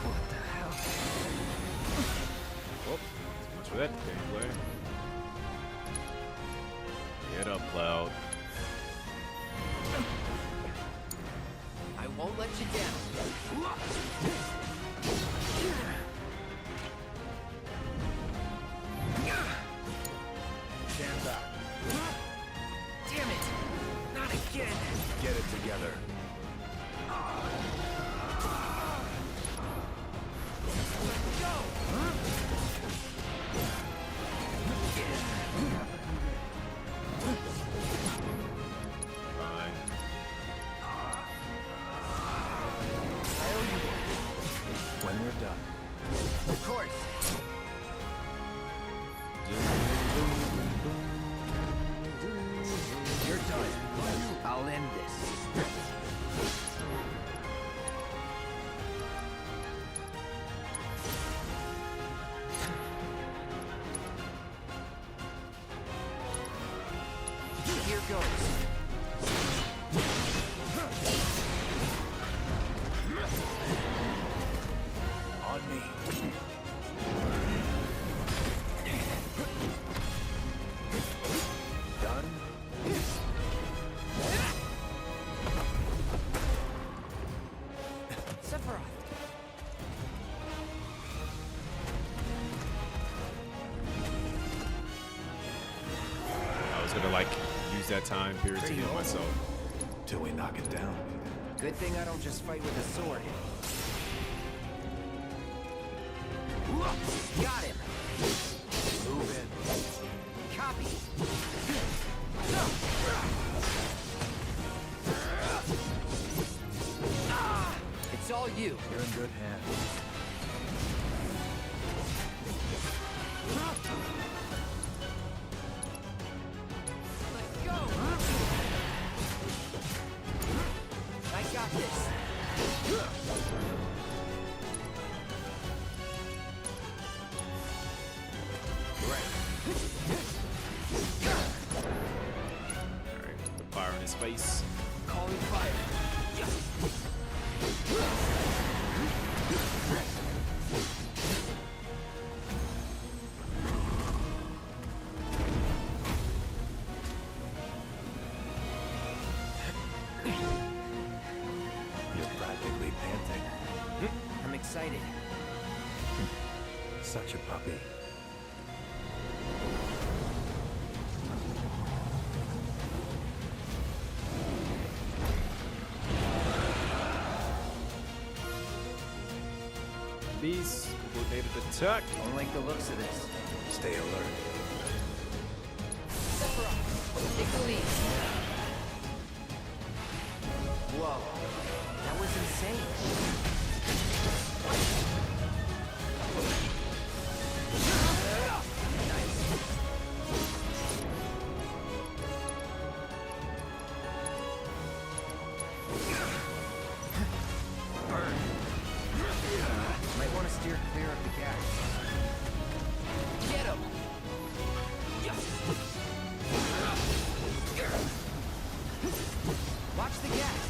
What the hell? Oh, so much for that gameplay. Get up, Cloud. together. When we're done. Of course. You're done. I'll end this. Here goes. On me. Done. Sephiroth. I was gonna like use that time period to heal myself. Till we knock it down. Good thing I don't just fight with a sword. Got him. Move in. Copy. It's all you. You're in good hands. Let's go. I got this. Alright, the fire in his face. Calling fire. You're practically panting. I'm excited. Such a puppy. Beast, coordinated attack. Don't like the looks of this. Stay alert. Sephiroth, take the lead. Whoa, that was insane. Might want to steer clear of the gas. Get him! Watch the gas.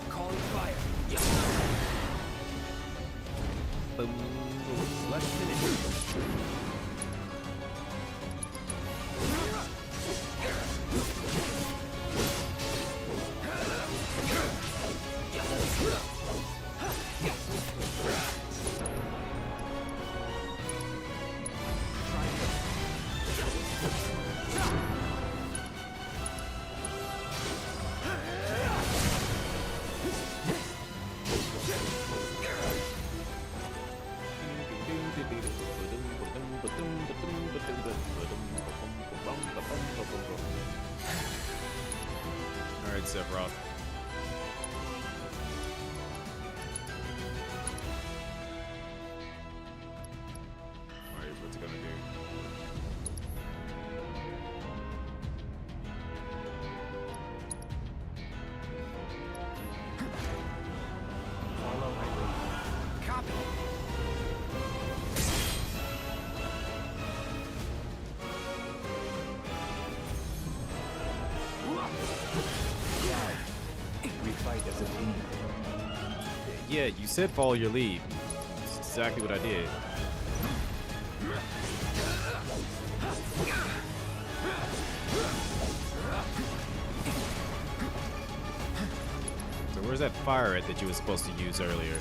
Calling fire. Boom. Let's finish. Alright, Sephiroth. Alright, what's it gonna do? Follow my lead. Copy. We fight as a team. Yeah, you said follow your lead. That's exactly what I did. So where's that fire at that you were supposed to use earlier?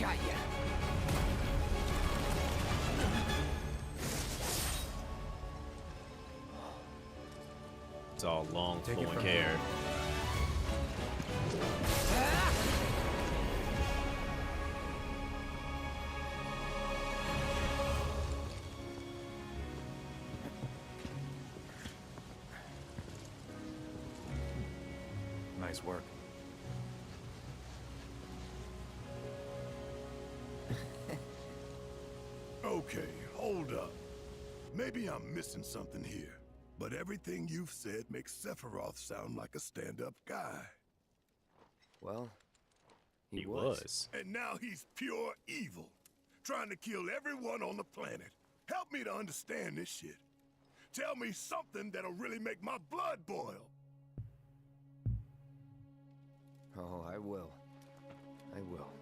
Got ya. It's all long Take it flowing from hair. here. Nice work. Okay, hold up. Maybe I'm missing something here, but everything you've said makes Sephiroth sound like a stand-up guy. Well, He was. And now he's pure evil, trying to kill everyone on the planet. Help me to understand this shit. Tell me something that'll really make my blood boil. Oh, I will. I will.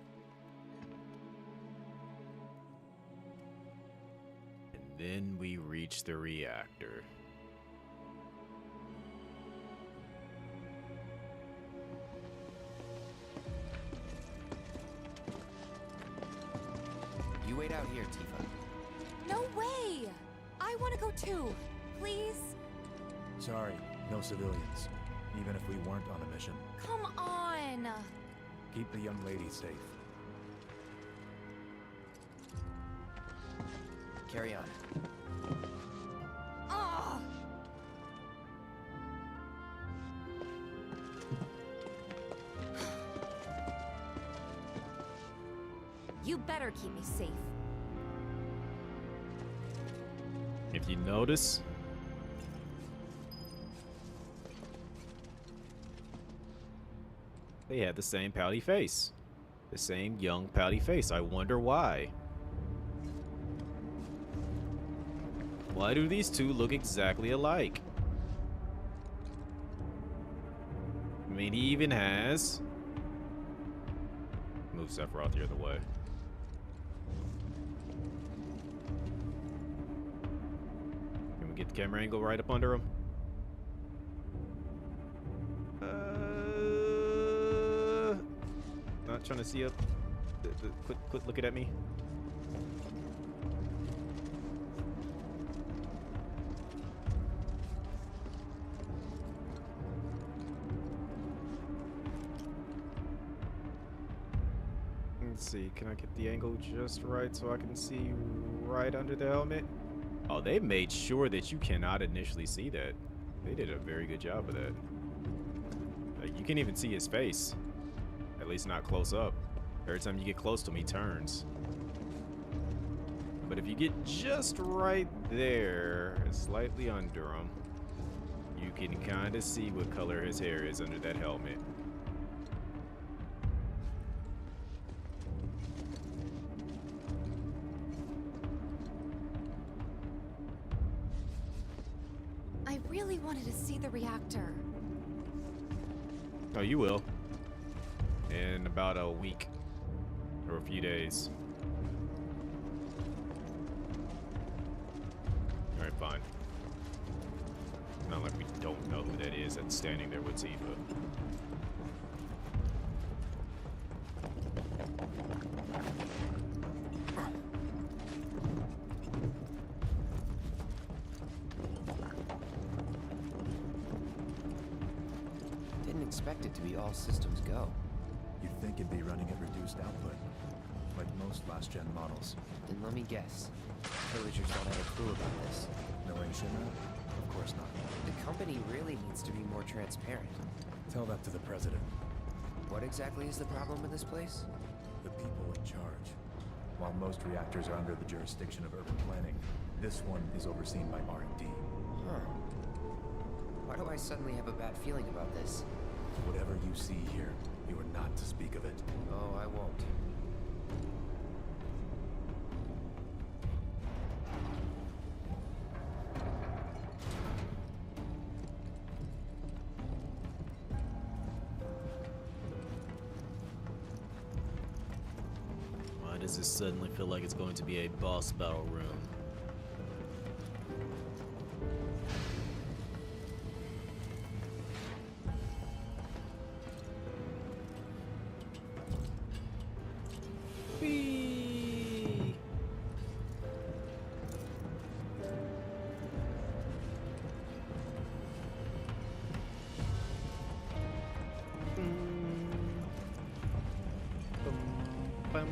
And then we reach the reactor. You wait out here, Tifa. No way! I want to go too. Please? Sorry, no civilians. Even if we weren't on a mission. Come on! Keep the young lady safe. Carry on. Ah! You better keep me safe. If you notice, they had the same pouty face. The same young pouty face. I wonder why. Why do these two look exactly alike? I mean, he even has... Move Sephiroth the other way. Can we get the camera angle right up under him? Not trying to see up. Quit looking at me. Let's see, can I get the angle just right so I can see right under the helmet? Oh, they made sure that you cannot initially see that. They did a very good job of that. Like, you can't even see his face. At least not close up. Every time you get close to him, he turns. But if you get just right there, slightly under him, you can kind of see what color his hair is under that helmet. I really wanted to see the reactor. Oh, you will. In about a week. Or a few days. Alright, fine. Not like we don't know who that is that's standing there with Tifa. Didn't expect it to be all systems go. You'd think it'd be running at reduced output, like most last-gen models. Then let me guess. Villagers don't have a clue about this. Knowing Shinra? Of course not. The company really needs to be more transparent. Tell that to the president. What exactly is the problem with this place? The people in charge. While most reactors are under the jurisdiction of urban planning, this one is overseen by R&D. Huh. Why do I suddenly have a bad feeling about this? Whatever you see here, you are not to speak of it. Oh, I won't. Why does this suddenly feel like it's going to be a boss battle room? Whee! Bum.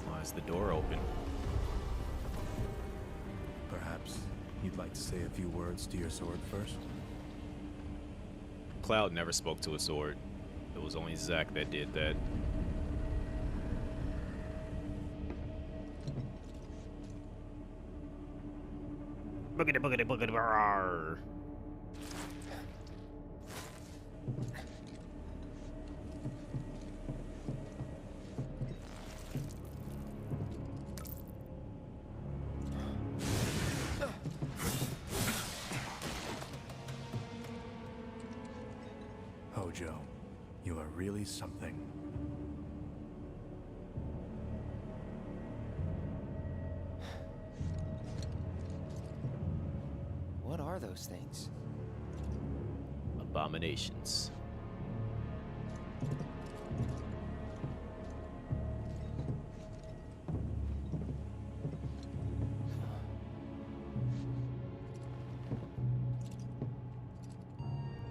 Why is the door open? Perhaps you'd like to say a few words to your sword first? Cloud never spoke to a sword. It was only Zack that did that. Boogity boogity boogity brrrr. Hojo, you are really something. What are those things? Abominations.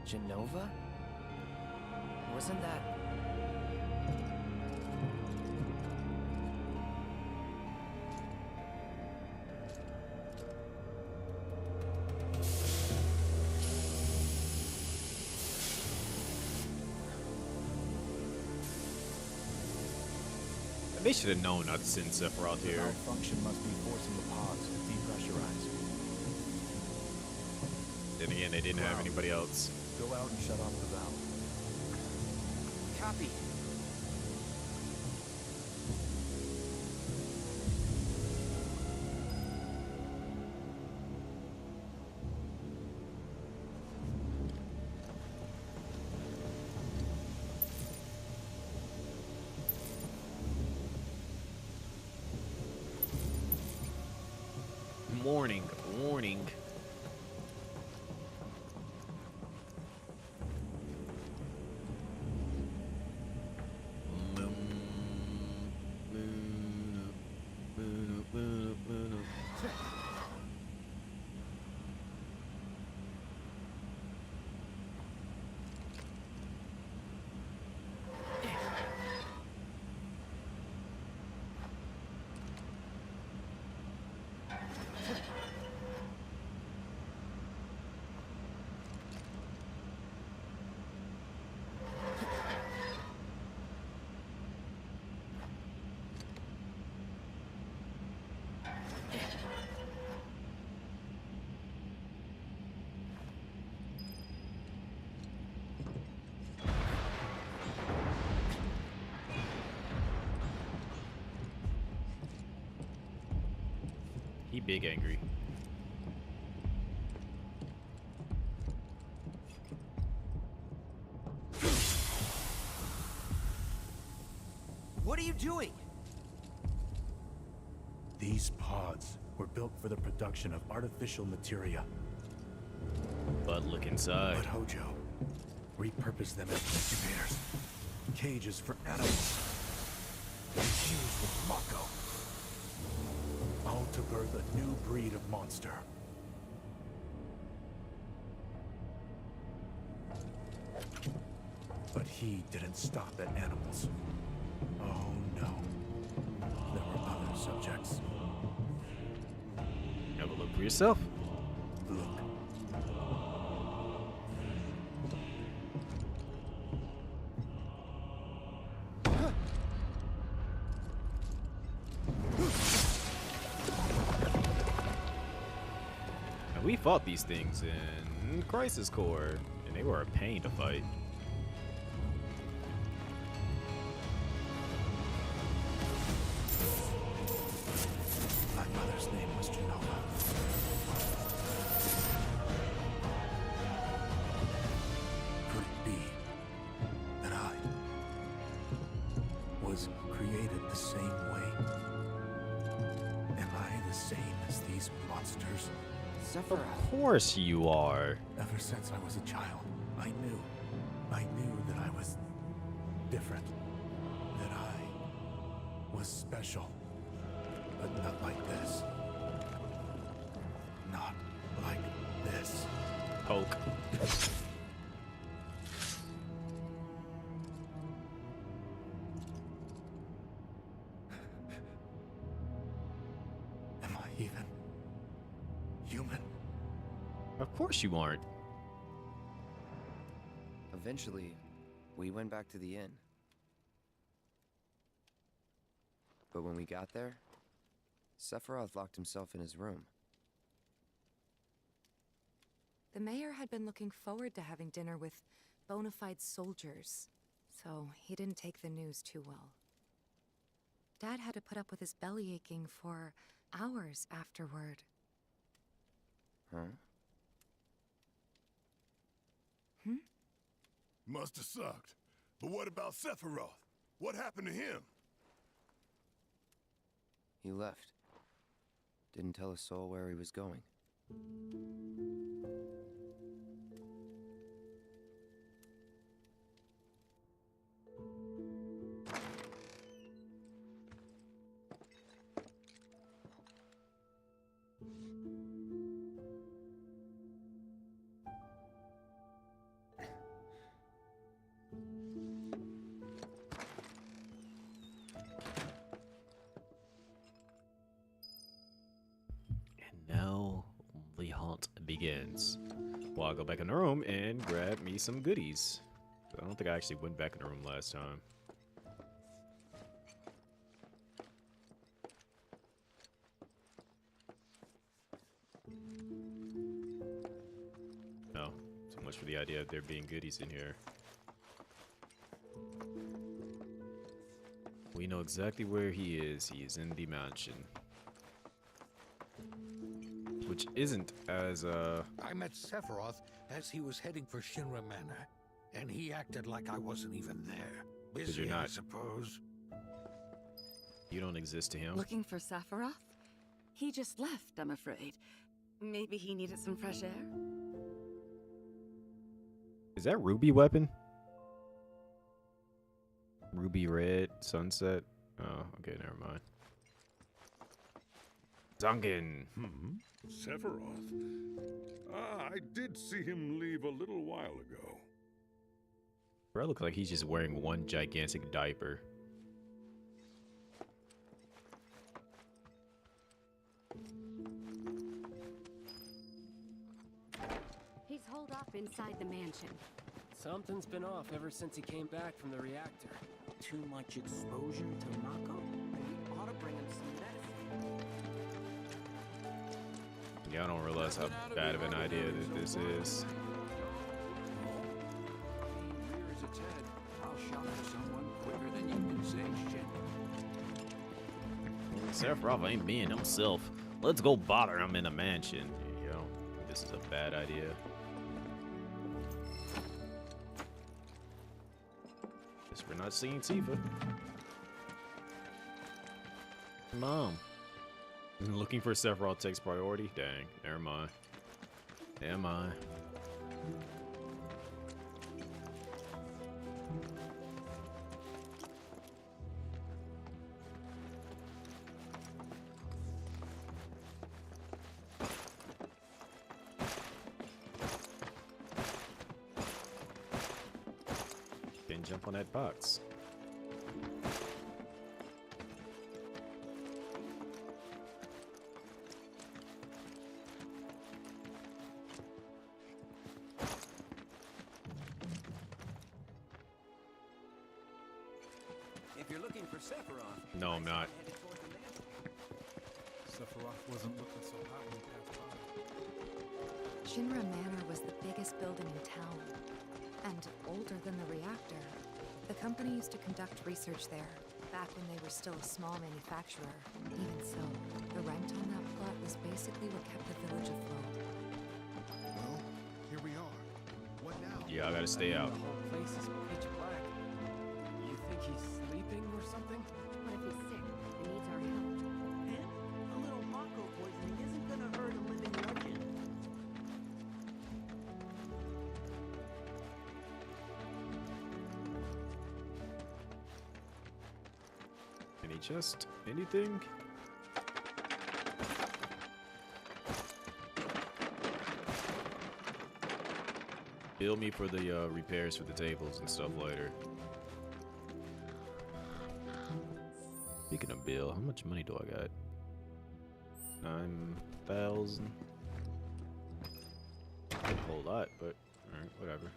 Genova? Wasn't that... They should have known not to send Sephiroth here. Malfunction must be forcing the pods to depressurize. Then again, they didn't have anybody else. Go out and shut off the valve. Copy. Warning, warning. He big angry. What are you doing? These pods were built for the production of artificial materia. But look inside. But Hojo repurposed them as incubators, cages for animals, infused with Mako, all to birth a new breed of monster. But he didn't stop at animals. Oh no. There were other subjects. Have a look for yourself. Look. Now, we fought these things in Crisis Core, and they were a pain to fight. My mother's name was Genova. Could it be that I was created the same way? Am I the same as these monsters? Of course you are. Ever since I was a child, I knew that I was different, that I was special, but not like this. Not like this. Coke. Am I even human? Of course you aren't. Eventually, we went back to the inn. But when we got there, Sephiroth locked himself in his room. The mayor had been looking forward to having dinner with bona fide soldiers, so he didn't take the news too well. Dad had to put up with his belly aching for hours afterward. Huh? Must have sucked. But what about Sephiroth? What happened to him? He left. Didn't tell a soul where he was going. Now the hunt begins. Well, I'll go back in the room and grab me some goodies. I don't think I actually went back in the room last time. No, so much for the idea of there being goodies in here. We know exactly where he is. He is in the mansion. Which isn't as, I met Sephiroth as he was heading for Shinra Manor, and he acted like I wasn't even there. Busy, you're not. I suppose. You don't exist to him. Looking for Sephiroth? He just left, I'm afraid. Maybe he needed some fresh air? Is that Ruby weapon? Ruby red, sunset. Oh, okay, never mind. Duncan. Sephiroth? Ah, I did see him leave a little while ago. Bro, looks like he's just wearing one gigantic diaper. He's holed up inside the mansion. Something's been off ever since he came back from the reactor. Too much exposure to Mako? We ought to bring him some medicine. Yeah, I don't realize how bad of an idea that this is. Here's a Ted. I'll shout at someone quicker than you can say shit. Sephiroth ain't being himself. Let's go bother him in the mansion. You know, this is a bad idea. Guess we're not seeing Tifa. Mom. Looking for Sephiroth takes priority? Dang, never mind. Am I? Can jump on that box. If you're looking for Sephiroth, No, I'm not. Sephiroth wasn't looking so hot when he passed by. Shinra Manor was the biggest building in town, and older than the reactor. The company used to conduct research there, back when they were still a small manufacturer. Even so, the rent on that plot was basically what kept the village afloat. Well, here we are. What now? Yeah, I gotta stay out. The whole place is pitch black. You think he's sleeping or something? What if he's sick and needs our help? and a little Mako poisoning isn't gonna hurt a living legend. Any chest? Anything? Bill me for the repairs for the tables and stuff later. Speaking of bill, how much money do I got? 9,000. Not a whole lot, but alright, whatever.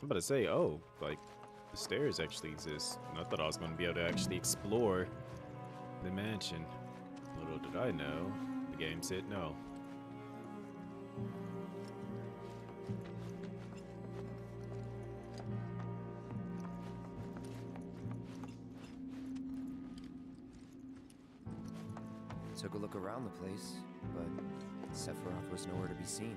I'm about to say, oh, like, the stairs actually exist. And I thought I was going to be able to actually explore the mansion. Little did I know, the game said no. Took a look around the place, but Sephiroth was nowhere to be seen.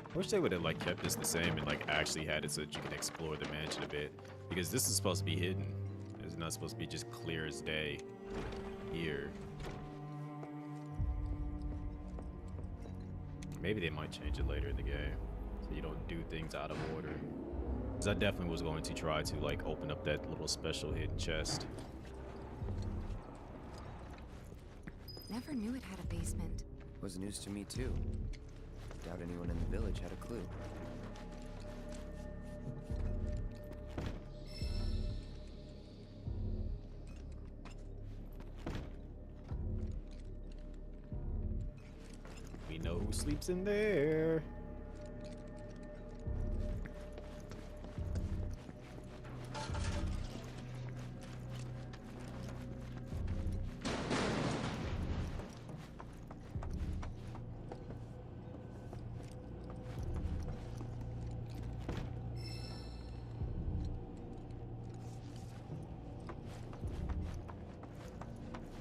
I wish they would have like kept this the same and like actually had it so that you can explore the mansion a bit, because this is supposed to be hidden. It's not supposed to be just clear as day here. Maybe they might change it later in the game so you don't do things out of order. Because I definitely was going to try to like open up that little special hidden chest. Never knew it had a basement. Was news to me too. Doubt anyone in the village had a clue. We know who sleeps in there.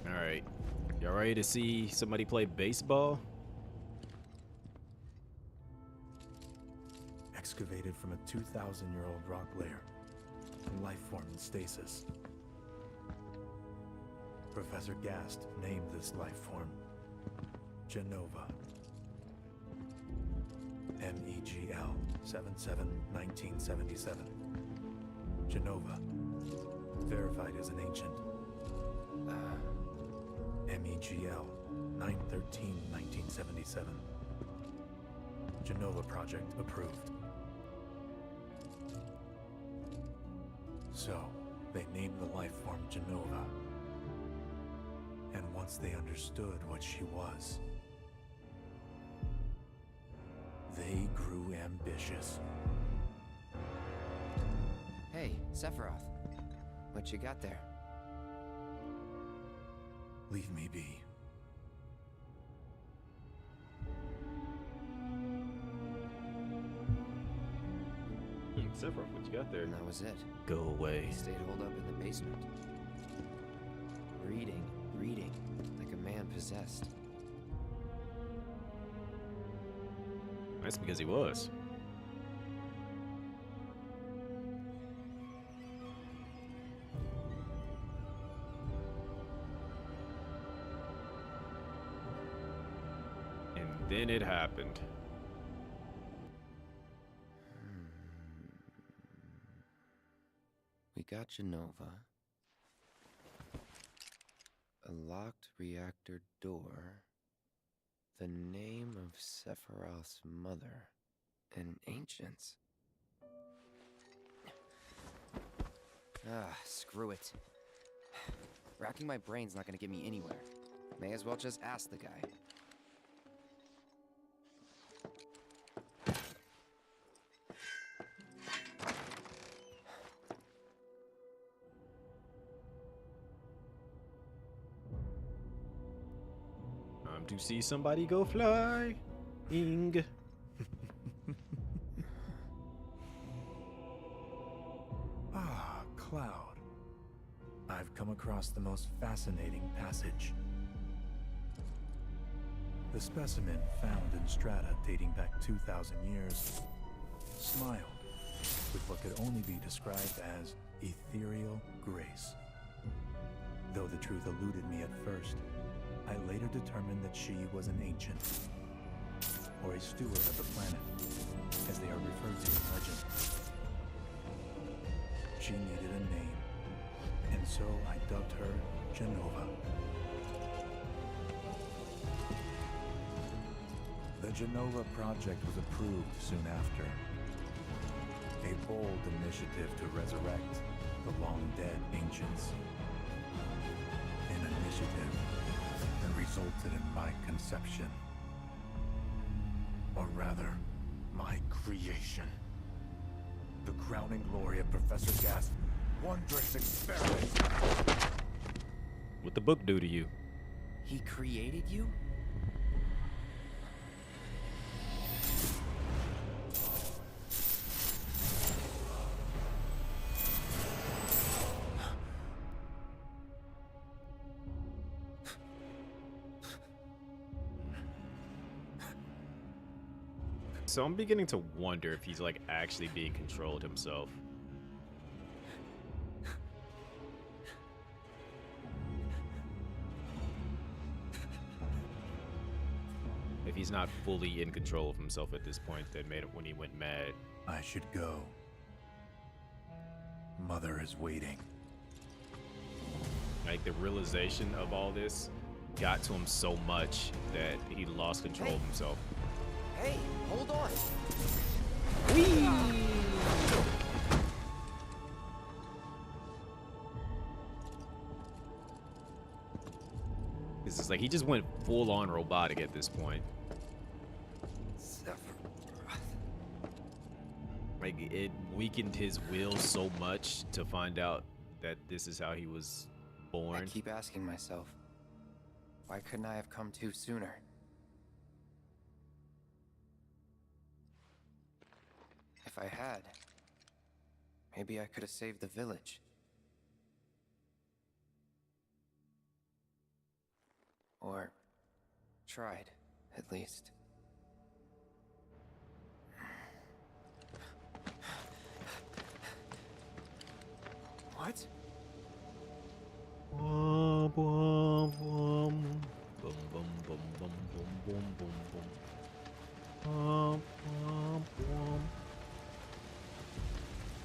Alright. Y'all ready to see somebody play baseball? Excavated from a 2,000-year-old rock layer, life form in stasis. Professor Gast named this life form Genova. MEGL 77-1977. Genova. Verified as an ancient. MEGL 9/13/1977. Genova project approved. So, they named the life form Genova. And once they understood what she was, they grew ambitious. Hey, Sephiroth. What you got there? Leave me be. Sephiroth, what you got there? And that was it. Go away. He stayed holed up in the basement. Reading, like a man possessed. That's because he was. And then it happened. We got Genova. A locked reactor door. The name of Sephiroth's mother. And ancients. Screw it. Racking my brain's not gonna get me anywhere. May as well just ask the guy. To see somebody go flying. Cloud. I've come across the most fascinating passage. The specimen found in strata dating back 2,000 years smiled with what could only be described as ethereal grace. Though the truth eluded me at first, I later determined that she was an ancient, or a steward of the planet, as they are referred to in legend. She needed a name, and so I dubbed her Genova. The Genova project was approved soon after. A bold initiative to resurrect the long-dead ancients. An initiative that resulted in my conception. Or rather, my creation. The crowning glory of Professor Gasp's wondrous experiment. What'd the book do to you? He created you? So I'm beginning to wonder if he's like actually being controlled himself. If he's not fully in control of himself at this point that made it when he went mad. I should go. Mother is waiting. Like the realization of all this got to him so much that he lost control of himself. Hey, hold on. Whee! This is like he just went full on robotic at this point. Like it weakened his will so much to find out that this is how he was born. I keep asking myself, why couldn't I have come to sooner? If I had, maybe I could have saved the village. Or tried, at least. What? Bum, bum, bum. Bum, bum, bum, bum, bum, bum, bum, bum. Bum, bum, bum.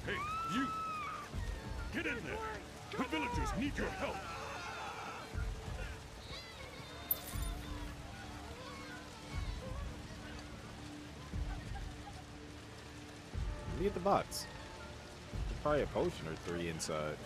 Hey, you! Get in there! The villagers need your help! Look at the box. There's probably a potion or 3 inside.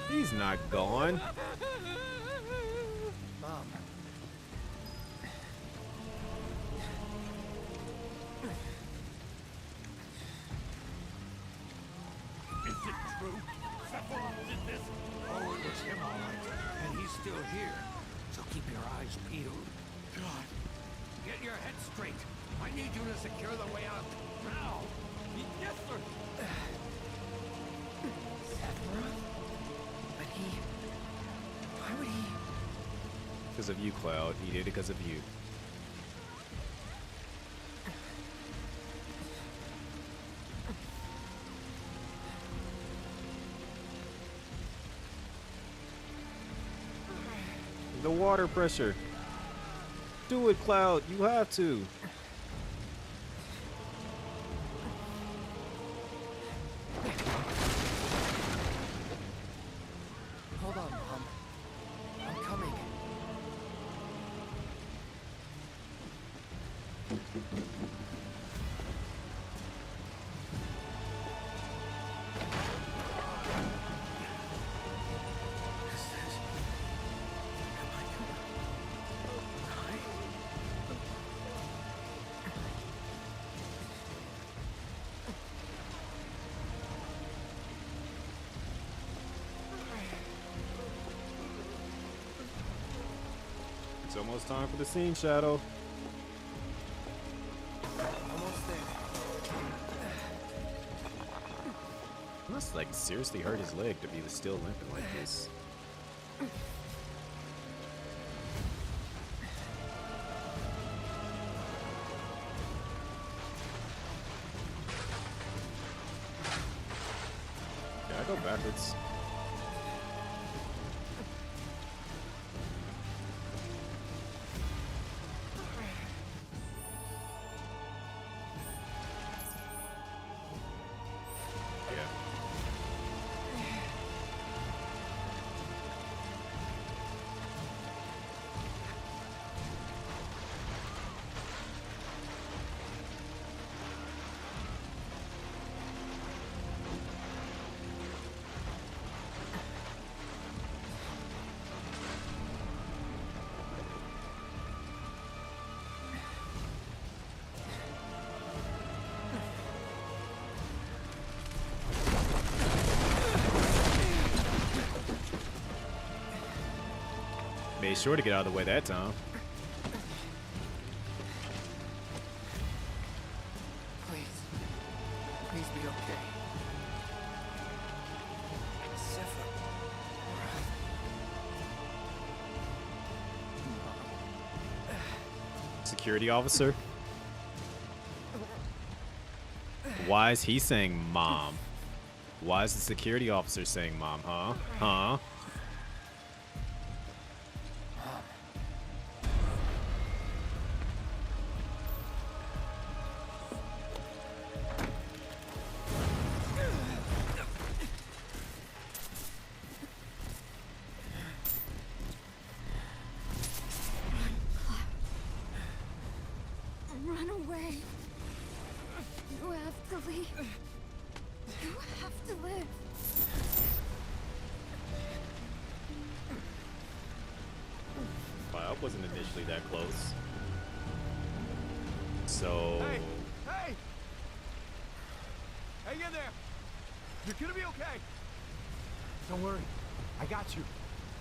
He's not gone. Mom. Is it true? Sephiroth did this? Oh, it was him, all right. And he's still here. So keep your eyes peeled. God. Get your head straight. I need you to secure the way out. Now. Yes, sir. Sephiroth? But he... Why would he... Because of you, Cloud. He did it because of you. The water pressure. Do it, Cloud. You have to. Hold on, Mom. I'm coming. almost time for the scene, Shadow. Almost there. He must like seriously hurt his leg to be still limping like this. Can I go backwards? Made sure to get out of the way that time. Please. Please be okay. Security officer? Why is he saying mom? Why is the security officer saying mom, huh? Huh? Run away. You have to leave. You have to live. Wow, I wasn't initially that close. So... Hey! Hey! Hang in there! You're gonna be okay! Don't worry. I got you.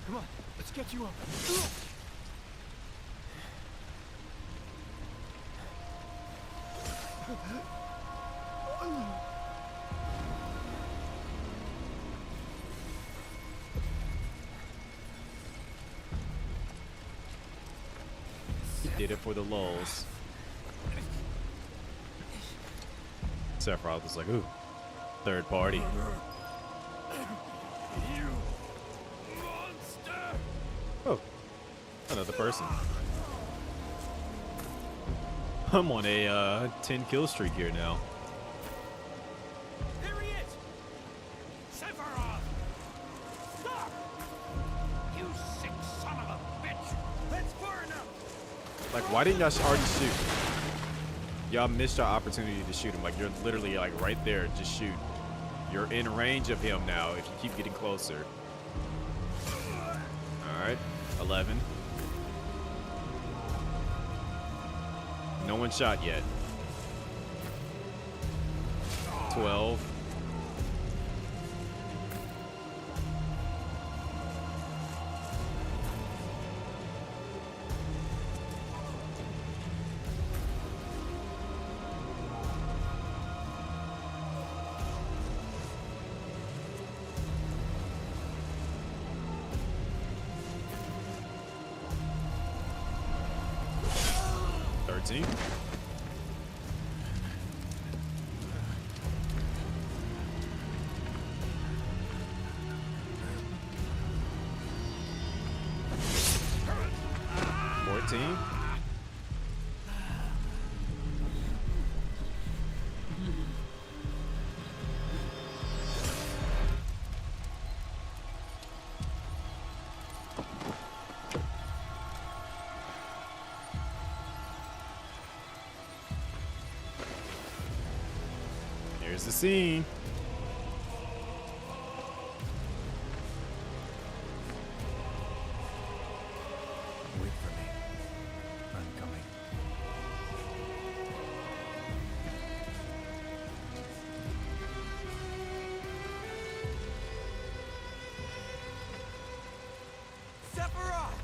Come on, let's get you up. He did it for the lulz. Sephiroth was like, ooh, third party. Oh, another person. I'm on a 10 kill streak here now. There he is! Sephiroth! Stop! You sick son of a bitch! That's far enough! Like, why didn't y'all already shoot? Y'all missed your opportunity to shoot him. Like, you're literally like right there. Just shoot. You're in range of him now if you keep getting closer. Alright, 11. No one shot yet. 12. See? Here's the scene. Wait for me. I'm coming. Sephiroth!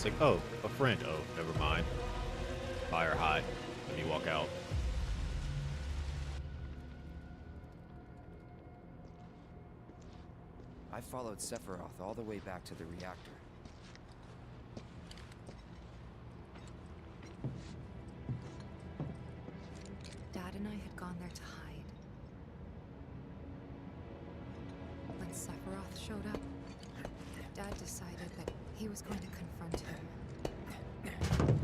It's like, oh, a friend. Oh, never mind. Fire hide. Let me walk out. I followed Sephiroth all the way back to the reactor. Dad and I had gone there to hide. When Sephiroth showed up, Dad decided that he was going to confront him.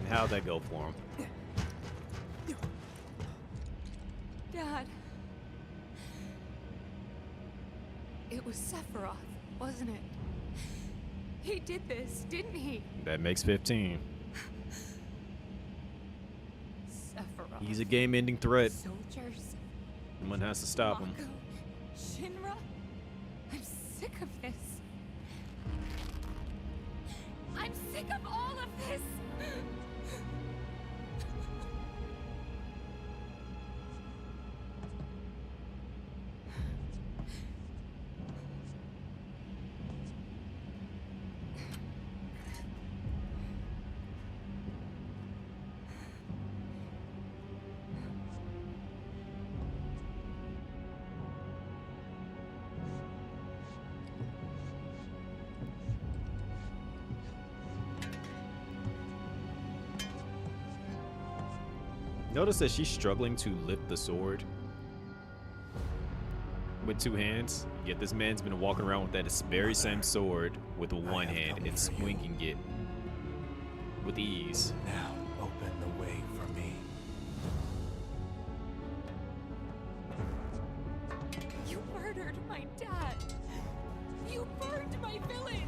How'd that go for him? Dad! It was Sephiroth, wasn't it? He did this, didn't he? That makes 15. Sephiroth. He's a game-ending threat. Soldiers. Someone has to stop him. Mako, Shinra? I'm sick of this. I'm sick of all of this! Notice that she's struggling to lift the sword with two hands. Yet this man's been walking around with that very same sword with one hand and swinging it with ease. Now open the way for me. You murdered my dad! You burned my village!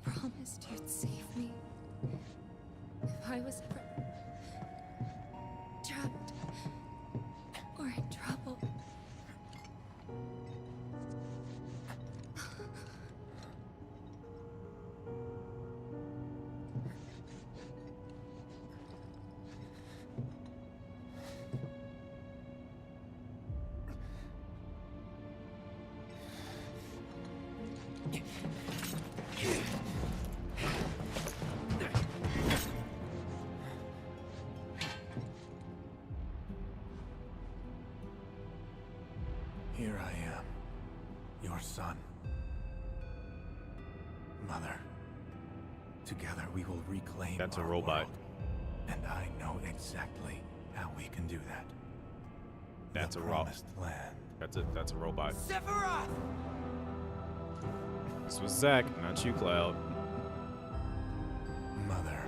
Promised you'd save me if I was ever trapped or in trouble. Here I am, your son. Mother, together we will reclaim That's a our robot. world. And I know exactly how we can do that. That's the a robot. promised land. That's a robot. Sephiroth! This was Zack, not you, Cloud. Mother,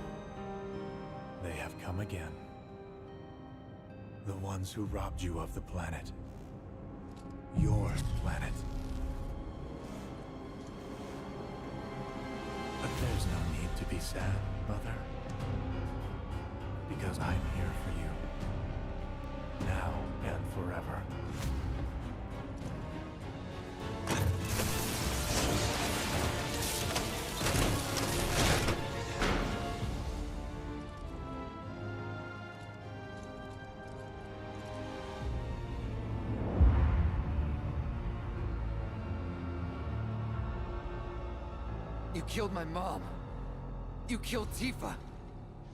they have come again. The ones who robbed you of the planet. Your planet. But there's no need to be sad, Mother. Because I'm here for you. Now and forever. You killed my mom. You killed Tifa.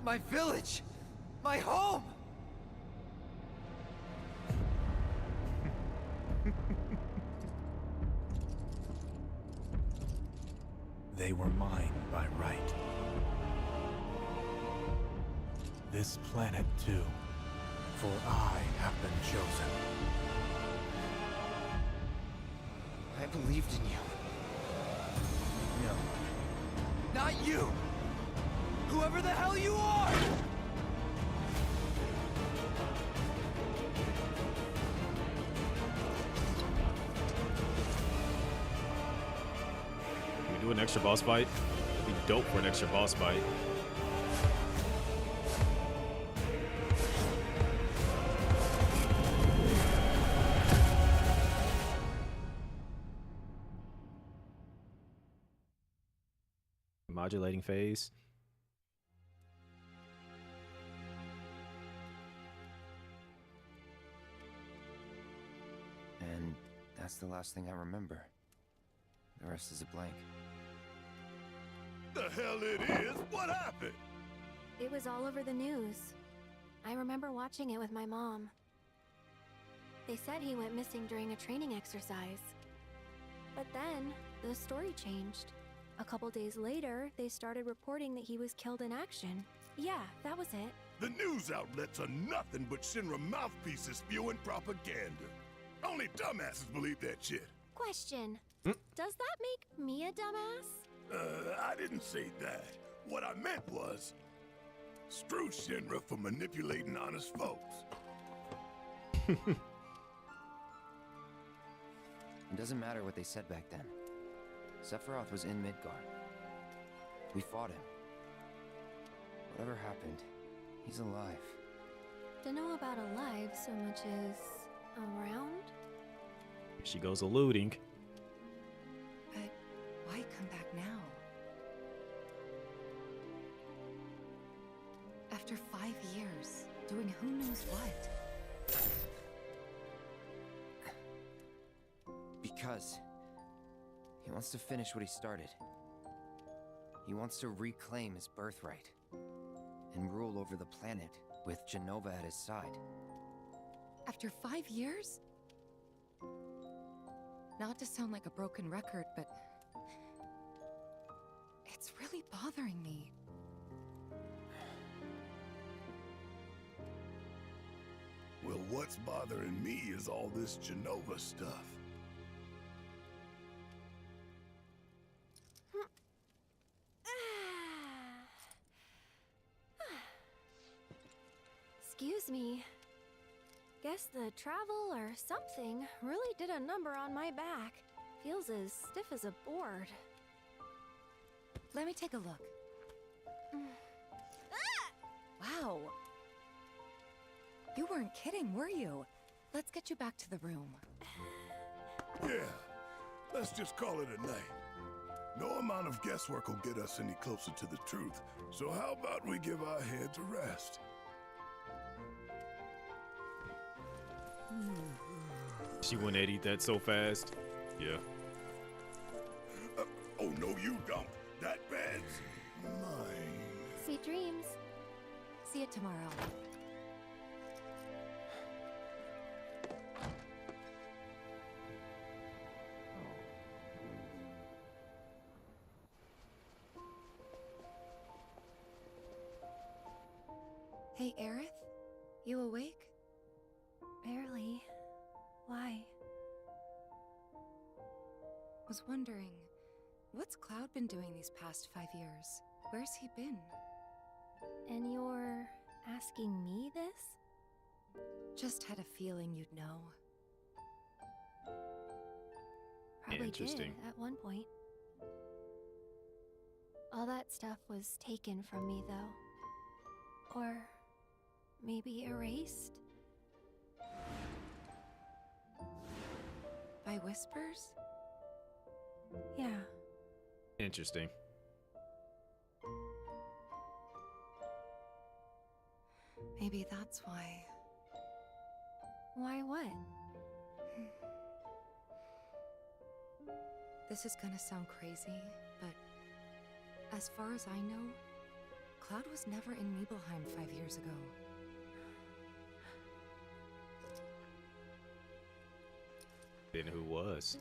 My village. My home. They were mine by right. This planet, too. For I have been chosen. I believed in you. No. Not you! Whoever the hell you are! Can we do an extra boss fight? That'd be dope for an extra boss fight. Modulating phase. And that's the last thing I remember. The rest is a blank. The hell it is? What happened? It was all over the news. I remember watching it with my mom. They said he went missing during a training exercise. But then, the story changed. A couple days later, they started reporting that he was killed in action. Yeah, that was it. The news outlets are nothing but Shinra mouthpieces spewing propaganda. Only dumbasses believe that shit. Question. Does that make me a dumbass? I didn't say that. What I meant was, screw Shinra for manipulating honest folks. It doesn't matter what they said back then. Sephiroth was in Midgard. We fought him. Whatever happened, he's alive. Don't know about alive so much as around? She goes eluding. But why come back now? After 5 years, doing who knows what? Because he wants to finish what he started. He wants to reclaim his birthright and rule over the planet with Jenova at his side. After 5 years? Not to sound like a broken record, but it's really bothering me. Well, what's bothering me is all this Jenova stuff. Excuse me. Guess the travel or something really did a number on my back. Feels as stiff as a board. Let me take a look. Wow. You weren't kidding, were you? Let's get you back to the room. Yeah, let's just call it a night. No amount of guesswork will get us any closer to the truth, so how about we give our heads a rest? She 180 that so fast. Yeah. Oh, no, you don't. That bed's mine. Sweet dreams. See you tomorrow. Hey, Aerith? You awake? Barely. Why? Was wondering, what's Cloud been doing these past 5 years? Where's he been? And you're asking me this? Just had a feeling you'd know. Probably did Interesting. at one point. All that stuff was taken from me, though. Or maybe erased? By whispers? Yeah. Interesting. Maybe that's why. Why what? This is gonna sound crazy, but as far as I know, Cloud was never in Nibelheim 5 years ago. Then who was?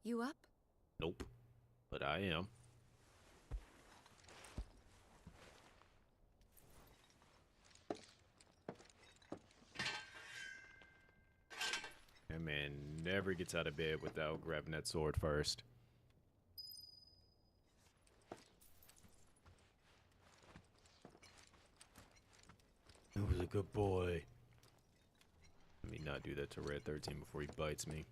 You up? Nope. But I am. That man never gets out of bed without grabbing that sword first. It was a good boy. Let me not do that to Red 13 before he bites me.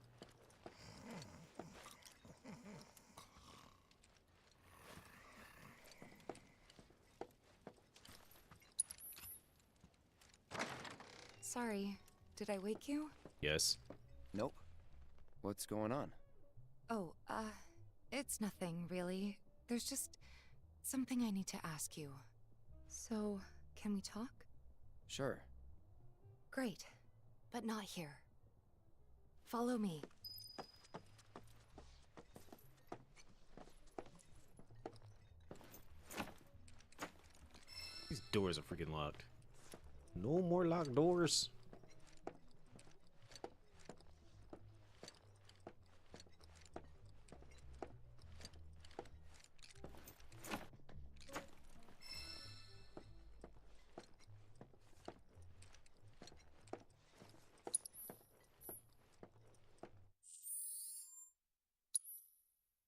Sorry, did I wake you? Yes. Nope. What's going on? Oh, it's nothing, really. There's just something I need to ask you. So, can we talk? Sure. Great, but not here. Follow me. These doors are freaking locked. No more locked doors.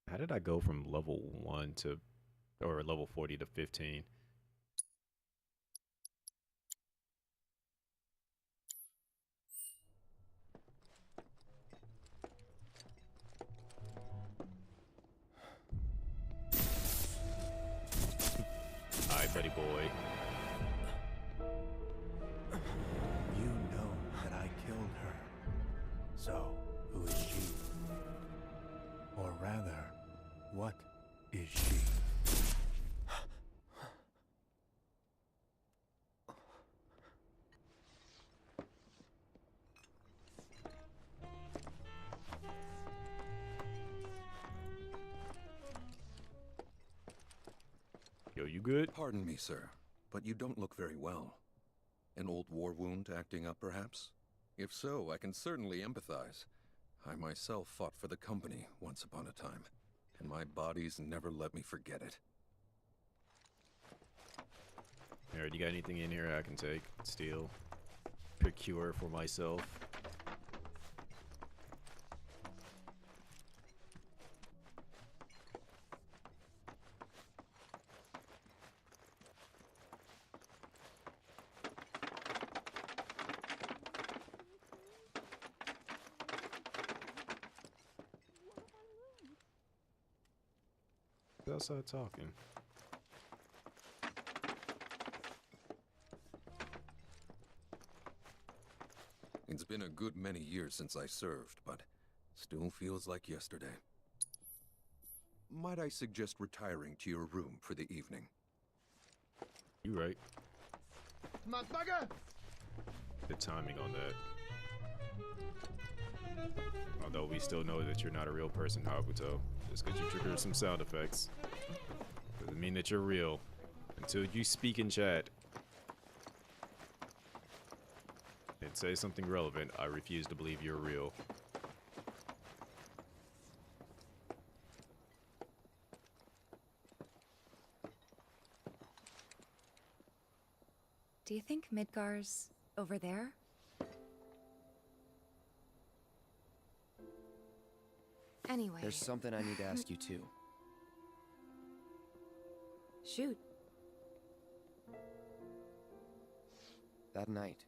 How did I go from level 1 to, or level 40 to 15? Alright, buddy boy. You know that I killed her. So, who is she? Or rather, what is she? Yo, you good? Pardon me, sir, but you don't look very well. An old war wound acting up, perhaps? If so, I can certainly empathize. I myself fought for the company once upon a time, and my body's never let me forget it. Alright, you got anything in here I can take, steal, procure for myself? Outside talking. It's been a good many years since I served, but still feels like yesterday. Might I suggest retiring to your room for the evening? You right. Motherfucker! The timing on that. Although we still know that you're not a real person, Hakuto. Just because you triggered some sound effects doesn't mean that you're real. Until you speak in chat and say something relevant, I refuse to believe you're real. Do you think Midgar's over there? Anyway. There's something I need to ask you too. Shoot. That night,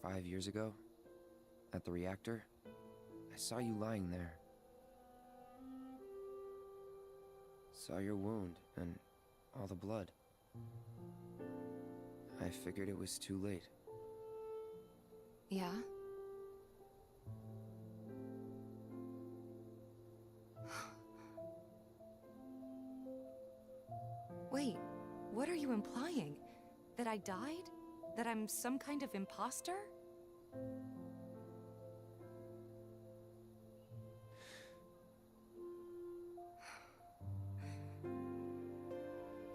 5 years ago, at the reactor, I saw you lying there. Saw your wound and all the blood. I figured it was too late. Yeah? Wait, what are you implying? That I died? That I'm some kind of imposter?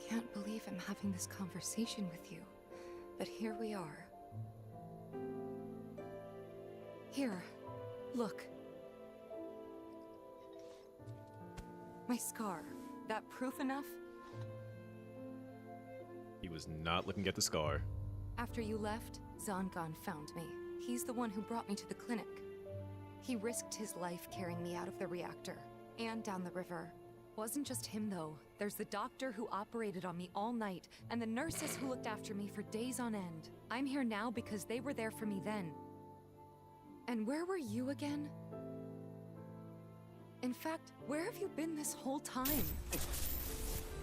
Can't believe I'm having this conversation with you, but here we are. Here, look. My scar. That proof enough? He was not looking at the scar. After you left, Zangan found me. He's the one who brought me to the clinic. He risked his life carrying me out of the reactor and down the river. Wasn't just him though. There's the doctor who operated on me all night and the nurses who looked after me for days on end. I'm here now because they were there for me then. And where were you again? In fact, where have you been this whole time?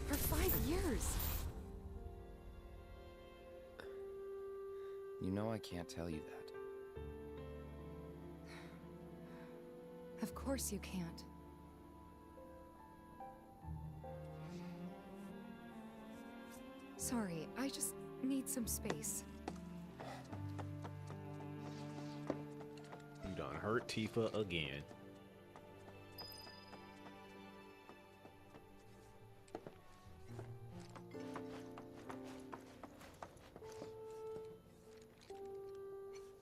For 5 years. You know I can't tell you that. Of course you can't. Sorry, I just need some space. You done hurt Tifa again.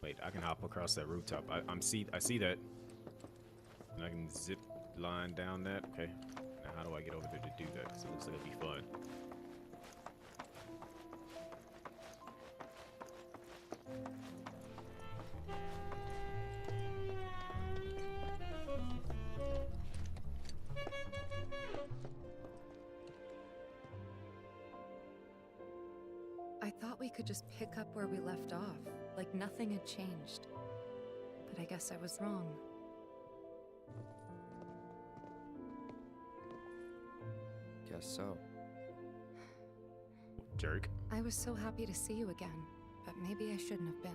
Wait, I can hop across that rooftop. I see that. And I can zip line down that. Okay. Now how do I get over there to do that? Because it looks like it'd be fun. I thought we could just pick up where we left off, like nothing had changed. But I guess I was wrong. Guess so. Jerk. I was so happy to see you again, but maybe I shouldn't have been.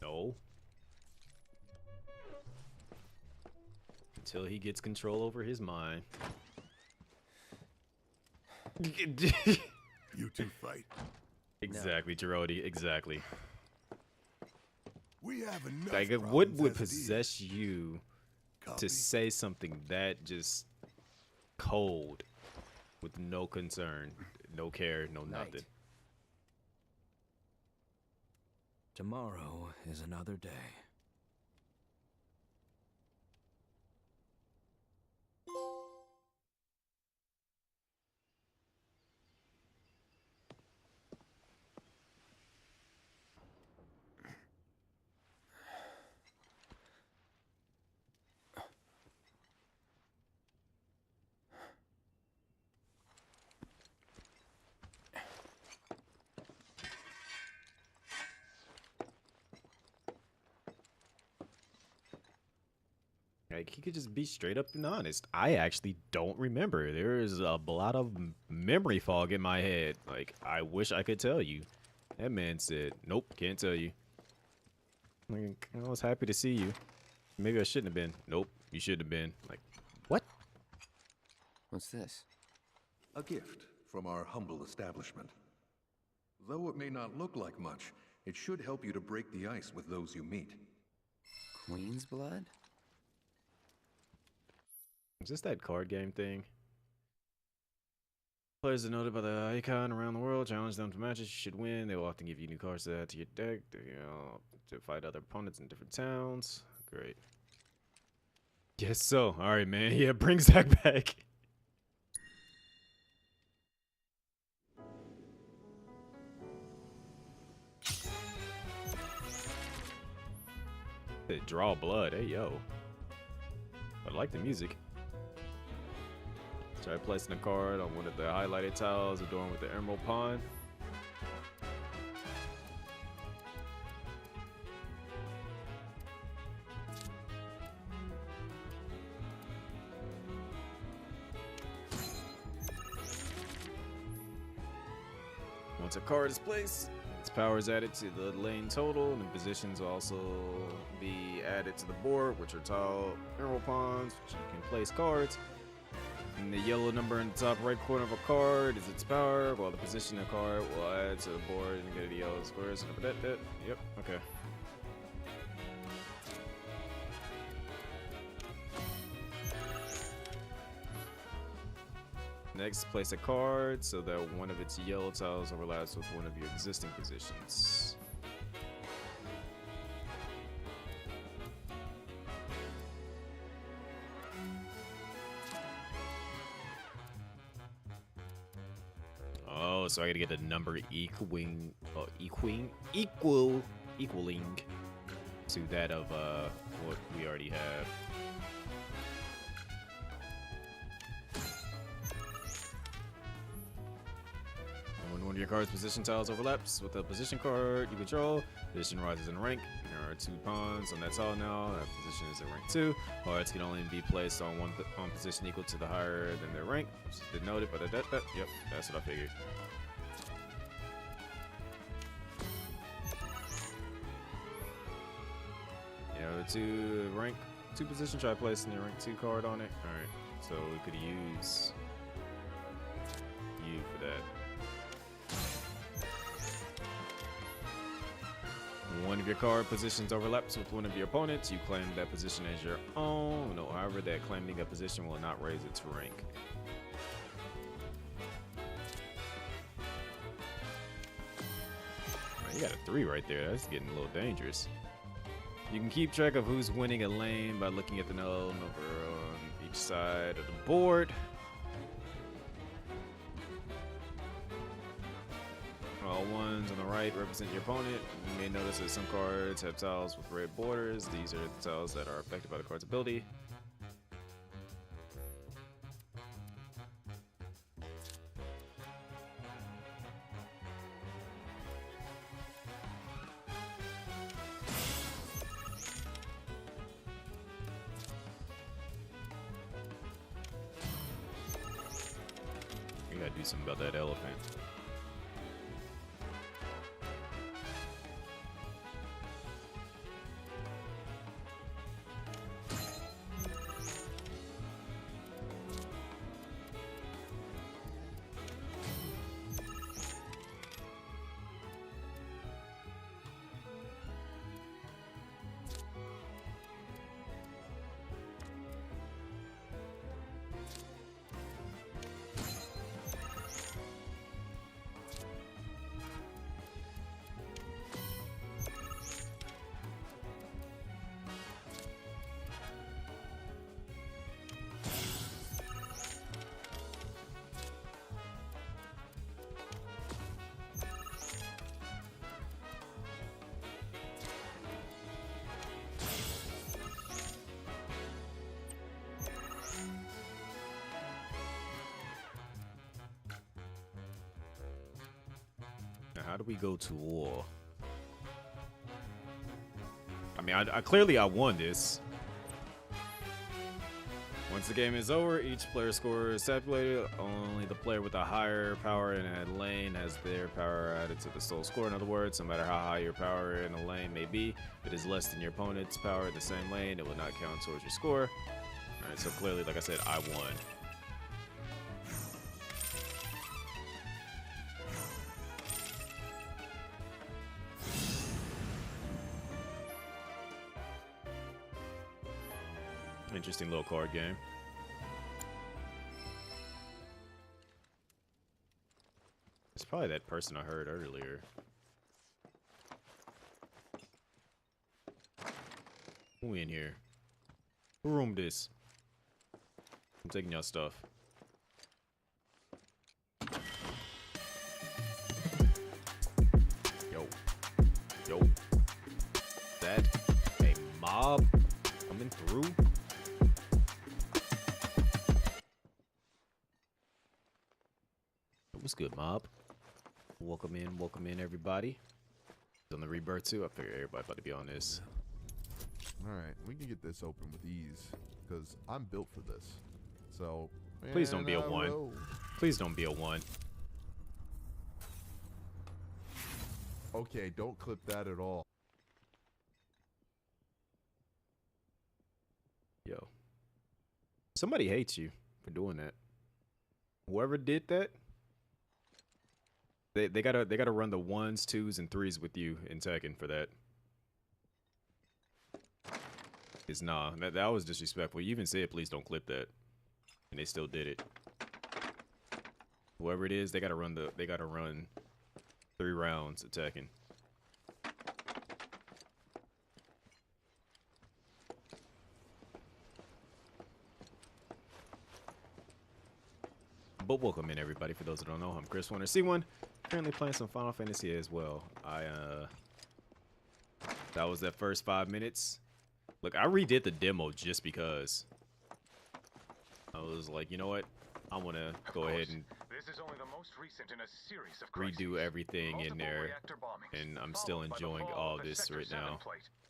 No. Until he gets control over his mind. You two fight. Exactly, Jirodi, exactly. We have enough Like, what problems would as it is. possess you Copy. to say something that just cold, with no concern, no care, no nothing? Tomorrow is another day. Like, he could just be straight up and honest. I actually don't remember. There is a lot of memory fog in my head. Like, I wish I could tell you. That man said, nope, can't tell you. Like, I was happy to see you. Maybe I shouldn't have been. Nope, you should have been. Like, what? What's this? A gift from our humble establishment. Though it may not look like much, it should help you to break the ice with those you meet. Queen's blood? Is this that card game thing? Players are noted by the icon around the world. Challenge them to matches. You should win. They will often give you new cards to add to your deck. To fight other opponents in different towns. Great. Yes, so. All right, man. Yeah, bring Zach back. They draw blood. Hey, yo. I like the music. Try placing a card on one of the highlighted tiles adorned with the emerald pawn. Once a card is placed, its power is added to the lane total, and the positions will also be added to the board, which are tile emerald pawns, which you can place cards. And the yellow number in the top right corner of a card is its power, while the position of the card will add to the board and get the yellow squares. Yep, okay. Next, place a card so that one of its yellow tiles overlaps with one of your existing positions. Oh, so I gotta get the number equaling to that of what we already have. When one of your card's position tiles overlaps with a position card you control, position rises in rank. There are 2 pawns on that tile now. That position is in rank 2. Cards can only be placed on one position equal to the higher than their rank. Just didn't note it, but yep, that's what I figured. Two position, try placing your rank 2 card on it. Alright, so we could use you for that. One of your card positions overlaps with one of your opponents. You claim that position as your own. No, however, that claiming a position will not raise its rank. You got a 3 right there. That's getting a little dangerous. You can keep track of who's winning a lane by looking at the null number on each side of the board. All ones on the right represent your opponent. You may notice that some cards have tiles with red borders. These are the tiles that are affected by the card's ability. We gotta do something about that elephant. Now, how do we go to war? I mean, I clearly won this. Once the game is over, each player's score is tabulated. Only the player with a higher power in a lane has their power added to the total score. In other words, no matter how high your power in a lane may be, if it is less than your opponent's power in the same lane, it will not count towards your score. Alright, so clearly, like I said, I won. Interesting little card game. It's probably that person I heard earlier. Who in here? Who roomed this? I'm taking y'all stuff. Yo. That a mob coming through? What's good, mob? Welcome in, everybody. On the Rebirth 2, I figure everybody about to be on this. Alright, we can get this open with ease, because I'm built for this. So, please don't be a 1. Please don't be a 1. Okay, don't clip that at all. Yo. Somebody hates you for doing that. Whoever did that, They gotta run the 1s, 2s, and 3s with you in Tekken for that. It's nah, that was disrespectful. You even said please don't clip that, and they still did it. Whoever it is, they gotta run 3 rounds attacking. But welcome in, everybody. For those that don't know, I'm Chris Warner C1. Currently playing some Final Fantasy as well. That was that first 5 minutes. Look, I redid the demo just because. I was like, you know what? I want to go ahead and this is only the most recent in a series of redo everything in there, and I'm still enjoying all this right now.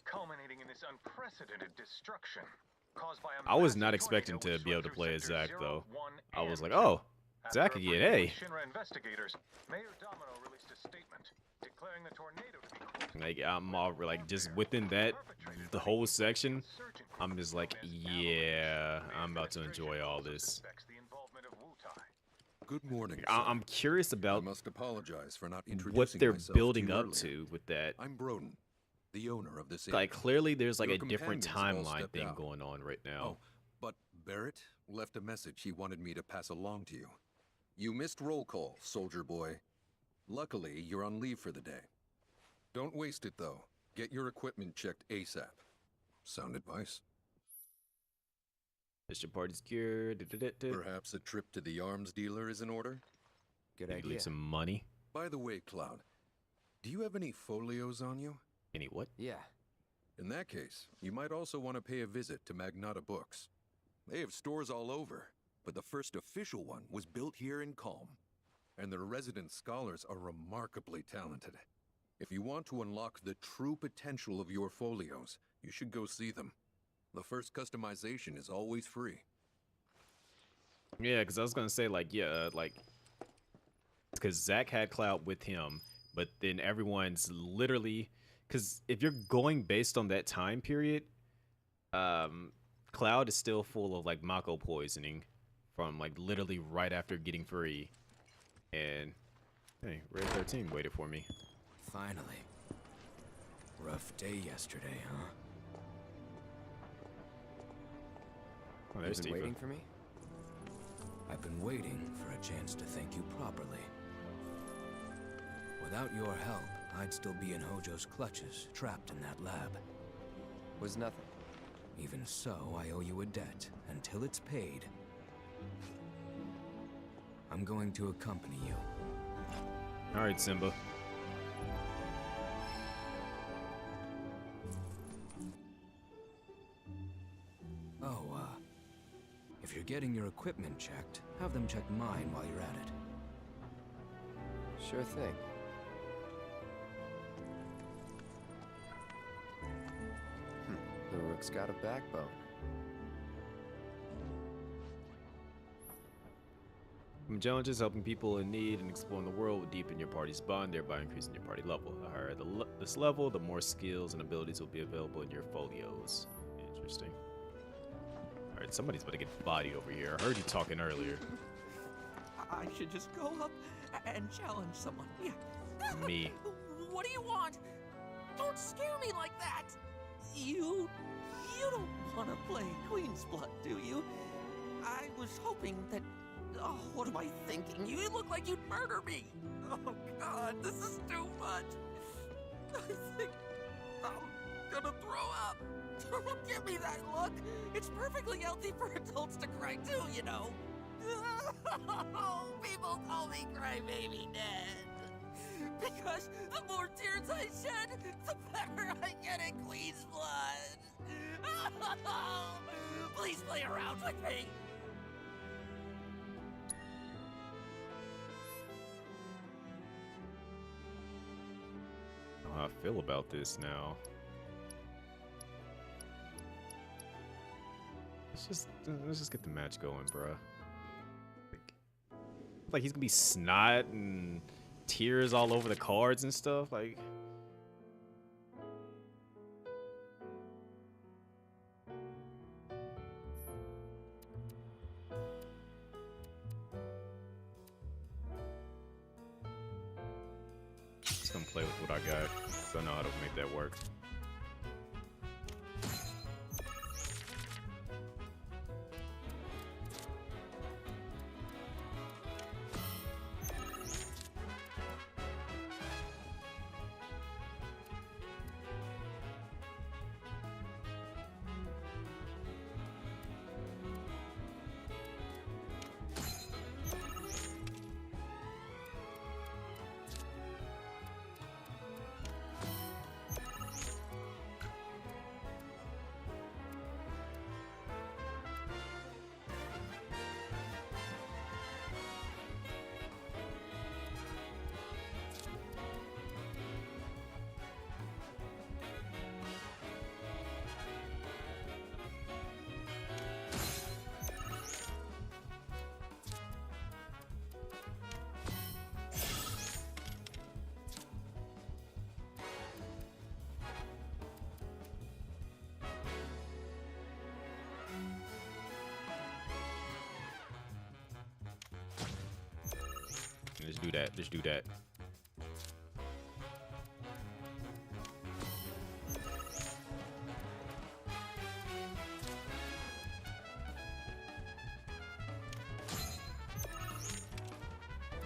Culminating in this unprecedented destruction caused by I was not expecting to be able to play as Zack, though. I was like, oh, Zack again, hey. Shinra investigators, Mayor Domino released a statement declaring the tornado to be like I'm all like just within that the whole section. I'm just like, yeah, I'm about to enjoy all this. Good morning. I'm curious about I must apologize for not introducing what they're myself building to you up earlier. to with that. I'm Broden, the owner of this inn. Like clearly there's like Your a different companions all timeline stepped thing out. going on right now. Oh, but Barrett left a message he wanted me to pass along to you. You missed roll call, soldier boy. Luckily, you're on leave for the day. Don't waste it, though. Get your equipment checked ASAP. Sound advice? Mission party's cured. Perhaps a trip to the arms dealer is in order? Good Maybe leave some money. By the way, Cloud, do you have any folios on you? Any what? Yeah. In that case, you might also want to pay a visit to Magnata Books. They have stores all over, but the first official one was built here in Calm. And their resident scholars are remarkably talented. If you want to unlock the true potential of your folios, you should go see them. The first customization is always free. Yeah, because I was gonna say like because Zack had Cloud with him, but then everyone's literally because if you're going based on that time period, Cloud is still full of like Mako poisoning from like literally right after getting free. And hey, Red 13 waited for me. Finally. Rough day yesterday, huh? Oh, there's You've been Tifa. waiting for me? I've been waiting for a chance to thank you properly. Without your help, I'd still be in Hojo's clutches, trapped in that lab. Was nothing. Even so, I owe you a debt. Until it's paid, I'm going to accompany you. All right, Simba. Oh, if you're getting your equipment checked, have them check mine while you're at it. Sure thing. The Rook's got a backbone. From challenges, helping people in need and exploring the world will deepen your party's bond, thereby increasing your party level. The higher this level, the more skills and abilities will be available in your folios. Interesting. Alright, somebody's about to get bodied over here. I heard you talking earlier. I should just go up and challenge someone. Yeah. Me. What do you want? Don't scare me like that. You don't want to play Queen's Blood, do you? I was hoping that. Oh, what am I thinking? You look like you'd murder me. Oh God, this is too much. I think I'm gonna throw up. Don't give me that look. It's perfectly healthy for adults to cry too, you know. People call me Crybaby Dad. Because the more tears I shed, the better I get at Queen's Blood. Please play around with me. How I feel about this now. Let's just get the match going, bruh. Like he's gonna be snot and tears all over the cards and stuff. Like, just gonna play with what I got. So I know how to make that work. Let's do that. Let's do that.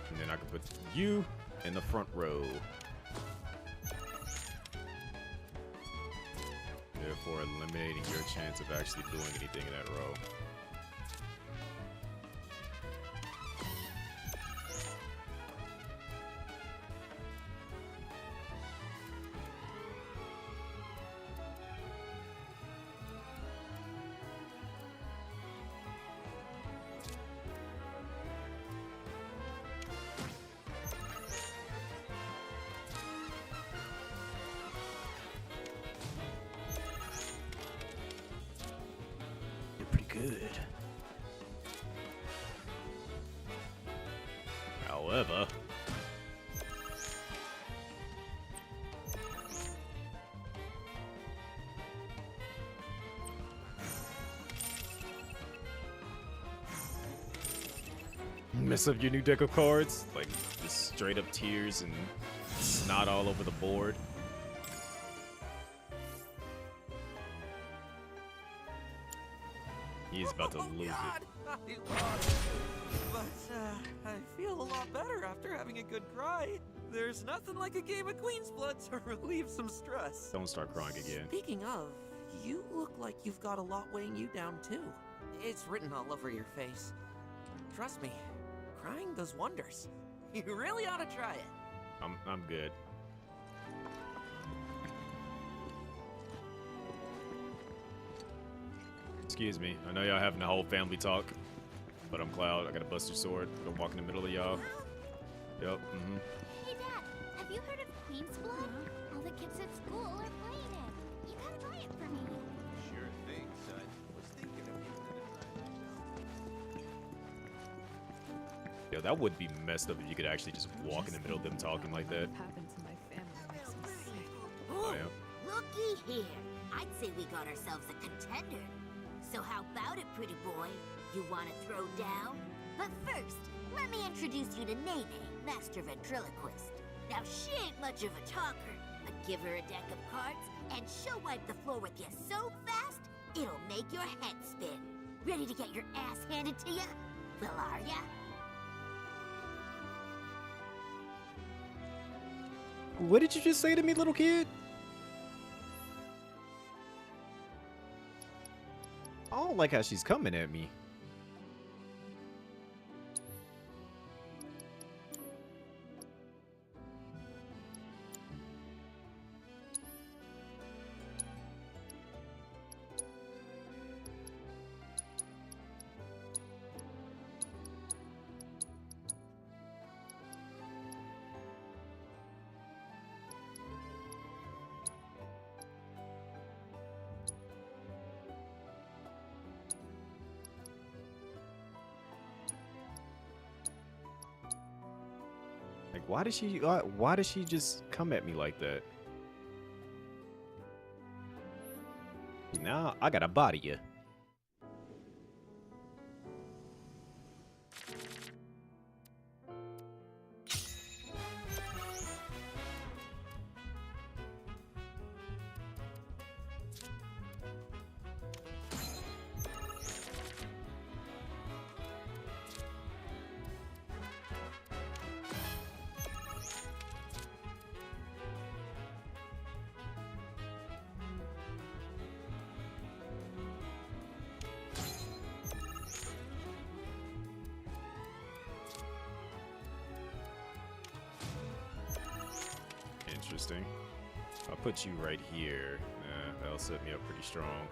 And then I can put you in the front row. Therefore, eliminating your chance of actually doing anything in that row. Good. However, mess up your new deck of cards, like just straight up tears and snot all over the board. He's about to lose it. I lost. But I feel a lot better after having a good cry. There's nothing like a game of Queen's Blood to relieve some stress. Don't start crying again. Speaking of, you look like you've got a lot weighing you down too. It's written all over your face. Trust me, crying does wonders. You really ought to try it. I'm good. Excuse me. I know y'all having a whole family talk, but I'm Cloud. I got a Buster Sword. I'm gonna walk in the middle of y'all. Yep. Hey, Dad, have you heard of Queen's Blood? All the kids at school are playing it. You gotta buy it for me. Sure thing, son. Was thinking of you. Yo, that would be messed up if you could actually just walk in the middle of them talking like that. Oh, yeah. Looky here. I'd say we got ourselves a contender. So how about it, pretty boy? You want to throw down? But first, let me introduce you to Nene, Master Ventriloquist. Now, she ain't much of a talker, but give her a deck of cards, and she'll wipe the floor with you so fast, it'll make your head spin. Ready to get your ass handed to you? Well, are ya? What did you just say to me, little kid? I don't like how she's coming at me. Like, why does she just come at me like that? Now I gotta body you. Interesting. I'll put you right here. That'll set me up pretty strong.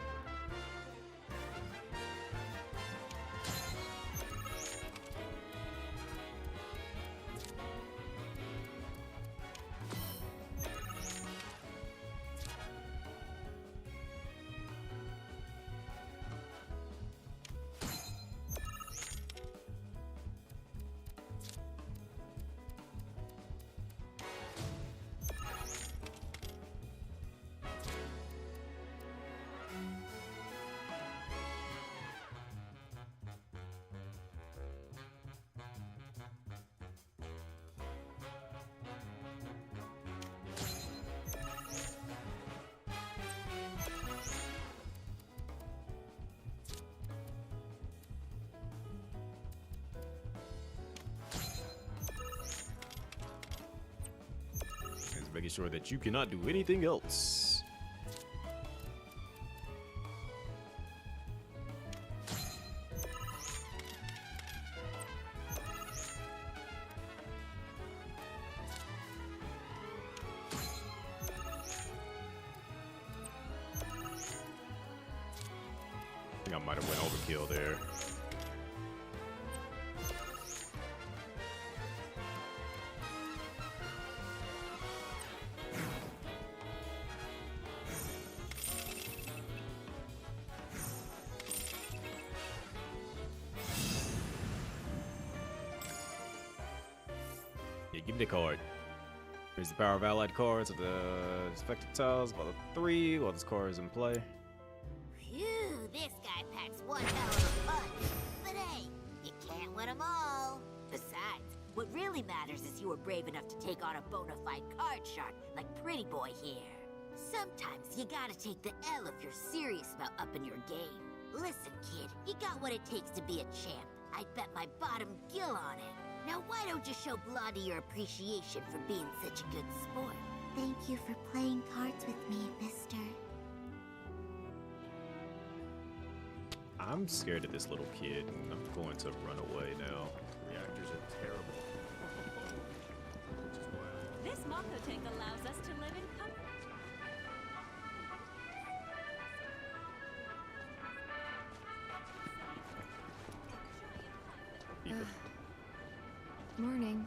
making sure that you cannot do anything else. I think I might have went overkill there. Yeah, give me the card. Here's the power of allied cards of the affected tiles. Level 3 while this card is in play. Phew, this guy packs one hell of a punch. But hey, you can't win them all. Besides, what really matters is you were brave enough to take on a bona fide card shark like Pretty Boy here. Sometimes you gotta take the L if you're serious about upping your game. Listen, kid, you got what it takes to be a champ. I'd bet my bottom gill on it. Now why don't you show Blondie your appreciation for being such a good sport? Thank you for playing cards with me, mister. I'm scared of this little kid, and I'm going to run away now. Reactors are terrible. This Mako tank allows us to live in comfort. Morning.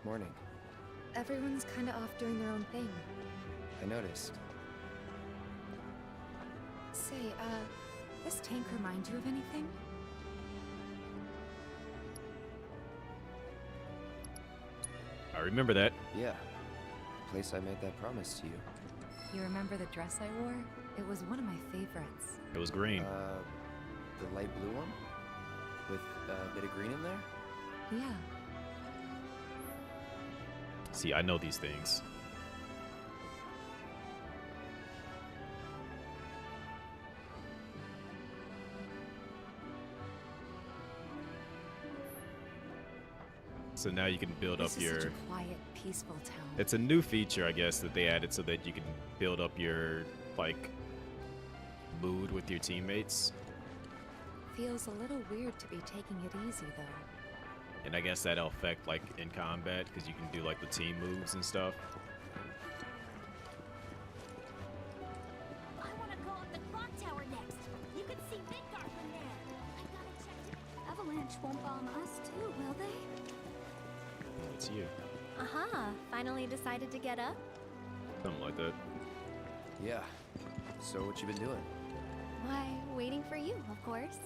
Morning. Everyone's kinda off doing their own thing. I noticed. Say, this tank remind you of anything? I remember that. Yeah. The place I made that promise to you. You remember the dress I wore? It was one of my favorites. It was green. The light blue one? With a bit of green in there? Yeah. See, I know these things. So now you can build up your... This is such a quiet, peaceful town. It's a new feature, I guess, that they added so that you can build up your, like, mood with your teammates. Feels a little weird to be taking it easy, though. And I guess that'll affect, like, in combat, because you can do, like, the team moves and stuff. I want to go up the clock tower next. You can see Midgard from there. I gotta check it. Avalanche won't bomb us too, will they? It's you. Aha, finally decided to get up? Something like that. Yeah. So what you been doing? Why, waiting for you, of course.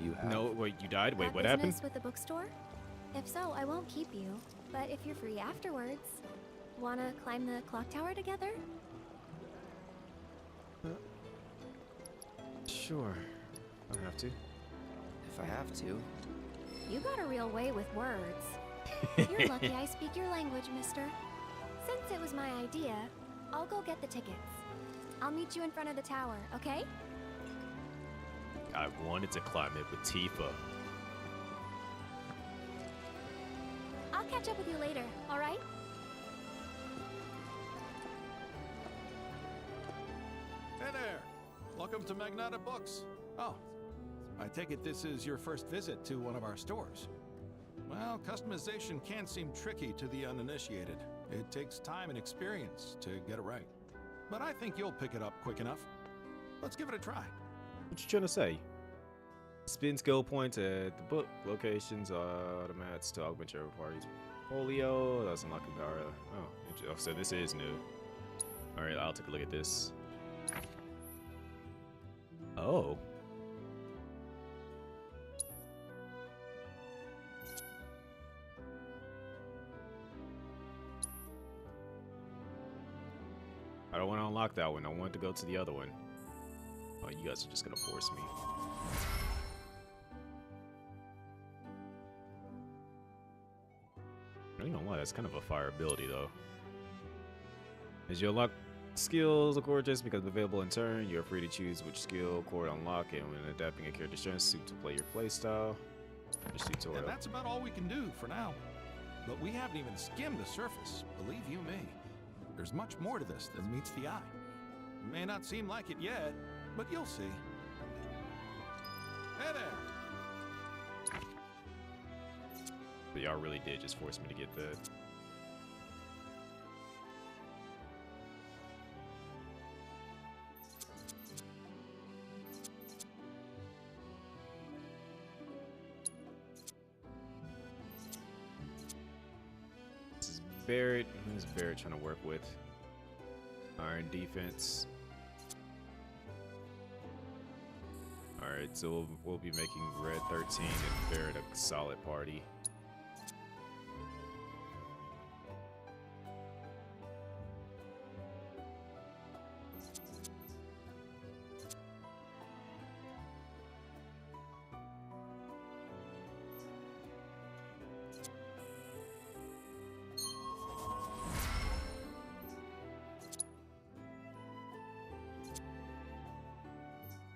You have? No, wait, you died? Wait, That what business happened? with the bookstore? If so, I won't keep you. But if you're free afterwards, wanna climb the clock tower together? Sure. I don't have to. If I have to. You got a real way with words. You're lucky I speak your language, mister. Since it was my idea, I'll go get the tickets. I'll meet you in front of the tower, okay? I wanted to climb it with Tifa. I'll catch up with you later, alright? Hey there! Welcome to Magnata Books. Oh, I take it this is your first visit to one of our stores. Well, customization can seem tricky to the uninitiated. It takes time and experience to get it right. But I think you'll pick it up quick enough. Let's give it a try. What you trying to say? Spin skill points at the book locations, automats to augment your party's portfolio. That's unlocking power. Oh, so this is new. Alright, I'll take a look at this. Oh. I don't want to unlock that one. I want to go to the other one. Oh, you guys are just gonna force me. I don't know why. That's kind of a fire ability, though. As you unlock skills, of course, just because available in turn, you're free to choose which skill core to unlock, and when adapting a character's strength suit to play your playstyle. Tutorial. And that's about all we can do for now. But we haven't even skimmed the surface, believe you me. There's much more to this than meets the eye. May not seem like it yet, but you'll see. Hey there! But y'all really did just force me to get that. This is Barrett. Who's Barrett trying to work with? Iron defense. Alright, so we'll be making Red 13 and Barrett a solid party.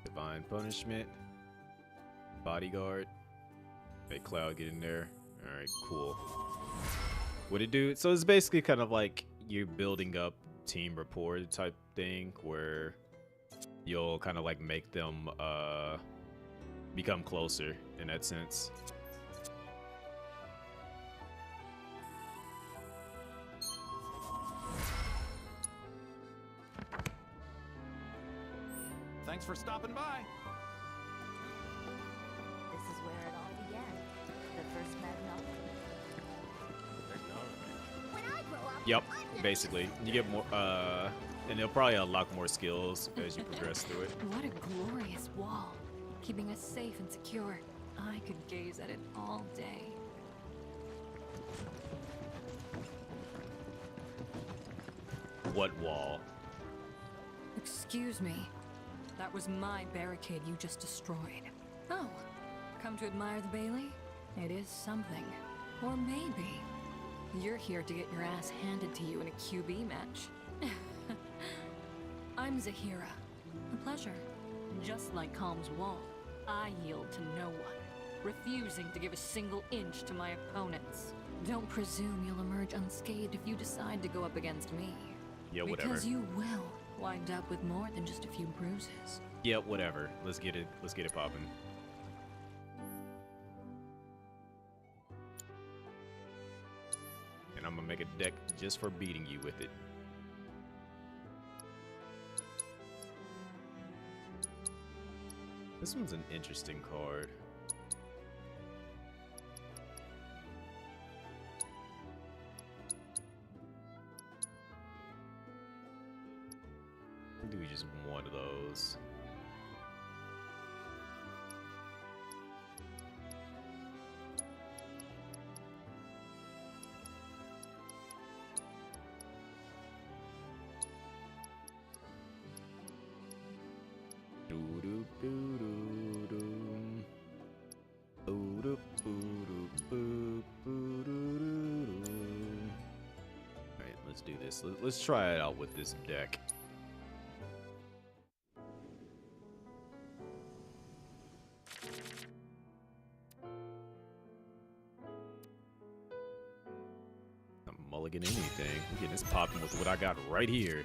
Divine Punishment. Bodyguard. Make Cloud get in there. Alright, cool. What it do? So it's basically kind of like you're building up team rapport type thing where you'll kind of like make them become closer in that sense. Thanks for stopping by. This is where it all began. The first magnolia. When I grow up, Yep, basically. You get more, and they'll probably unlock more skills as you progress through it. What a glorious wall, keeping us safe and secure. I could gaze at it all day. What wall? Excuse me. That was my barricade you just destroyed. Oh, come to admire the Bailey? It is something. Or maybe you're here to get your ass handed to you in a QB match. I'm Zahira. A pleasure. Just like Calm's wall, I yield to no one, refusing to give a single inch to my opponents. Don't presume you'll emerge unscathed if you decide to go up against me. Yeah, whatever. Because you will wind up with more than just a few bruises. Yeah, whatever. Let's get it popping. And I'm gonna make a deck just for beating you with it. This one's an interesting card. Do just one of those. Alright, let's do this. Let's try it out with this deck. I'm mulligan anything. I'm getting this popping with what I got right here.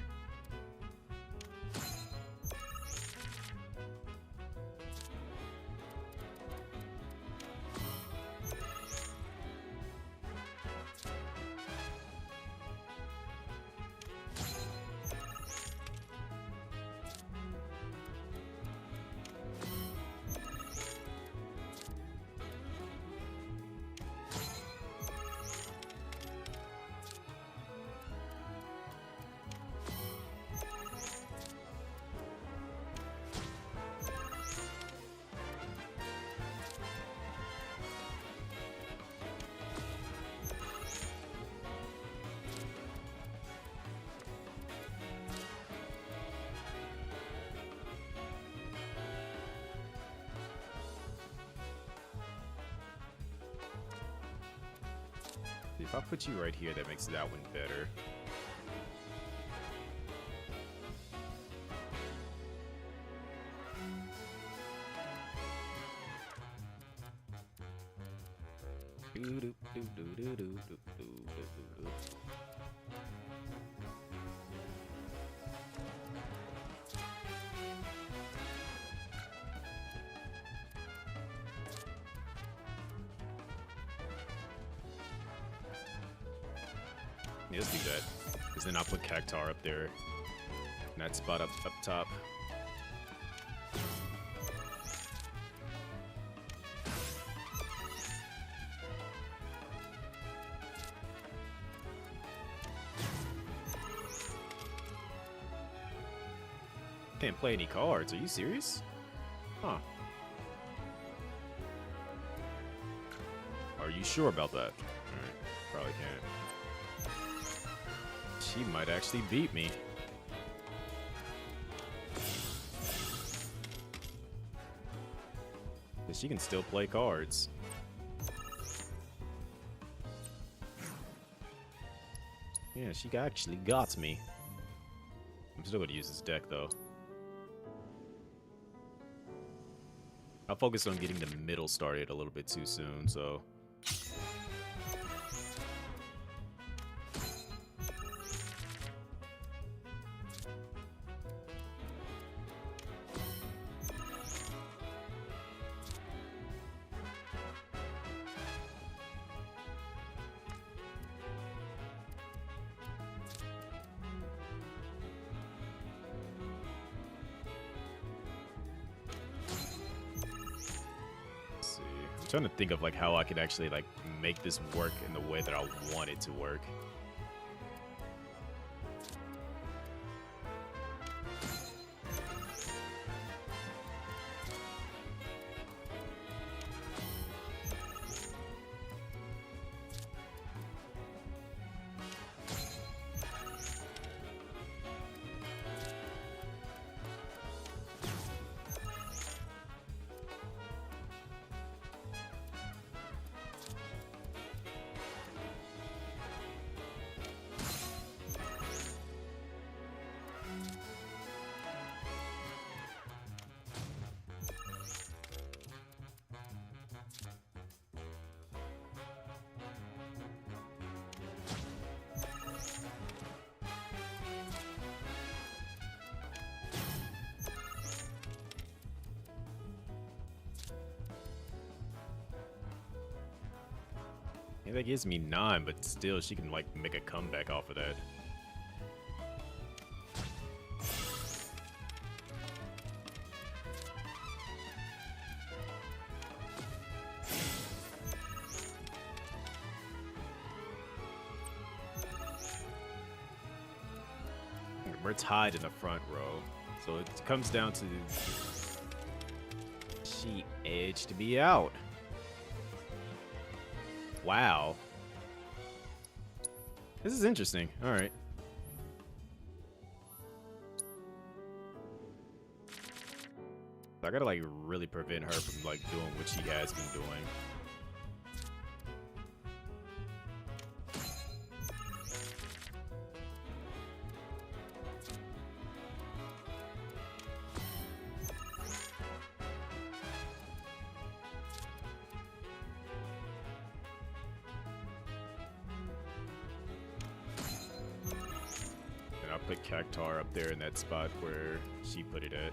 If I put you right here, that makes that one better. Yeah, let's do that. Because then I'll put Cactar up there. In that spot up top. Can't play any cards. Are you serious? Huh. Are you sure about that? Alright, probably can't. She might actually beat me. But she can still play cards. Yeah, she actually got me. I'm still gonna use this deck though. I focused on getting the middle started a little bit too soon, so. I'm trying to think of like how I could actually like make this work in the way that I want it to work. Yeah, that gives me 9, but still, she can like make a comeback off of that. We're tied in the front row, so it comes down to she edged me out. Wow. This is interesting. All right. I gotta like really prevent her from like doing what she has been doing. Put Cactar up there in that spot where she put it at.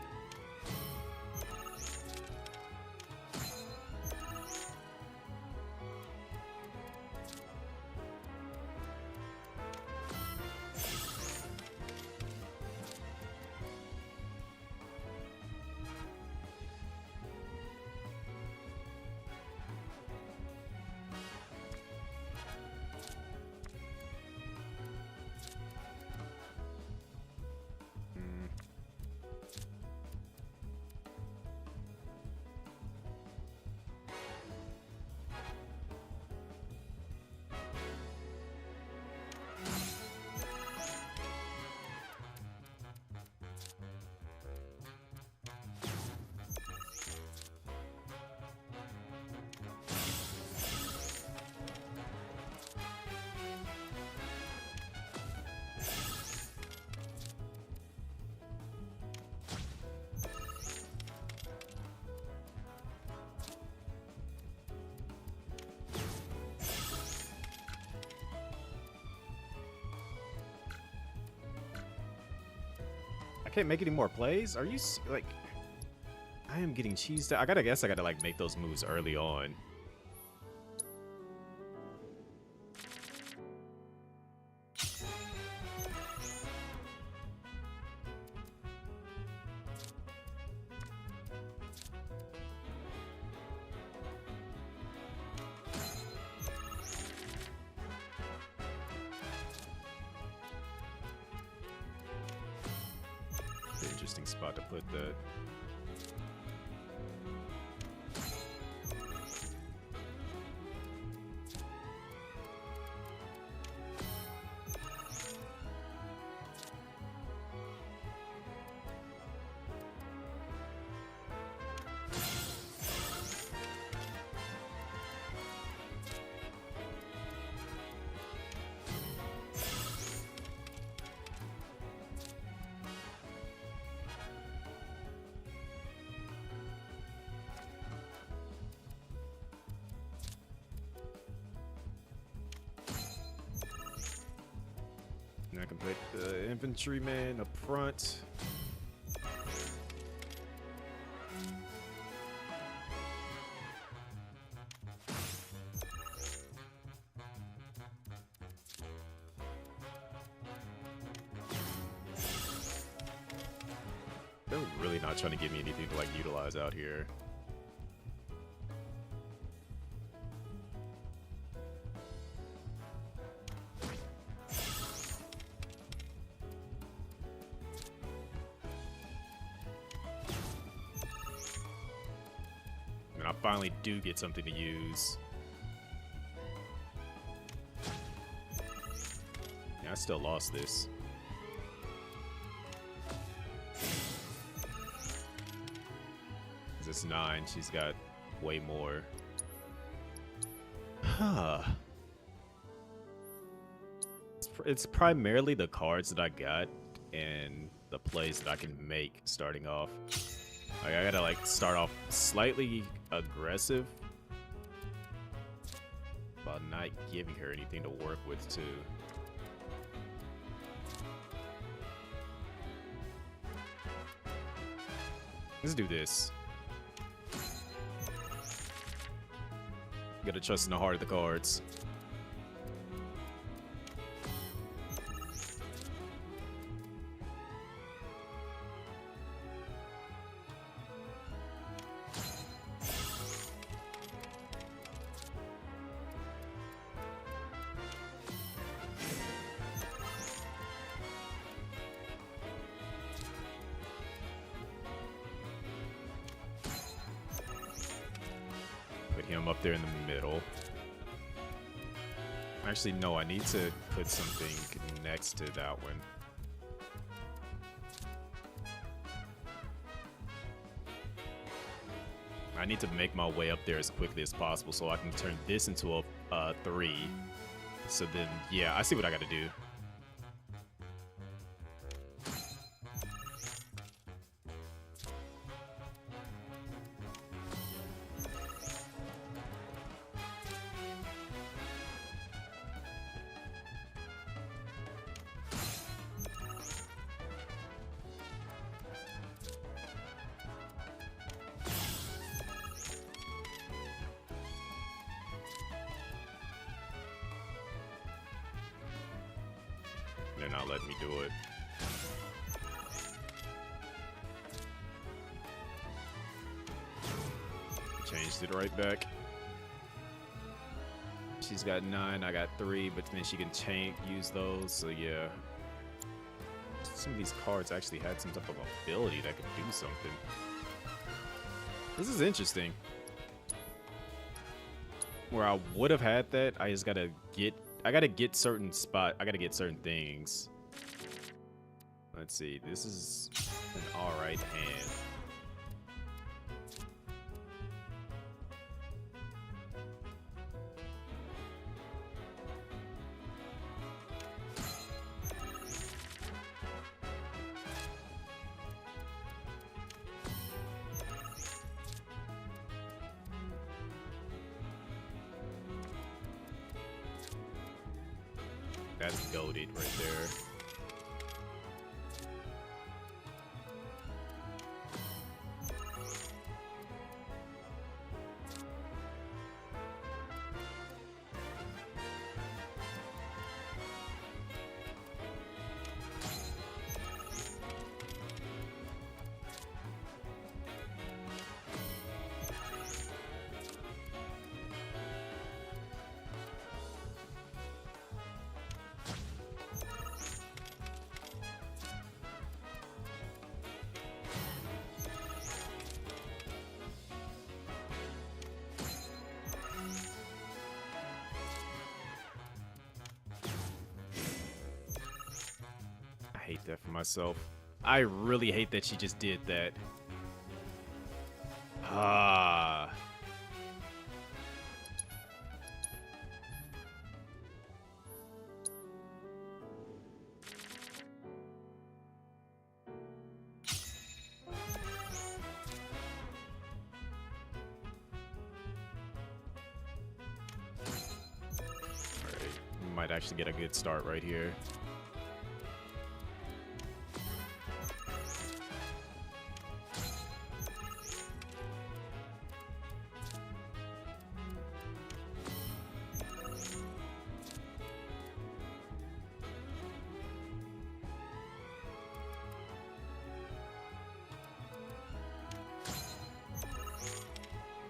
can't make any more plays? Are you like... I am getting cheesed out. I guess I gotta like make those moves early on. Interesting spot to put that. I can put the infantryman up front. They're really not trying to give me anything to like utilize out here. I finally do get something to use. Yeah, I still lost this. This 9, she's got way more. Huh. It's primarily the cards that I got and the plays that I can make starting off. Like, I gotta like start off slightly aggressive while not giving her anything to work with too. Let's do this. Gotta trust in the heart of the cards. Put him up there in the middle. Actually, no, I need to put something next to that one. I need to make my way up there as quickly as possible so I can turn this into a 3. So then, yeah, I see what I gotta do. They're not letting me do it. Changed it right back. She's got 9, I got 3, but then she can use those, so yeah. Some of these cards actually had some type of ability that could do something. This is interesting. Where I would have had that, I just gotta get certain things. Let's see, this is an alright hand. That's goated right there. hate that for myself. I really hate that she just did that. Ah. Might actually get a good start right here.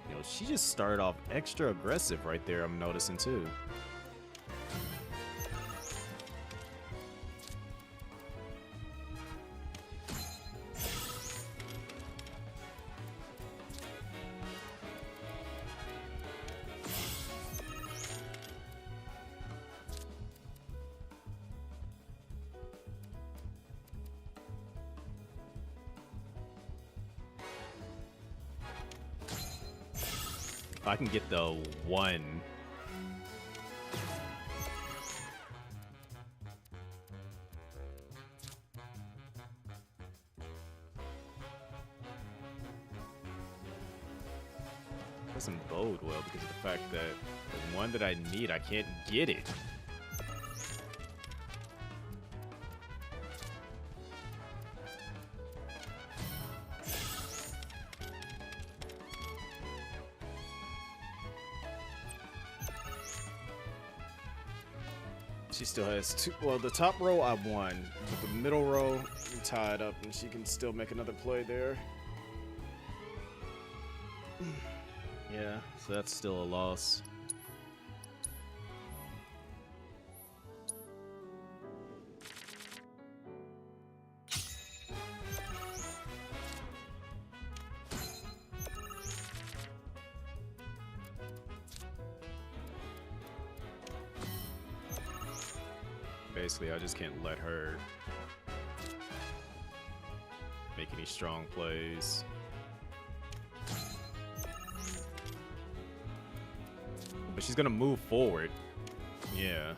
Yo, she just started off extra aggressive right there, I'm noticing too. If I can get the one. Doesn't bode well because of the fact that the one that I need, I can't get it. She still has two. Well, the top row I won, but the middle row I'm tied up, and she can still make another play there. Yeah, so that's still a loss. Basically, I just can't let her make any strong plays. But she's gonna move forward. Yeah.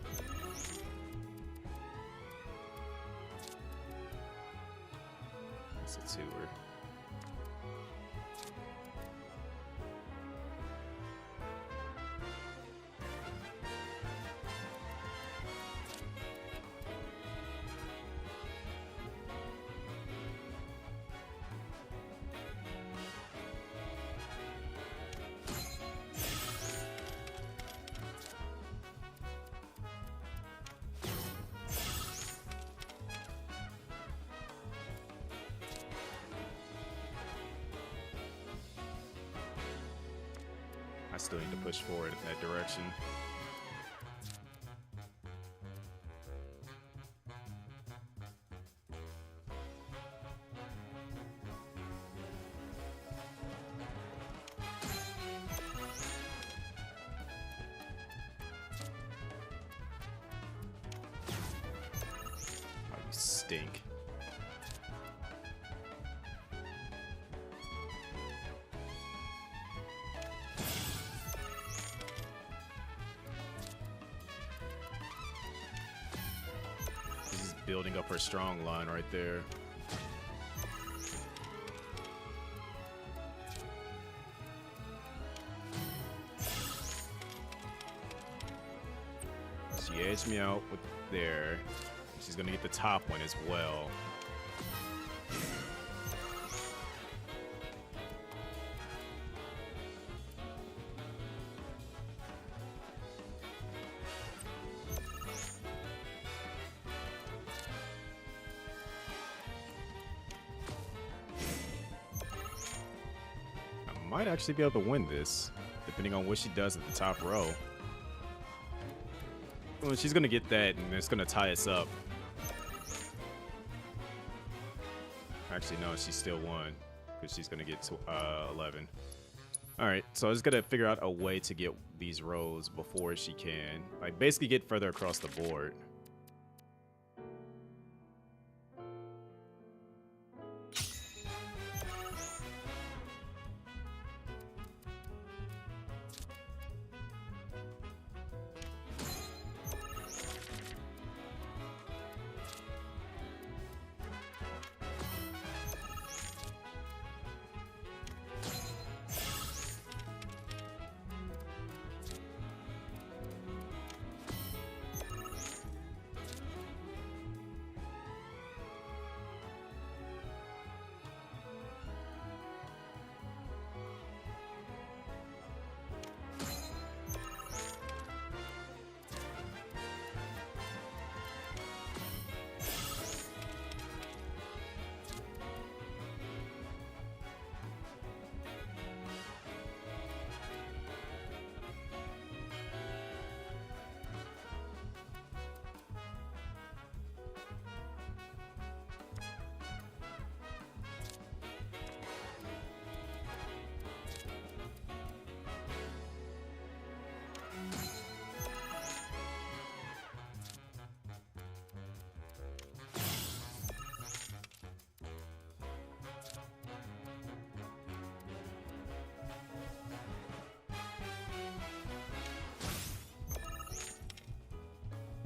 That's a tour. I still need to push forward in that direction. Oh, you stink. Building up her strong line right there. She edged me out with there. She's gonna get the top one as well. Might actually be able to win this, depending on what she does at the top row. Well, she's gonna get that, and it's gonna tie us up. Actually, no, she still won, because she's gonna get to 11. All right, so I just gotta figure out a way to get these rows before she can, like, basically get further across the board.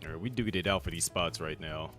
Alright, we duke it out for these spots right now.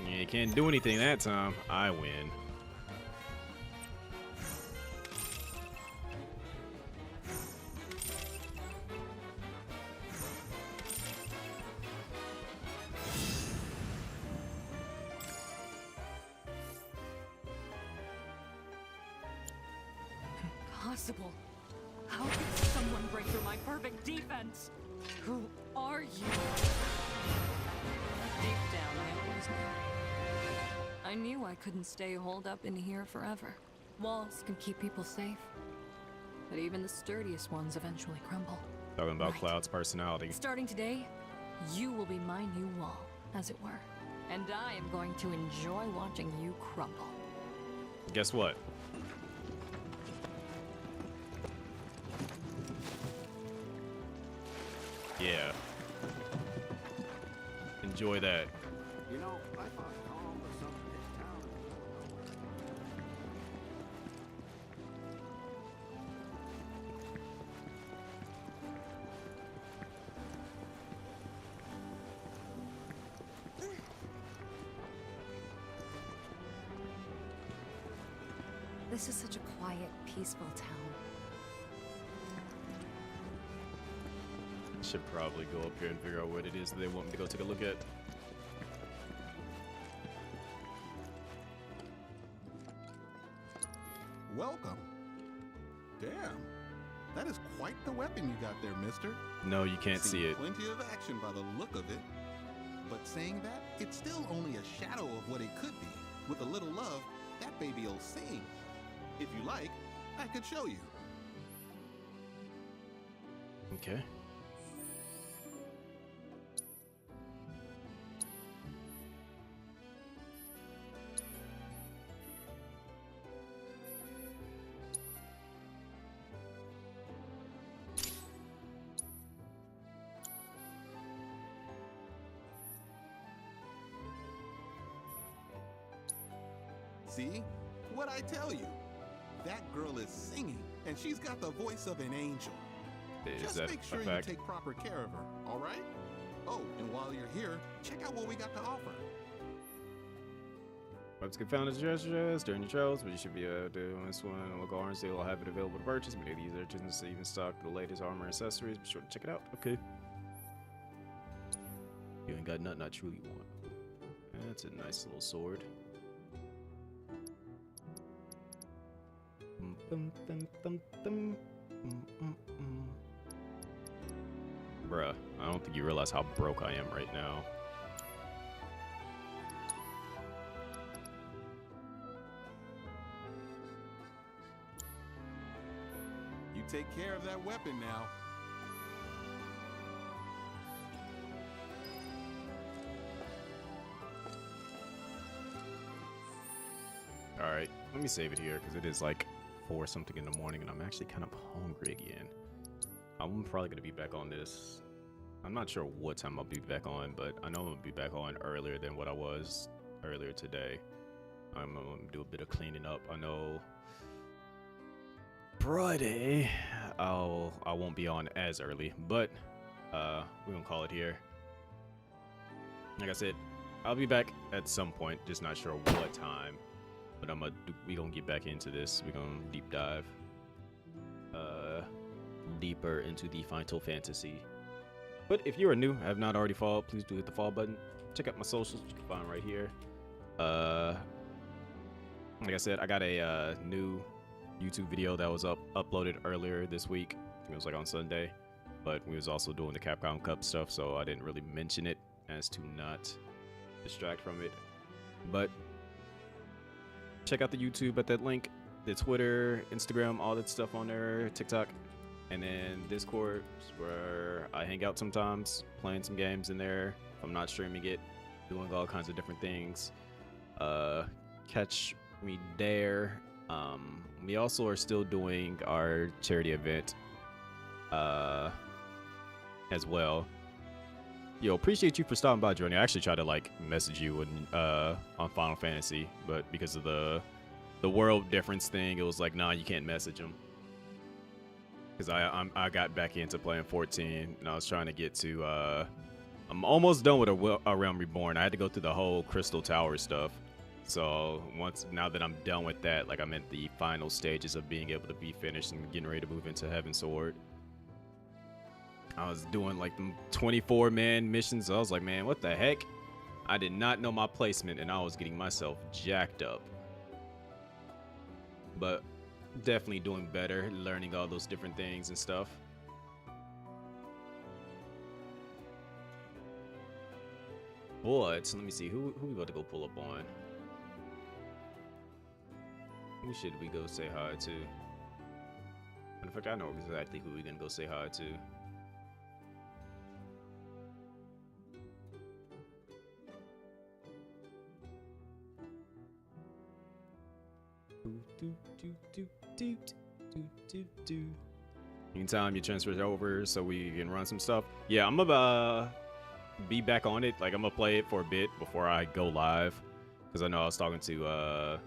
Yeah, you can't do anything that time. I win. Impossible. How could someone break through my perfect defense? Who are you? Deep down, I always knew. I knew I couldn't stay holed up in here forever. Walls can keep people safe, but even the sturdiest ones eventually crumble. Talking about Cloud's personality. Starting today, you will be my new wall, as it were. And I am going to enjoy watching you crumble. Guess what? Yeah. Enjoy that. You know, I thought calm was something his talent. This is such a quiet, peaceful town. Should probably go up here and figure out what it is that they want me to go take a look at. Welcome. Damn. That is quite the weapon you got there, mister. No, you can't see it. Plenty of action by the look of it. But saying that, it's still only a shadow of what it could be. With a little love, that baby'll sing. If you like, I could show you. Okay. See? What'd I tell you? That girl is singing, and she's got the voice of an angel. Just make sure you take proper care of her, all right? Oh, and while you're here, check out what we got to offer. Webs can found as treasures during your travels, but you should be able to do this one. Local orange, they will have it available to purchase. Many of these urchins even stock the latest armor and accessories. Be sure to check it out. Okay. You ain't got nothing I truly want. That's a nice little sword. Bruh, I don't think you realize how broke I am right now. You take care of that weapon now. Alright, let me save it here because it is like 4 something in the morning and I'm actually kind of hungry again. I'm probably going to be back on this. I'm not sure what time I'll be back on, but I know I'm going to be back on earlier than what I was earlier today. I'm going to do a bit of cleaning up. I know Friday I won't be on as early, but we're going to call it here. Like I said, I'll be back at some point, just not sure what time. But we gonna get back into this. We're gonna deep dive deeper into the Final Fantasy. But if you are new, have not already followed, please do hit the follow button. Check out my socials, you can find right here. Like I said, I got a new YouTube video that was uploaded earlier this week. I think it was like on Sunday, but we was also doing the Capcom Cup stuff, so I didn't really mention it as to not distract from it. But check out the YouTube at that link, the Twitter, Instagram, all that stuff on there, TikTok, and then Discord, where I hang out sometimes, playing some games in there. If I'm not streaming it, doing all kinds of different things. Catch me there. We also are still doing our charity event as well. Yo, appreciate you for stopping by, Jordan. I actually tried to like message you on Final Fantasy, but because of the world difference thing, it was like, nah, you can't message them. Because I got back into playing 14, and I was trying to get to I'm almost done with a Realm Reborn. I had to go through the whole Crystal Tower stuff. So now that I'm done with that, like I'm at the final stages of being able to be finished and getting ready to move into Heaven's Sword. I was doing like them 24-man missions. So I was like, man, what the heck? I did not know my placement, and I was getting myself jacked up. But definitely doing better, learning all those different things and stuff. But let me see, who we about to go pull up on? Who should we go say hi to? In fact, I know exactly who we're gonna go say hi to. Anytime you transfer it over so we can run some stuff. Yeah, I'm gonna be back on it. Like I'm gonna play it for a bit before I go live, because I know I was talking to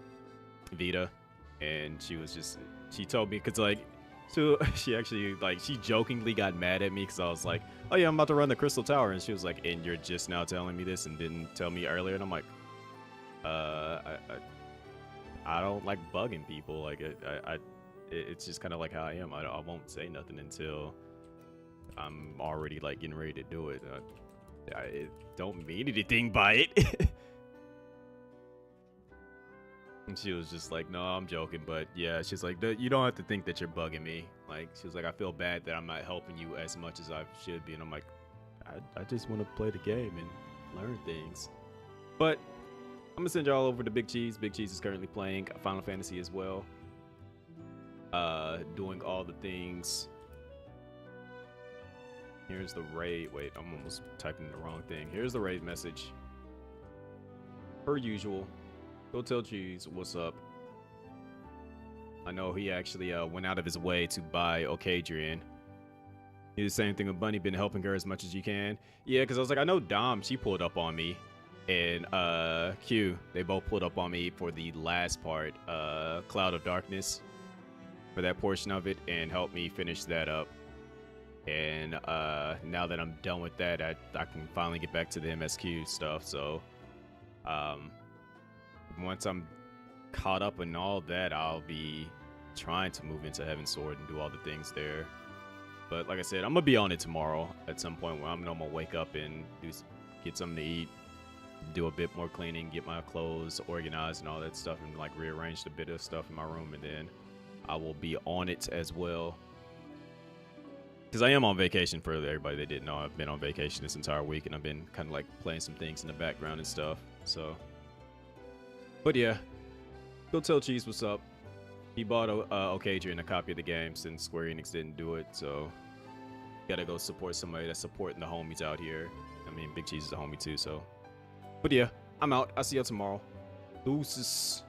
Vita, and she told me, because like she actually like she jokingly got mad at me because I was like, oh yeah, I'm about to run the Crystal Tower, and she was like, and you're just now telling me this and didn't tell me earlier. And I'm like, I don't like bugging people. Like it's just kind of like how I am. I won't say nothing until I'm already like getting ready to do it. I don't mean anything by it. And she was just like, no, I'm joking. But yeah, she's like, you don't have to think that you're bugging me. Like, she was like, I feel bad that I'm not helping you as much as I should be. And I'm like, I just want to play the game and learn things. But I'm gonna send y'all over to Big Cheese. Big Cheese is currently playing Final Fantasy as well. Doing all the things. Here's the raid. Wait, I'm almost typing the wrong thing. Here's the raid message. Per usual, go tell Cheese what's up. I know he actually went out of his way to buy Okadrian. He did the same thing with Bunny, been helping her as much as you can. Yeah, because I was like, I know Dom, she pulled up on me. And Q, they both pulled up on me for the last part, Cloud of Darkness, for that portion of it, and helped me finish that up. And now that I'm done with that, I can finally get back to the MSQ stuff. So once I'm caught up in all that, I'll be trying to move into Heaven's Sword and do all the things there. But like I said, I'm gonna be on it tomorrow at some point where I'm gonna wake up and get something to eat, do a bit more cleaning, get my clothes organized and all that stuff, and like rearrange a bit of stuff in my room, and then I will be on it as well. Because I am on vacation. For everybody that didn't know, I've been on vacation this entire week, and I've been kind of like playing some things in the background and stuff. So, but yeah, go tell Cheese what's up. He bought Okadrian a copy of the game since Square Enix didn't do it, so gotta go support somebody that's supporting the homies out here. I mean, Big Cheese is a homie too, so. But yeah, I'm out. I'll see y'all tomorrow. Deuces.